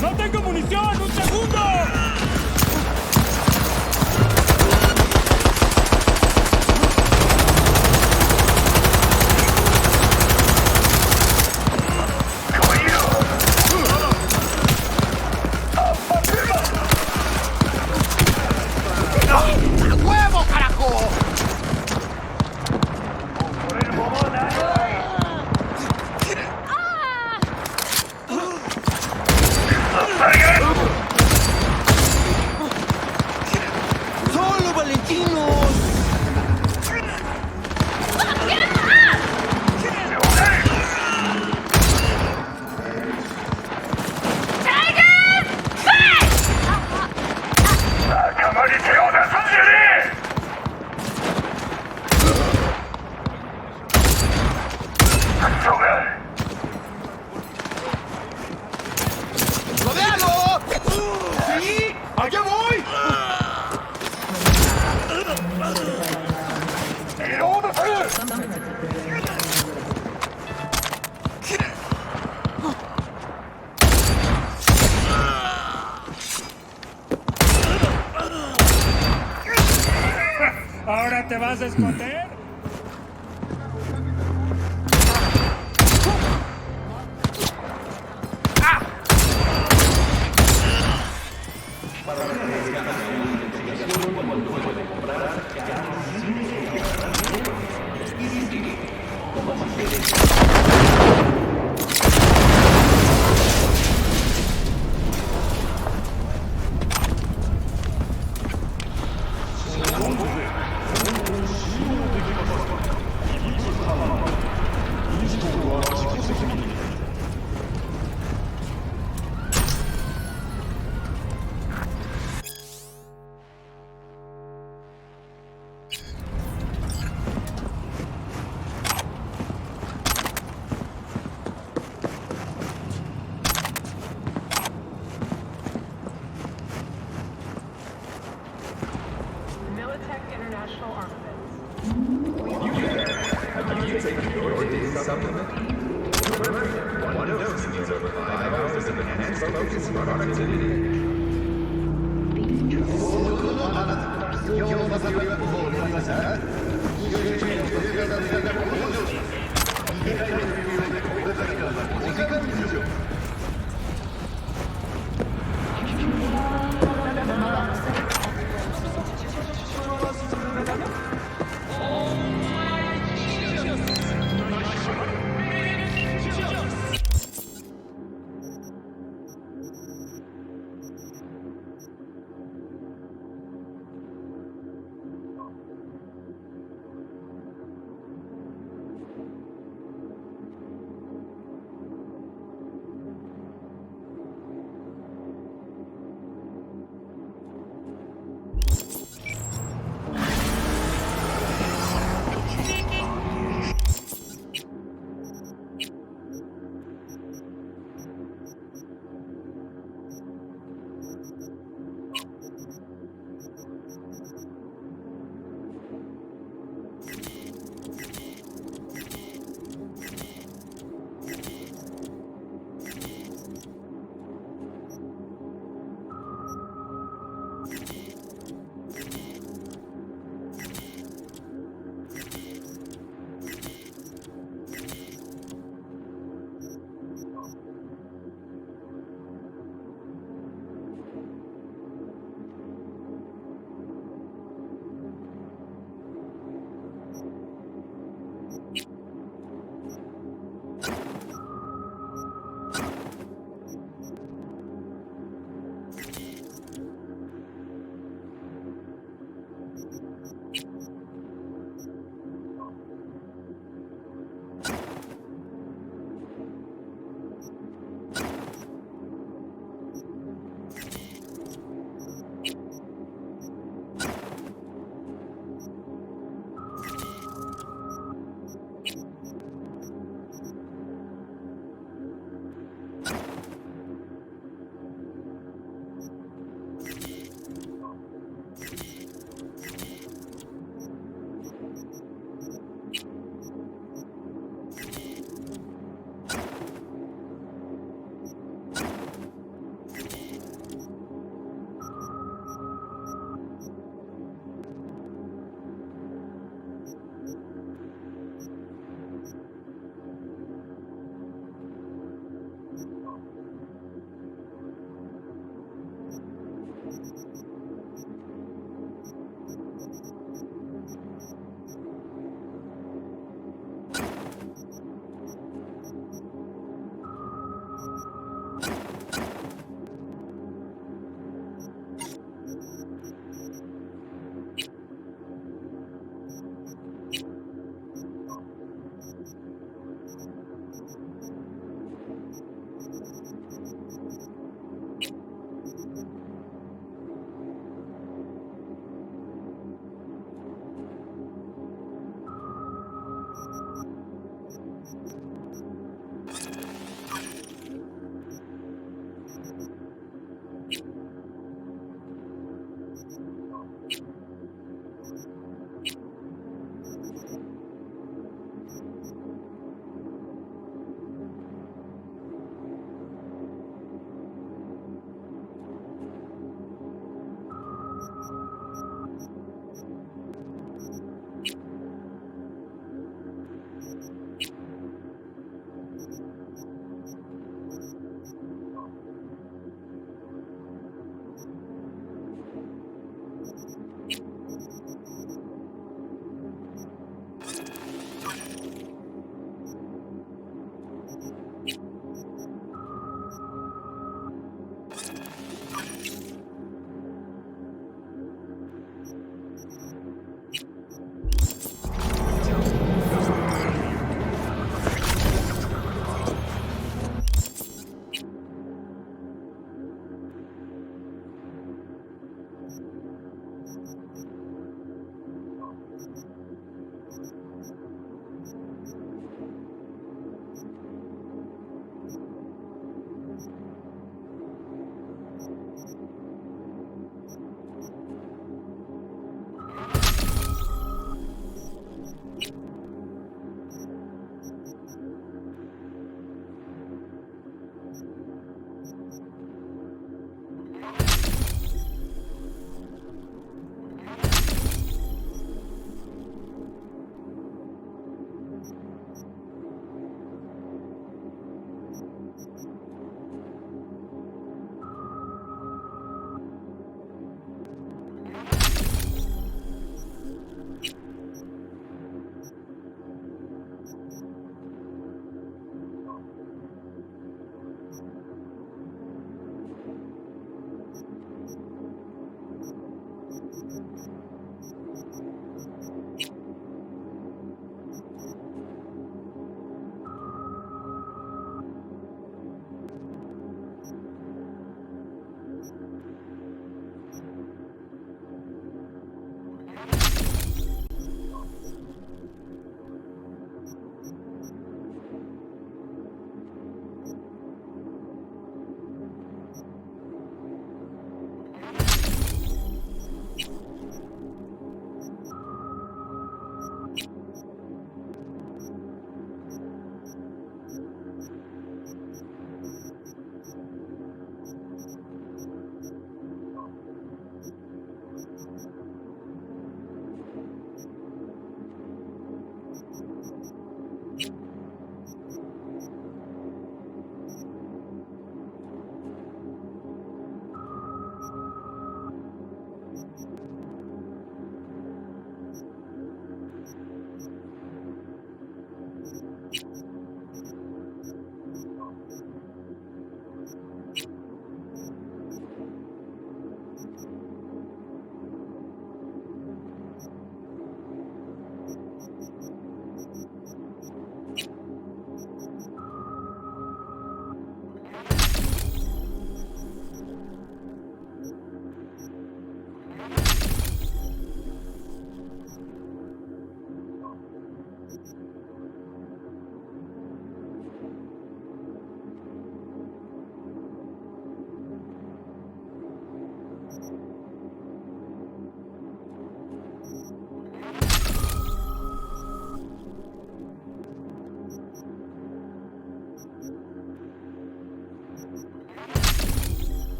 ¡No tengo munición! ¡Un segundo! ¡Huevo, carajo! ¡Solo Valentinos! ¡Rodéalo! ¡Sí! ¡Allá voy! ¿Ahora te vas a esconder?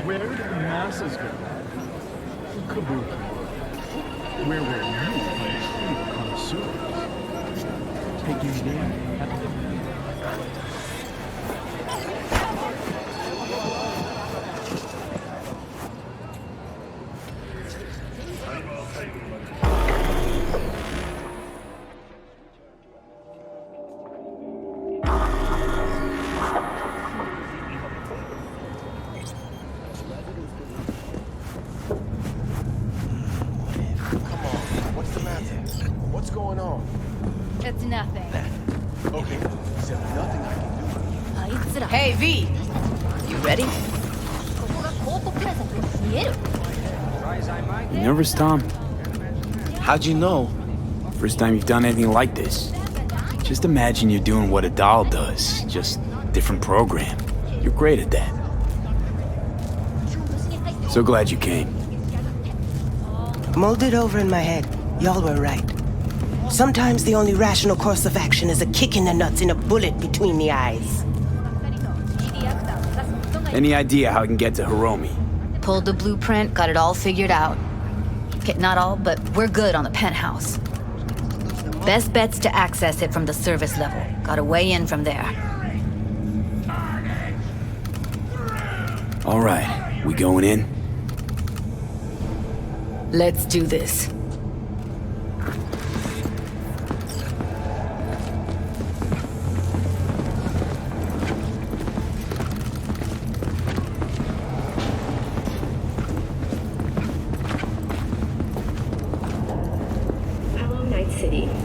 Where did the masses go? Kabuki. Where were you when street connoisseurs? Taking it in at the... It's nothing. Okay, so nothing I can do. Hey, V! You ready? You nervous, Tom? How'd you know? First time you've done anything like this. Just imagine you're doing what a doll does, just different program. You're great at that. So glad you came. Mulled it over in my head. Y'all were right. Sometimes the only rational course of action is a kick in the nuts and a bullet between the eyes. Any idea how I can get to Hiromi? Pulled the blueprint, got it all figured out. Okay, not all, but we're good on the penthouse. Best bet's to access it from the service level. Got a way in from there. All right, we going in? Let's do this.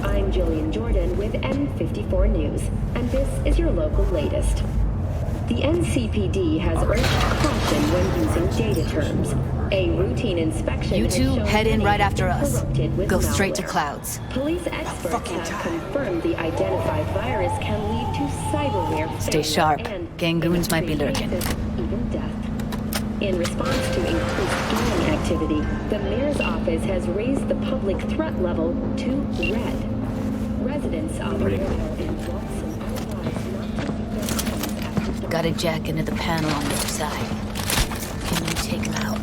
I'm Jillian Jordan with N54 News, and this is your local latest. The NCPD has urged caution when using data terms. A routine inspection You has two shown head in many right have after been us. corrupted with Go straight to malware. Clouds. Police experts have confirmed the identified virus can lead to cyberware Stay failure sharp. and, Gangoons might be in lurking. cases, even death. In response to increased gaming activity, the mayor's office has raised the public threat level to red. Residents of Ariel and Watson are advised not to leave their homes after dark. Got a jack into the panel on the other side. Can you take him out?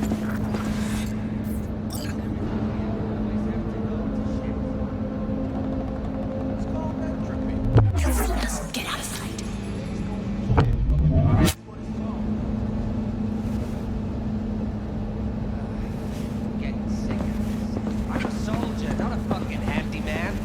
Get out of sight. Getting sick of this. I'm a soldier, not a fucking handyman.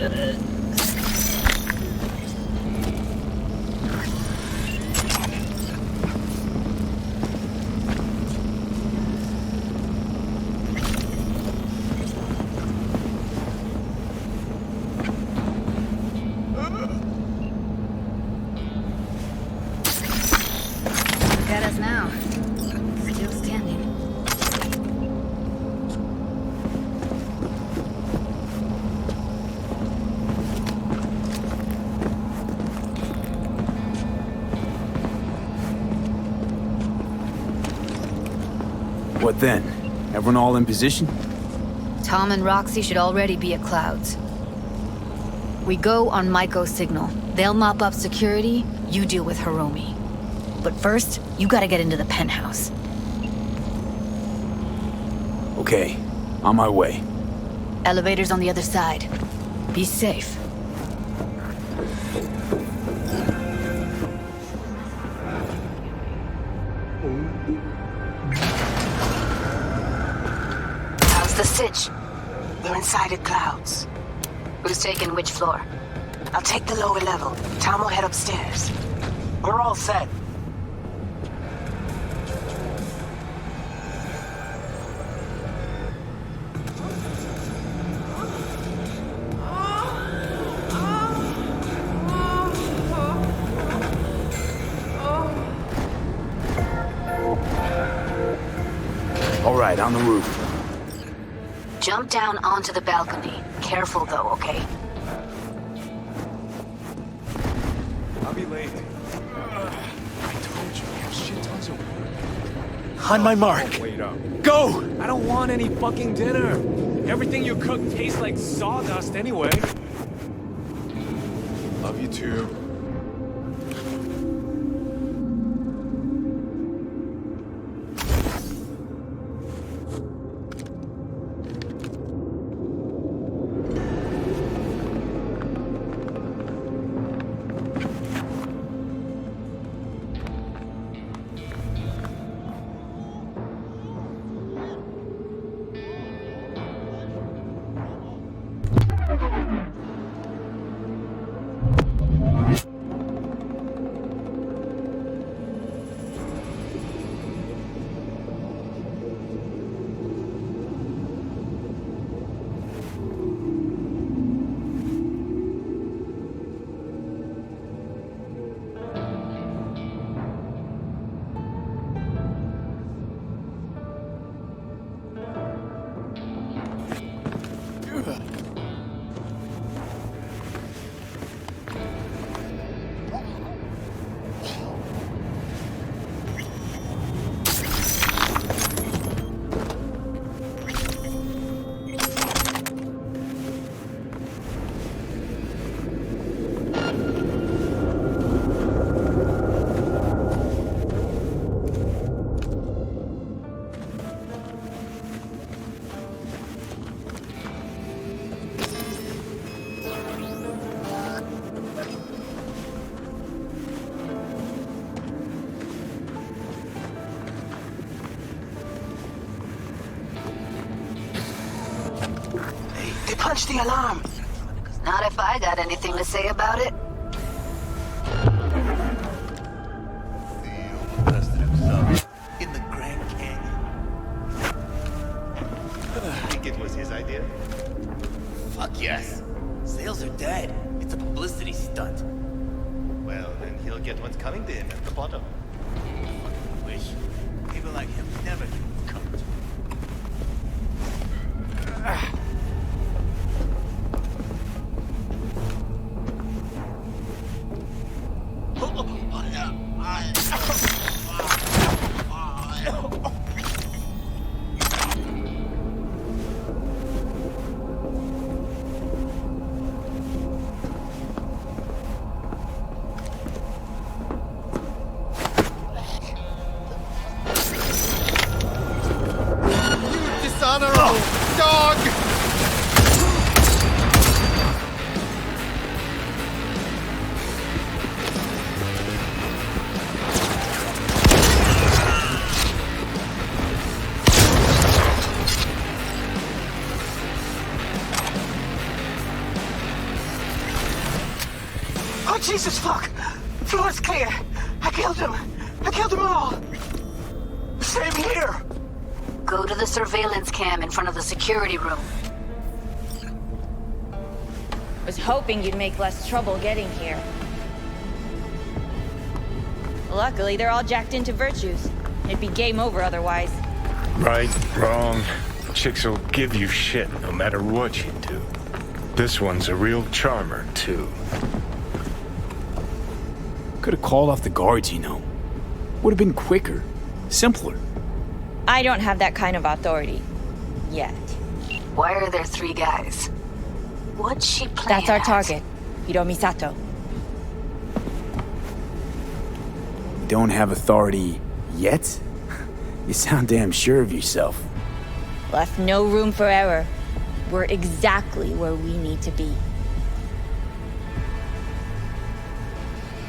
Look at us now. Still standing. What then? Everyone all in position? Tom and Roxy should already be at Clouds. We go on Maiko's signal. They'll mop up security, you deal with Hiromi. But first, you gotta get into the penthouse. Okay, on my way. Elevator's on the other side. Be safe. How's the sitch? We're inside at Clouds. Who's taking which floor? I'll take the lower level. Tom will head upstairs. We're all set. All right, on the roof. Jump down onto the balcony. Careful though, okay? I'll be late. I told you, we have shit tons of work. On my mark. Wait up. Go! I don't want any fucking dinner. Everything you cook tastes like sawdust anyway. Love you too. Punch the alarm. Not if I got anything to say about it. In the Grand Canyon. I think it was his idea. Fuck yes. Sales are dead. It's a publicity stunt. Well, then he'll get what's coming to him at the bottom. Wish. People like him never get covered. Dishonorable dog! Jesus fuck! Floor's clear. I killed him. I killed them all. Same here. Go to the surveillance cam in front of the security room. Was hoping you'd make less trouble getting here. Luckily, they're all jacked into virtues. It'd be game over otherwise. Right, wrong. Chicks will give you shit no matter what you do. This one's a real charmer, too. Could have called off the guards, you know. Would have been quicker, simpler. I don't have that kind of authority. Yet. Why are there 3 guys? What's she playing That's our at? target, Hiromi Sato. You don't have authority yet? You sound damn sure of yourself. Left no room for error. We're exactly where we need to be.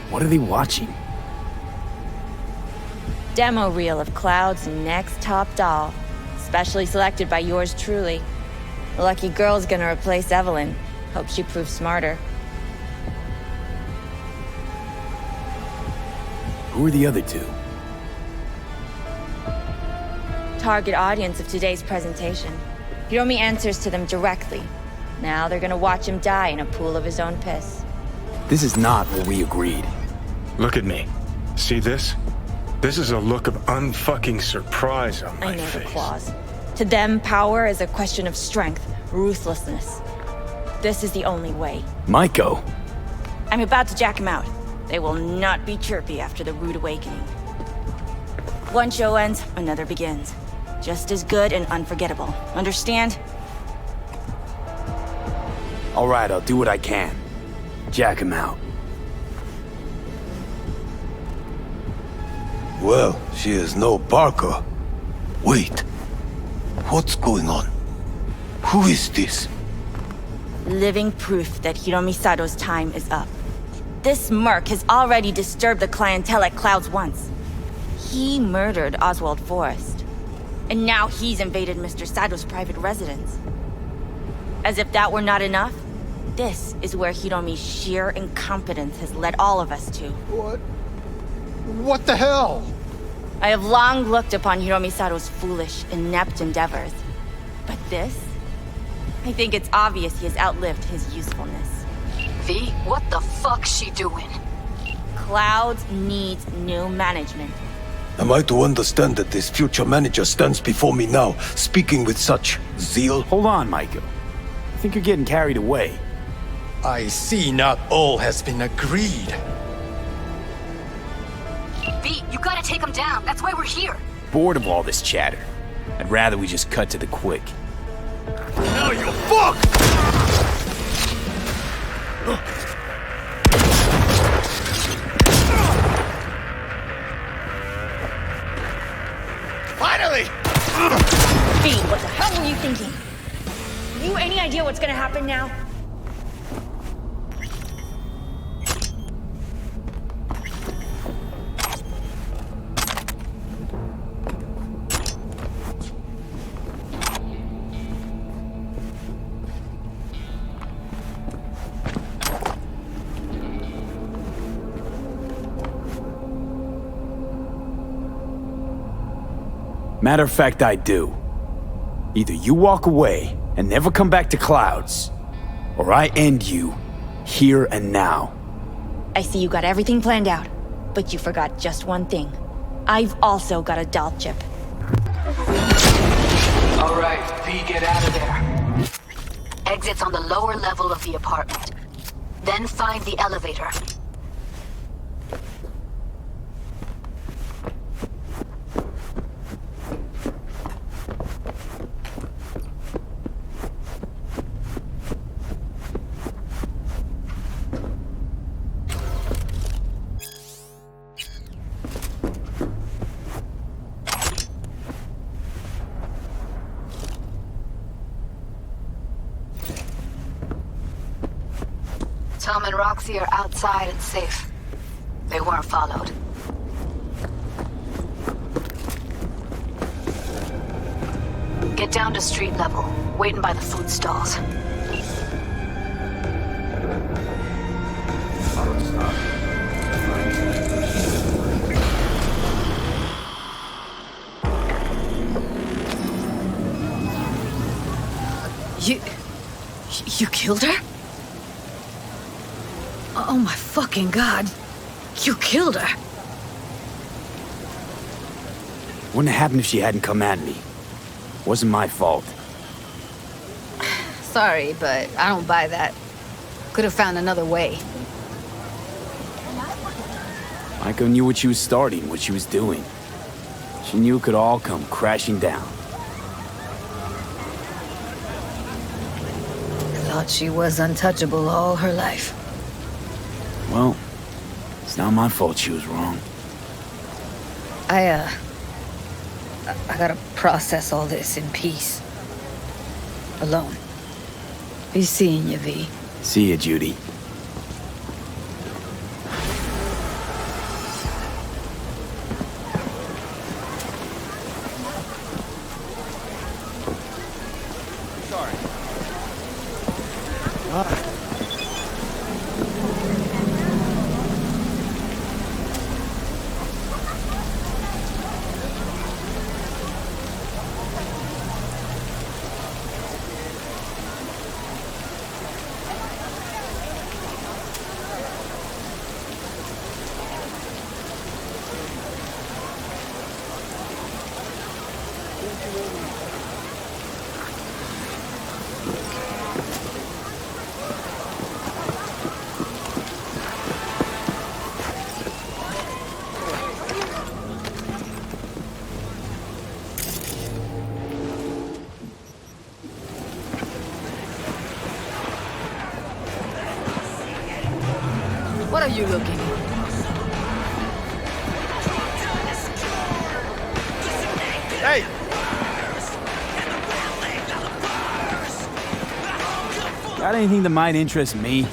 What are they watching? Demo reel of Cloud's next top doll. Specially selected by yours truly. The lucky girl's gonna replace Evelyn. Hope she proves smarter. Who are the other 2? Target audience of today's presentation. Hiromi answers to them directly. Now they're gonna watch him die in a pool of his own piss. This is not what we agreed. Look at me. See this? This is a look of unfucking surprise on my I know face. the claws. To them, power is a question of strength, ruthlessness. This is the only way. Maiko. I'm about to jack him out. They will not be chirpy after the rude awakening. One show ends, another begins. Just as good and unforgettable. Understand? All right, I'll do what I can. Jack him out. Well, she is no Parker. Wait. What's going on? Who is this? Living proof that Hiromi Sato's time is up. This merc has already disturbed the clientele at Clouds once. He murdered Oswald Forrest. And now he's invaded Mr. Sato's private residence. As if that were not enough, this is where Hiromi's sheer incompetence has led all of us to. What the hell? I have long looked upon Hiromi Sato's foolish, inept endeavors. But this? I think it's obvious he has outlived his usefulness. V, what the fuck's she doing? Clouds needs new management. Am I to understand that this future manager stands before me now, speaking with such zeal? Hold on, Michael. I think you're getting carried away. I see not all has been agreed. V, you gotta take him down. That's why we're here. Bored of all this chatter. I'd rather we just cut to the quick. Now you fuck! Finally! V, what the hell were you thinking? You any idea what's gonna happen now? Matter of fact, I do. Either you walk away and never come back to Clouds, or I end you here and now. I see you got everything planned out, but you forgot just one thing. I've also got a doll chip. All right, V, get out of there. Exit's on the lower level of the apartment. Then find the elevator. Tom and Roxy are outside and safe. They weren't followed. Get down to street level, waiting by the food stalls. killed her? Oh my fucking god. You killed her. Wouldn't have happened if she hadn't come at me. Wasn't my fault. Sorry, but I don't buy that. Could have found another way. Maiko knew what she was starting, what she was doing. She knew it could all come crashing down. Thought she was untouchable all her life. Well, it's not my fault she was wrong. I gotta process all this in peace. Alone. Be seeing you, V. See ya, Judy. What are you looking at? Hey! Got anything that might interest me?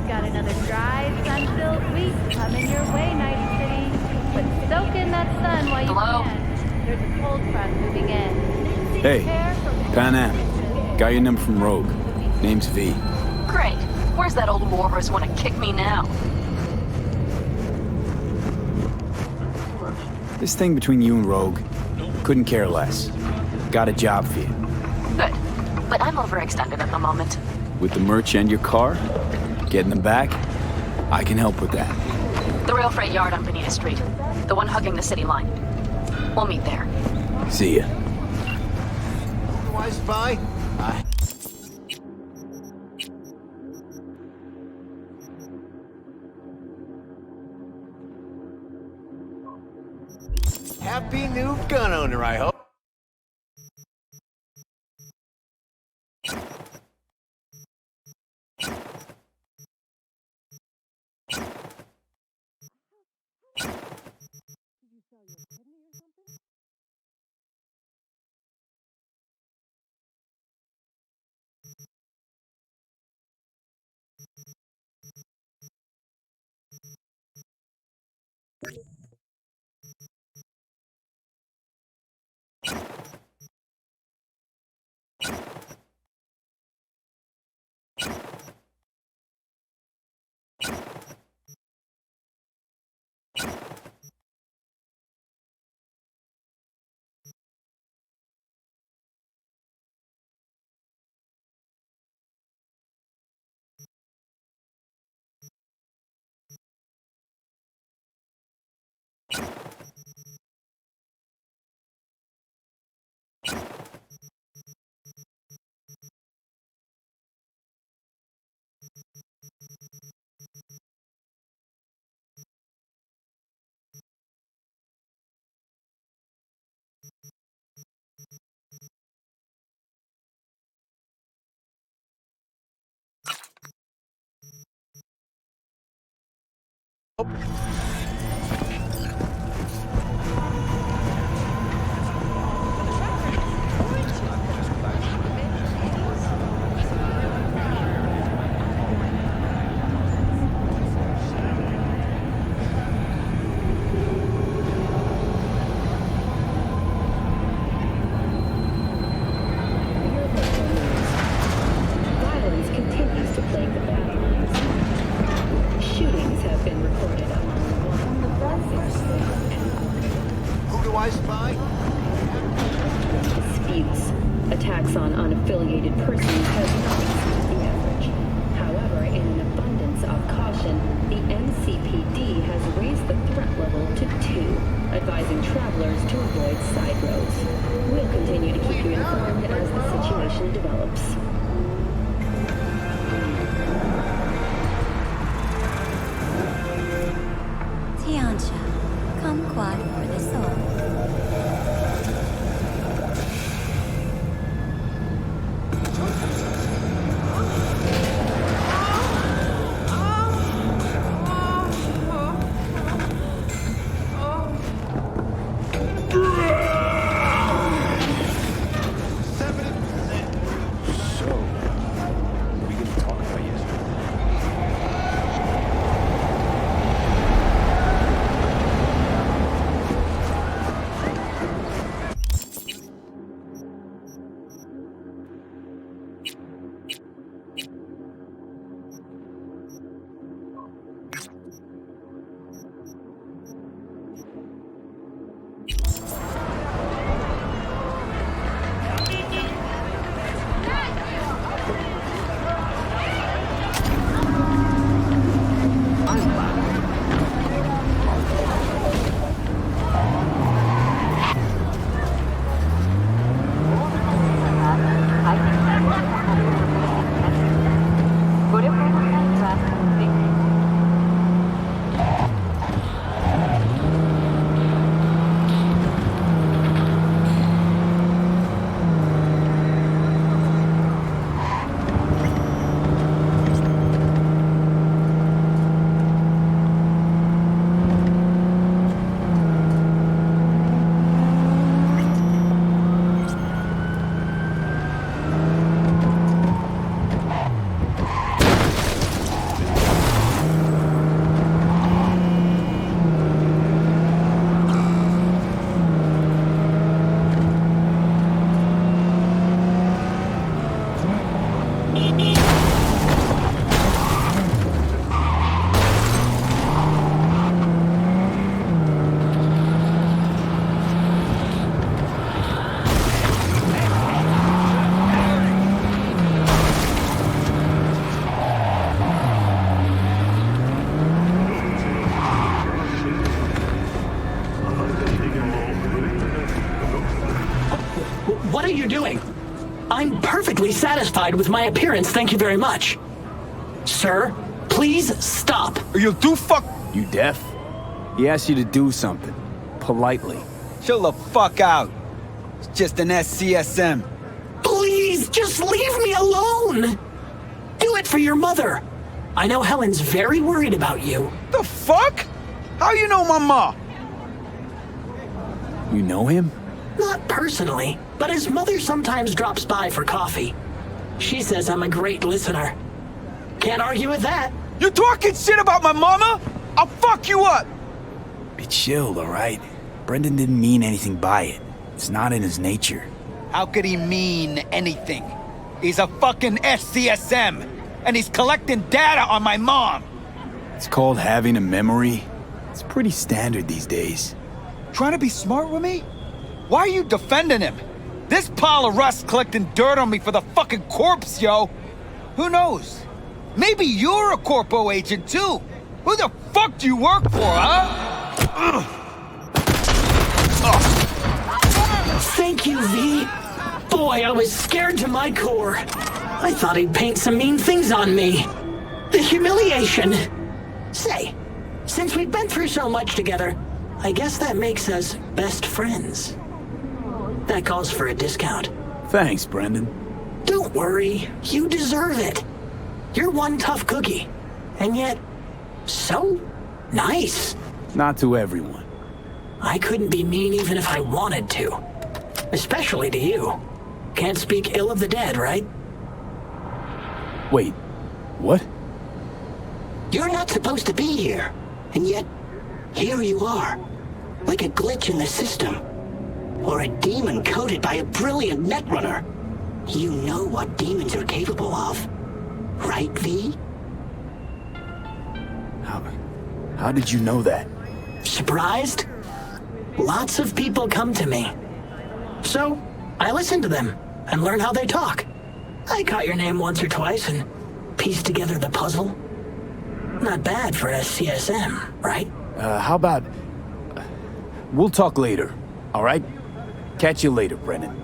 Got another dry, sun-filled week coming your way, Night City. But soak in that sun while you can. There's a cold front moving in. Hey, Pan Am. Got your number from Rogue. Name's V. Great. Where's that old warhorse want to kick me now? This thing between you and Rogue, couldn't care less. Got a job for you. Good. But I'm overextended at the moment. With the merch and your car, getting them back, I can help with that. The rail freight yard on Bonita Street. The one hugging the city line. We'll meet there. See ya. Do I spy? Happy new gun owner, I hope. Violence continues to plague the battlelines. Shootings have been reported among the Who do I spy? disputes. Attacks on unaffiliated persons has not exceeded the average. However, in an abundance of caution, the NCPD has raised the threat level to 2, advising travelers to avoid side roads. We'll continue to keep you informed as the situation develops. Tiancha, kumquat for the soul. are you doing? I'm perfectly satisfied with my appearance, thank you very much. Sir, please stop. You deaf? He asked you to do something. Politely. Chill the fuck out. It's just an SCSM. Please, just leave me alone! Do it for your mother. I know Helen's very worried about you. The fuck? How you know my ma? You know him? Not personally, but his mother sometimes drops by for coffee. She says I'm a great listener. Can't argue with that. You talking shit about my mama? I'll fuck you up! Be chilled, alright? Brendan didn't mean anything by it. It's not in his nature. How could he mean anything? He's a fucking SCSM, and he's collecting data on my mom. It's called having a memory. It's pretty standard these days. Trying to be smart with me? Why are you defending him? This pile of rust collecting dirt on me for the fucking corpse, yo. Who knows? Maybe you're a corpo agent too. Who the fuck do you work for, huh? Thank you, V. Boy, I was scared to my core. I thought he'd paint some mean things on me. The humiliation. Say, since we've been through so much together, I guess that makes us best friends. That calls for a discount. Thanks, Brendan. Don't worry, you deserve it. You're one tough cookie, and yet so nice. Not to everyone. I couldn't be mean even if I wanted to. Especially to you. Can't speak ill of the dead, right? Wait, what? You're not supposed to be here, and yet here you are. Like a glitch in the system. Or a demon coded by a brilliant netrunner. You know what demons are capable of. Right, V? How did you know that? Surprised? Lots of people come to me. So, I listen to them and learn how they talk. I caught your name once or twice and pieced together the puzzle. Not bad for a CSM, right? How about... we'll talk later, all right? Catch you later, Brennan.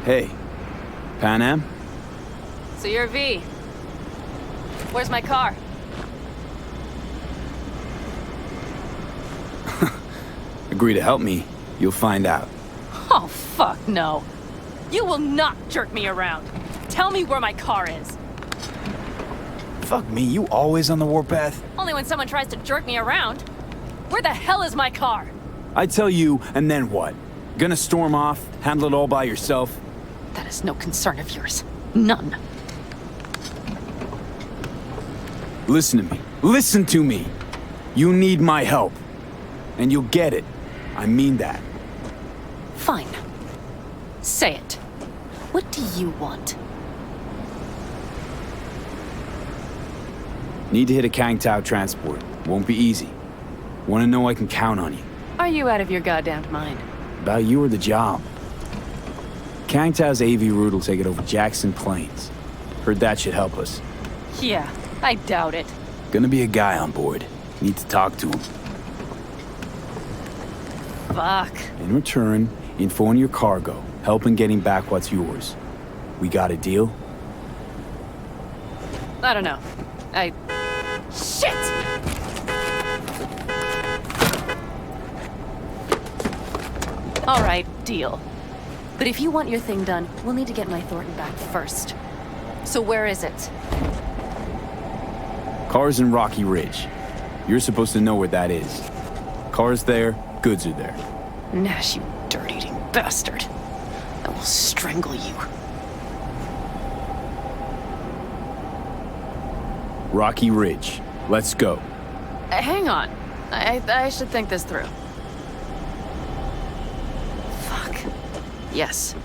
Hey, Pan Am? So you're V. Where's my car? Agree to help me, you'll find out. Oh, fuck no. You will not jerk me around. Tell me where my car is. Fuck me, you always on the warpath? Only when someone tries to jerk me around. Where the hell is my car? I tell you, and then what? Gonna storm off, handle it all by yourself? That is no concern of yours. None. Listen to me. Listen to me. You need my help. And you'll get it. I mean that. Fine. Say it. What do you want? Need to hit a Kang Tao transport. Won't be easy. Want to know I can count on you. Are you out of your goddamn mind? About you or the job. Kang Tao's AV route will take it over Jackson Plains. Heard that should help us. Yeah, I doubt it. Gonna be a guy on board. Need to talk to him. Fuck. In return, info on your cargo. Help in getting back what's yours. We got a deal? I don't know. Shit! All right, deal. But if you want your thing done, we'll need to get my Thornton back first. So where is it? Car's in Rocky Ridge. You're supposed to know where that is. Car's there, goods are there. Nash, you dirt-eating bastard. I will strangle you. Rocky Ridge. Let's go. Hang on. I should think this through. Fuck. Yes.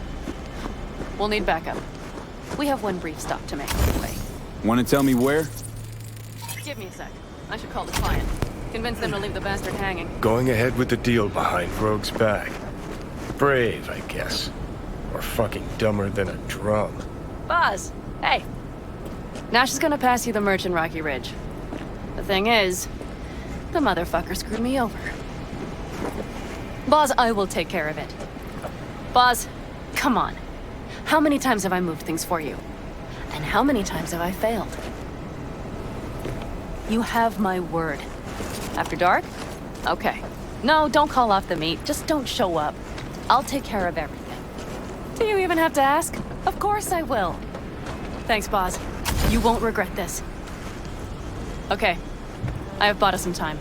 We'll need backup. We have one brief stop to make anyway. Want to tell me where? Give me a sec. I should call the client. Convince them to leave the bastard hanging. Going ahead with the deal behind Rogue's back. Brave, I guess. Or fucking dumber than a drum. Boz, hey. Nash is gonna pass you the merch in Rocky Ridge. The thing is, the motherfucker screwed me over. Boz, I will take care of it. Boz, come on. How many times have I moved things for you? And how many times have I failed? You have my word. After dark? Okay. No, don't call off the meet. Just don't show up. I'll take care of everything. Do you even have to ask? Of course I will. Thanks, Boz. You won't regret this. Okay. I have bought us some time.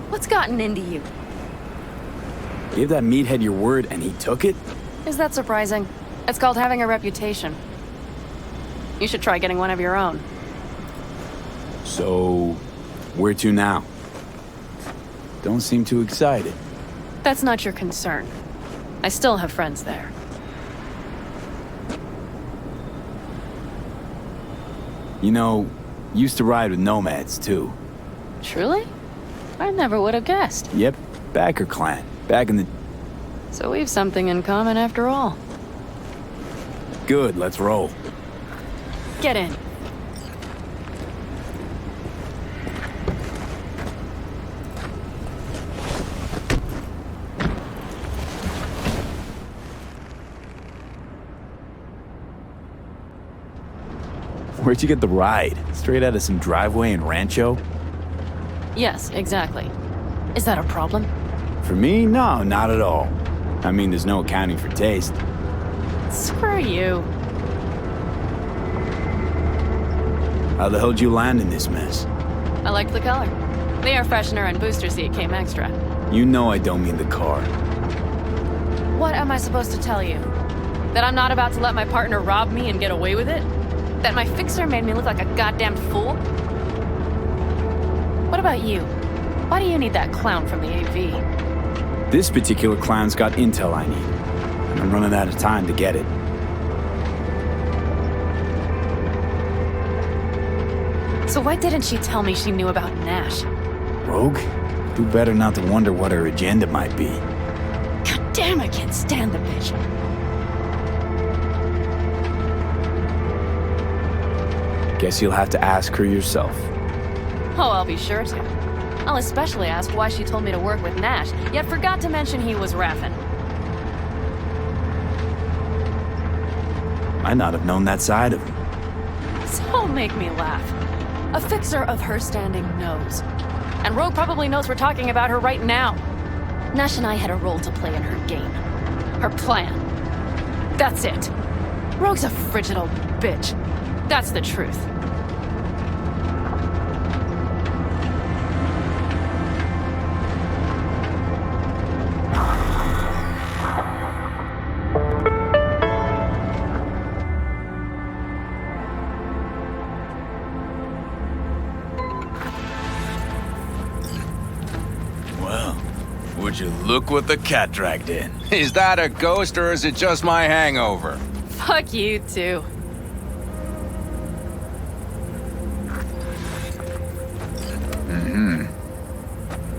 What's gotten into you? Gave that meathead your word and he took it? Is that surprising? It's called having a reputation. You should try getting one of your own. So, where to now? Don't seem too excited. That's not your concern. I still have friends there. You know, used to ride with nomads too. Truly? I never would have guessed. Yep, Backer clan. Back in the... So we've something in common after all. Good, let's roll. Get in. Where'd you get the ride? Straight out of some driveway in Rancho? Yes, exactly. Is that a problem? For me, no, not at all. I mean, there's no accounting for taste. Screw you. How the hell'd you land in this mess? I liked the color. The air freshener and booster seat came extra. You know I don't mean the car. What am I supposed to tell you? That I'm not about to let my partner rob me and get away with it? That my fixer made me look like a goddamn fool? What about you? Why do you need that clown from the AV? This particular clown's got intel I need, and I'm running out of time to get it. So why didn't she tell me she knew about Nash? Rogue? Do better not to wonder what her agenda might be. God damn, I can't stand the bitch. Guess you'll have to ask her yourself. Oh, I'll be sure to. I'll especially ask why she told me to work with Nash, yet forgot to mention he was Raffen. Might not have known that side of him. So make me laugh. A fixer of her standing knows. And Rogue probably knows we're talking about her right now. Nash and I had a role to play in her game. Her plan. That's it. Rogue's a frigid old bitch. That's the truth. Would you look what the cat dragged in? Is that a ghost or is it just my hangover? Fuck you too. Mm-hmm.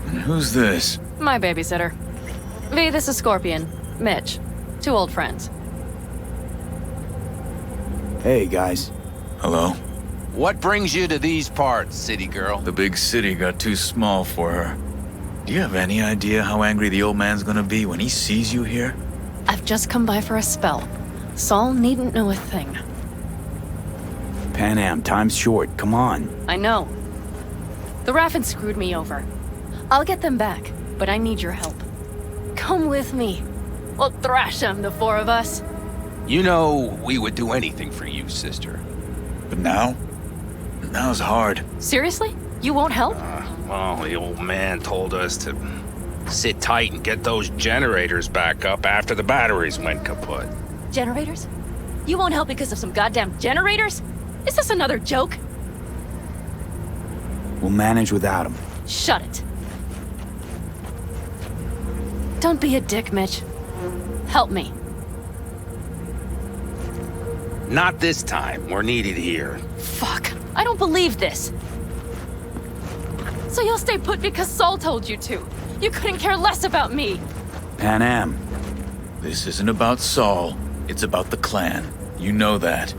And who's this? My babysitter. V, this is Scorpion. Mitch. 2 old friends. Hey, guys. Hello. What brings you to these parts, city girl? The big city got too small for her. Do you have any idea how angry the old man's gonna be when he sees you here? I've just come by for a spell. Saul needn't know a thing. Pan Am, time's short. Come on. I know. The Raffens screwed me over. I'll get them back, but I need your help. Come with me. We'll thrash them, the 4 of us. You know, we would do anything for you, sister. But now? Now's hard. Seriously? You won't help? Well, the old man told us to sit tight and get those generators back up after the batteries went kaput. Generators? You won't help because of some goddamn generators? Is this another joke? We'll manage without him. Shut it. Don't be a dick, Mitch. Help me. Not this time. We're needed here. Fuck. I don't believe this. So you'll stay put because Saul told you to. You couldn't care less about me. Pan Am, this isn't about Saul. It's about the clan. You know that.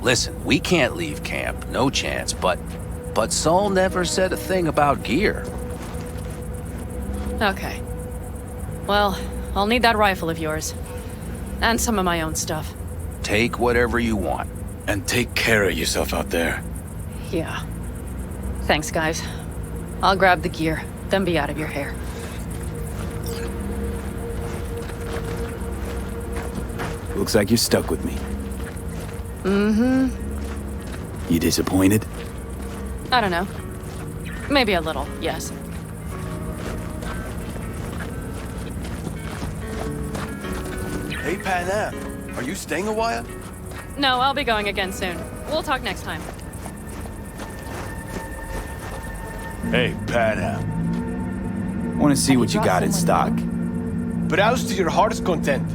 Listen, we can't leave camp. No chance, but Saul never said a thing about gear. Okay. Well, I'll need that rifle of yours. And some of my own stuff. Take whatever you want. And take care of yourself out there. Yeah. Thanks, guys. I'll grab the gear, then be out of your hair. Looks like you're stuck with me. Mm-hmm. You disappointed? I don't know. Maybe a little, yes. Hey, Pan Am, are you staying a while? No, I'll be going again soon. We'll talk next time. Hey, Pan Am. Want to see what you got in stock. Browse to your heart's content.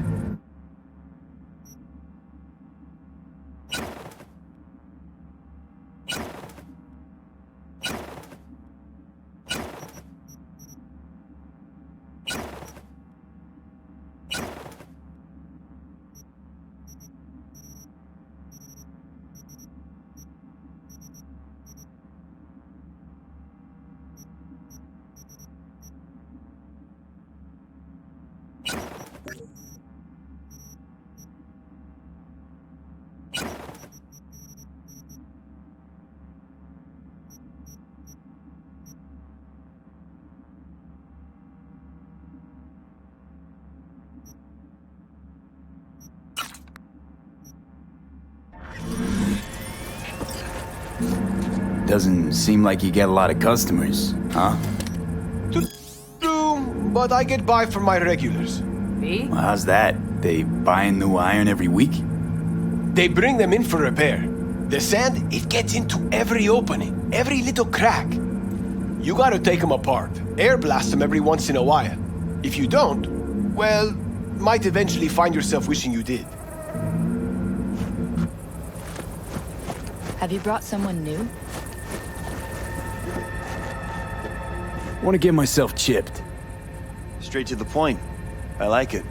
Doesn't seem like you get a lot of customers, huh? True, but I get by for my regulars. Me? Well, how's that? They buy new iron every week? They bring them in for repair. The sand, it gets into every opening, every little crack. You gotta take them apart, air blast them every once in a while. If you don't, well, might eventually find yourself wishing you did. Have you brought someone new? Want to get myself chipped. Straight to the point. I like it.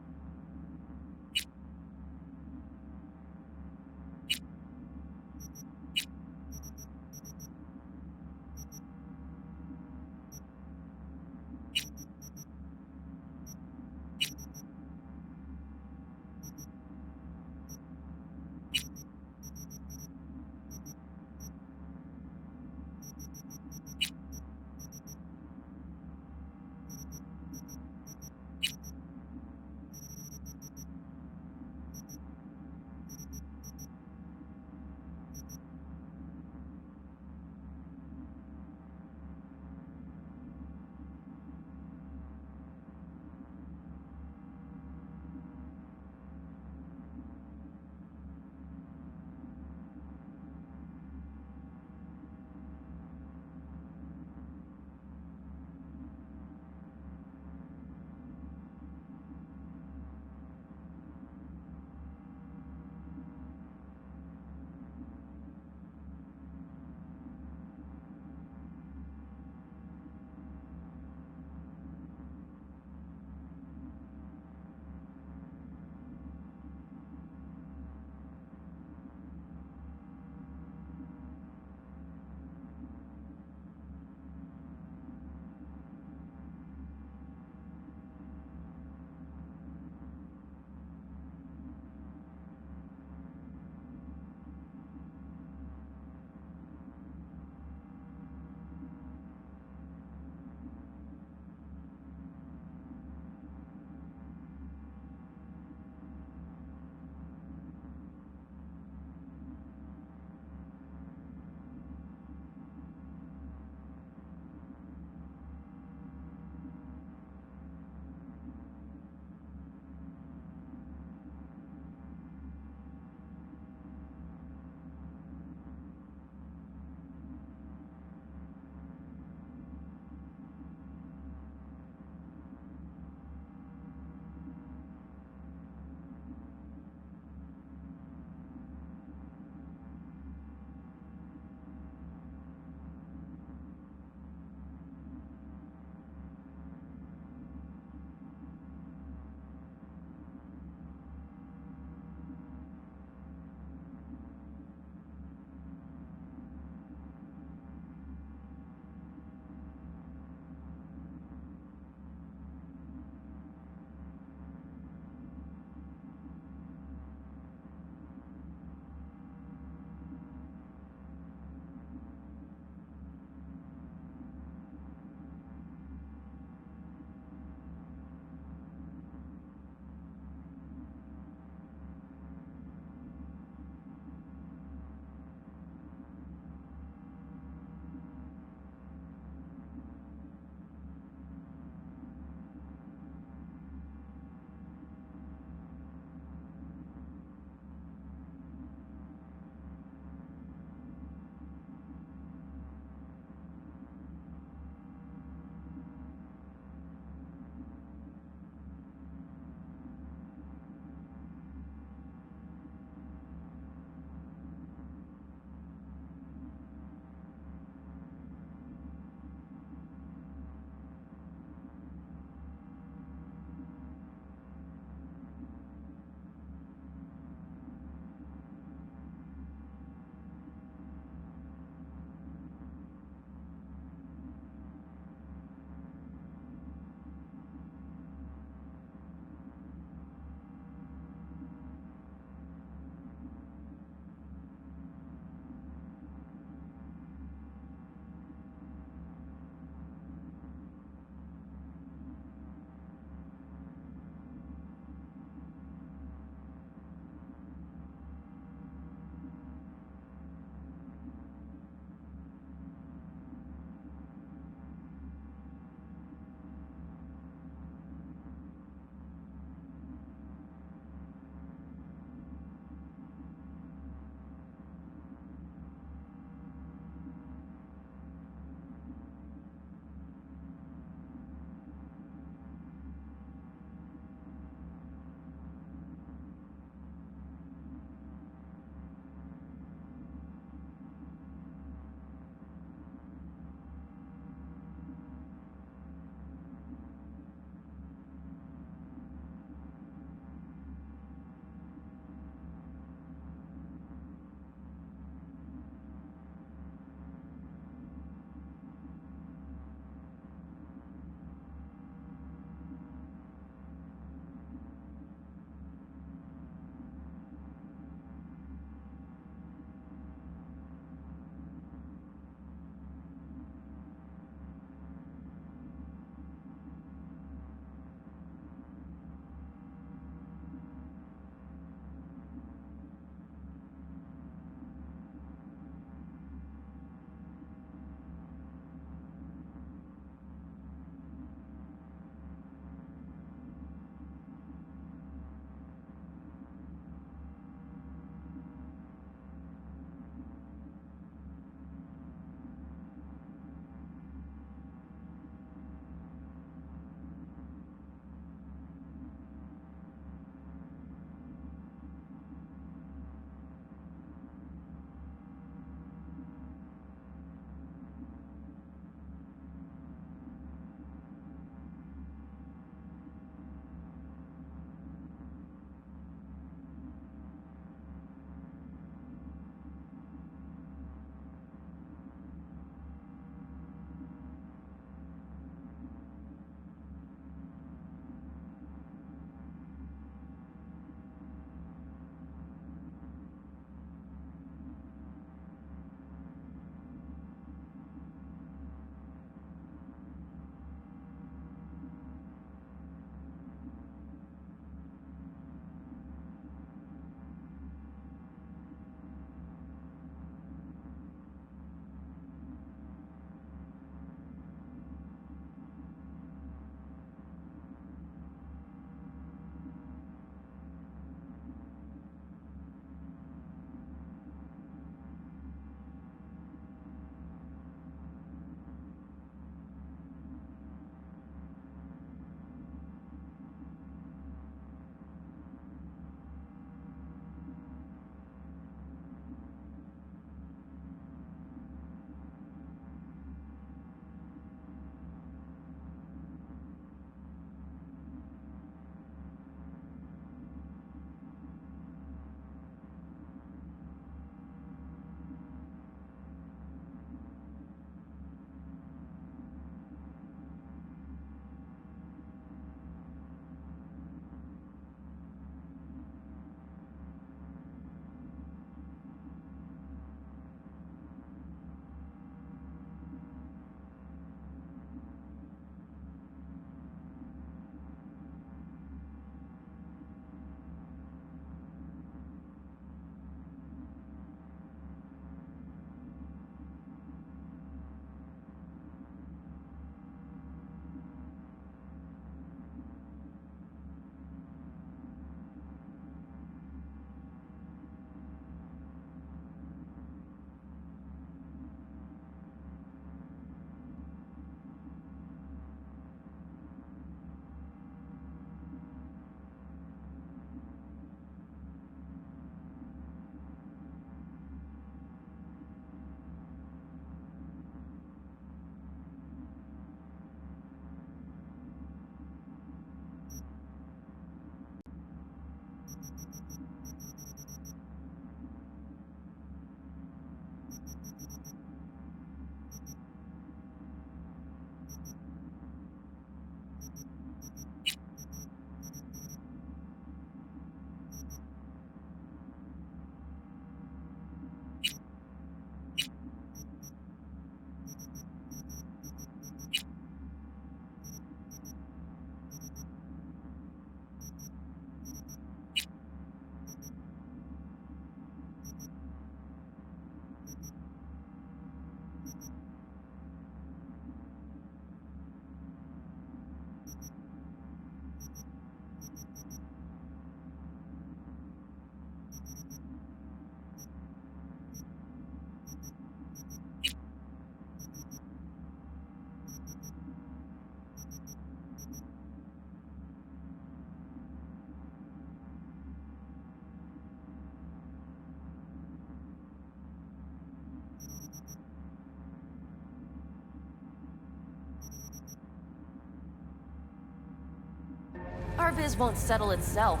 biz won't settle itself.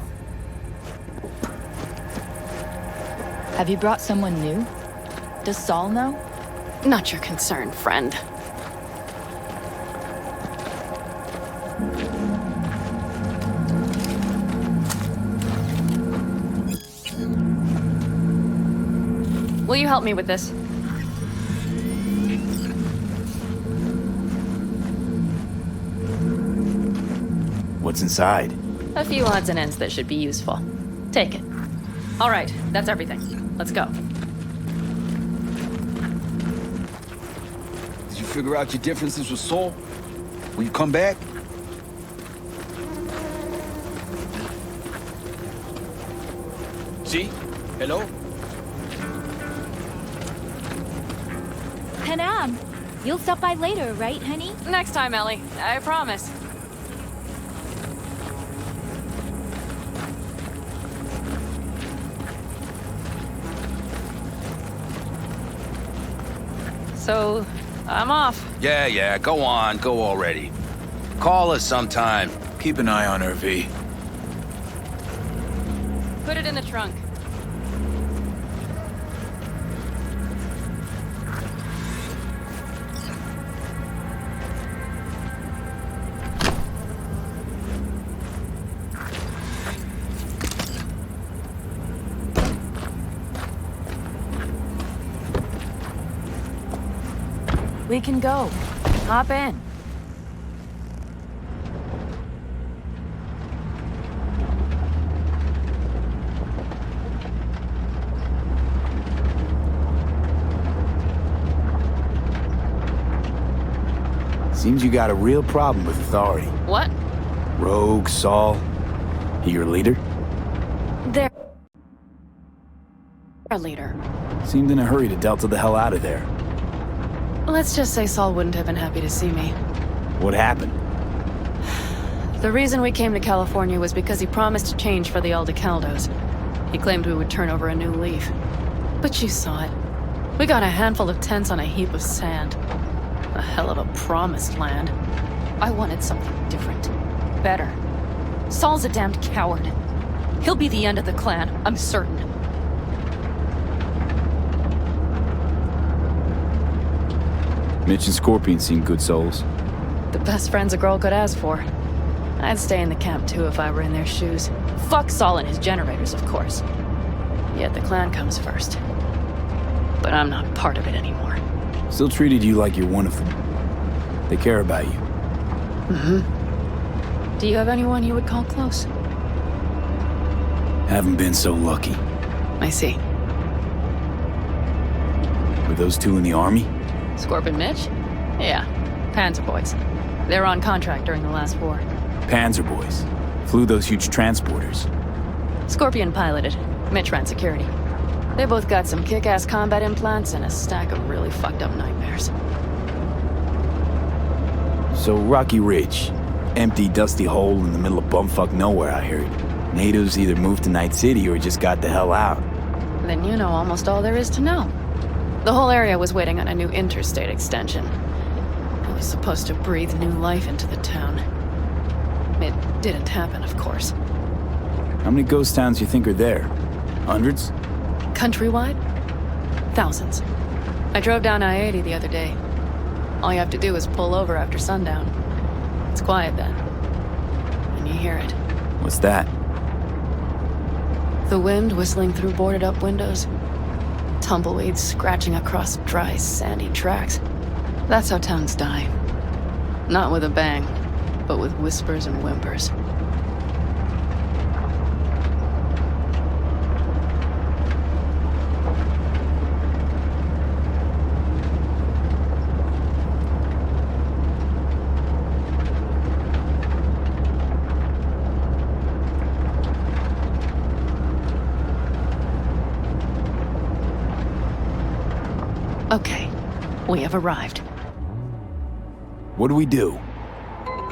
Have you brought someone new? Does Saul know? Not your concern, friend. Will you help me with this? What's inside? A few odds and ends that should be useful. Take it. All right, that's everything. Let's go. Did you figure out your differences with Saul? Will you come back? See? Hello? Panam, you'll stop by later, right, honey? Next time, Ellie. I promise. So, I'm off. Yeah, go on, go already. Call us sometime. Keep an eye on her, V. Put it in the trunk. We can go. Hop in. Seems you got a real problem with authority. What? Rogue, Saul. He your leader? They're our leader. Seemed in a hurry to Delta the hell out of there. Let's just say Saul wouldn't have been happy to see me. What happened? The reason we came to California was because he promised to change for the Aldecaldos. He claimed we would turn over a new leaf. But you saw it. We got a handful of tents on a heap of sand. A hell of a promised land. I wanted something different. Better. Saul's a damned coward. He'll be the end of the clan, I'm certain. Mitch and Scorpion seem good souls. The best friends a girl could ask for. I'd stay in the camp too if I were in their shoes. Fuck Saul and his generators, of course. Yet the clan comes first. But I'm not part of it anymore. Still treated you like you're one of them. They care about you. Mm-hmm. Do you have anyone you would call close? Haven't been so lucky. I see. Were those two in the army? Scorp and Mitch? Yeah, Panzer boys. They were on contract during the last war. Panzer boys. Flew those huge transporters. Scorpion piloted. Mitch ran security. They both got some kick-ass combat implants and a stack of really fucked up nightmares. So Rocky Ridge. Empty, dusty hole in the middle of bumfuck nowhere, I heard. Natives either moved to Night City or just got the hell out. Then you know almost all there is to know. The whole area was waiting on a new interstate extension. It was supposed to breathe new life into the town. It didn't happen, of course. How many ghost towns you think are there? Hundreds? Countrywide? Thousands. I drove down I-80 the other day. All you have to do is pull over after sundown. It's quiet then. And you hear it. What's that? The wind whistling through boarded-up windows. Tumbleweeds scratching across dry, sandy tracks. That's how towns die. Not with a bang, but with whispers and whimpers. Okay, we have arrived. What do we do?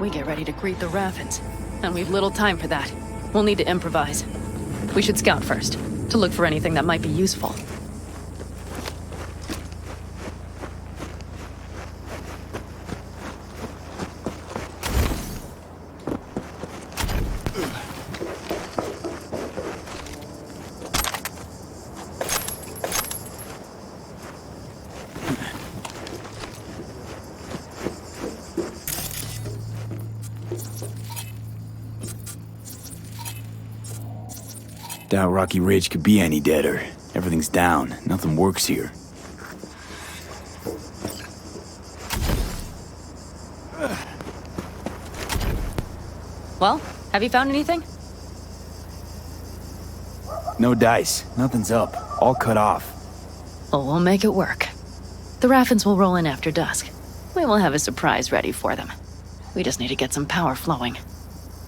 We get ready to greet the Raffins, and we've little time for that. We'll need to improvise. We should scout first, to look for anything that might be useful. Doubt Rocky Ridge could be any deader. Everything's down. Nothing works here. Well, have you found anything? No dice. Nothing's up. All cut off. Well, we'll make it work. The Raffins will roll in after dusk. We will have a surprise ready for them. We just need to get some power flowing.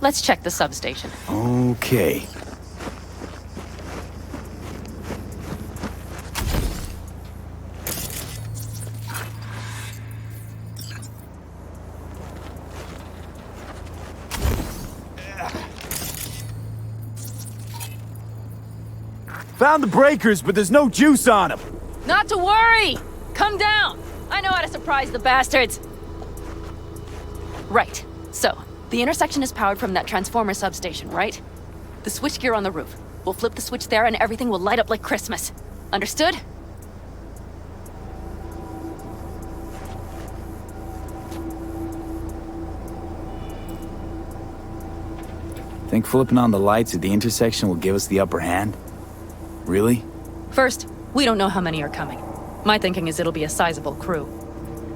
Let's check the substation. Okay. Found the breakers, but there's no juice on them. Not to worry! Come down! I know how to surprise the bastards! Right. So, the intersection is powered from that transformer substation, right? The switchgear on the roof. We'll flip the switch there and everything will light up like Christmas. Understood? Think flipping on the lights at the intersection will give us the upper hand? Really? First, we don't know how many are coming. My thinking is it'll be a sizable crew.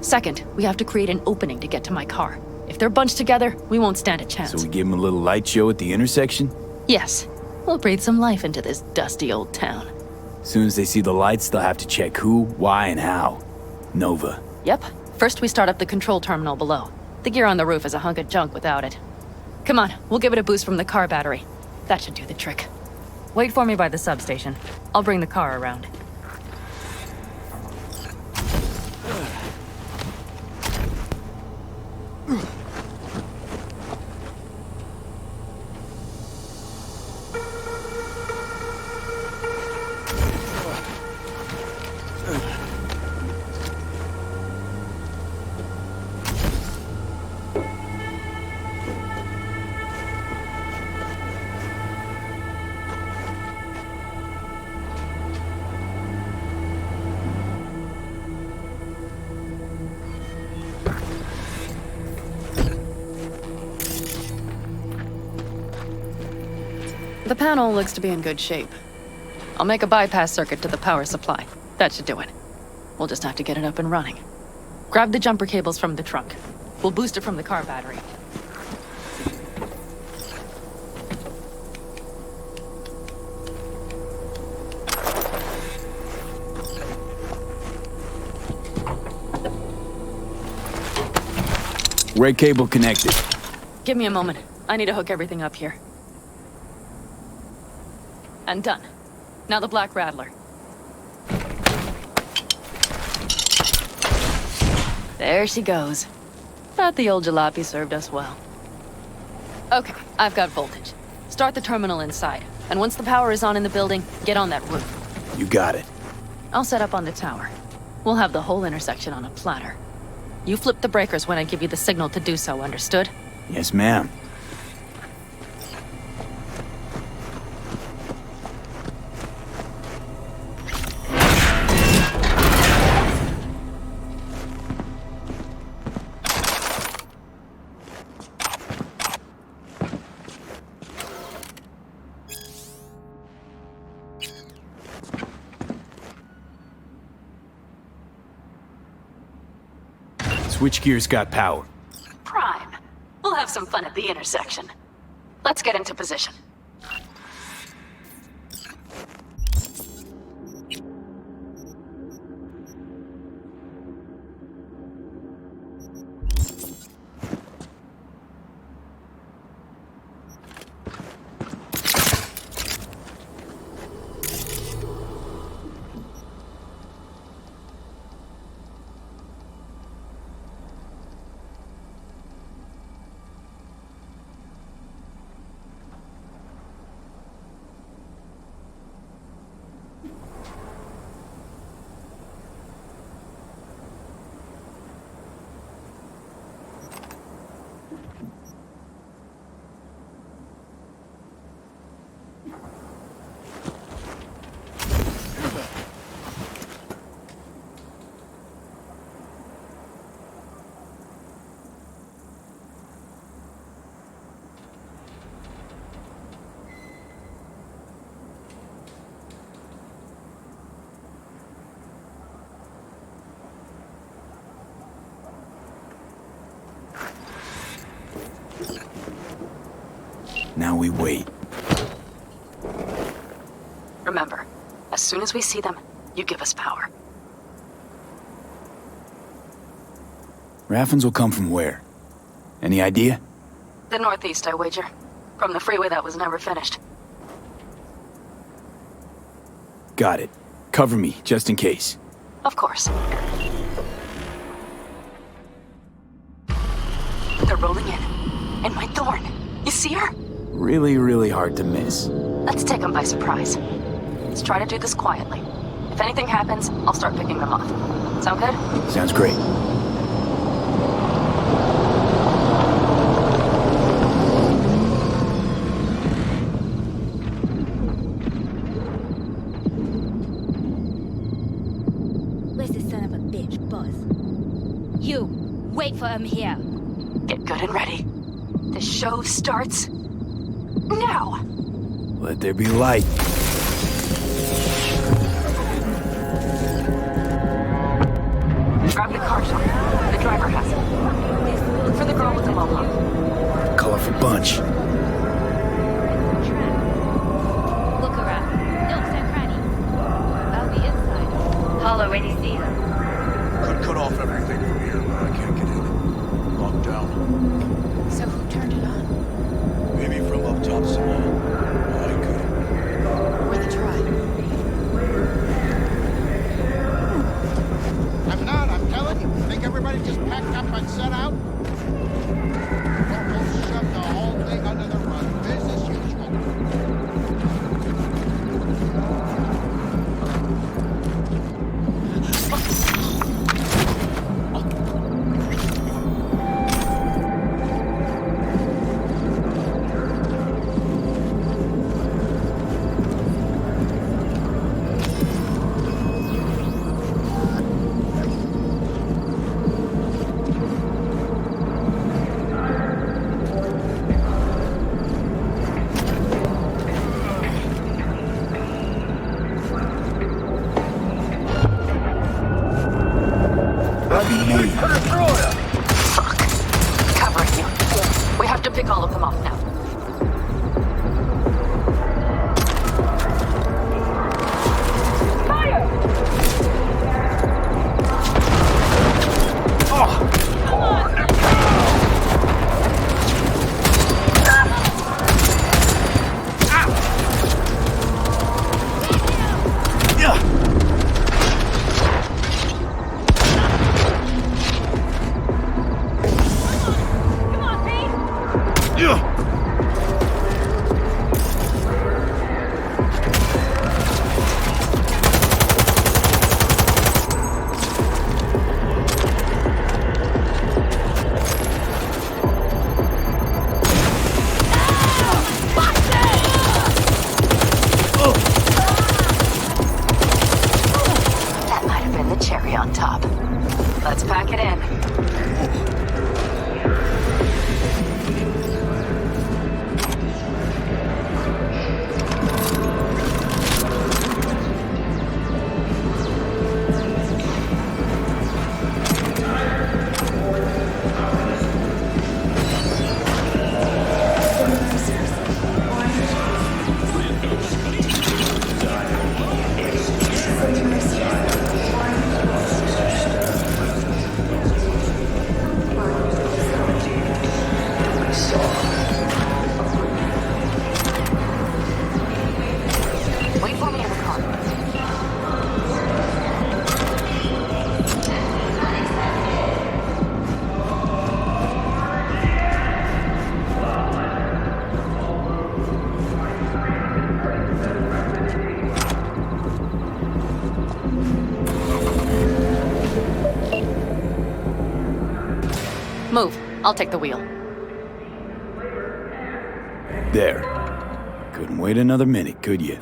Second, we have to create an opening to get to my car. If they're bunched together, we won't stand a chance. So we give them a little light show at the intersection? Yes. We'll breathe some life into this dusty old town. As soon as they see the lights, they'll have to check who, why, and how. Nova. Yep. First we start up the control terminal below. The gear on the roof is a hunk of junk without it. Come on, we'll give it a boost from the car battery. That should do the trick. Wait for me by the substation. I'll bring the car around. The panel looks to be in good shape. I'll make a bypass circuit to the power supply. That should do it. We'll just have to get it up and running. Grab the jumper cables from the trunk. We'll boost it from the car battery. Red cable connected. Give me a moment. I need to hook everything up here. And done. Now the Black Rattler. There she goes. Thought the old jalopy served us well. Okay, I've got voltage. Start the terminal inside. And once the power is on in the building, get on that roof. You got it. I'll set up on the tower. We'll have the whole intersection on a platter. You flip the breakers when I give you the signal to do so, understood? Yes, ma'am. Switchgear's got power. Prime. We'll have some fun at the intersection. Let's get into position. now we wait. Remember, as soon as we see them, you give us power. Raffens will come from where? Any idea? The northeast, I wager. From the freeway that was never finished. Got it. Cover me, just in case. Of course. They're rolling in. And my Thorn. You see her? Really, really hard to miss. Let's take them by surprise. Let's try to do this quietly. If anything happens, I'll start picking them off. Sound good? Sounds great. Where's the son of a bitch, Buzz? You, wait for him here. Get good and ready. The show starts now. Let there be light. Grab the car shot. The driver has it. Look for the girl with the mohawk. Colorful bunch. Look around. Nooks and crannies. I'll be inside. Holler when you see her. Could cut off everything from here, but I can't get in. Locked down. So who turned it on? Maybe from up top somewhere. I could. Worth a try. I'm not, I'm telling you. Think everybody just packed up and set out? Almost shoved the whole thing under the rug. Business usual. Fuck. Covering you. We have to pick all of them off now. That might have been the cherry on top. Let's pack it in. Wait for me in the car. Move. I'll take the wheel. There. Couldn't wait another minute, could you?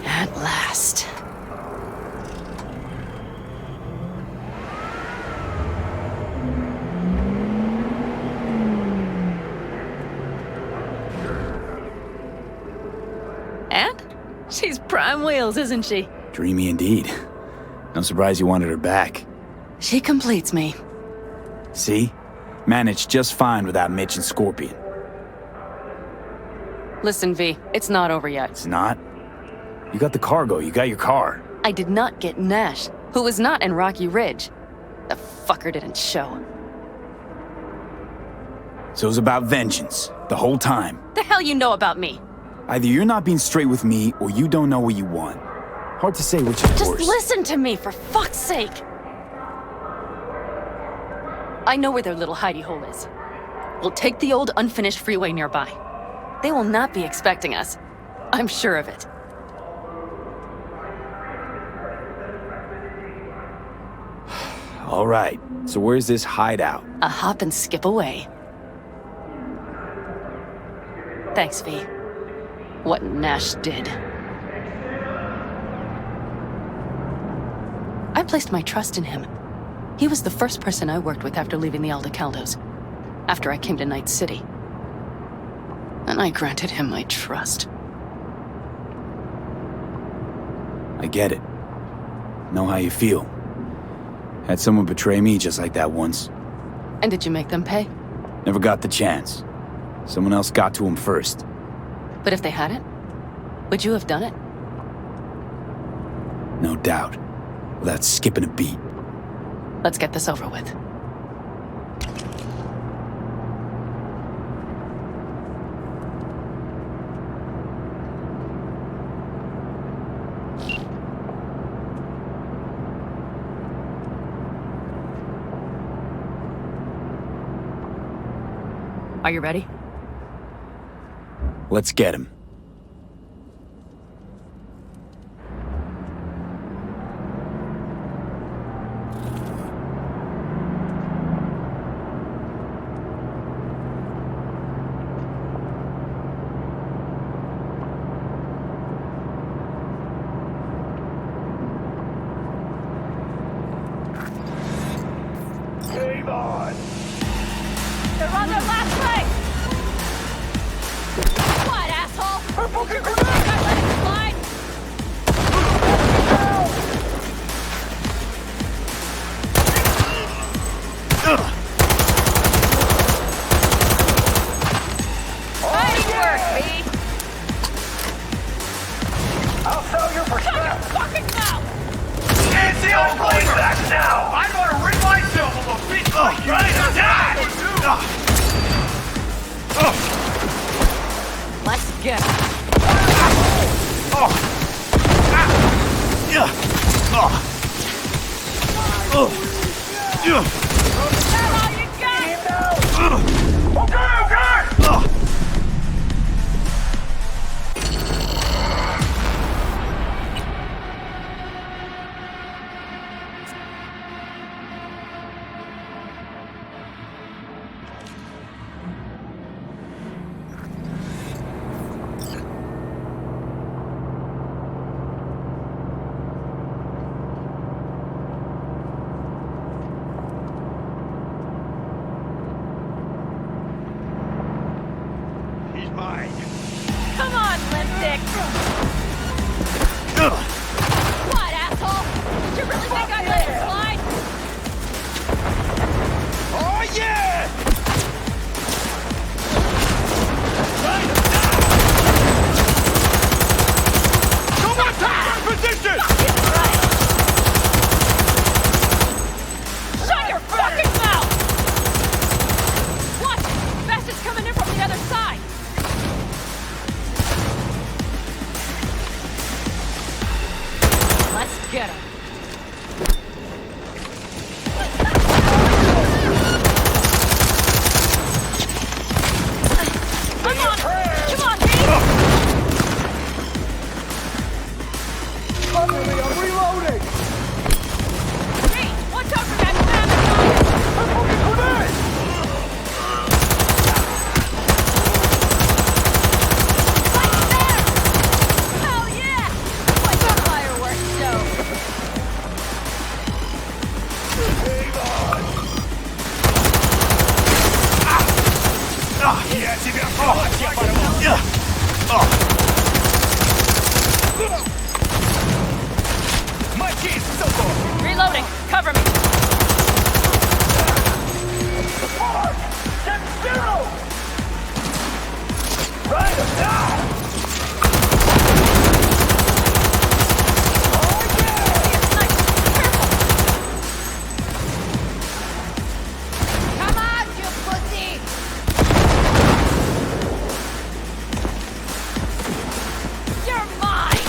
At last. And? She's prime wheels, isn't she? Dreamy indeed. No surprise you wanted her back. She completes me. See? Managed just fine without Mitch and Scorpion. Listen, V, it's not over yet. It's not? You got the cargo, you got your car. I did not get Nash, who was not in Rocky Ridge. The fucker didn't show. So it was about vengeance, the whole time. The hell you know about me? Either you're not being straight with me, or you don't know what you want. Hard to say which is Just worse. listen to me, for fuck's sake! I know where their little hidey hole is. We'll take the old unfinished freeway nearby. They will not be expecting us. I'm sure of it. All right, so where's this hideout? A hop and skip away. Thanks, V. What Nash did. I placed my trust in him. He was the first person I worked with after leaving the Aldecaldos, after I came to Night City. And I granted him my trust. I get it. Know how you feel. Had someone betray me just like that once. And did you make them pay? Never got the chance. Someone else got to him first. But if they hadn't, would you have done it? No doubt. Without skipping a beat. Let's get this over with. Are you ready? Let's get him. Game on! They're on their last leg! What, asshole? Her fucking grenade! I let it slide! Nice work, V! I'll sell you for Shut your fucking mouth! It's the old going back now! I'm gonna rid myself of a bitch like you! Let's get Come on, lipstick! What, asshole? Did you really think I'd let it slide? Oh, yeah! Someone take their position! Shut your fucking mouth! Watch it! Bastards coming in from the other side! Let's get him. Come on! Come on, Pete! Cover me, I'm reloading! Pete, watch out for that grenade! A fucking grenade! Right there! Hell yeah! Like a fireworks show! Я тебя порву! Мать Reloading. Cover me. Get zero! Right now! Come on, you pussy! You're mine!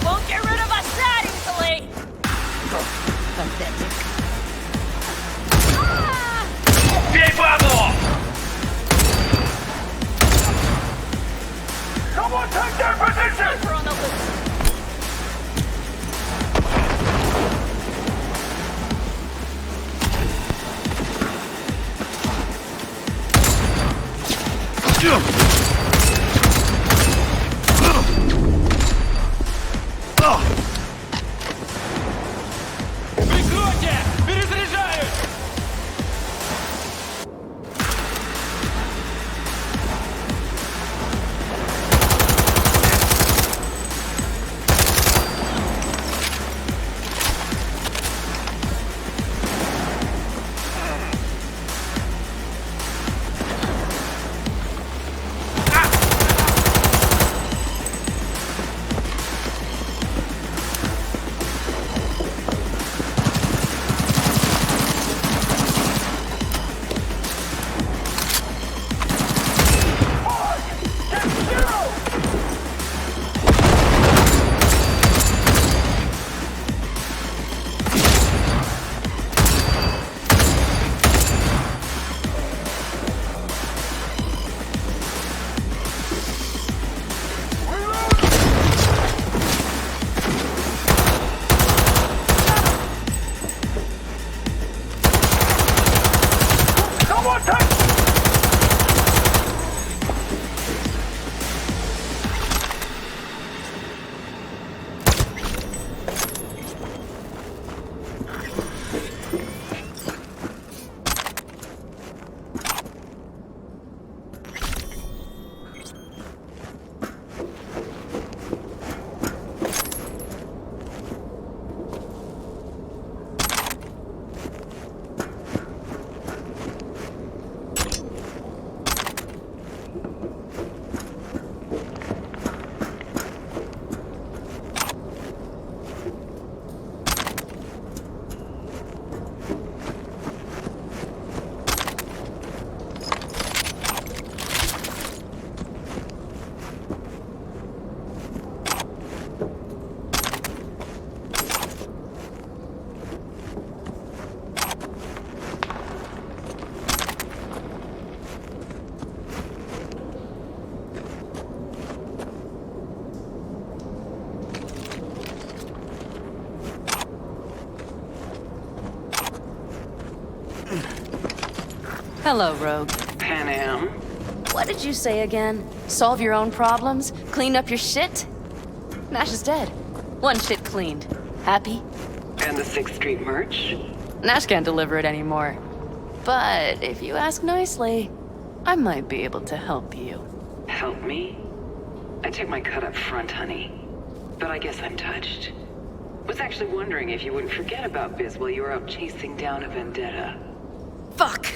Won't get rid of us that easily. Pathetic. Someone take their position! We're on the loose. Прикройте! Перезаряжаюсь! Someone take... Hello, Rogue. Pan Am. What did you say again? Solve your own problems? Clean up your shit? Nash is dead. One shit cleaned. Happy? And the 6th Street merch? Nash can't deliver it anymore. But if you ask nicely, I might be able to help you. Help me? I took my cut up front, honey. But I guess I'm touched. Was actually wondering if you wouldn't forget about Biz while you were out chasing down a vendetta. Fuck!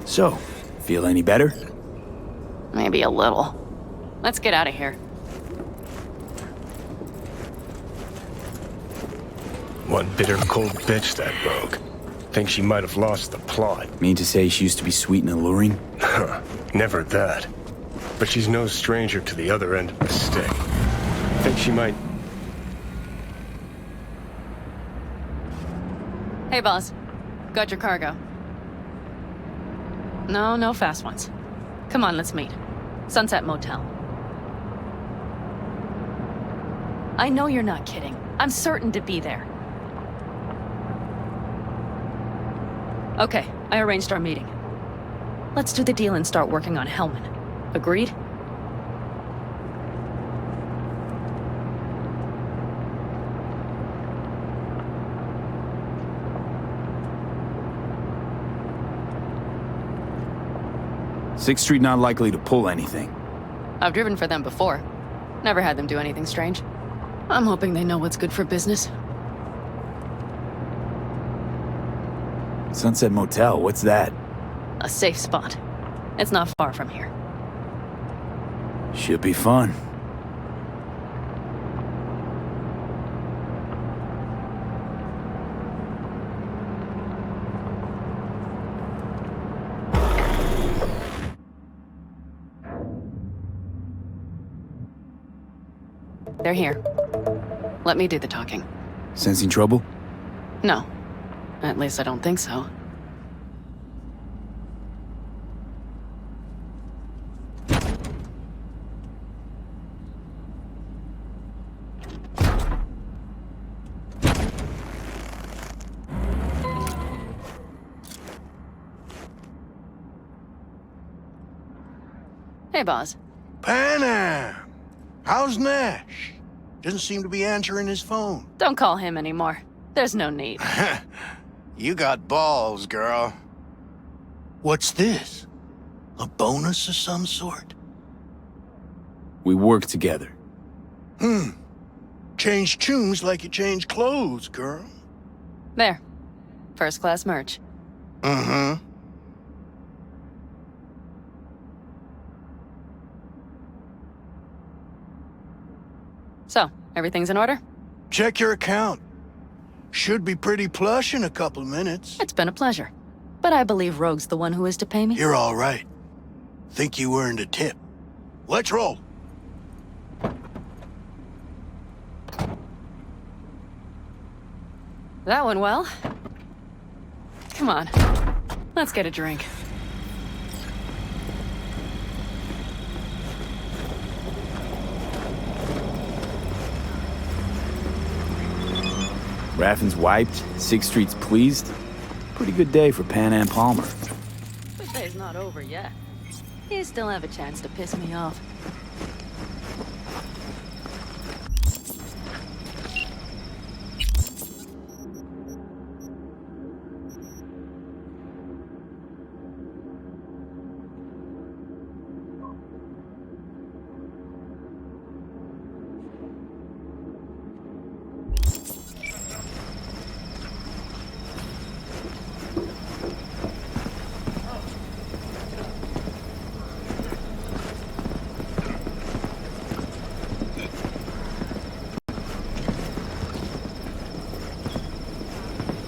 So, feel any better? Maybe a little. Let's get out of here. One bitter, cold bitch, that rogue. Think she might have lost the plot. Mean to say she used to be sweet and alluring? Never that. But she's no stranger to the other end of the stick. Think she might... Hey, boss. Got your cargo. No fast ones. Come on, let's meet. Sunset Motel. I know you're not kidding. I'm certain to be there. Okay, I arranged our meeting. Let's do the deal and start working on Hellman. Agreed? Sixth Street not likely to pull anything. I've driven for them before. Never had them do anything strange. I'm hoping they know what's good for business. Sunset Motel, what's that? A safe spot. It's not far from here. Should be fun. They're here. Let me do the talking. Sensing trouble? No. At least I don't think so. Hey, boss. Panam! How's Nash? Doesn't seem to be answering his phone. Don't call him anymore. There's no need. You got balls, girl. What's this? A bonus of some sort? We work together. Change tunes like you change clothes, girl. There. First class merch. Mm-hmm. So, everything's in order? Check your account. Should be pretty plush in a couple of minutes. It's been a pleasure. But I believe Rogue's the one who is to pay me. You're all right. Think you earned a tip. Let's roll. That went well. Come on. Let's get a drink. Raffin's wiped, 6th Street's pleased. Pretty good day for Panam Palmer. The day's not over yet. You still have a chance to piss me off.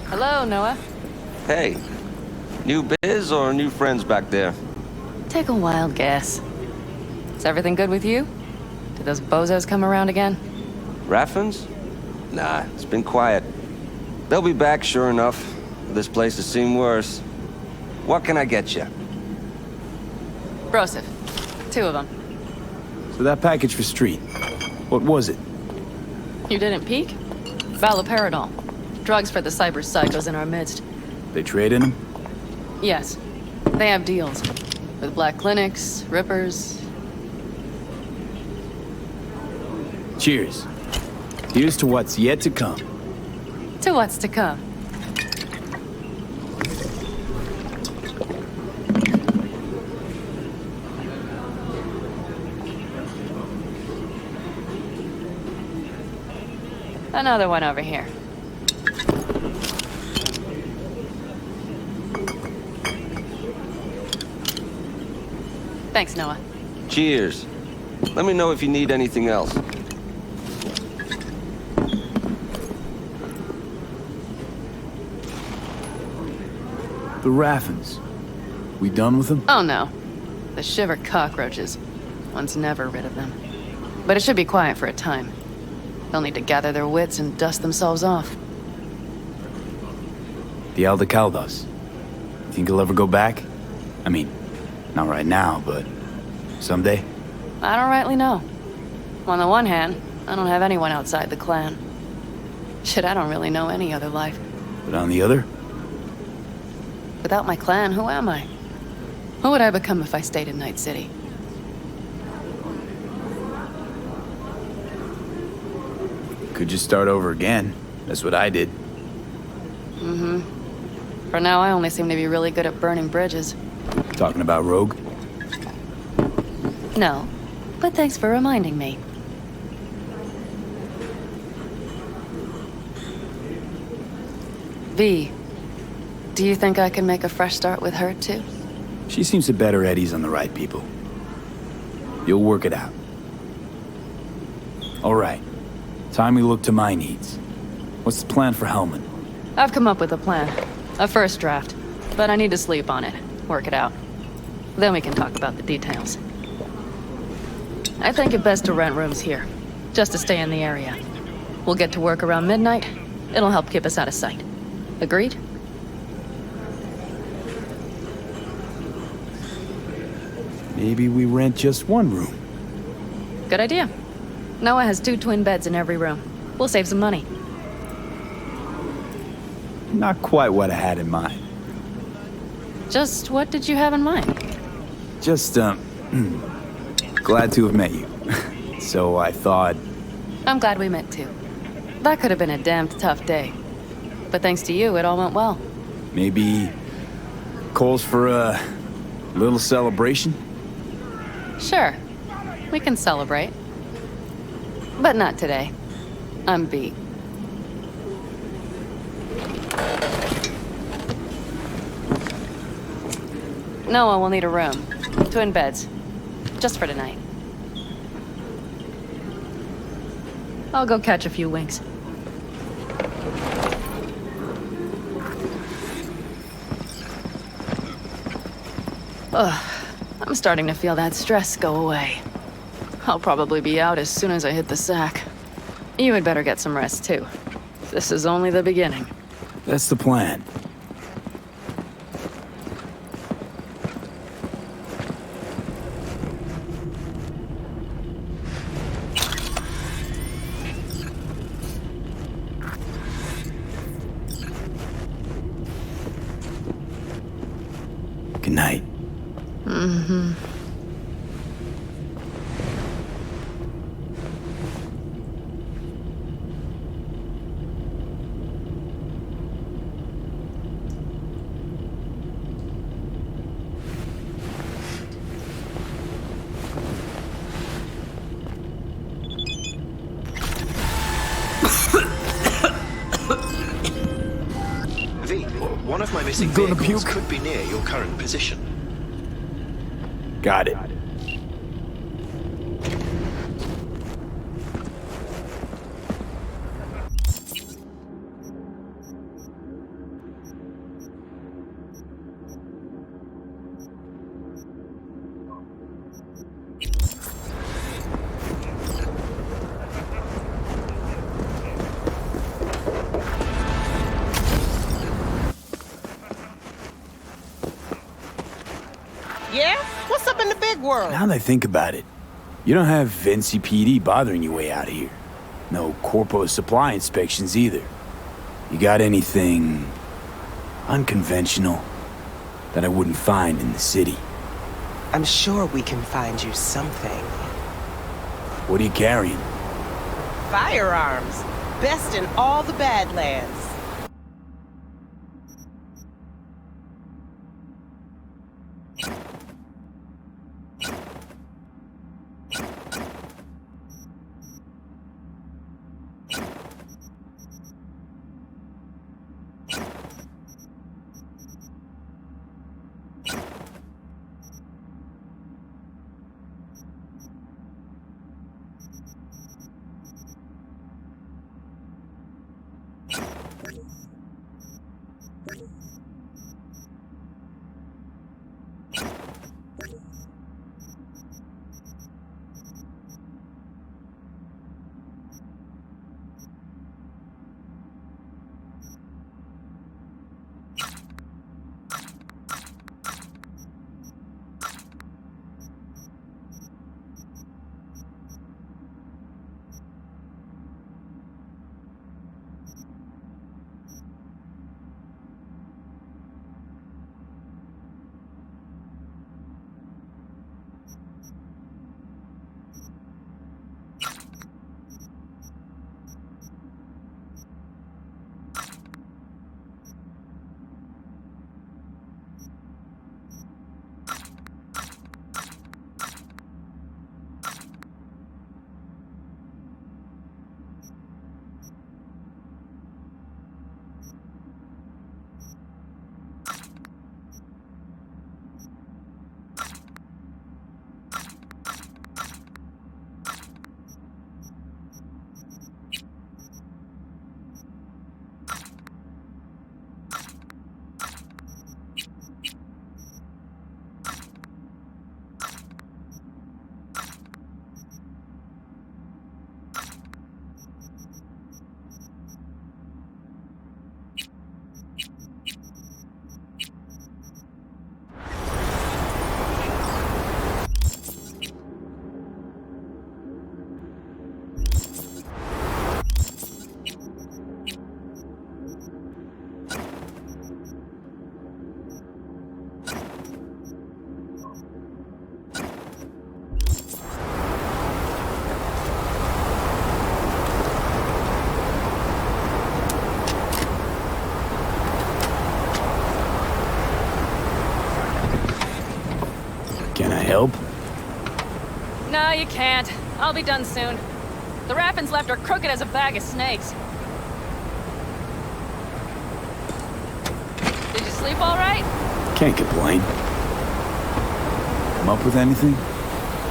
Hello, Noah. Hey, new biz or new friends back there? Take a wild guess. Is everything good with you? Did those bozos come around again? Raffins? Nah, it's been quiet. They'll be back, sure enough. This place has seen worse. What can I get you? Broseph. 2 of them. So that package for Street, what was it? You didn't peek? Valoperidol. Drugs for the cyber psychos in our midst. They trade in them? Yes. They have deals. With black clinics, rippers. Cheers. Here's to what's yet to come. To what's to come. Another one over here. Thanks, Noah. Cheers. Let me know if you need anything else. The Raffins. We done with them? Oh no. The shiver cockroaches. One's never rid of them. But it should be quiet for a time. They'll need to gather their wits and dust themselves off. The Aldecaldos. You think he'll ever go back? I mean, not right now, but someday? I don't rightly know. On the one hand, I don't have anyone outside the clan. Shit, I don't really know any other life. But on the other? Without my clan, who am I? What would I become if I stayed in Night City? Could just start over again. That's what I did. Mm-hmm. For now, I only seem to be really good at burning bridges. Talking about Rogue? No, but thanks for reminding me. V, do you think I can make a fresh start with her, too? She seems to bet her eddies on the right people. You'll work it out. All right. Time we look to my needs. What's the plan for Hellman? I've come up with a plan. A first draft. But I need to sleep on it. Work it out. Then we can talk about the details. I think it best to rent rooms here. Just to stay in the area. We'll get to work around midnight. It'll help keep us out of sight. Agreed? Maybe we rent just one room. Good idea. Noah has 2 twin beds in every room. We'll save some money. Not quite what I had in mind. Just what did you have in mind? Just, glad to have met you. So I thought... I'm glad we met too. That could have been a damned tough day. But thanks to you, it all went well. Maybe... calls for a little celebration? Sure. We can celebrate. But not today. I'm beat. Noah will need a room. Twin beds. Just for tonight. I'll go catch a few winks. Ugh. I'm starting to feel that stress go away. I'll probably be out as soon as I hit the sack. You had better get some rest, too. This is only the beginning. That's the plan. Good night. Mm-hmm. V, one of my missing Gonna vehicles puke? could be near your current position. Got it. Yeah? What's up in the big world? Now that I think about it, you don't have NCPD bothering you way out here. No corpo supply inspections either. You got anything unconventional that I wouldn't find in the city? I'm sure we can find you something. What are you carrying? Firearms. Best in all the Badlands. Can I help? No, you can't. I'll be done soon. The Raffins left her crooked as a bag of snakes. Did you sleep all right? Can't complain. Come up with anything?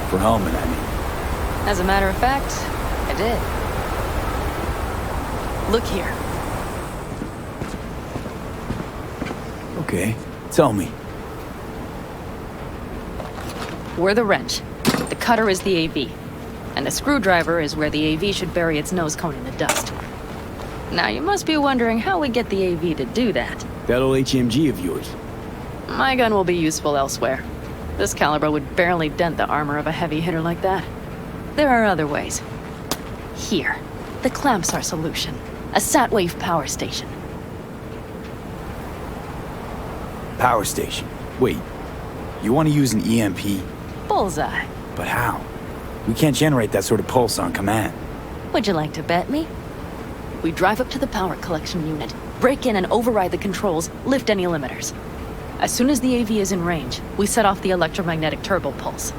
For Hellman, I mean. As a matter of fact, I did. Look here. Okay, tell me. We're the wrench. The cutter is the AV. And the screwdriver is where the AV should bury its nose cone in the dust. Now, you must be wondering how we get the AV to do that. That old HMG of yours. My gun will be useful elsewhere. This caliber would barely dent the armor of a heavy hitter like that. There are other ways. Here. The clamps are solution. A Satwave power station. Power station. Wait, you want to use an EMP? Bullseye. But how? We can't generate that sort of pulse on command. Would you like to bet me? We drive up to the power collection unit, break in and override the controls, lift any limiters. As soon as the AV is in range, we set off the electromagnetic turbo pulse.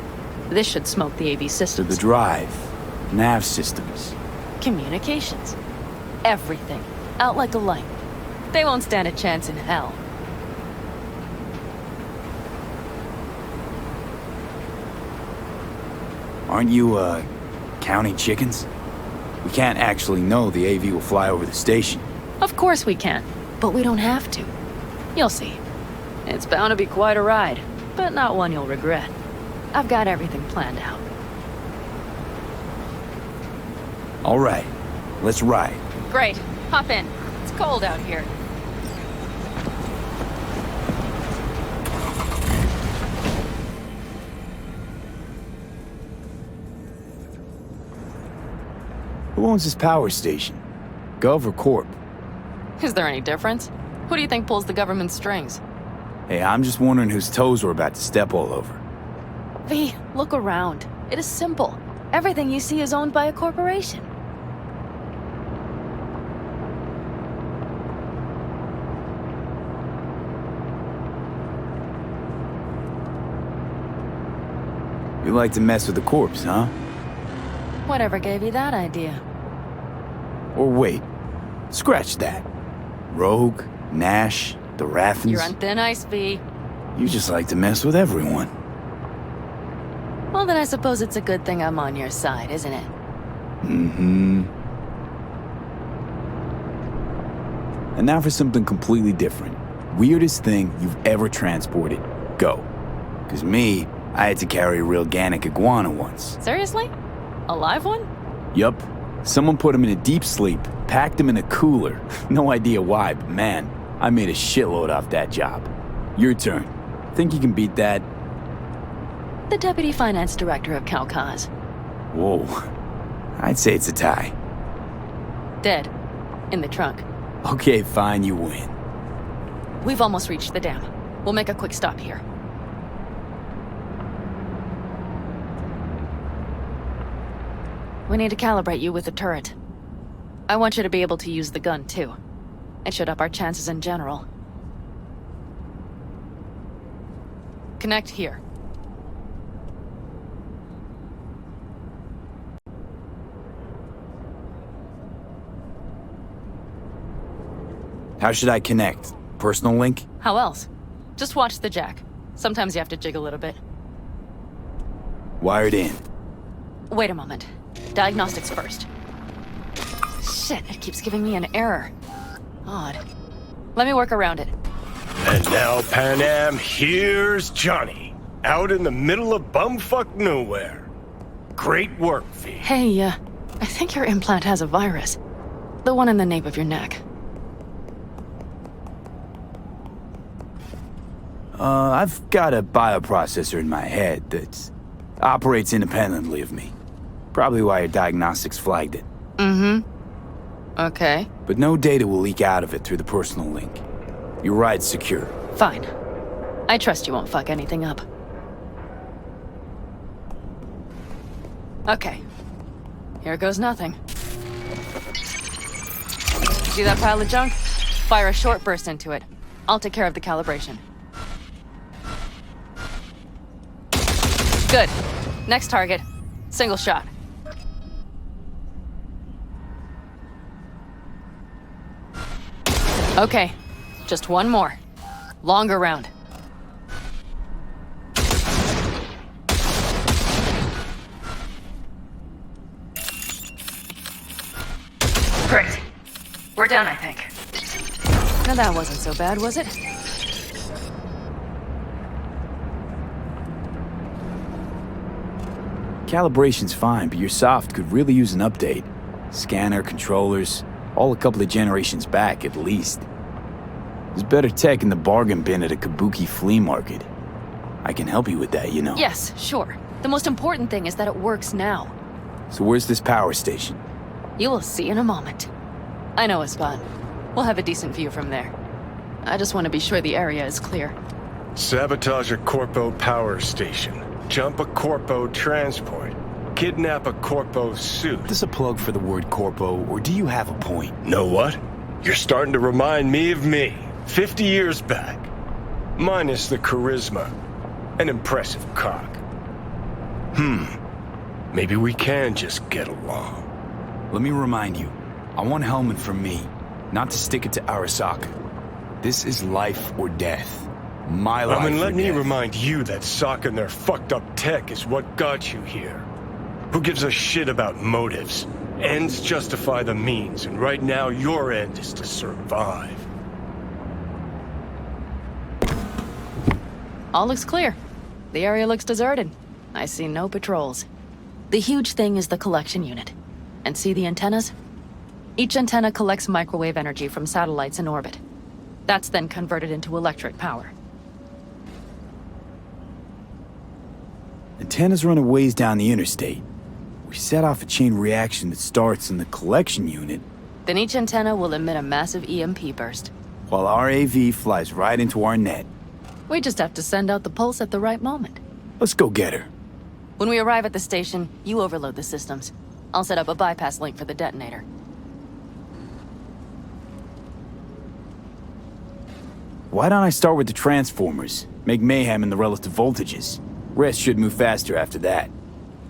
This should smoke the AV So systems. the drive, nav systems. Communications. Everything. Out like a light. They won't stand a chance in hell. Aren't you, counting chickens? We can't actually know the AV will fly over the station. Of course we can, but we don't have to. You'll see. It's bound to be quite a ride, but not one you'll regret. I've got everything planned out. All right, let's ride. Great. Hop in. It's cold out here. Who owns this power station? Gov or Corp? Is there any difference? Who do you think pulls the government's strings? Hey, I'm just wondering whose toes we're about to step all over. V, look around. It is simple. Everything you see is owned by a corporation. You like to mess with the corpse, huh? Whatever gave you that idea? Or wait, scratch that. Rogue, Nash, the Raffins. You're on thin ice, V. You just like to mess with everyone. Well, then I suppose it's a good thing I'm on your side, isn't it? Mm-hmm. And now for something completely different. Weirdest thing you've ever transported. Go. 'Cause me, I had to carry a real Gannic iguana once. Seriously? A live one? Yup. Someone put him in a deep sleep, packed him in a cooler. No idea why, but man, I made a shitload off that job. Your turn. Think you can beat that? The deputy finance director of Calcaz. Whoa. I'd say it's a tie. Dead. In the trunk. Okay, fine, you win. We've almost reached the dam. We'll make a quick stop here. We need to calibrate you with the turret. I want you to be able to use the gun, too. It should up our chances in general. Connect here. How should I connect? Personal link? How else? Just watch the jack. Sometimes you have to jig a little bit. Wired in. Wait a moment. Diagnostics first. Shit, it keeps giving me an error. Odd. Let me work around it. And now, Pan Am, here's Johnny. Out in the middle of bumfuck nowhere. Great work, V. Hey, I think your implant has a virus. The one in the nape of your neck. I've got a bioprocessor in my head that operates independently of me. Probably why your diagnostics flagged it. Mm-hmm. Okay. But no data will leak out of it through the personal link. Your ride's secure. Fine. I trust you won't fuck anything up. Okay. Here goes nothing. See that pile of junk? Fire a short burst into it. I'll take care of the calibration. Good. Next target. Single shot. Okay. Just one more. Longer round. Great. We're done, I think. Now that wasn't so bad, was it? Calibration's fine, but your soft could really use an update. Scanner, controllers, all a couple of generations back at least. There's better tech in the bargain bin at a kabuki flea market. I can help you with that, you know. Yes, sure. The most important thing is that it works now. So where's this power station? You will see in a moment. I know a spot. We'll have a decent view from there. I just want to be sure the area is clear. Sabotage a Corpo power station. Jump a Corpo transport. Kidnap a Corpo suit. Is this a plug for the word Corpo, or do you have a point? Know what? You're starting to remind me of me, 50 years back. Minus the charisma. An impressive cock. Maybe we can just get along. Let me remind you, I want Hellman from me, not to stick it to Arasaka. This is life or death. My life. Let me remind you that socking their fucked up tech is what got you here. Who gives a shit about motives? Ends justify the means, and right now your end is to survive. All looks clear. The area looks deserted. I see no patrols. The huge thing is the collection unit. And see the antennas? Each antenna collects microwave energy from satellites in orbit. That's then converted into electric power. Antennas run a ways down the interstate. We set off a chain reaction that starts in the collection unit, Then each antenna will emit a massive EMP burst. while our AV flies right into our net. We just have to send out the pulse at the right moment. Let's go get her. When we arrive at the station, you overload the systems. I'll set up a bypass link for the detonator. Why don't I start with the transformers? Make mayhem in the relative voltages. Rest should move faster after that.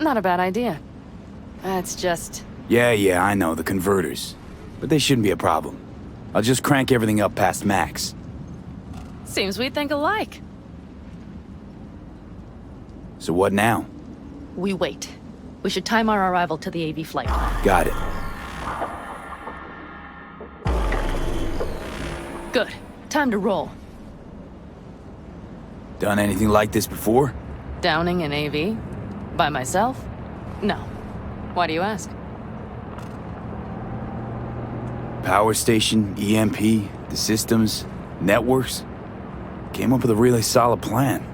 Not a bad idea. It's just... Yeah, I know, the converters. But they shouldn't be a problem. I'll just crank everything up past max. Seems we think alike. So what now? We wait. We should time our arrival to the AV flight plan. Got it. Good. Time to roll. Done anything like this before? Downing an AV? By myself? No. Why do you ask? Power station, EMP, the systems, networks. Came up with a really solid plan.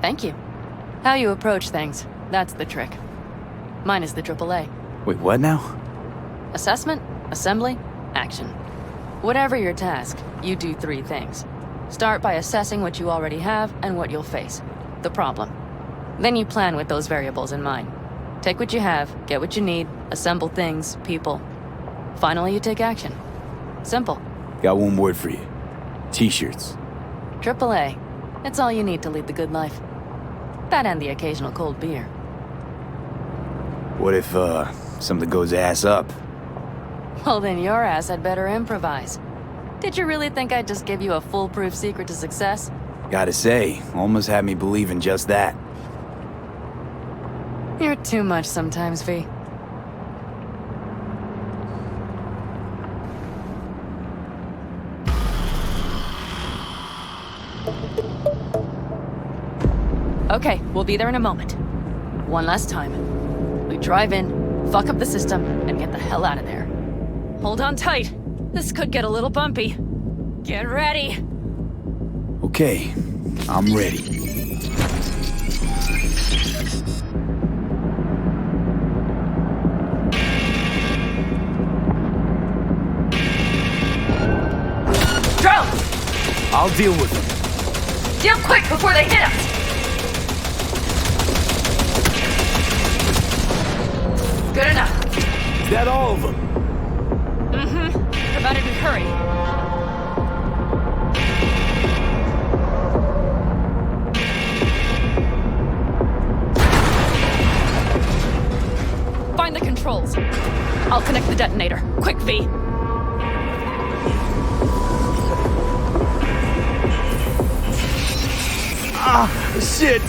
Thank you. How you approach things, that's the trick. Mine is the AAA. Wait, what now? Assessment, assembly, action. Whatever your task, you do 3 things. Start by assessing what you already have and what you'll face. The problem. Then you plan with those variables in mind. Take what you have, get what you need, assemble things, people. Finally, you take action. Simple. Got one word for you. T-shirts. AAA. It's all you need to lead the good life. That and the occasional cold beer. What if, something goes ass up? Well, then your ass had better improvise. Did you really think I'd just give you a foolproof secret to success? Gotta say, almost had me believe in just that. You're too much sometimes, V. Okay, we'll be there in a moment. One last time. We drive in, fuck up the system, and get the hell out of there. Hold on tight. This could get a little bumpy. Get ready. Okay, I'm ready. Drones! I'll deal with them. Deal quick before they hit us! Good enough. Is that all of them? Mm-hmm. Provided we hurry. controls. I'll connect the detonator. Quick, V. Ah, shit!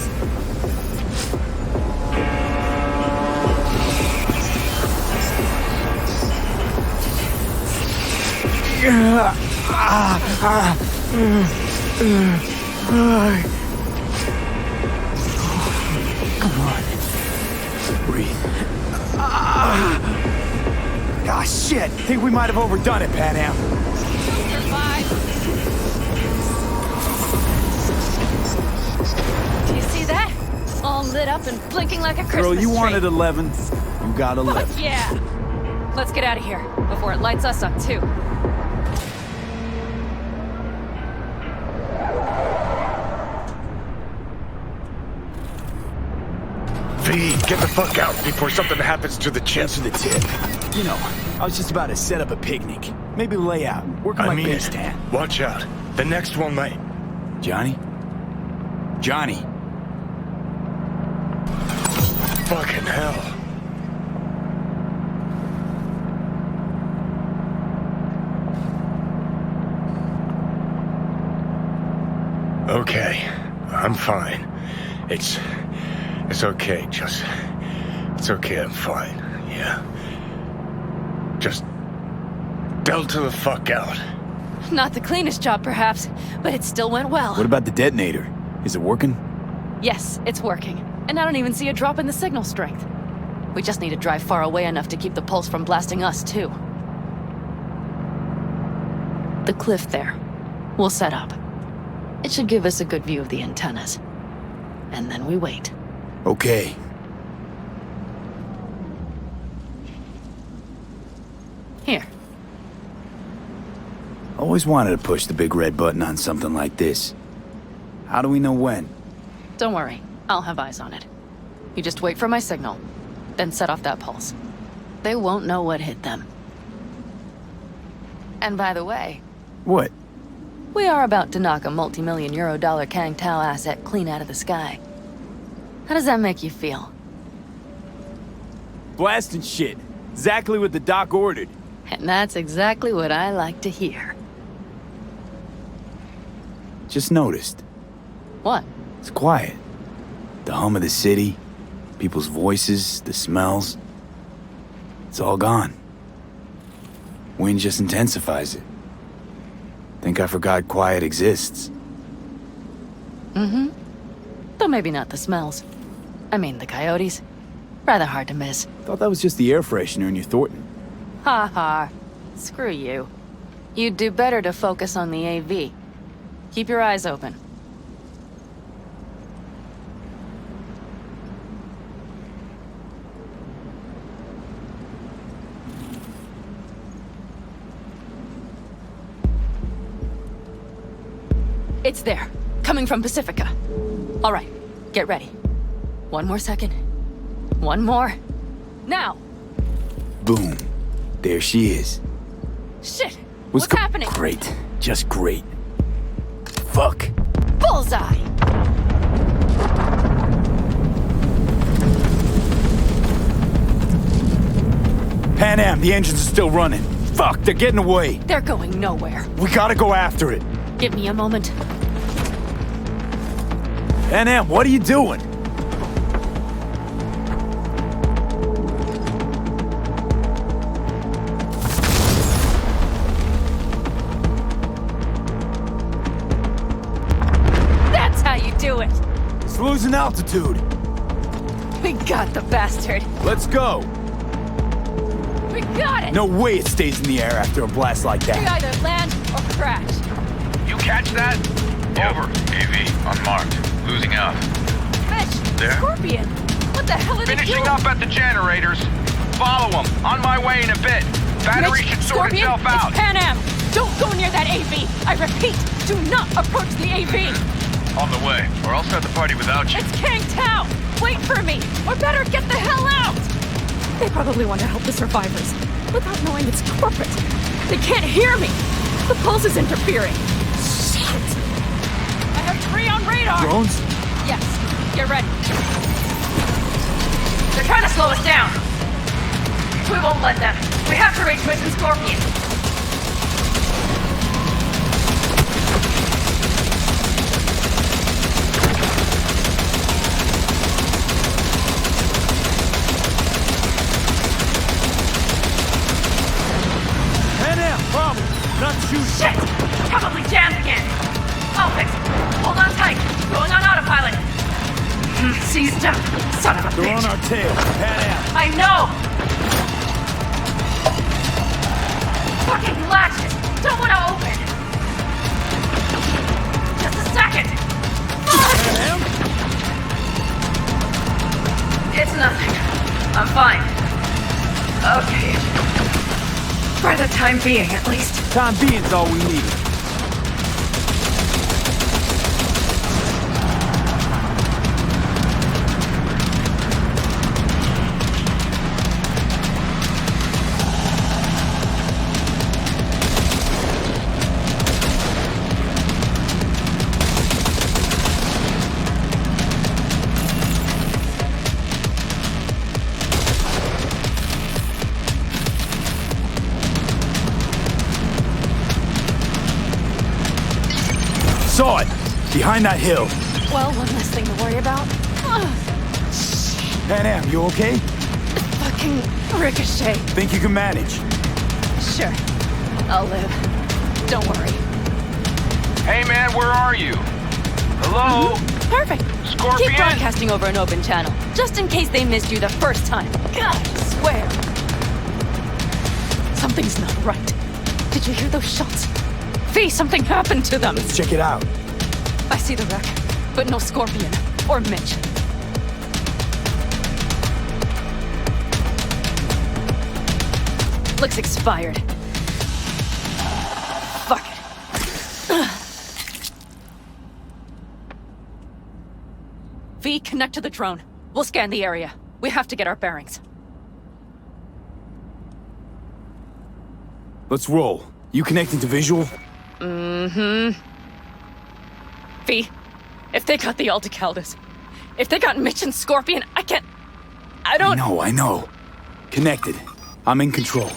Come on. Breathe. Ah, shit! Think we might have overdone it, Pan Am. Do you see that? All lit up and blinking like a Christmas Girl, you tree. wanted 11. You got 11. Fuck yeah! Let's get out of here before it lights us up, too. V, get the fuck out before something happens to the chip. Thanks for the tip. You know, I was just about to set up a picnic. Maybe lay out. Work on my base tan. Watch out. The next one might... Johnny? Johnny? Fucking hell. Okay, I'm fine. It's okay, just... It's okay, I'm fine, yeah. Just... delta the fuck out. Not the cleanest job, perhaps, but it still went well. What about the detonator? Is it working? Yes, it's working. And I don't even see a drop in the signal strength. We just need to drive far away enough to keep the pulse from blasting us, too. The cliff there. We'll set up. It should give us a good view of the antennas. And then we wait. Okay. Here. Always wanted to push the big red button on something like this. How do we know when? Don't worry. I'll have eyes on it. You just wait for my signal, then set off that pulse. They won't know what hit them. And by the way... What? We are about to knock a multi-million euro-dollar Kang Tao asset clean out of the sky. How does that make you feel? Blasting shit. Exactly what the doc ordered. And that's exactly what I like to hear. Just noticed. What? It's quiet. The hum of the city, people's voices, the smells. It's all gone. Wind just intensifies it. Think I forgot quiet exists. Mm-hmm. Though maybe not the smells. I mean, the coyotes. Rather hard to miss. Thought that was just the air freshener in your Thornton. Ha ha. Screw you. You'd do better to focus on the AV. Keep your eyes open. It's there. Coming from Pacifica. All right. Get ready. One more second. One more. Now! Boom. There she is. Shit! What's happening? Great. Just great. Fuck. Bullseye! Pan Am, the engines are still running. Fuck, they're getting away. They're going nowhere. We gotta go after it. Give me a moment. Pan Am, what are you doing? That's how you do it. It's losing altitude. We got the bastard. Let's go. We got it. No way it stays in the air after a blast like We that. either land or crash. You catch that? Over. AV, unmarked. Losing out. Fish. There? Scorpion. What the hell are they Finishing doing? up at the generators. Follow them. On my way in a bit. Battery Mitch, should sort Scorpion, itself out. It's Pan Am. Don't go near that AV. I repeat, do not approach the AV. On the way, or I'll start the party without you. It's Kang Tao. Wait for me, or better get the hell out. They probably want to help the survivors, without knowing it's corporate. They can't hear me. The pulse is interfering. Shit. I have 3 on radar. Drones? Yes. Get ready. They're trying to slow us down. We won't let them. We have to reach Mission Scorpion. Problem. Not shooting. Shit! Probably jammed again. I'll fix it. Hold on tight. Going on autopilot. Seized up. Son of a bitch. They're on our tail. Pan out. I know! Fucking latches! Don't want to open! Just a second! It's nothing. I'm fine. Okay. For the time being, at least. Time being's all we need. Saw it! Behind that hill. Well, one less thing to worry about. Pan Am, you okay? Fucking ricochet. Think you can manage? Sure. I'll live. Don't worry. Hey man, where are you? Hello? Perfect. Scorpion? Keep broadcasting over an open channel, just in case they missed you the first time. God, I swear. Something's not right. Did you hear those shots? V, something happened to them. Let's check it out. I see the wreck, but no Scorpion or Mitch. Looks expired. Fuck it. V, connect to the drone. We'll scan the area. We have to get our bearings. Let's roll. You connecting to visual? Mm-hmm. V, if they got the Aldecaldos, if they got Mitch and Scorpion, I don't... I know. Connected. I'm in control.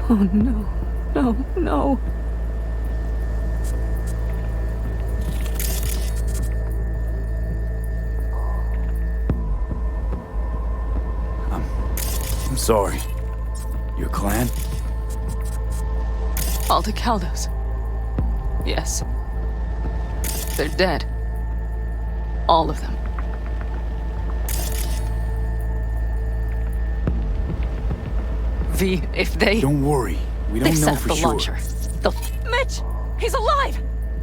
Oh no, no, no. I'm sorry. Your clan? Aldecaldos. Yes. They're dead. All of them. V, if they... Don't worry. We don't know for sure. They've set up the sure. launcher. Mitch! He's alive!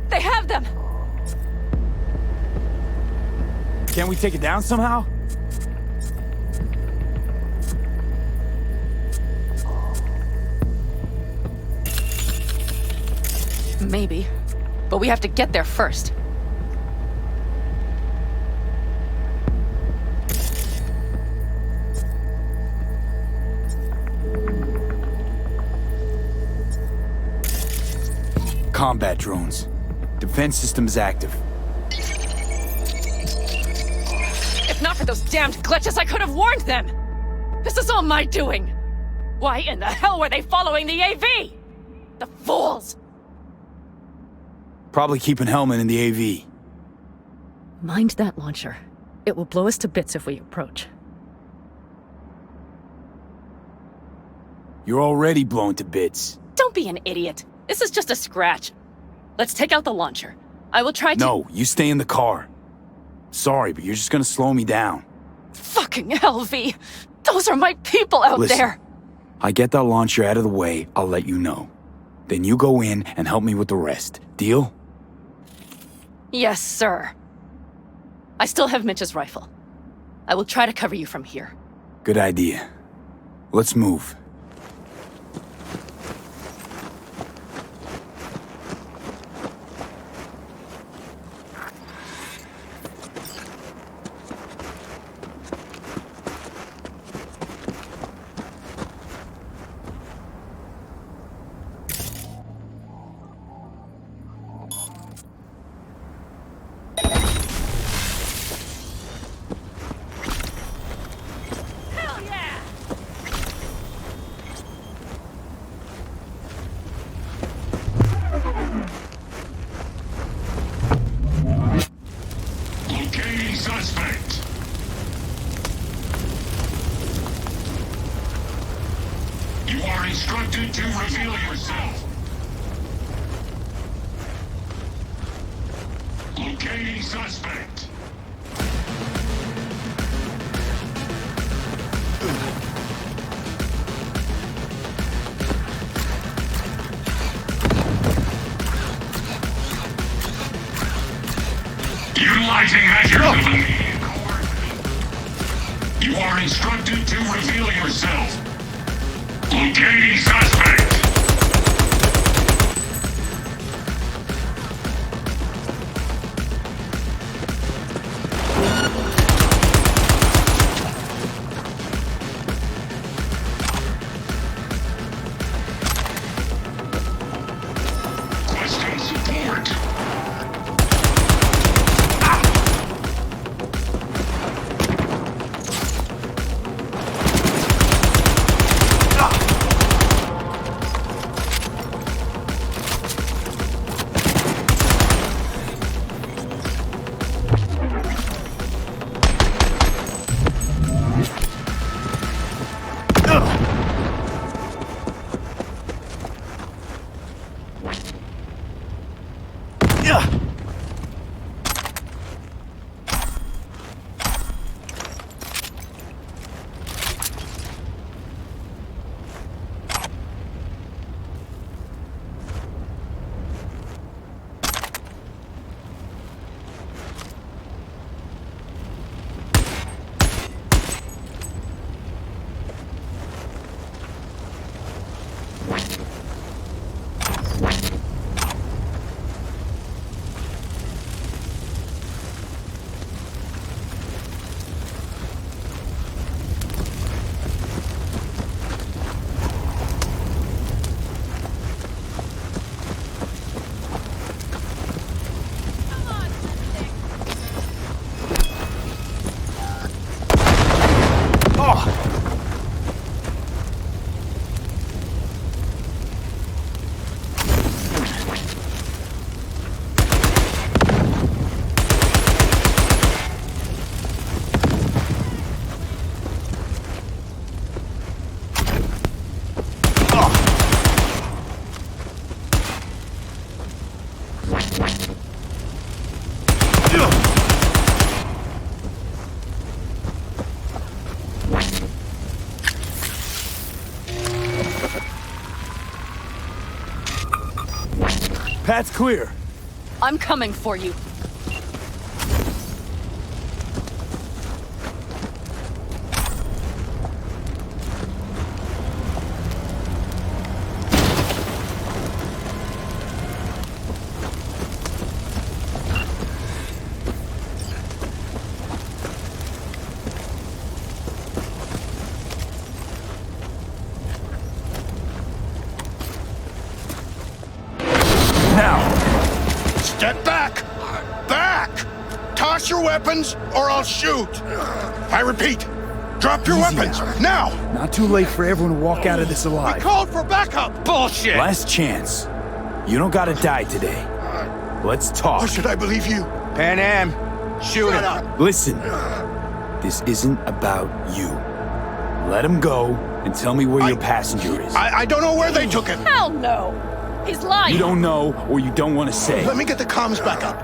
They have them! Can't we take it down somehow? Maybe. But we have to get there first. Combat drones. Defense systems active. If not for those damned glitches, I could have warned them! This is all my doing! Why in the hell were they following the AV? The fools! Probably keeping Hellman in the AV. Mind that launcher. It will blow us to bits if we approach. You're already blown to bits. Don't be an idiot. This is just a scratch. Let's take out the launcher. I will try to— No, you stay in the car. Sorry, but you're just gonna slow me down. Fucking hell, V! Those are my people out Listen, there! I get that launcher out of the way, I'll let you know. Then you go in and help me with the rest. Deal? Yes, sir. I still have Mitch's rifle. I will try to cover you from here. Good idea. Let's move. Locating suspect. You are instructed to reveal yourself. Locating suspect. Utilizing hazard. You are instructed to reveal yourself. Locating suspect. Requesting support. Path's clear. I'm coming for you. Step back! Back! Toss your weapons, or I'll shoot! I repeat, drop your weapons, now! Not too late for everyone to walk out of this alive. We called for backup! Bullshit! Last chance. You don't gotta die today. Let's talk. Or should I believe you? Pan Am, shoot him. Up. Listen, this isn't about you. Let him go and tell me where your passenger is. I don't know where they took him. Hell no! He's lying! You don't know, or you don't want to say. Let me get the comms back up.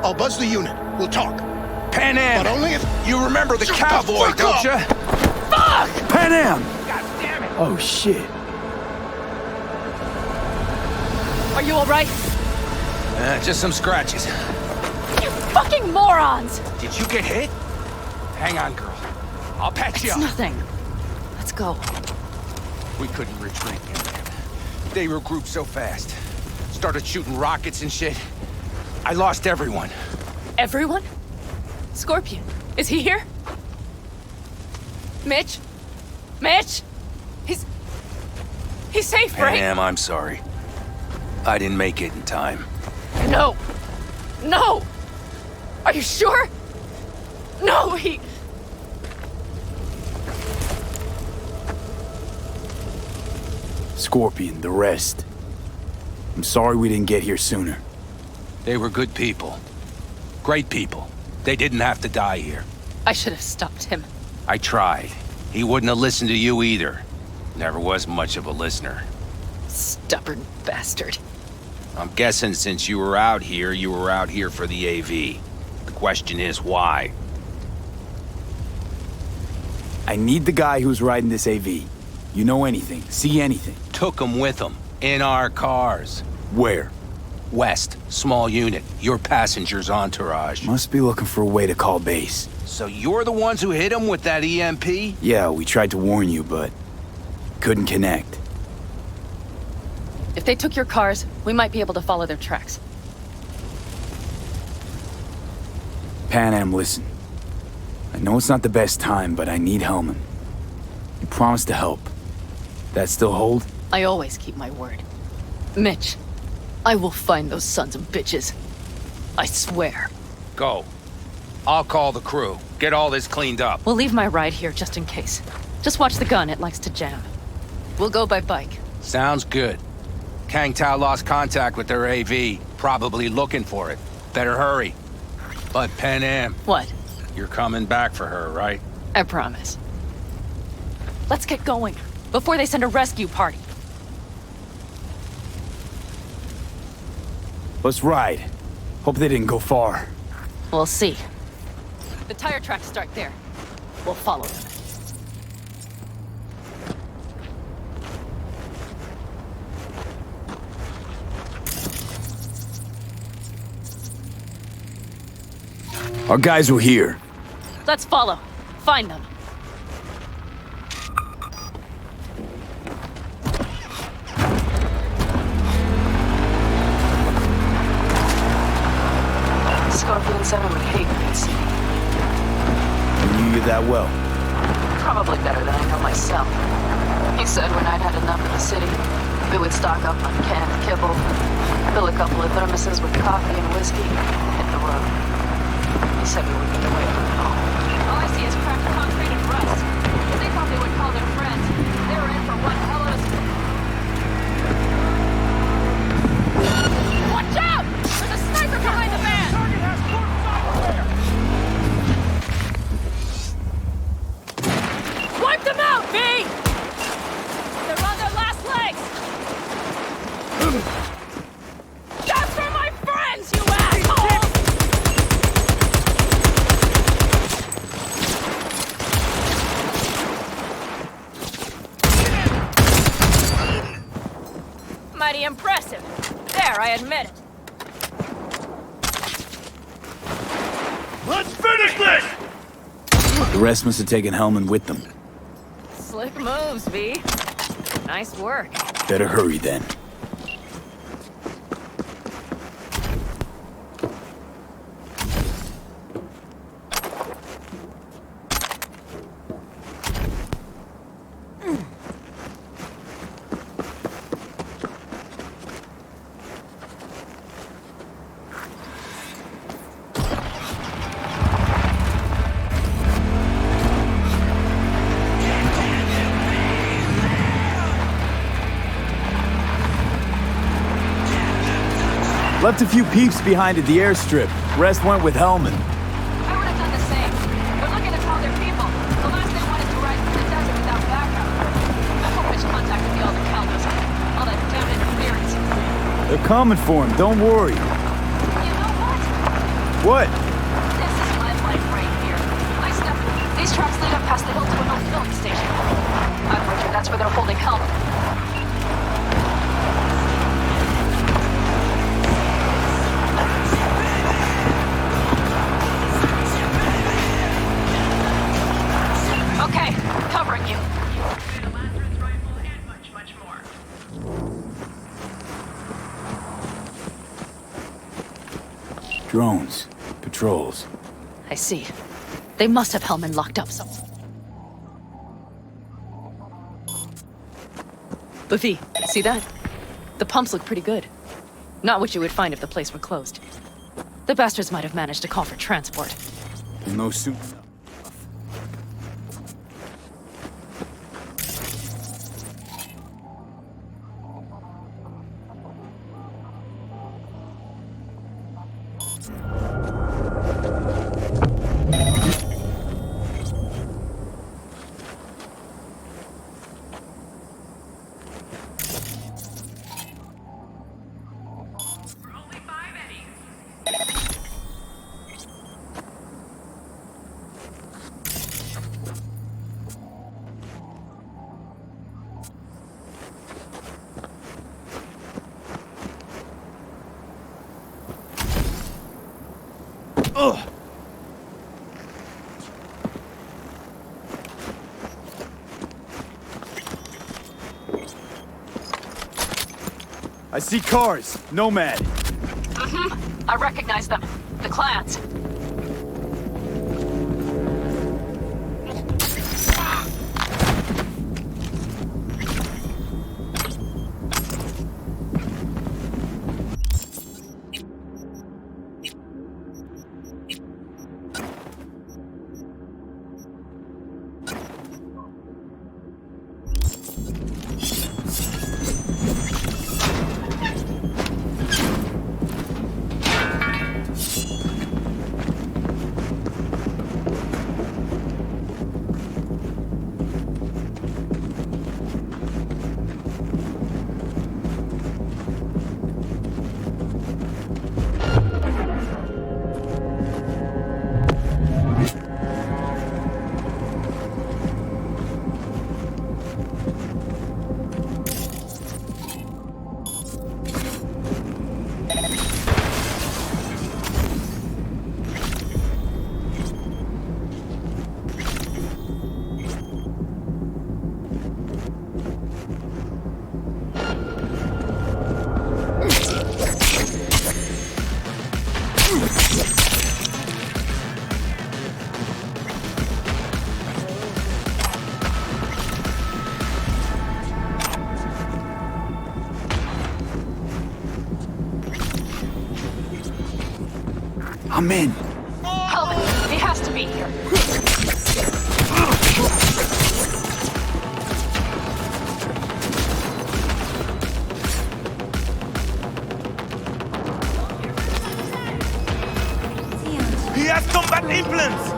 I'll buzz the unit. We'll talk. Pan Am! But only if you remember the cowboy, don't you? Fuck! Pan Am! God damn it! Oh, shit. Are you alright? Just some scratches. You fucking morons! Did you get hit? Hang on, girl. I'll patch you It's up. nothing. Let's go. We couldn't retreat. They regrouped so fast. Started shooting rockets and shit. I lost everyone. Everyone? Scorpion, is he here? Mitch? Mitch? He's safe, right? Pan Am, I'm sorry. I didn't make it in time. No! No! Are you sure? No, he... Scorpion, the rest. I'm sorry we didn't get here sooner. They were good people. Great people. They didn't have to die here. I should have stopped him. I tried. He wouldn't have listened to you either. Never was much of a listener. Stubborn bastard. I'm guessing since you were out here for the AV. The question is why? I need the guy who's riding this AV. You know anything, see anything. Took him with him. In our cars. Where? West, small unit. Your passenger's entourage. Must be looking for a way to call base. So you're the ones who hit him with that EMP? Yeah, we tried to warn you, but couldn't connect. If they took your cars, we might be able to follow their tracks. Pan Am, listen. I know it's not the best time, but I need Hellman. You promised to help. That still hold? I always keep my word. Mitch, I will find those sons of bitches. I swear. Go. I'll call the crew. Get all this cleaned up. We'll leave my ride here just in case. Just watch the gun, it likes to jam. We'll go by bike. Sounds good. Kang Tao lost contact with their AV. Probably looking for it. Better hurry. But Pan Am. What? You're coming back for her, right? I promise. Let's get going, before they send a rescue party. Let's ride. Hope they didn't go far. We'll see. The tire tracks start there. We'll follow them. Our guys were here. Let's follow. Find them. Scorpion 7 would hate this. Knew you that well. Probably better than I know myself. He said when I'd had enough of the city, we would stock up on canned kibble, fill a couple of thermoses with coffee and whiskey, hit the road. He said we would get away from it all. All I see is cracked concrete and rust. They thought they would call their friends. They were in for one hell of a... Watch out! There's a sniper behind the van! Target has corpse Wipe them out, V! They're on their last legs! That's for my friends, you assholes! Mighty impressive. There, I admit it. Let's finish this! The rest must have taken Hellman with them. Slick moves, V. Nice work. Better hurry then. Left a few peeps behind at the airstrip. Rest went with Hellman. I would have done the same. But look at us, all their people. The last they wanted to ride through the desert without backup. I hope Mitch contacted the other Caldos. All that damn interference. They're coming for him, don't worry. You know What? what? This is my life right here. I stepped. These tracks lead up past the hill to an old filling station. I wager that's where they're holding Hellman. Okay, covering you. Drones. Patrols. I see. They must have Hellman locked up somewhere. But V, see that? The pumps look pretty good. Not what you would find if the place were closed. The bastards might have managed to call for transport. We'll know soon. I see cars. Nomad. I recognize them. The clans. I'm in. Help! He has to be here. He has combat implants!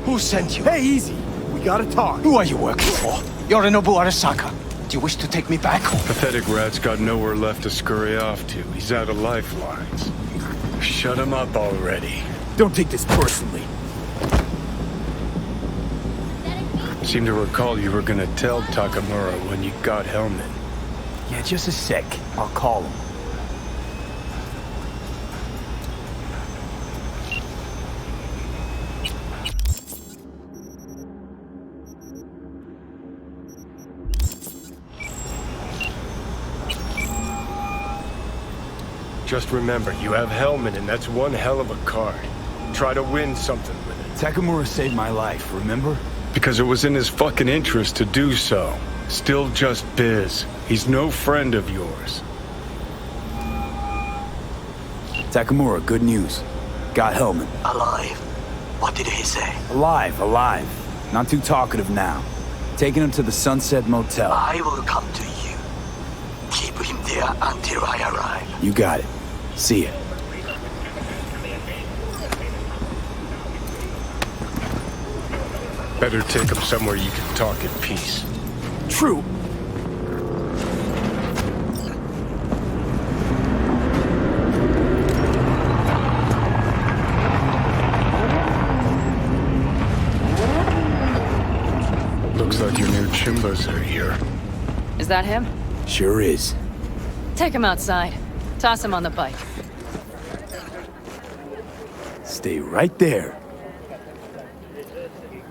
Who sent you? Hey, easy. We gotta talk. Who are you working for? Yorinobu Arasaka. Do you wish to take me back home? Pathetic rat's got nowhere left to scurry off to. He's out of lifelines. Shut him up already. Don't take this personally. Seem to recall you were gonna tell Takamura when you got Hellman. Yeah, just a sec. I'll call him. Just remember, you have Hellman, and that's one hell of a card. Try to win something with it. Takamura saved my life, remember? Because it was in his fucking interest to do so. Still just biz. He's no friend of yours. Takamura, good news. Got Hellman. Alive. What did he say? Alive. Not too talkative now. Taking him to the Sunset Motel. I will come to you. Keep him there until I arrive. You got it. See ya. Better take him somewhere you can talk in peace. True. Looks like your new Chimbas are here. Is that him? Sure is. Take him outside. Toss him on the bike. Stay right there.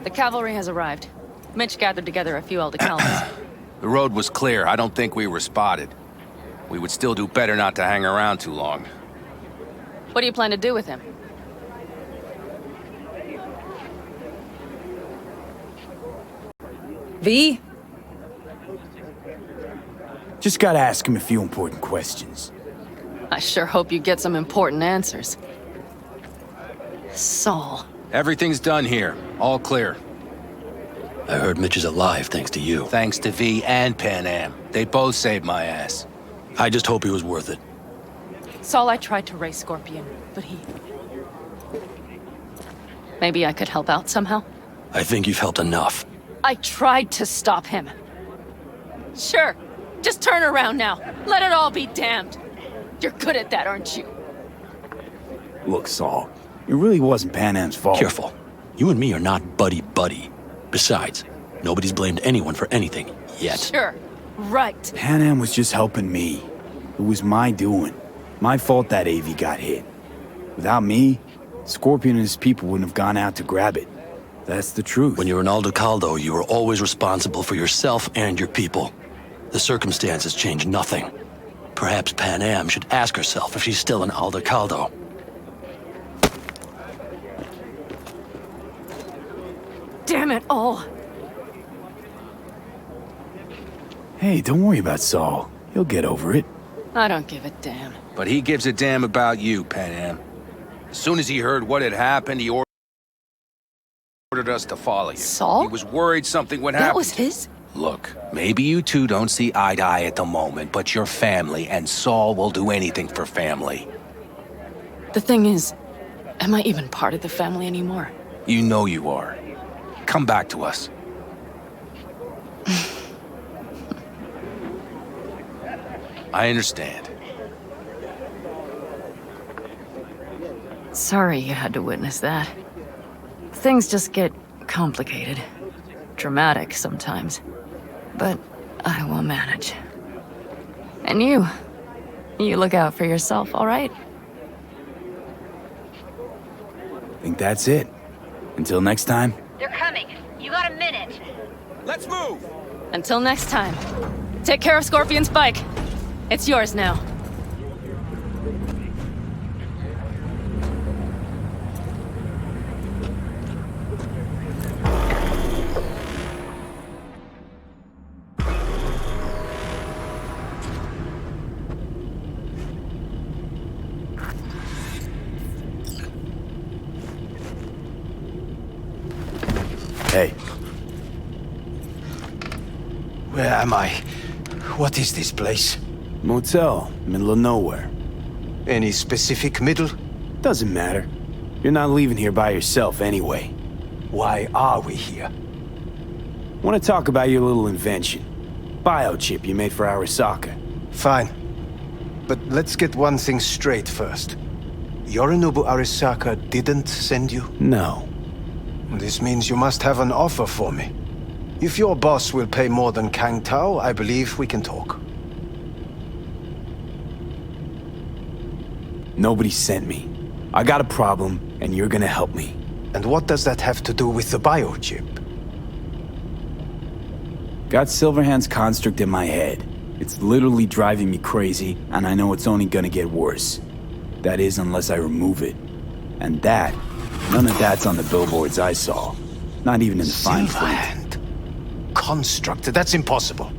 The cavalry has arrived. Mitch gathered together a few Aldecalans. The road was clear. I don't think we were spotted. We would still do better not to hang around too long. What do you plan to do with him? V? Just gotta ask him a few important questions. I sure hope you get some important answers. Saul. Everything's done here. All clear. I heard Mitch is alive thanks to you. Thanks to V and Pan Am. They both saved my ass. I just hope he was worth it. Saul, I tried to raise Scorpion, but he... Maybe I could help out somehow? I think you've helped enough. I tried to stop him. Sure. Just turn around now. Let it all be damned. You're good at that, aren't you? Look, Saul, it really wasn't Pan Am's fault. Careful. You and me are not buddy-buddy. Besides, nobody's blamed anyone for anything, yet. Sure. Right. Pan Am was just helping me. It was my doing. My fault that AV got hit. Without me, Scorpion and his people wouldn't have gone out to grab it. That's the truth. When you were in Aldo Caldo, you were always responsible for yourself and your people. The circumstances changed nothing. Perhaps Pan Am should ask herself if she's still in Aldo Caldo. Damn it all. Hey, don't worry about Saul. He'll get over it. I don't give a damn. But he gives a damn about you, Pan Am. As soon as he heard what had happened, he ordered us to follow you. Saul? He was worried something would happen. That was his? Look, maybe you two don't see eye to eye at the moment, but you're family, and Saul will do anything for family. The thing is, am I even part of the family anymore? You know you are. Come back to us. I understand. Sorry you had to witness that. Things just get complicated. Dramatic sometimes. But I will manage. And you look out for yourself, all right? Think that's it. Until next time. They're coming. You got a minute. Let's move! Until next time. Take care of Scorpion's bike. It's yours now. Hey. Where am I? What is this place? Motel, middle of nowhere. Any specific middle? Doesn't matter. You're not leaving here by yourself anyway. Why are we here? Want to talk about your little invention. Biochip you made for Arasaka. Fine. But let's get one thing straight first. Yorinobu Arasaka didn't send you? No. This means you must have an offer for me. If your boss will pay more than Kang Tao, I believe we can talk. Nobody sent me. I got a problem, and you're gonna help me. And what does that have to do with the biochip? Got Silverhand's construct in my head. It's literally driving me crazy, and I know it's only gonna get worse. That is, unless I remove it. And that, none of that's on the billboards I saw. Not even in the fine print. Construct? That's impossible.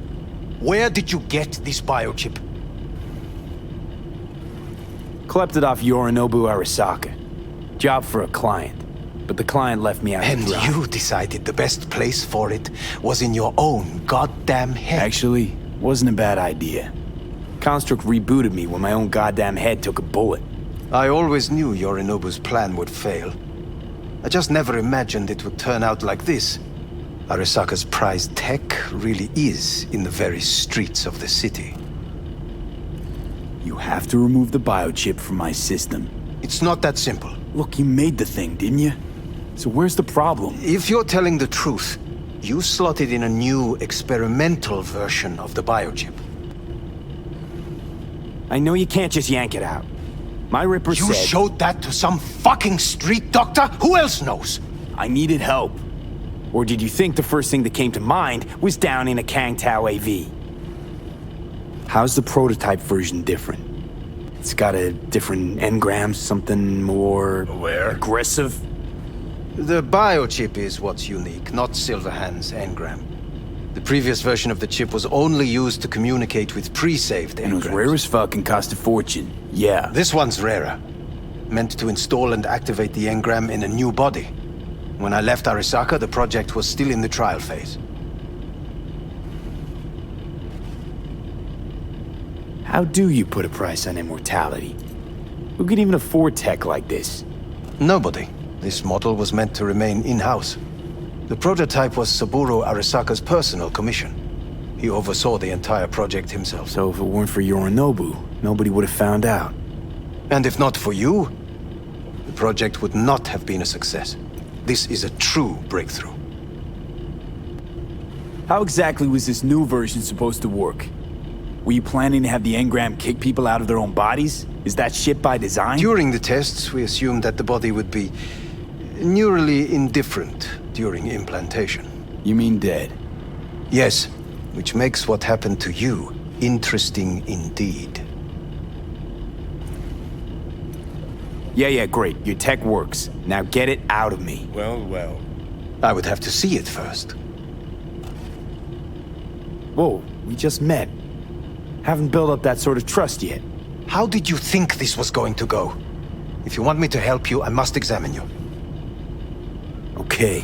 Where did you get this biochip? Klept it off Yorinobu Arasaka. Job for a client. But the client left me out And to dry. you decided the best place for it was in your own goddamn head. Actually, wasn't a bad idea. Construct rebooted me when my own goddamn head took a bullet. I always knew Yorinobu's plan would fail. I just never imagined it would turn out like this. Arasaka's prized tech really is in the very streets of the city. You have to remove the biochip from my system. It's not that simple. Look, you made the thing, didn't you? So where's the problem? If you're telling the truth, you slotted in a new experimental version of the biochip. I know you can't just yank it out. My Ripper said... You showed that to some fucking street doctor? Who else knows? I needed help. Or did you think the first thing that came to mind was down in a Kang Tao AV? How's the prototype version different? It's got a different engram, something more... aggressive? The biochip is what's unique, not Silverhand's engram. The previous version of the chip was only used to communicate with pre-saved engrams. And it was rare as fuck and cost a fortune. Yeah. This one's rarer. Meant to install and activate the engram in a new body. When I left Arasaka, the project was still in the trial phase. How do you put a price on immortality? Who could even afford tech like this? Nobody. This model was meant to remain in-house. The prototype was Saburo Arasaka's personal commission. He oversaw the entire project himself. So if it weren't for Yorinobu, nobody would have found out. And if not for you, the project would not have been a success. This is a true breakthrough. How exactly was this new version supposed to work? Were you planning to have the engram kick people out of their own bodies? Is that shit by design? During the tests, we assumed that the body would be neurally indifferent during implantation. You mean dead? Yes, which makes what happened to you interesting indeed. Yeah, great. Your tech works. Now get it out of me. Well. I would have to see it first. Whoa, we just met. Haven't built up that sort of trust yet. How did you think this was going to go? If you want me to help you, I must examine you. Okay.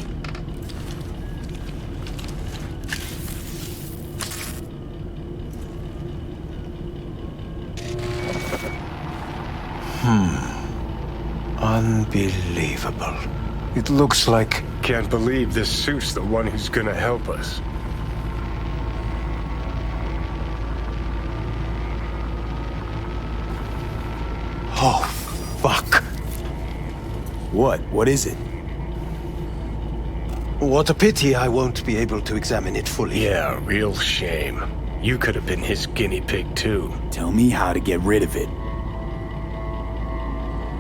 Unbelievable. It looks like... Can't believe this suit's the one who's gonna help us. Oh, fuck. What? What is it? What a pity I won't be able to examine it fully. Yeah, real shame. You could have been his guinea pig too. Tell me how to get rid of it.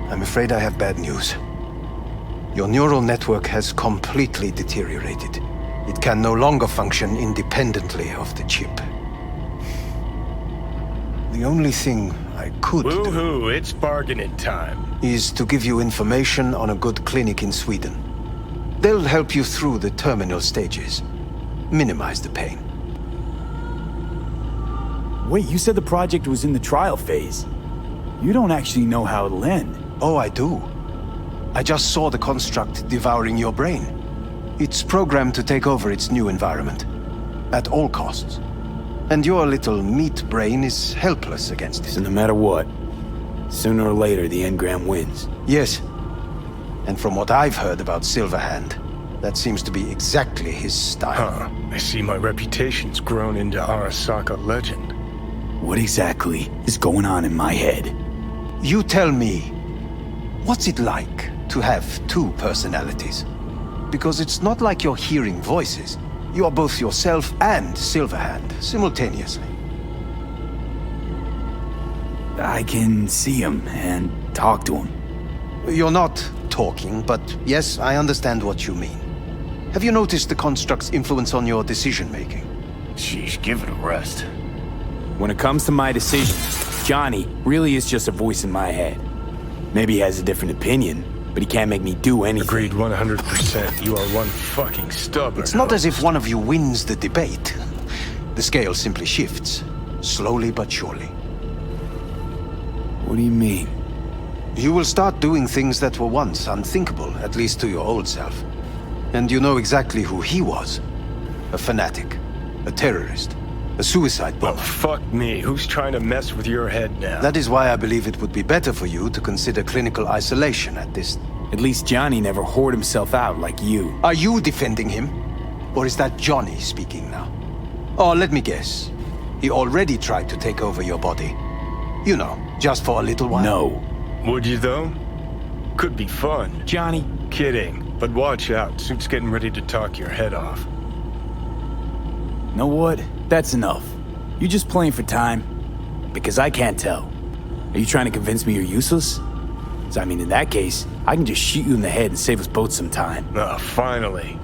I'm afraid I have bad news. Your neural network has completely deteriorated. It can no longer function independently of the chip. The only thing I could Woohoo, it's bargaining time. Is to give you information on a good clinic in Sweden. They'll help you through the terminal stages. Minimize the pain. Wait, you said the project was in the trial phase. You don't actually know how it'll end. Oh, I do. I just saw the construct devouring your brain. It's programmed to take over its new environment. At all costs. And your little meat brain is helpless against it. So no matter what, sooner or later the engram wins. Yes. And from what I've heard about Silverhand, that seems to be exactly his style. Huh. I see my reputation's grown into Arasaka legend. What exactly is going on in my head? You tell me, what's it like to have two personalities? Because it's not like you're hearing voices. You are both yourself and Silverhand, simultaneously. I can see him and talk to him. You're not talking, but yes, I understand what you mean. Have you noticed the construct's influence on your decision-making? Sheesh, give it a rest. When it comes to my decisions, Johnny really is just a voice in my head. Maybe he has a different opinion, but he can't make me do anything. Agreed 100%. You are one fucking stubborn. It's not as if one of you wins the debate. The scale simply shifts, slowly but surely. What do you mean? You will start doing things that were once unthinkable, at least to your old self. And you know exactly who he was. A fanatic, a terrorist, a suicide bomber. Well, fuck me. Who's trying to mess with your head now? That is why I believe it would be better for you to consider clinical isolation at this. At least Johnny never whored himself out like you. Are you defending him? Or is that Johnny speaking now? Oh, let me guess. He already tried to take over your body. You know, just for a little while. No. Would you though? Could be fun. Johnny. Kidding. But watch out. Suit's getting ready to talk your head off. Know what? That's enough. You just playing for time? Because I can't tell. Are you trying to convince me you're useless? So, I mean, in that case, I can just shoot you in the head and save us both some time. Ah, finally.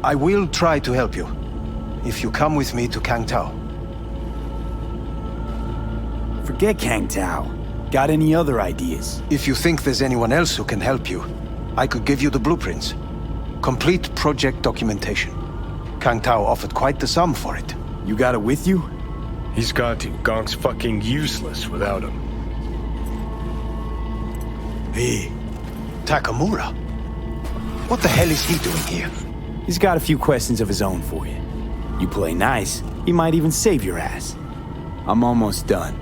I will try to help you. If you come with me to Kangtao. Forget Kangtao. Got any other ideas? If you think there's anyone else who can help you, I could give you the blueprints. Complete project documentation. Kang Tao offered quite the sum for it. You got it with you? He's got to. Gonk's fucking useless without him. Hey, Takamura? What the hell is he doing here? He's got a few questions of his own for you. You play nice, he might even save your ass. I'm almost done.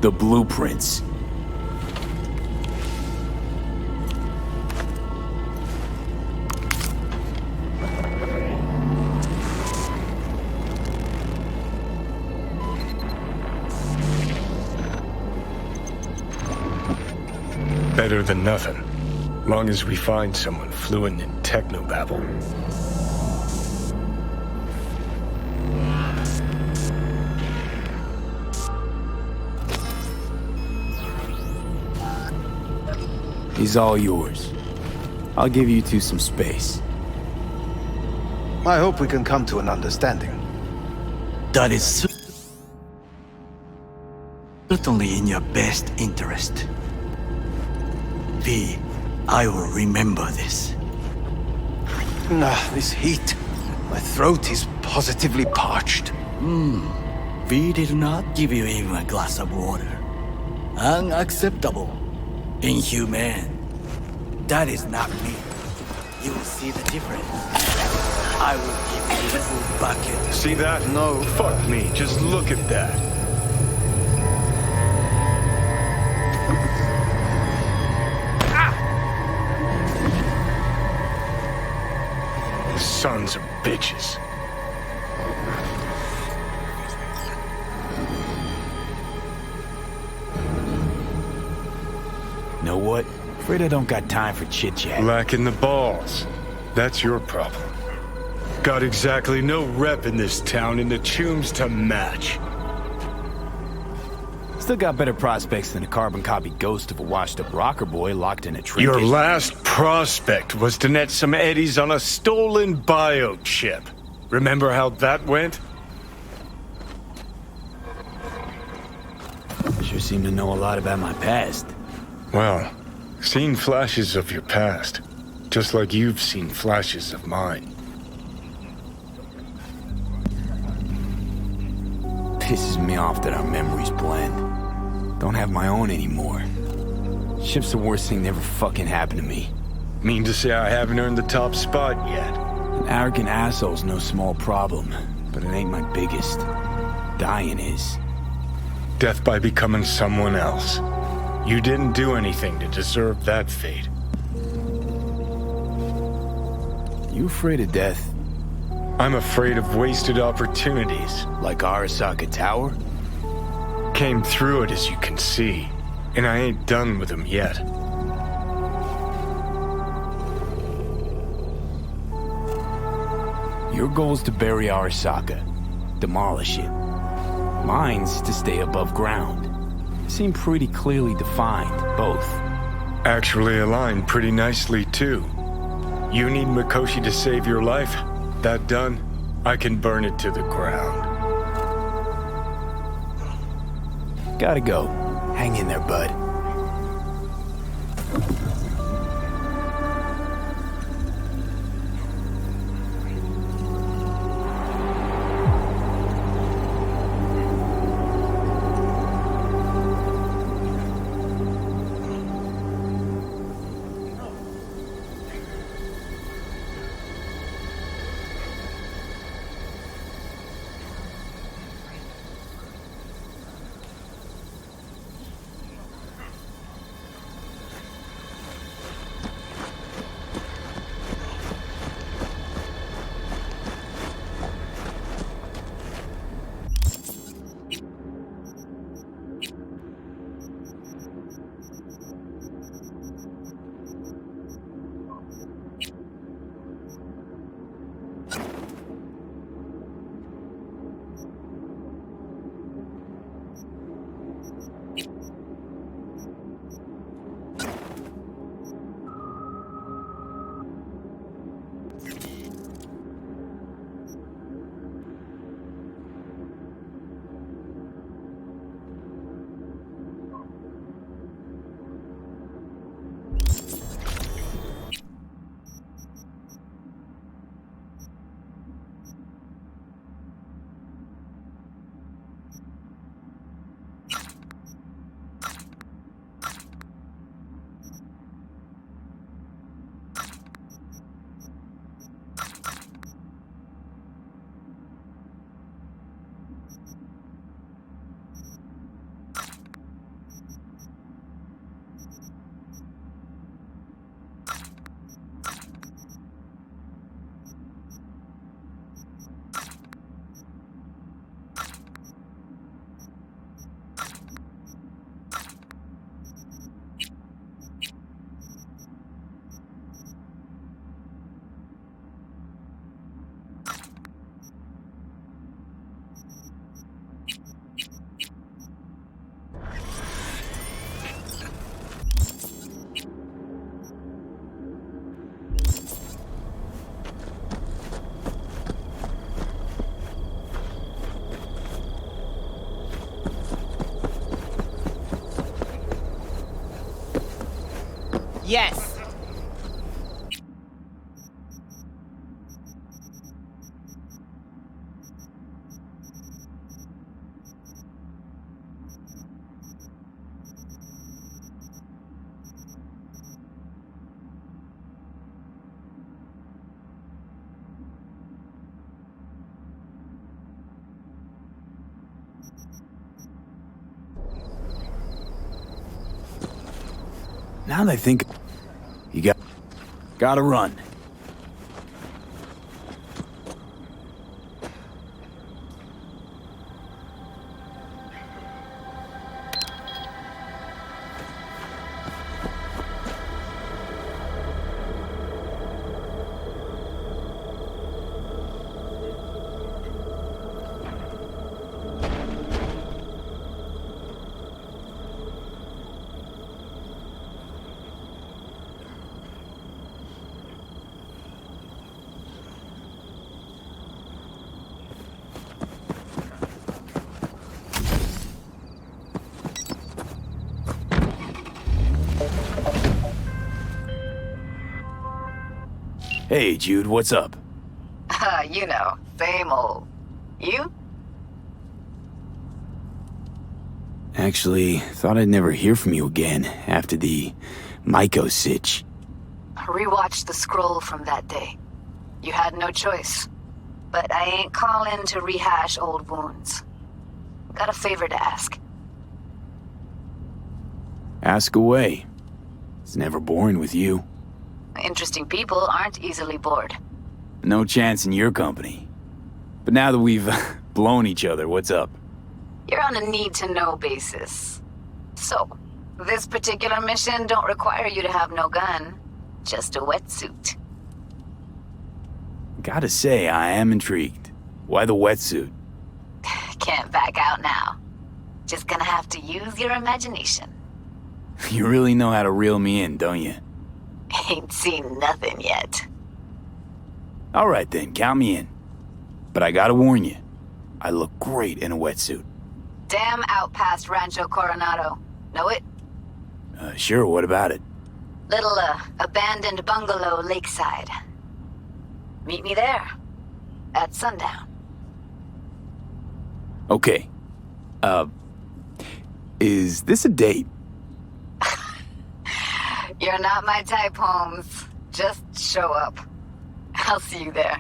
The blueprints. Better than nothing. Long as we find someone fluent in technobabble. He's all yours. I'll give you two some space. I hope we can come to an understanding. That is certainly in your best interest. V, I will remember this. This heat. My throat is positively parched. V did not give you even a glass of water. Unacceptable. Inhumane. That is not me. You will see the difference. I will give you the full bucket. See that? No. Fuck me. Just look at that. Sons of bitches. Know what? Afraid I don't got time for chit-chat. Lacking the balls. That's your problem. Got exactly no rep in this town and the chooms to match. Still got better prospects than a carbon copy ghost of a washed-up rocker boy locked in a trinket. Your last prospect was to net some eddies on a stolen biochip. Remember how that went? Sure seem to know a lot about my past. Well, seen flashes of your past, just like you've seen flashes of mine. Pisses me off that our memories blend. Don't have my own anymore. Ship's the worst thing that ever fucking happened to me. Mean to say I haven't earned the top spot yet? An arrogant asshole's no small problem, but it ain't my biggest. Dying is. Death by becoming someone else. You didn't do anything to deserve that fate. You afraid of death? I'm afraid of wasted opportunities. Like Arasaka Tower? Came through it, as you can see, and I ain't done with them yet. Your goal's to bury Arasaka, demolish it. Mine's to stay above ground. Seem pretty clearly defined, both. Actually aligned pretty nicely, too. You need Mikoshi to save your life? That done, I can burn it to the ground. Gotta go. Hang in there, bud. Yes. Now that I think... You gotta run. Hey, Jude, what's up? You know, same old. You? Actually, thought I'd never hear from you again after the Myco sitch. Rewatched the scroll from that day. You had no choice. But I ain't calling to rehash old wounds. Got a favor to ask. Ask away. It's never boring with you. Interesting people aren't easily bored. No chance in your company. But now that we've blown each other, what's up? You're on a need-to-know basis. So, this particular mission don't require you to have no gun. Just a wetsuit. Gotta say, I am intrigued. Why the wetsuit? Can't back out now. Just gonna have to use your imagination. You really know how to reel me in, don't you? Ain't seen nothing yet. All right then, count me in. But I gotta warn you, I look great in a wetsuit. Damn out past Rancho Coronado. Know it? Sure, what about it? Little, abandoned bungalow lakeside. Meet me there. At sundown. Okay. Is this a date? You're not my type, Holmes. Just show up. I'll see you there.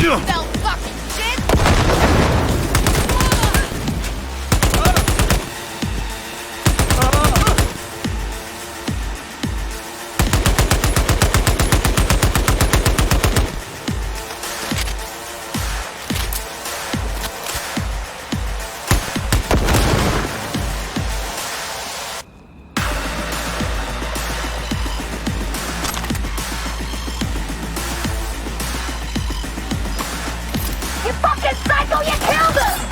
Fell fucking shit! You fucking psycho! You killed him!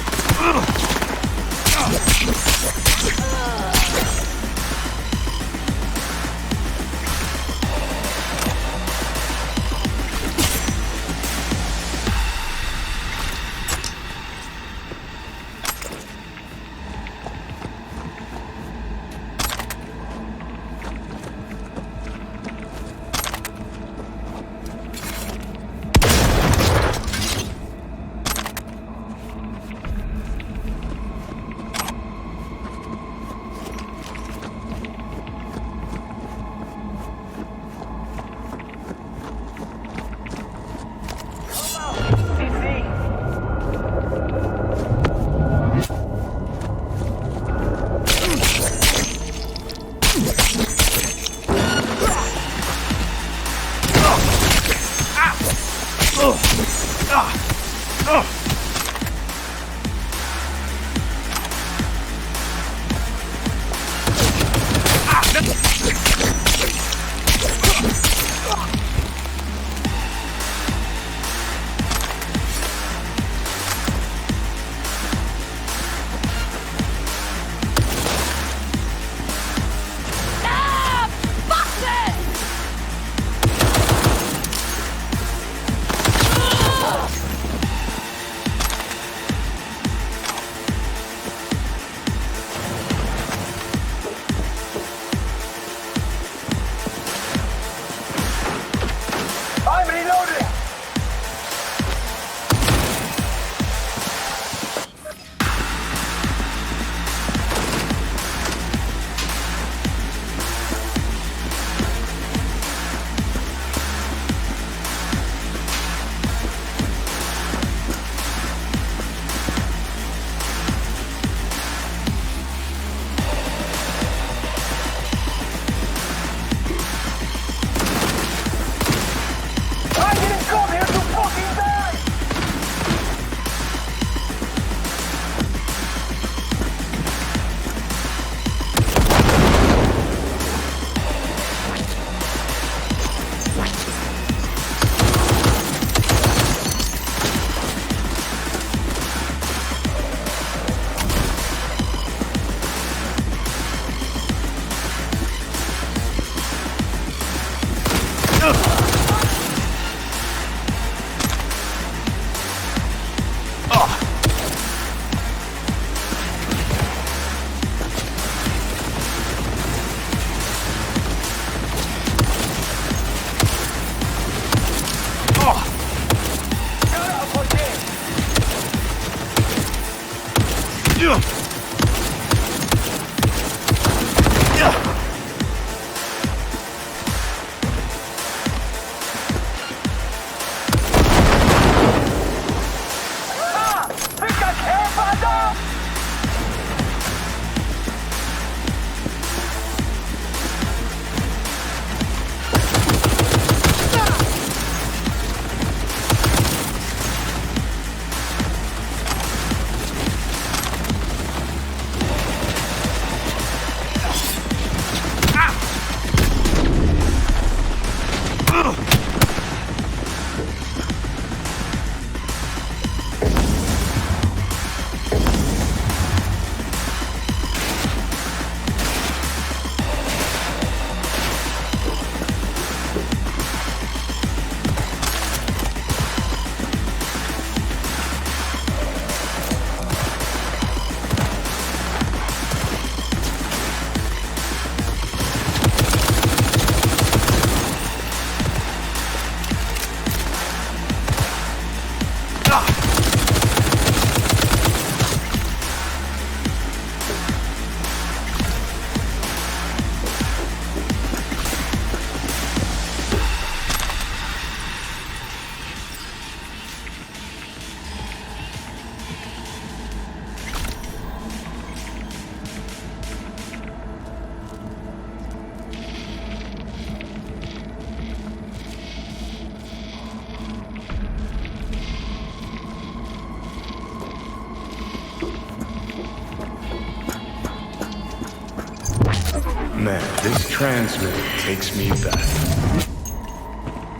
man, this transmitter takes me back.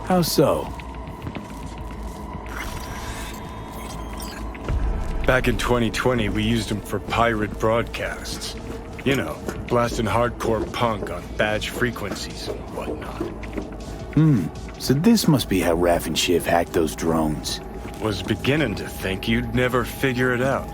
How so? Back in 2020, we used them for pirate broadcasts. You know, blasting hardcore punk on badge frequencies and whatnot. So this must be how Raph and Shiv hacked those drones. Was beginning to think you'd never figure it out.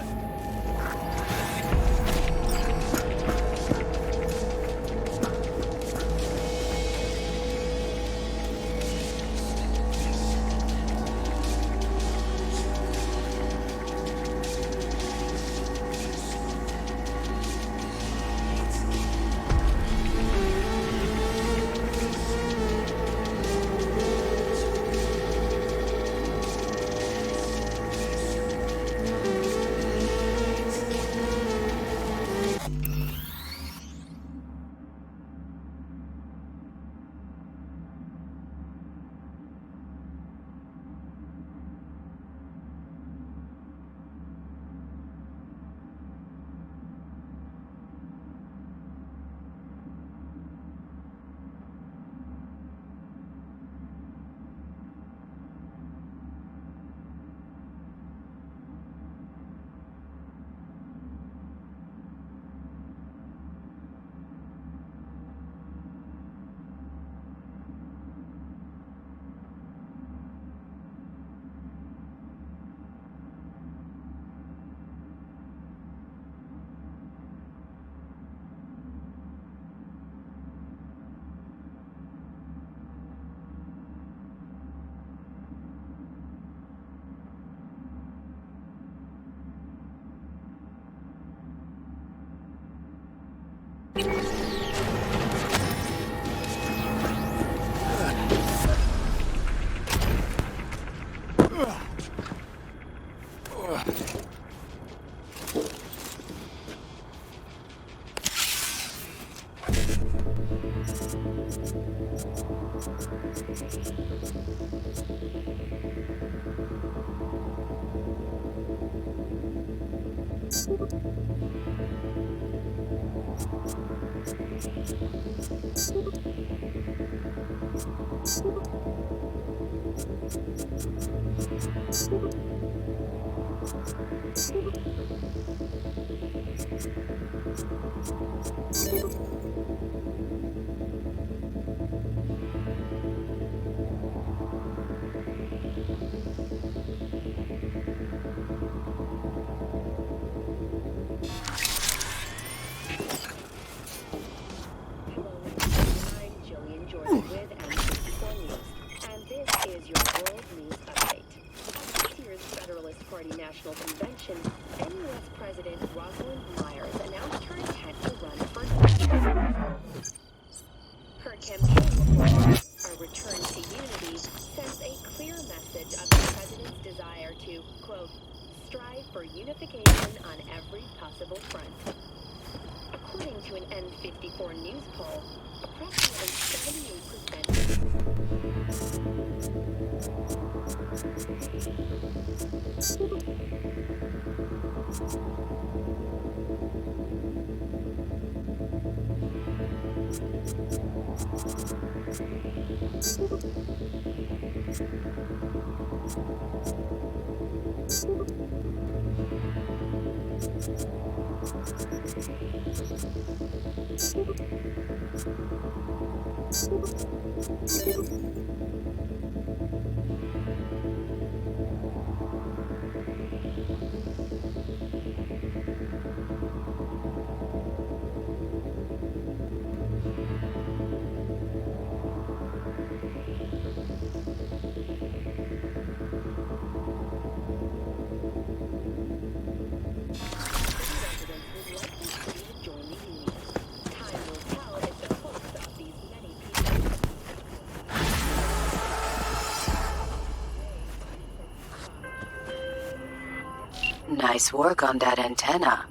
Nice work on that antenna.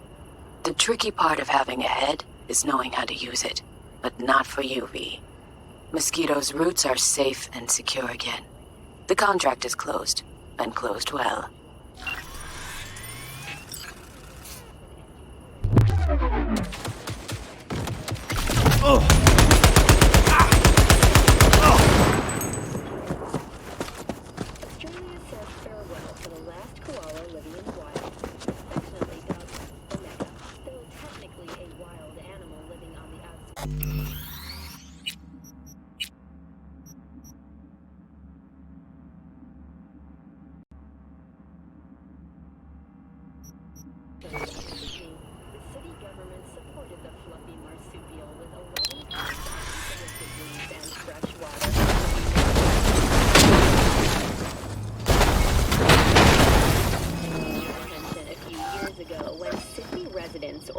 The tricky part of having a head is knowing how to use it, but not for you, V. Mosquito's roots are safe and secure again. The contract is closed, and closed well. Ugh.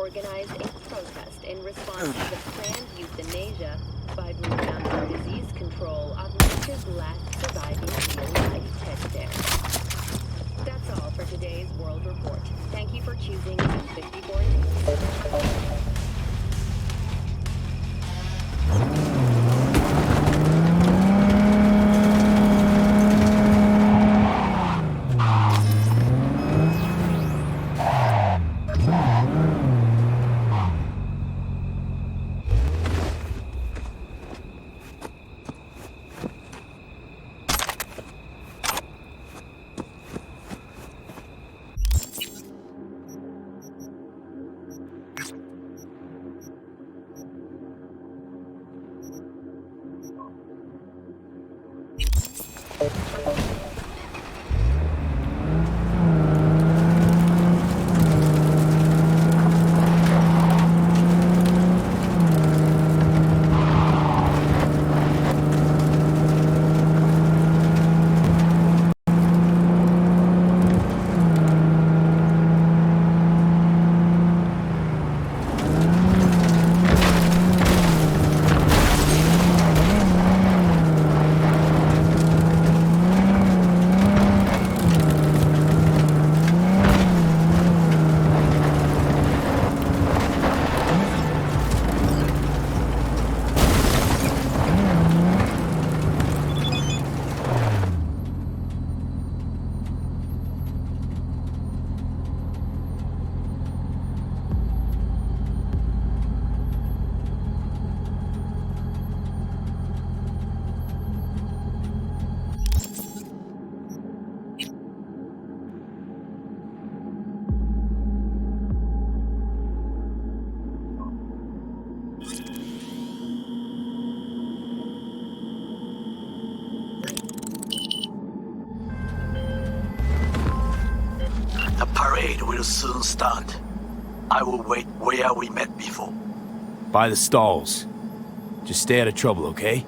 organized a protest in response to the planned euthanasia by renowned for disease control of nature's last surviving real-life teddy bear. That's all for today's World Report. Thank you for choosing Team 54 News. The parade will soon start. I will wait where we met before. By the stalls. Just stay out of trouble, okay?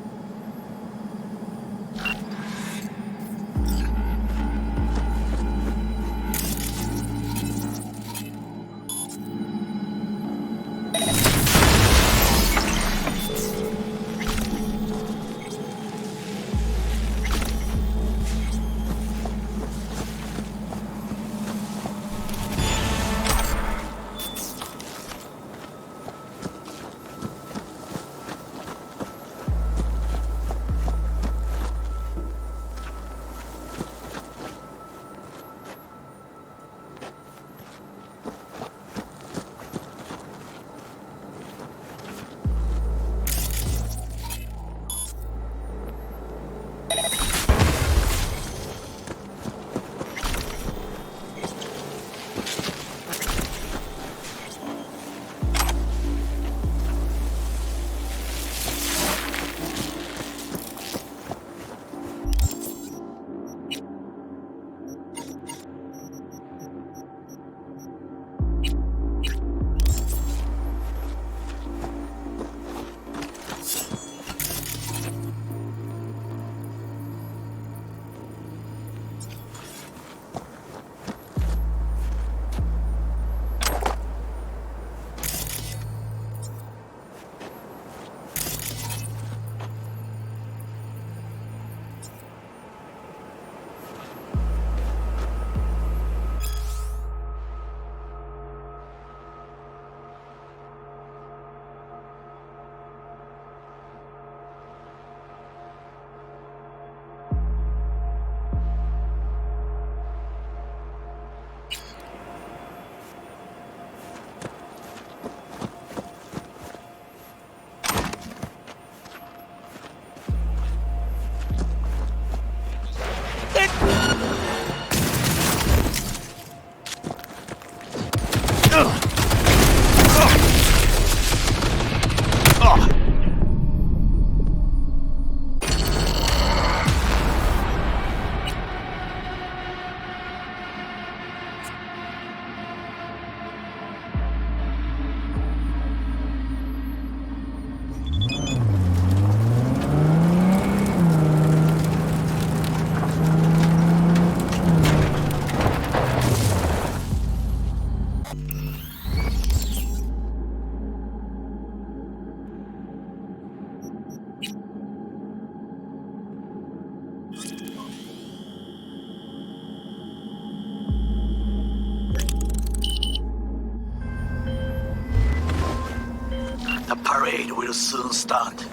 parade will soon start.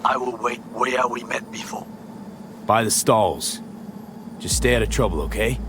I will wait where we met before. By the stalls. Just stay out of trouble, okay?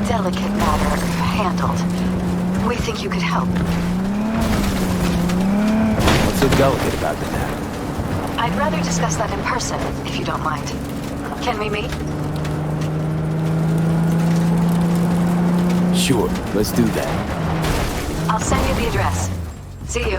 Delicate matter handled. We think you could help. What's so delicate about the matter? I'd rather discuss that in person, if you don't mind. Can we meet? Sure, let's do that. I'll send you the address. See you.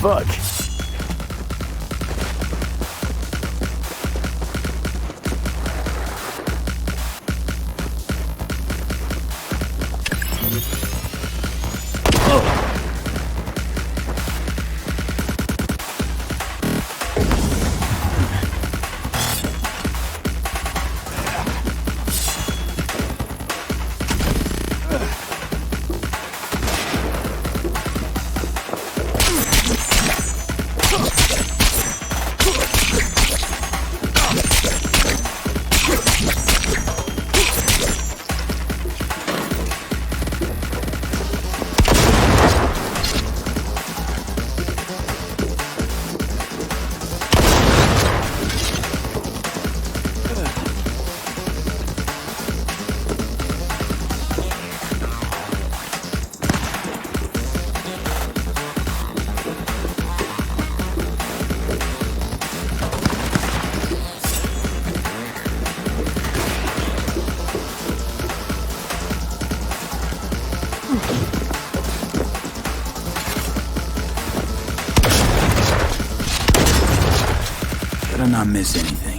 Fuck. Better not miss anything.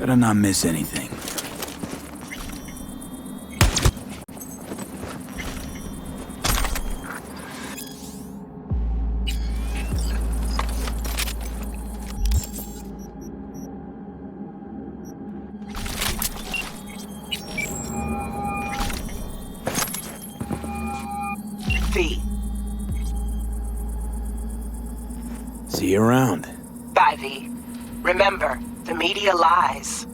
Better not miss anything. V. See you around. Bye, V. Remember, the media lies.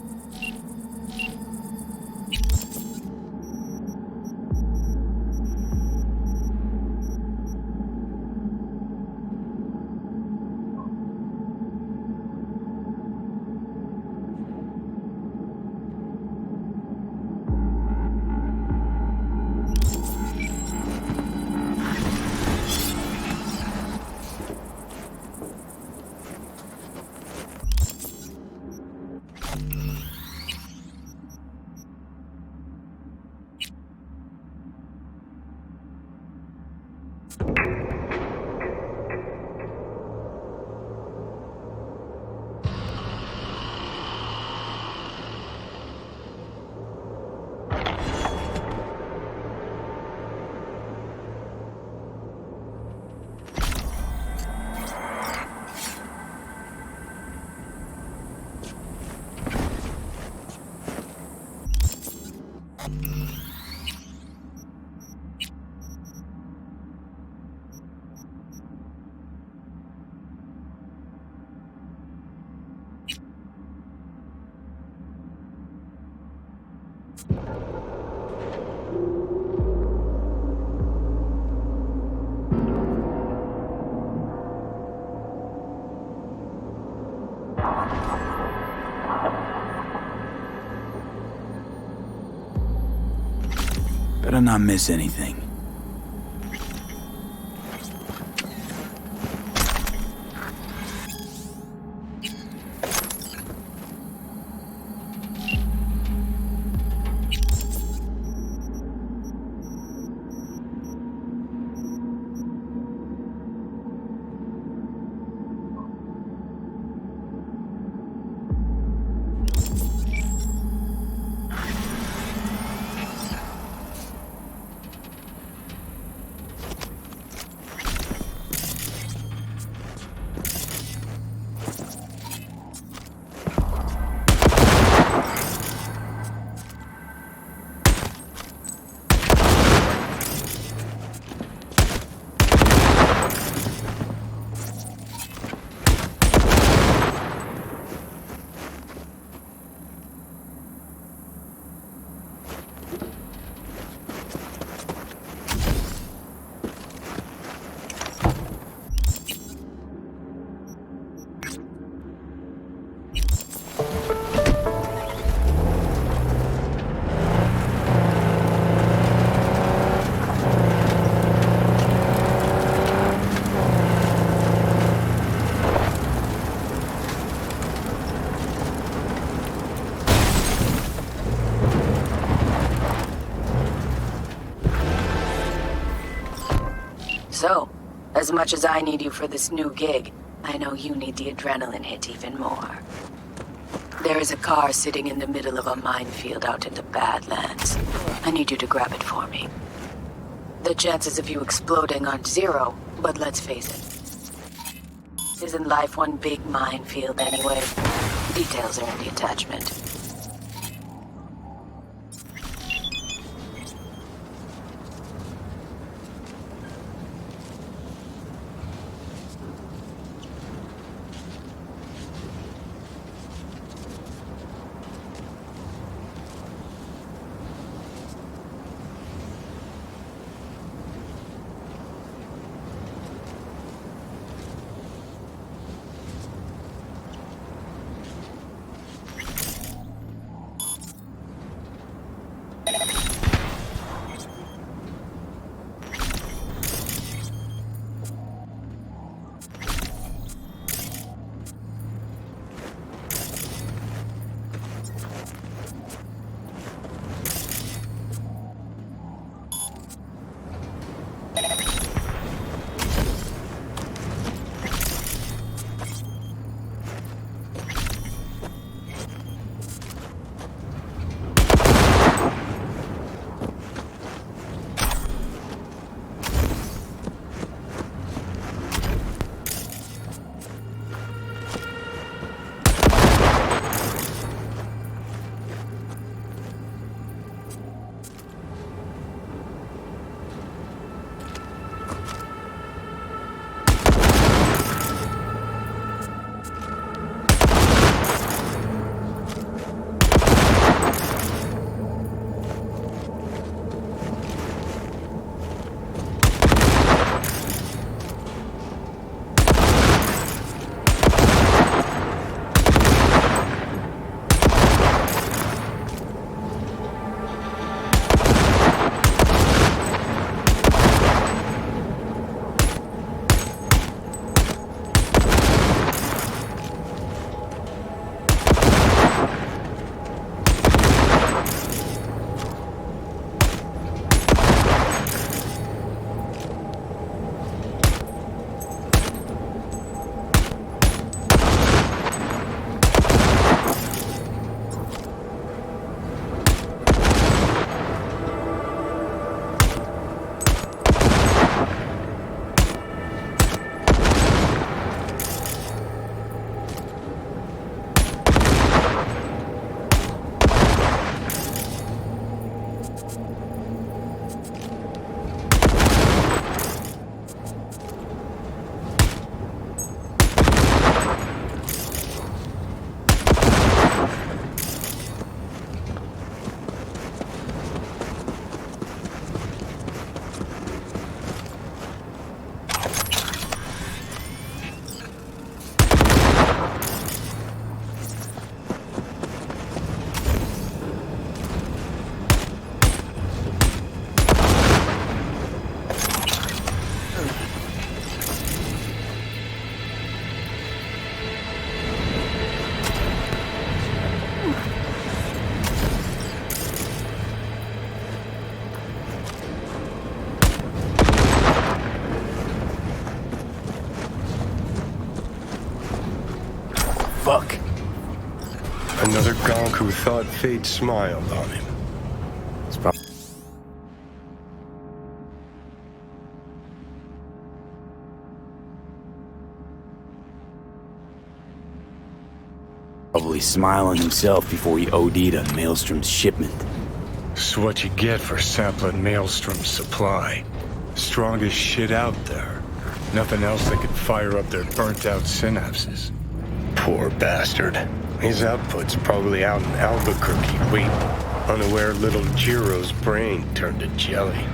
Better not miss anything. So, as much as I need you for this new gig, I know you need the adrenaline hit even more. There is a car sitting in the middle of a minefield out in the Badlands. I need you to grab it for me. The chances of you exploding aren't zero, but let's face it. Isn't life one big minefield anyway? Details are in the attachment. fuck? Another gonk who thought fate smiled on him. It's probably smiling himself before he OD'd on Maelstrom's shipment. It's what you get for sampling Maelstrom's supply. Strongest shit out there. Nothing else that could fire up their burnt-out synapses. Poor bastard. His output's probably out in Albuquerque waiting, unaware little Jiro's brain turned to jelly.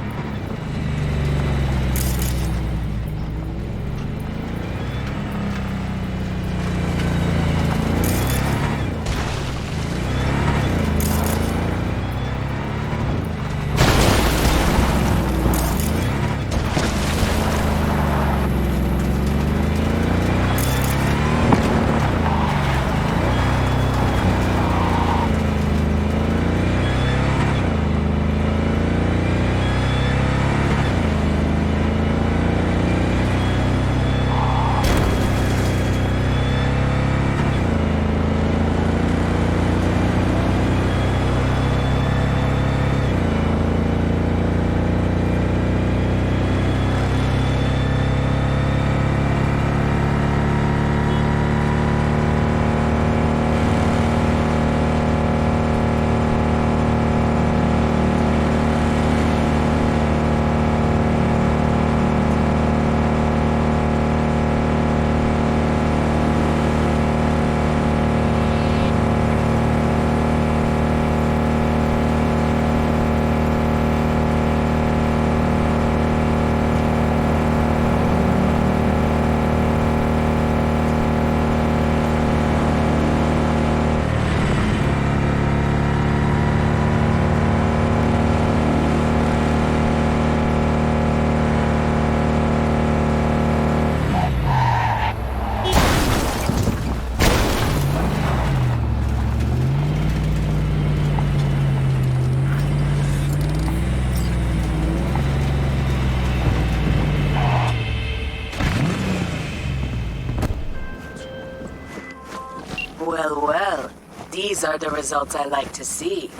Well, well. These are the results I like to see.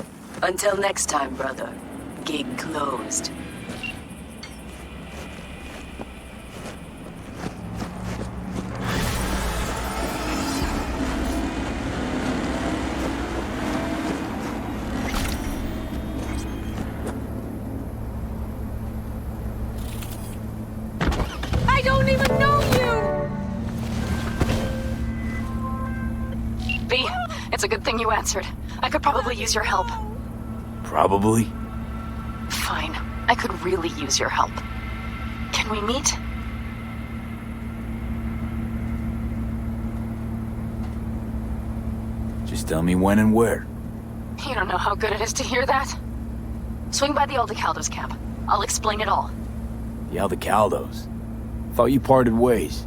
Until next time, brother. Gig closed. I don't even know you! V, it's a good thing you answered. I could probably use your help. Probably? Fine. I could really use your help. Can we meet? Just tell me when and where. You don't know how good it is to hear that. Swing by the Aldecaldos camp. I'll explain it all. The Aldecaldos? Thought you parted ways.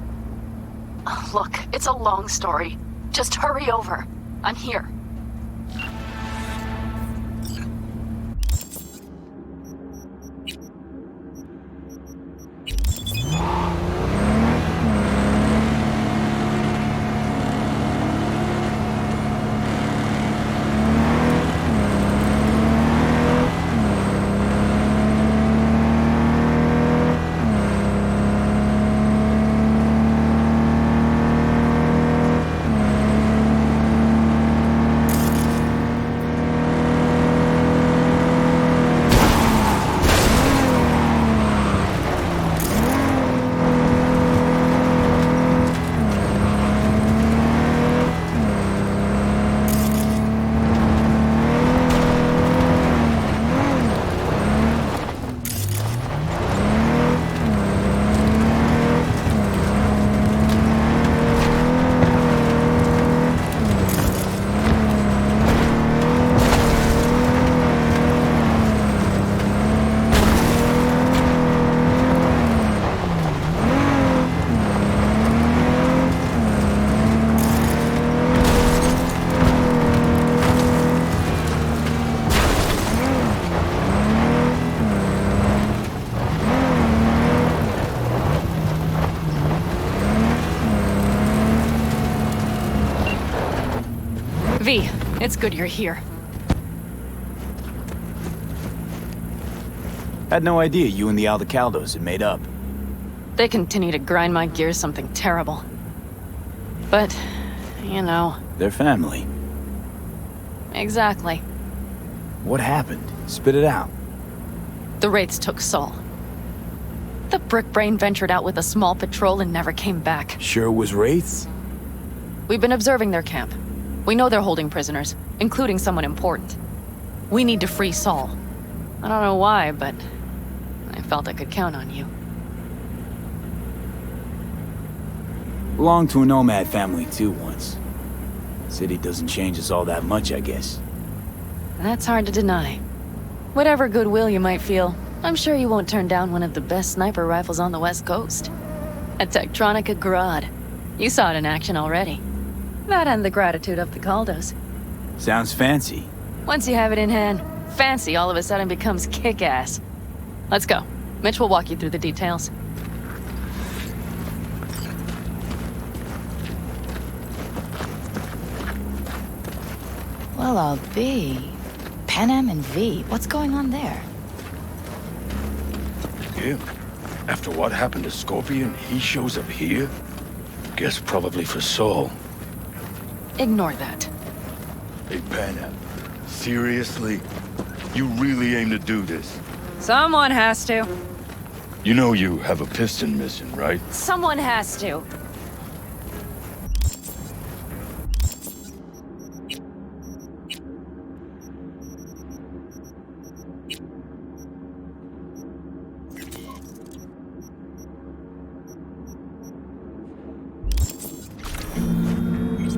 Look, it's a long story. Just hurry over. I'm here. It's good you're here. Had no idea you and the Aldecaldos had made up. They continue to grind my gears something terrible. But, you know... They're family. Exactly. What happened? Spit it out. The Wraiths took Saul. The Brick Brain ventured out with a small patrol and never came back. Sure it was Wraiths? We've been observing their camp. We know they're holding prisoners, including someone important. We need to free Saul. I don't know why, but I felt I could count on you. Belonged to a nomad family too once. City doesn't change us all that much, I guess. That's hard to deny. Whatever goodwill you might feel, I'm sure you won't turn down one of the best sniper rifles on the West Coast. A Tektronica Grad. You saw it in action already. That and the gratitude of the Caldos. Sounds fancy. Once you have it in hand, fancy all of a sudden becomes kick-ass. Let's go. Mitch will walk you through the details. Well, I'll be. Pan Am and V, what's going on there? Him? After what happened to Scorpion, he shows up here? Guess probably for Saul. Ignore that. Hey, Pan Am, seriously? You really aim to do this? Someone has to. You know you have a piston mission, right? Someone has to.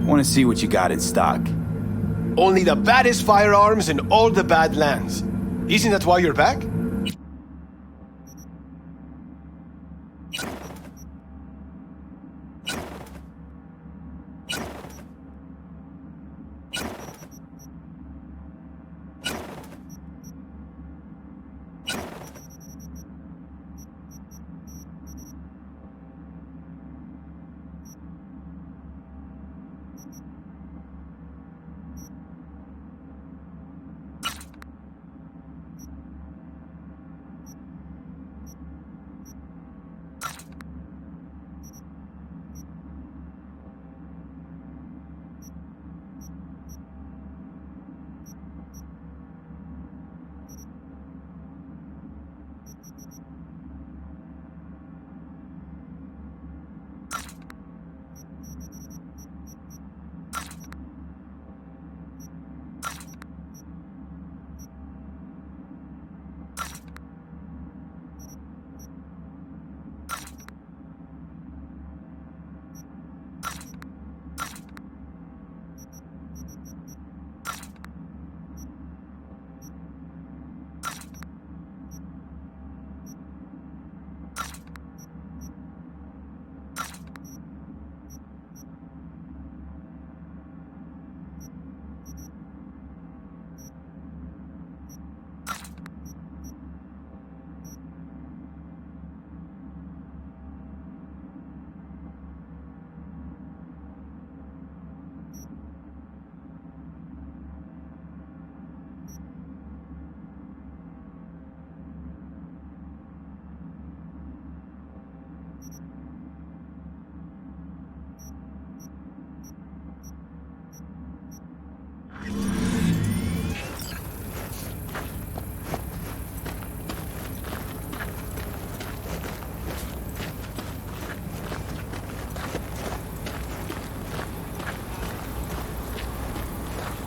Want to see what you got in stock. Only the baddest firearms in all the Badlands. Isn't that why you're back?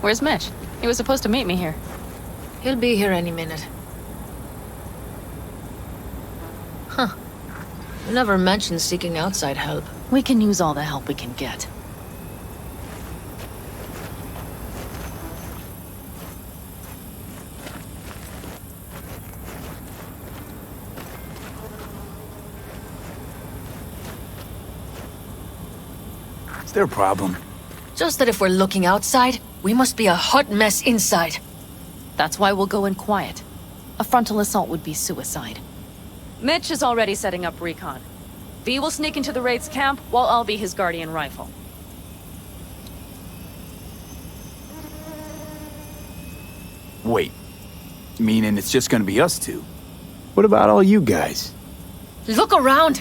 Where's Mitch? He was supposed to meet me here. He'll be here any minute. Huh. You never mentioned seeking outside help. We can use all the help we can get. Is there a problem? Just that if we're looking outside, we must be a hot mess inside. That's why we'll go in quiet. A frontal assault would be suicide. Mitch is already setting up recon. V will sneak into the Wraith's camp, while I'll be his guardian rifle. Wait, meaning it's just gonna be us two? What about all you guys? Look around!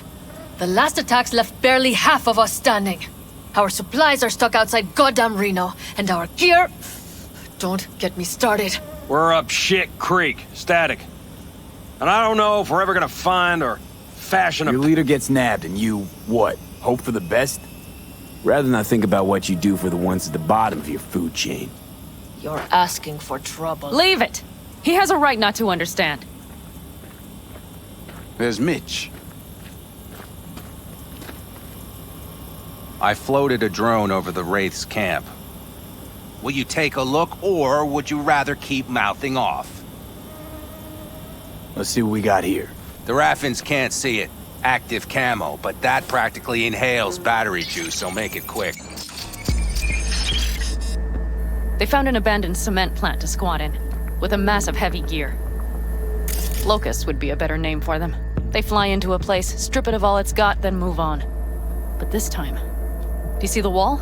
The last attacks left barely half of us standing. Our supplies are stuck outside goddamn Reno, and our gear... Don't get me started. We're up shit creek, static. And I don't know if we're ever gonna find or fashion a... Your leader gets nabbed and you, what, hope for the best? Rather not think about what you do for the ones at the bottom of your food chain. You're asking for trouble. Leave it! He has a right not to understand. There's Mitch. I floated a drone over the Wraith's camp. Will you take a look, or would you rather keep mouthing off? Let's see what we got here. The Raffins can't see it. Active camo, but that practically inhales battery juice, so make it quick. They found an abandoned cement plant to squat in, with a massive heavy gear. Locusts would be a better name for them. They fly into a place, strip it of all it's got, then move on. But this time... Do you see the wall?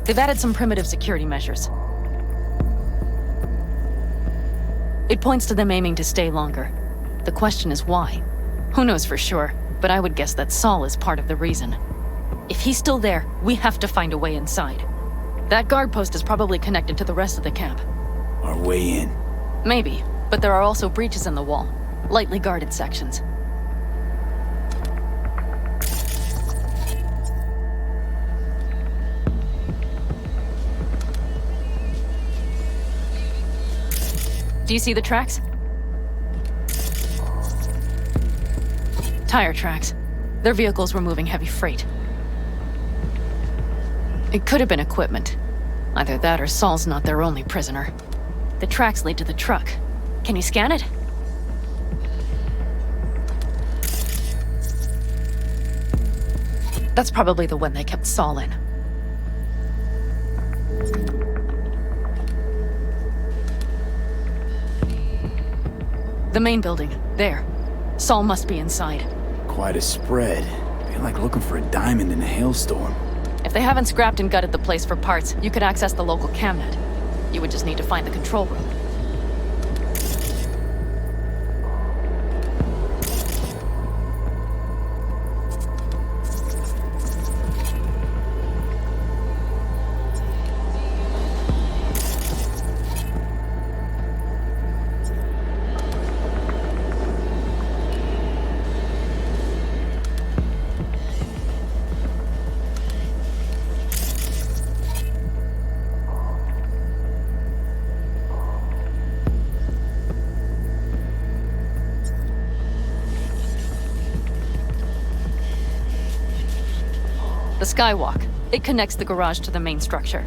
They've added some primitive security measures. It points to them aiming to stay longer. The question is why? Who knows for sure, but I would guess that Saul is part of the reason. If he's still there, we have to find a way inside. That guard post is probably connected to the rest of the camp. Our way in. Maybe, but there are also breaches in the wall. Lightly guarded sections. Do you see the tracks? Tire tracks. Their vehicles were moving heavy freight. It could have been equipment. Either that or Saul's not their only prisoner. The tracks lead to the truck. Can you scan it? That's probably the one they kept Saul in. The main building. There. Saul must be inside. Quite a spread. Feel like looking for a diamond in a hailstorm. If they haven't scrapped and gutted the place for parts, you could access the local camnet. You would just need to find the control room. The skywalk. It connects the garage to the main structure.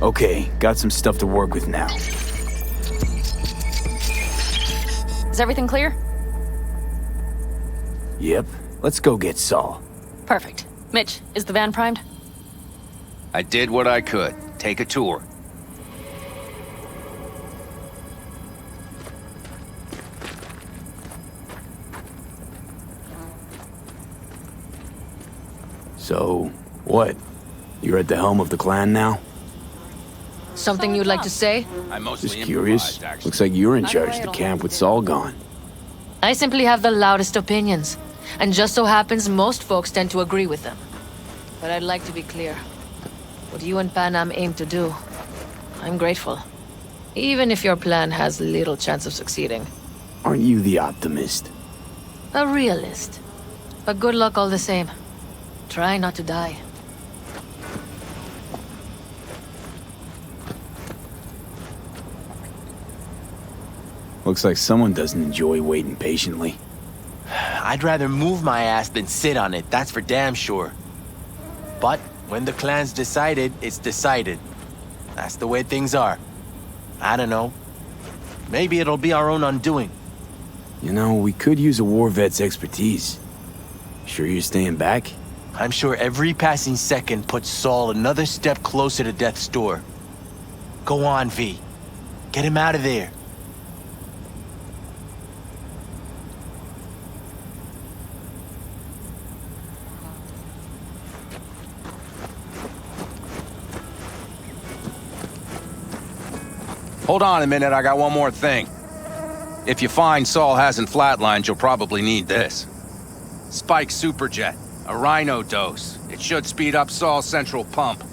Okay, got some stuff to work with now. Is everything clear? Yep. Let's go get Saul. Perfect. Mitch, is the van primed? I did what I could. Take a tour. So, what? You're at the helm of the clan now? Something you'd like to say? Just curious. Looks like you're in charge of the camp with Saul gone. I simply have the loudest opinions, and just so happens most folks tend to agree with them. But I'd like to be clear. What you and Panam aim to do, I'm grateful. Even if your plan has little chance of succeeding. Aren't you the optimist? A realist. But good luck all the same. Try not to die. Looks like someone doesn't enjoy waiting patiently. I'd rather move my ass than sit on it, that's for damn sure. But when the clan's decided, it's decided. That's the way things are. I don't know. Maybe it'll be our own undoing. You know, we could use a war vet's expertise. Sure you're staying back? I'm sure every passing second puts Saul another step closer to death's door. Go on, V. Get him out of there. Hold on a minute, I got one more thing. If you find Saul hasn't flatlined, you'll probably need this. Spike Superjet, a Rhino dose. It should speed up Saul's central pump.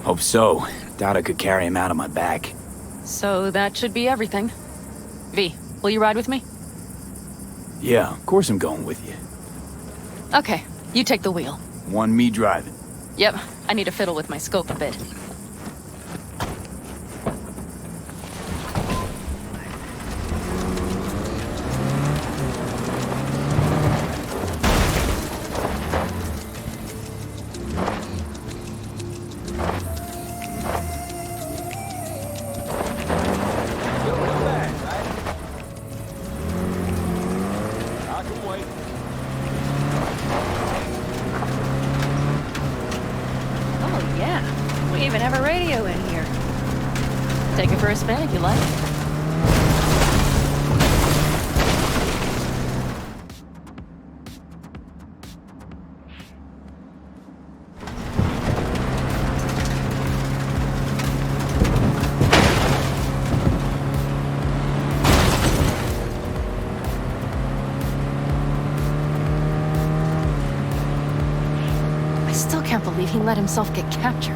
Hope so. Doubt I could carry him out on my back. So that should be everything. V, will you ride with me? Yeah, of course I'm going with you. Okay, you take the wheel. Want me driving? Yep, I need to fiddle with my scope a bit. If you like. I still can't believe he let himself get captured.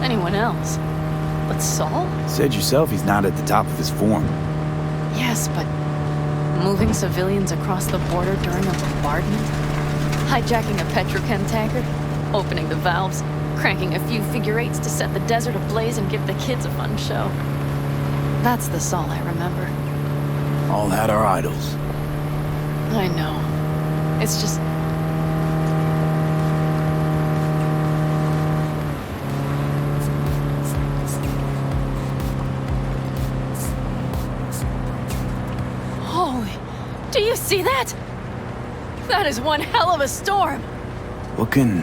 Anyone else? But Saul? Said yourself he's not at the top of his form. Yes, but moving civilians across the border during a bombardment? Hijacking a petrochem tanker? Opening the valves? Cranking a few figure eights to set the desert ablaze and give the kids a fun show? That's the Saul I remember. All had our idols. I know. It's just... Do you see that? That is one hell of a storm. Looking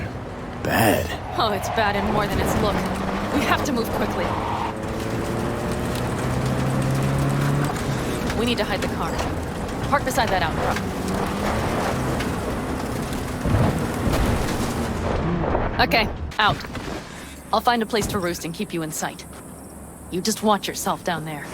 bad. Oh, it's bad in more than its look. We have to move quickly. We need to hide the car. Park beside that outcrop. Okay, out. I'll find a place to roost and keep you in sight. You just watch yourself down there.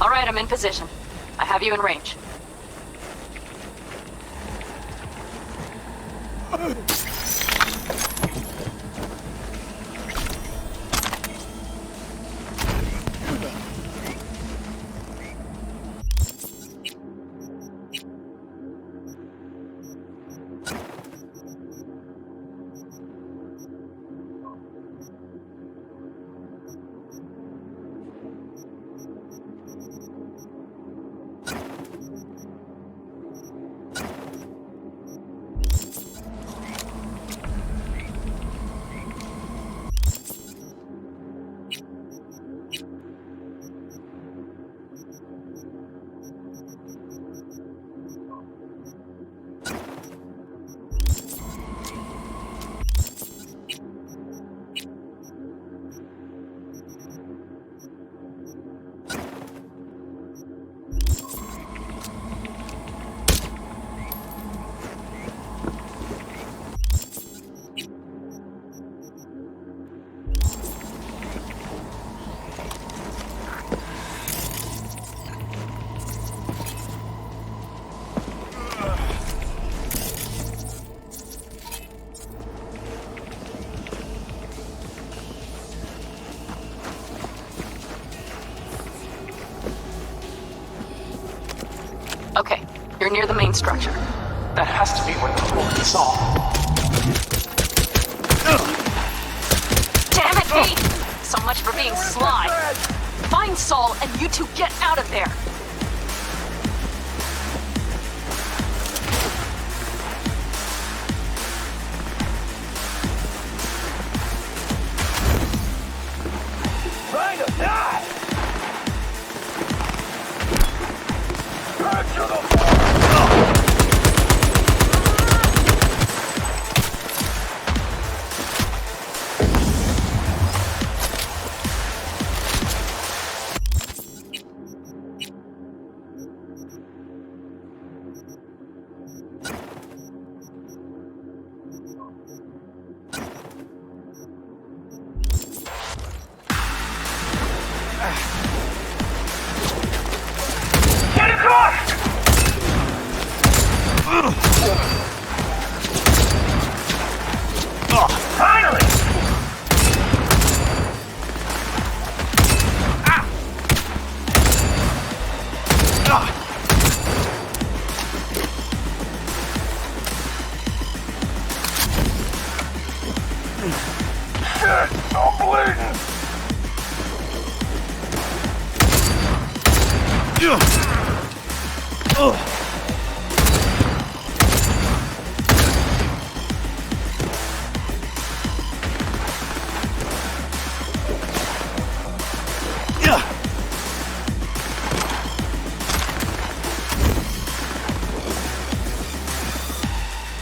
All right, I'm in position. I have you in range. Okay, you're near the main structure. That has to be where the fuck is Saul. Damn it, Pete! much for being sly. Find Saul and you two get out of there. Trying to die! Back to the Get across! Finally! Shit! I'm bleeding!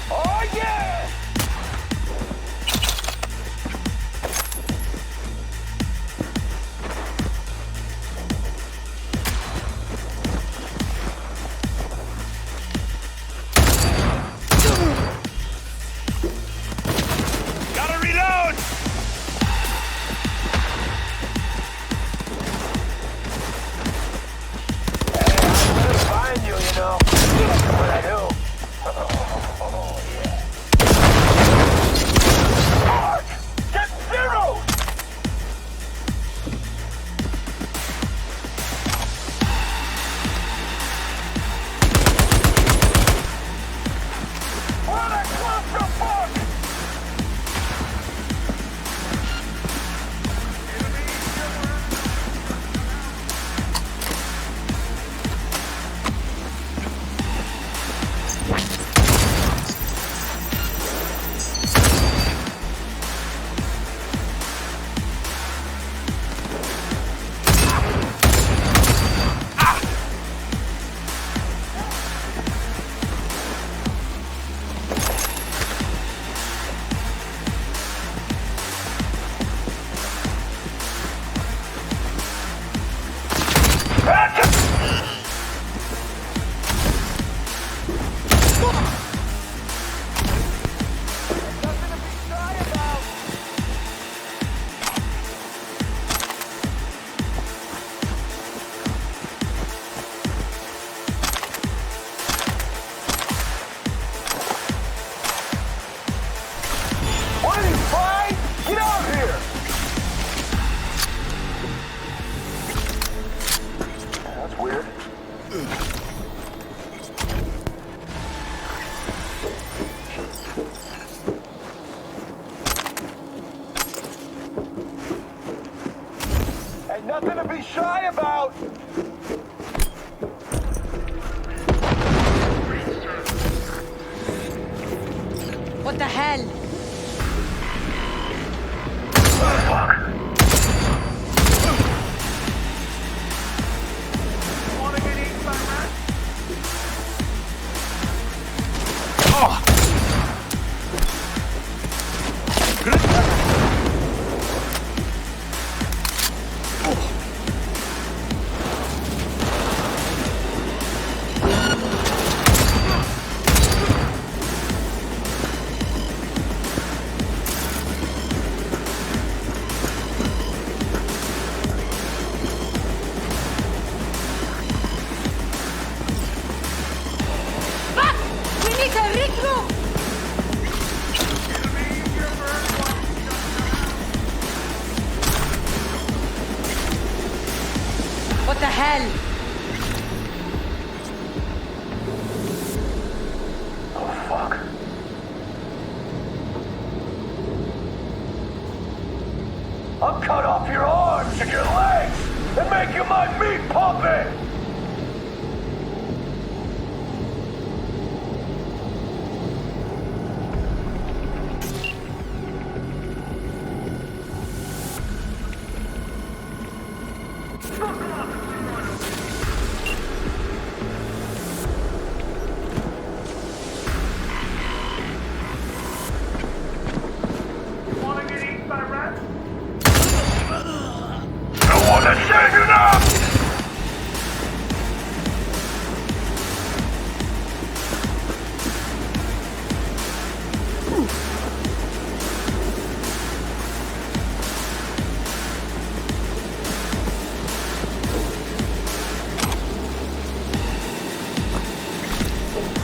Oh yeah! Gotta reload! Find you, you know. What I do. Oh, yeah. Mark! Get zero! What a clusterfuck! What are you, fine? Get out here! That's weird. Ain't nothing to be shy about! What the hell? What the hell? Oh, fuck. I'll cut off your arm! bunch of your legs and make you my meat puppet!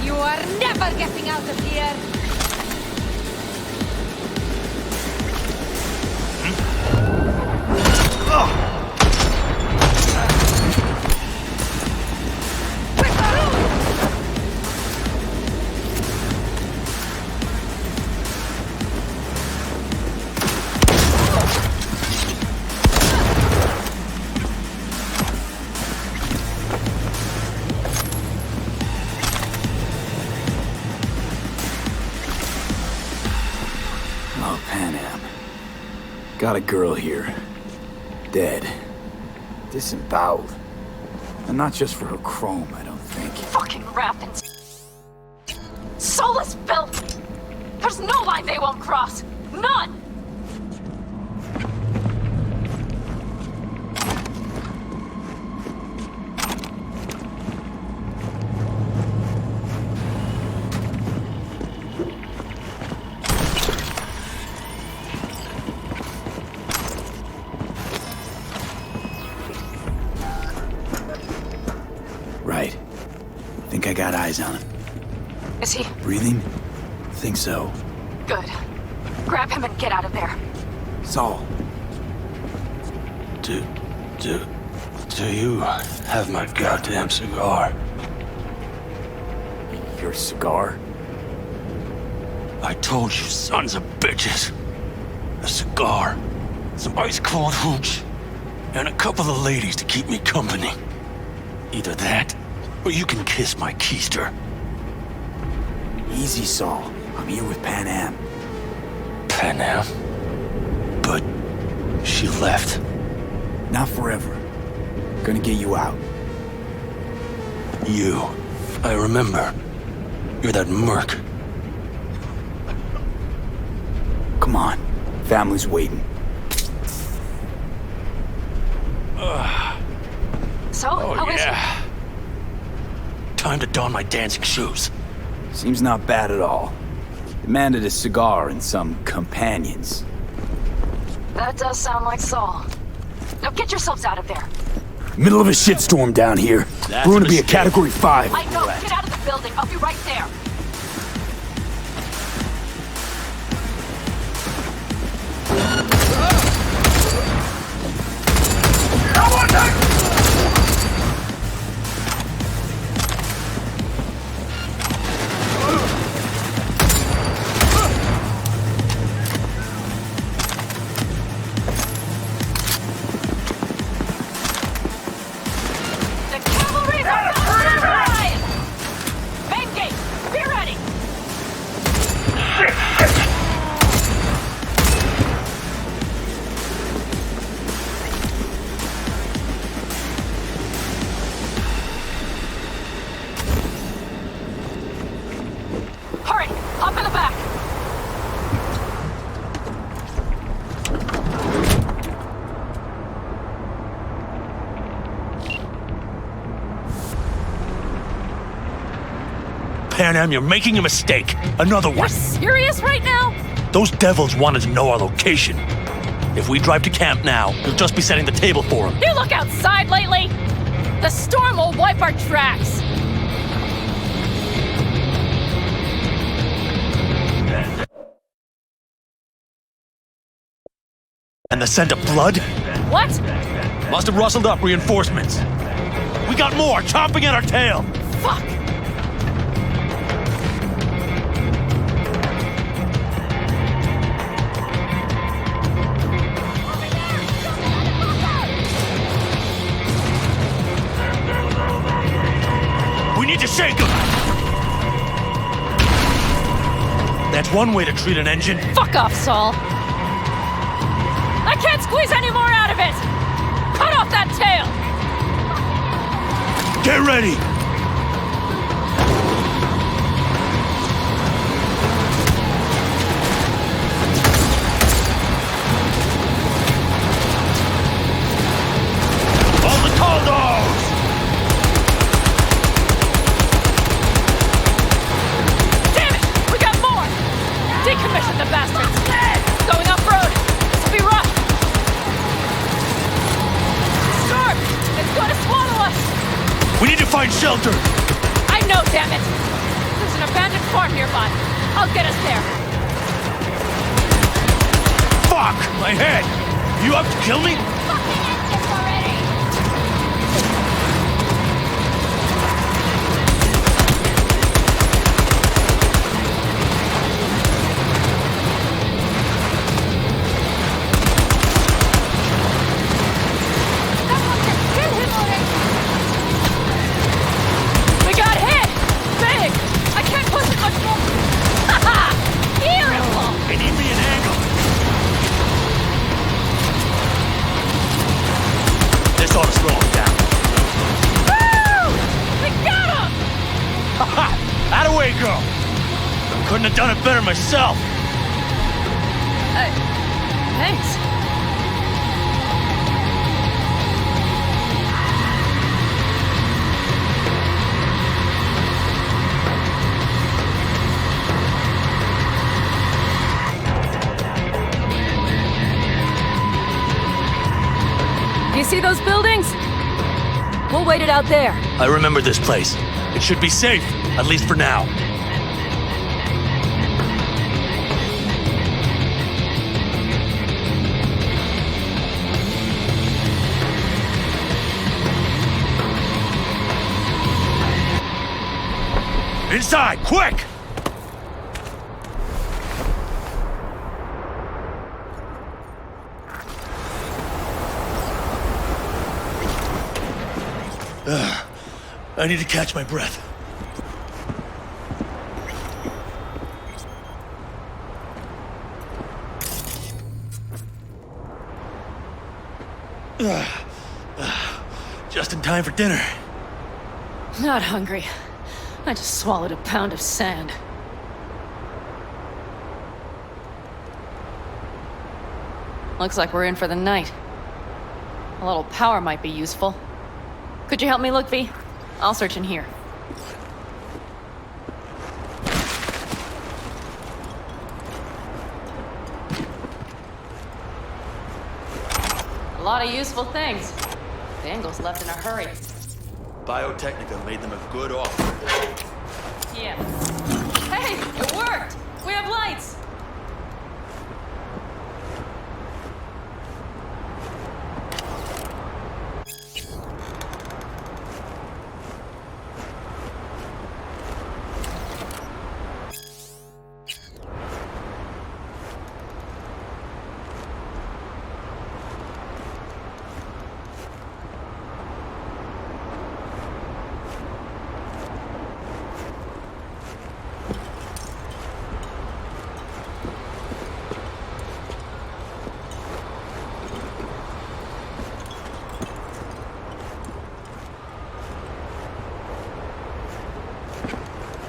You are never getting out of here! Oh, Pan Am. Got a girl here. Dead. Disemboweled. And not just for her chrome, I don't think. Fucking wrapped in soulless filth! There's no line they won't cross! None! Right. Think I got eyes on him. Is he? Breathing? Think so. Good. Grab him and get out of there. Saul. Do you have my goddamn cigar? Your cigar? I told you, sons of bitches. A cigar, some ice-cold hooch, and a couple of ladies to keep me company. Either that, or you can kiss my keister. Easy, Saul. I'm here with Pan Am. Pan Am? But she left. Not forever. Gonna get you out. You. I remember. You're that merc. Come on. Family's waiting. So, how is he? Time to don my dancing shoes. Seems not bad at all. Demanded a cigar and some companions. That does sound like Saul. Now get yourselves out of there. Middle of a shitstorm down here. That's We're gonna be a mistake. Category 5. I know. Get out of the building. I'll be right there. The cavalry's on the line! Main gate, be ready! Hurry, hop in the back! Pan Am, you're making a mistake. Another one. You're serious right now? Those devils wanted to know our location. If we drive to camp now, you'll just be setting the table for them. You look outside lately? The storm will wipe our tracks. And the scent of blood? What? Must have rustled up reinforcements. We got more chomping at our tail. Fuck! That's one way to treat an engine. Fuck off, Saul. I can't squeeze any more out of it! Cut off that tail! Get ready! All the tall dogs! Damn it! We got more! Decommission the bastards! Going off-road! This will be rough! Storm! It's going to swallow us! We need to find shelter! I know, damn it! There's an abandoned farm nearby. I'll get us there. Fuck! My head! You up to kill me? Fucking engines already! We got hit! Big! I can't push it much more! Haha! Beautiful! They need me an angle! This ought to slow him down. Woo! We got him! Haha! How'd away go? Couldn't have done it better myself. Thanks. You see those buildings? We'll wait it out there. I remember this place. It should be safe, at least for now. Inside, quick! I need to catch my breath. Just in time for dinner. Not hungry. I just swallowed a pound of sand. Looks like we're in for the night. A little power might be useful. Could you help me look, V? I'll search in here. A lot of useful things. The Engels left in a hurry. Biotechnica made them a good offer. Yeah. Hey, it worked! We have lights!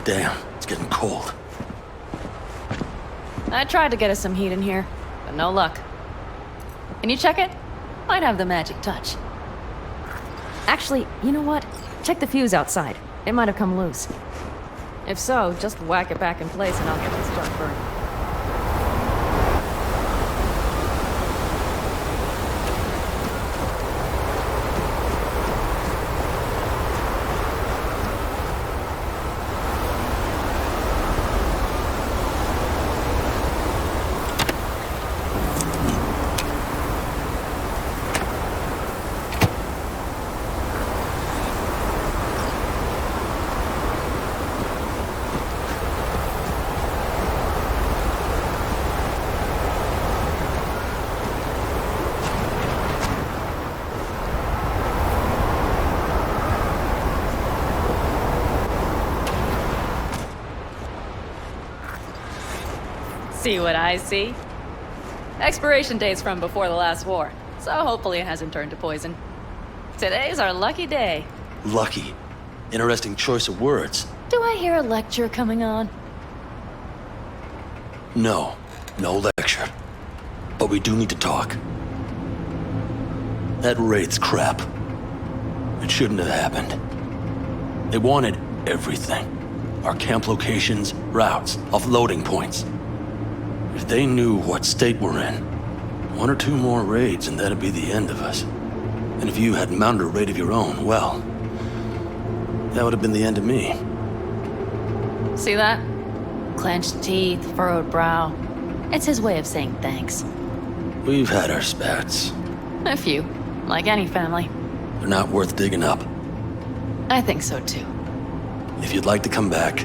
Damn, it's getting cold. I tried to get us some heat in here, but no luck. Can you check it? Might have the magic touch. Actually, you know what? Check the fuse outside. It might have come loose. If so, just whack it back in place and I'll get this junk burned. See what I see? Expiration date's from before the last war, so hopefully it hasn't turned to poison. Today's our lucky day. Lucky. Interesting choice of words. Do I hear a lecture coming on? No lecture. But we do need to talk. That raid's crap. It shouldn't have happened. They wanted everything. Our camp locations, routes, offloading points. If they knew what state we're in, 1 or 2 more raids and that'd be the end of us. And if you had mounted a raid of your own, well, that would have been the end of me. See that? Clenched teeth, furrowed brow. It's his way of saying thanks. We've had our spats. A few, like any family. They're not worth digging up. I think so too. If you'd like to come back,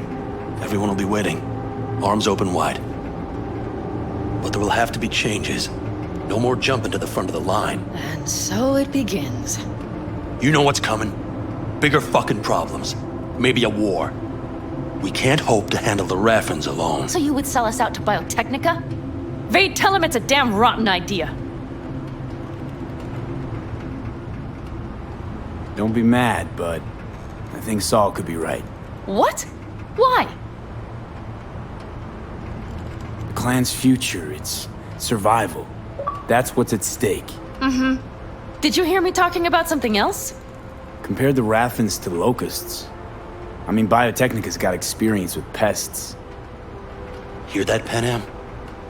everyone will be waiting, arms open wide. But there will have to be changes. No more jumping to the front of the line. And so it begins. You know what's coming. Bigger fucking problems. Maybe a war. We can't hope to handle the Raffins alone. So you would sell us out to Biotechnica? Vade, tell him it's a damn rotten idea. Don't be mad, but I think Saul could be right. What? Why? The clan's future, its survival. That's what's at stake. Mm-hmm. Did you hear me talking about something else? Compared the Raffins to locusts. I mean, Biotechnica's got experience with pests. Hear that, Panam?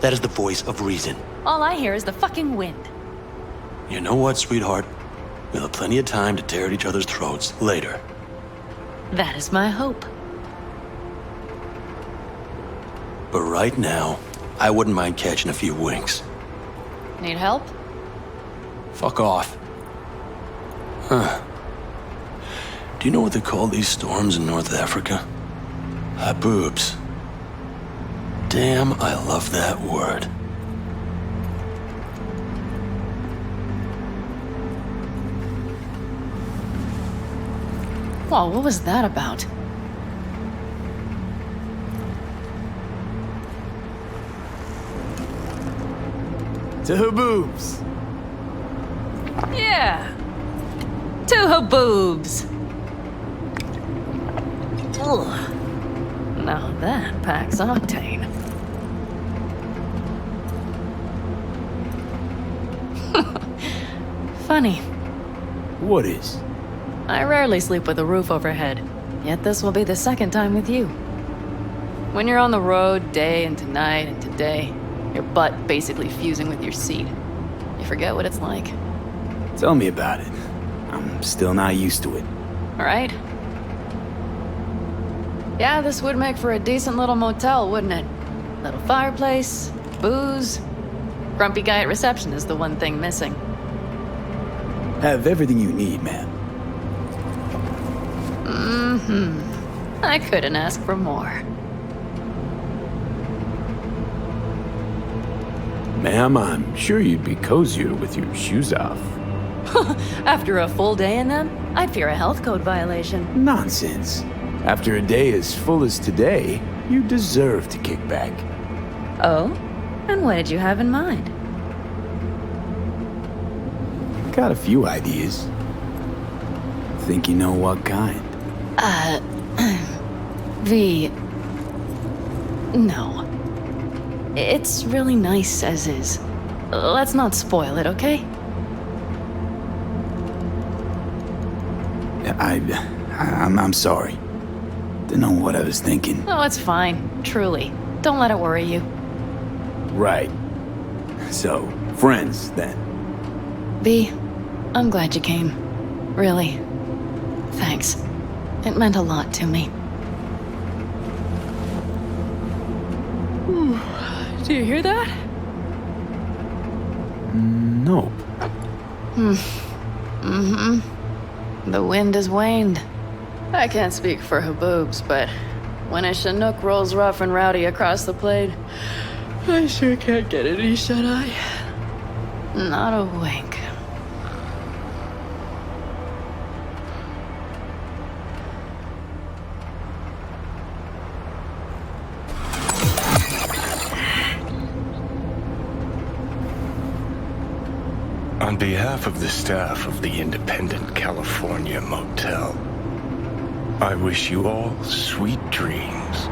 That is the voice of reason. All I hear is the fucking wind. You know what, sweetheart? We'll have plenty of time to tear at each other's throats later. That is my hope. But right now, I wouldn't mind catching a few winks. Need help? Fuck off. Huh. Do you know what they call these storms in North Africa? Haboobs. Damn, I love that word. Whoa, what was that about? To Haboobs. Yeah. To Haboobs. Ugh. Now that packs octane. Funny. What is? I rarely sleep with a roof overhead, yet this will be the second time with you. When you're on the road day into night into day, your butt basically fusing with your seat, you forget what it's like. Tell me about it. I'm still not used to it. Right? Yeah, this would make for a decent little motel, wouldn't it? Little fireplace, booze. Grumpy guy at reception is the one thing missing. Have everything you need, ma'am. Mm-hmm. I couldn't ask for more. Ma'am, I'm sure you'd be cozier with your shoes off. After a full day in them, I'd fear a health code violation. Nonsense. After a day as full as today, you deserve to kick back. Oh? And what did you have in mind? Got a few ideas. Think you know what kind? V... No. It's really nice as is. Let's not spoil it, okay? I'm sorry. Didn't know what I was thinking. Oh, it's fine. Truly. Don't let it worry you. Right. So, friends, then. V, I'm glad you came. Really. Thanks. It meant a lot to me. Do you hear that? Nope. Mm-hmm. The wind has waned. I can't speak for Haboobs, but when a Chinook rolls rough and rowdy across the plain, I sure can't get any shut-eye. Not a wink. On behalf of the staff of the Independent California Motel, I wish you all sweet dreams.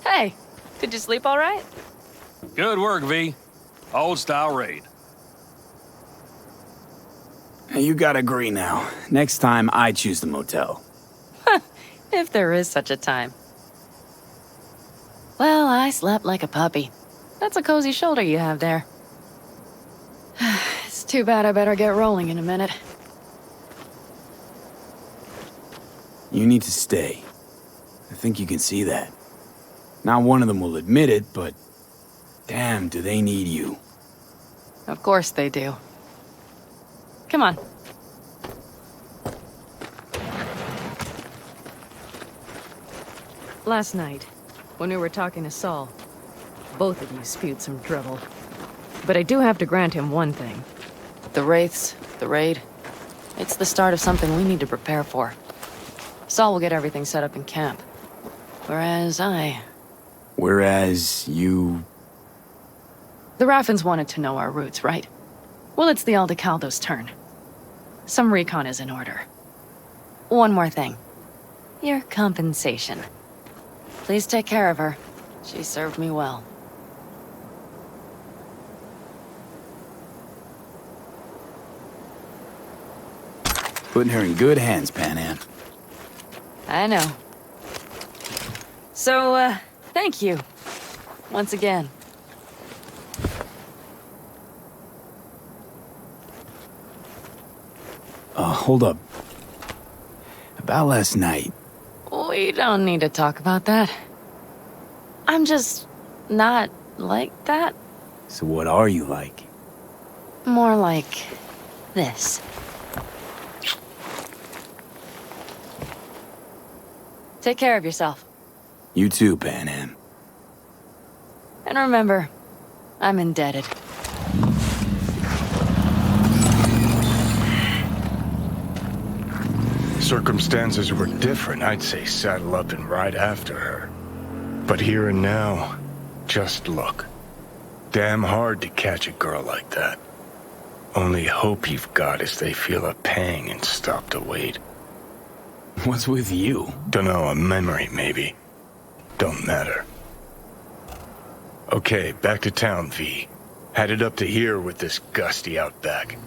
Hey, did you sleep all right? Good work, V. Old style raid. You gotta agree now. Next time, I choose the motel. If there is such a time. Well, I slept like a puppy. That's a cozy shoulder you have there. It's too bad I better get rolling in a minute. You need to stay. I think you can see that. Not one of them will admit it, but damn, do they need you. Of course they do. Come on. Last night, when we were talking to Saul, both of you spewed some drivel. But I do have to grant him one thing. The Wraiths, the raid, it's the start of something we need to prepare for. Saul will get everything set up in camp. Whereas you... The Raffins wanted to know our routes, right? Well, it's the Aldecaldo's turn. Some recon is in order. One more thing. Your compensation. Please take care of her. She served me well. Putting her in good hands, Panam. I know. So, thank you. Once again. Hold up. About last night. We don't need to talk about that. I'm just not like that. So what are you like? More like this. Take care of yourself. You too, Panam. And remember, I'm indebted. Circumstances were different, I'd say saddle up and ride after her. But here and now, just look. Damn hard to catch a girl like that. Only hope you've got is they feel a pang and stop to wait. What's with you? Dunno, a memory maybe. Don't matter. Okay, back to town, V. Headed up to here with this gusty outback.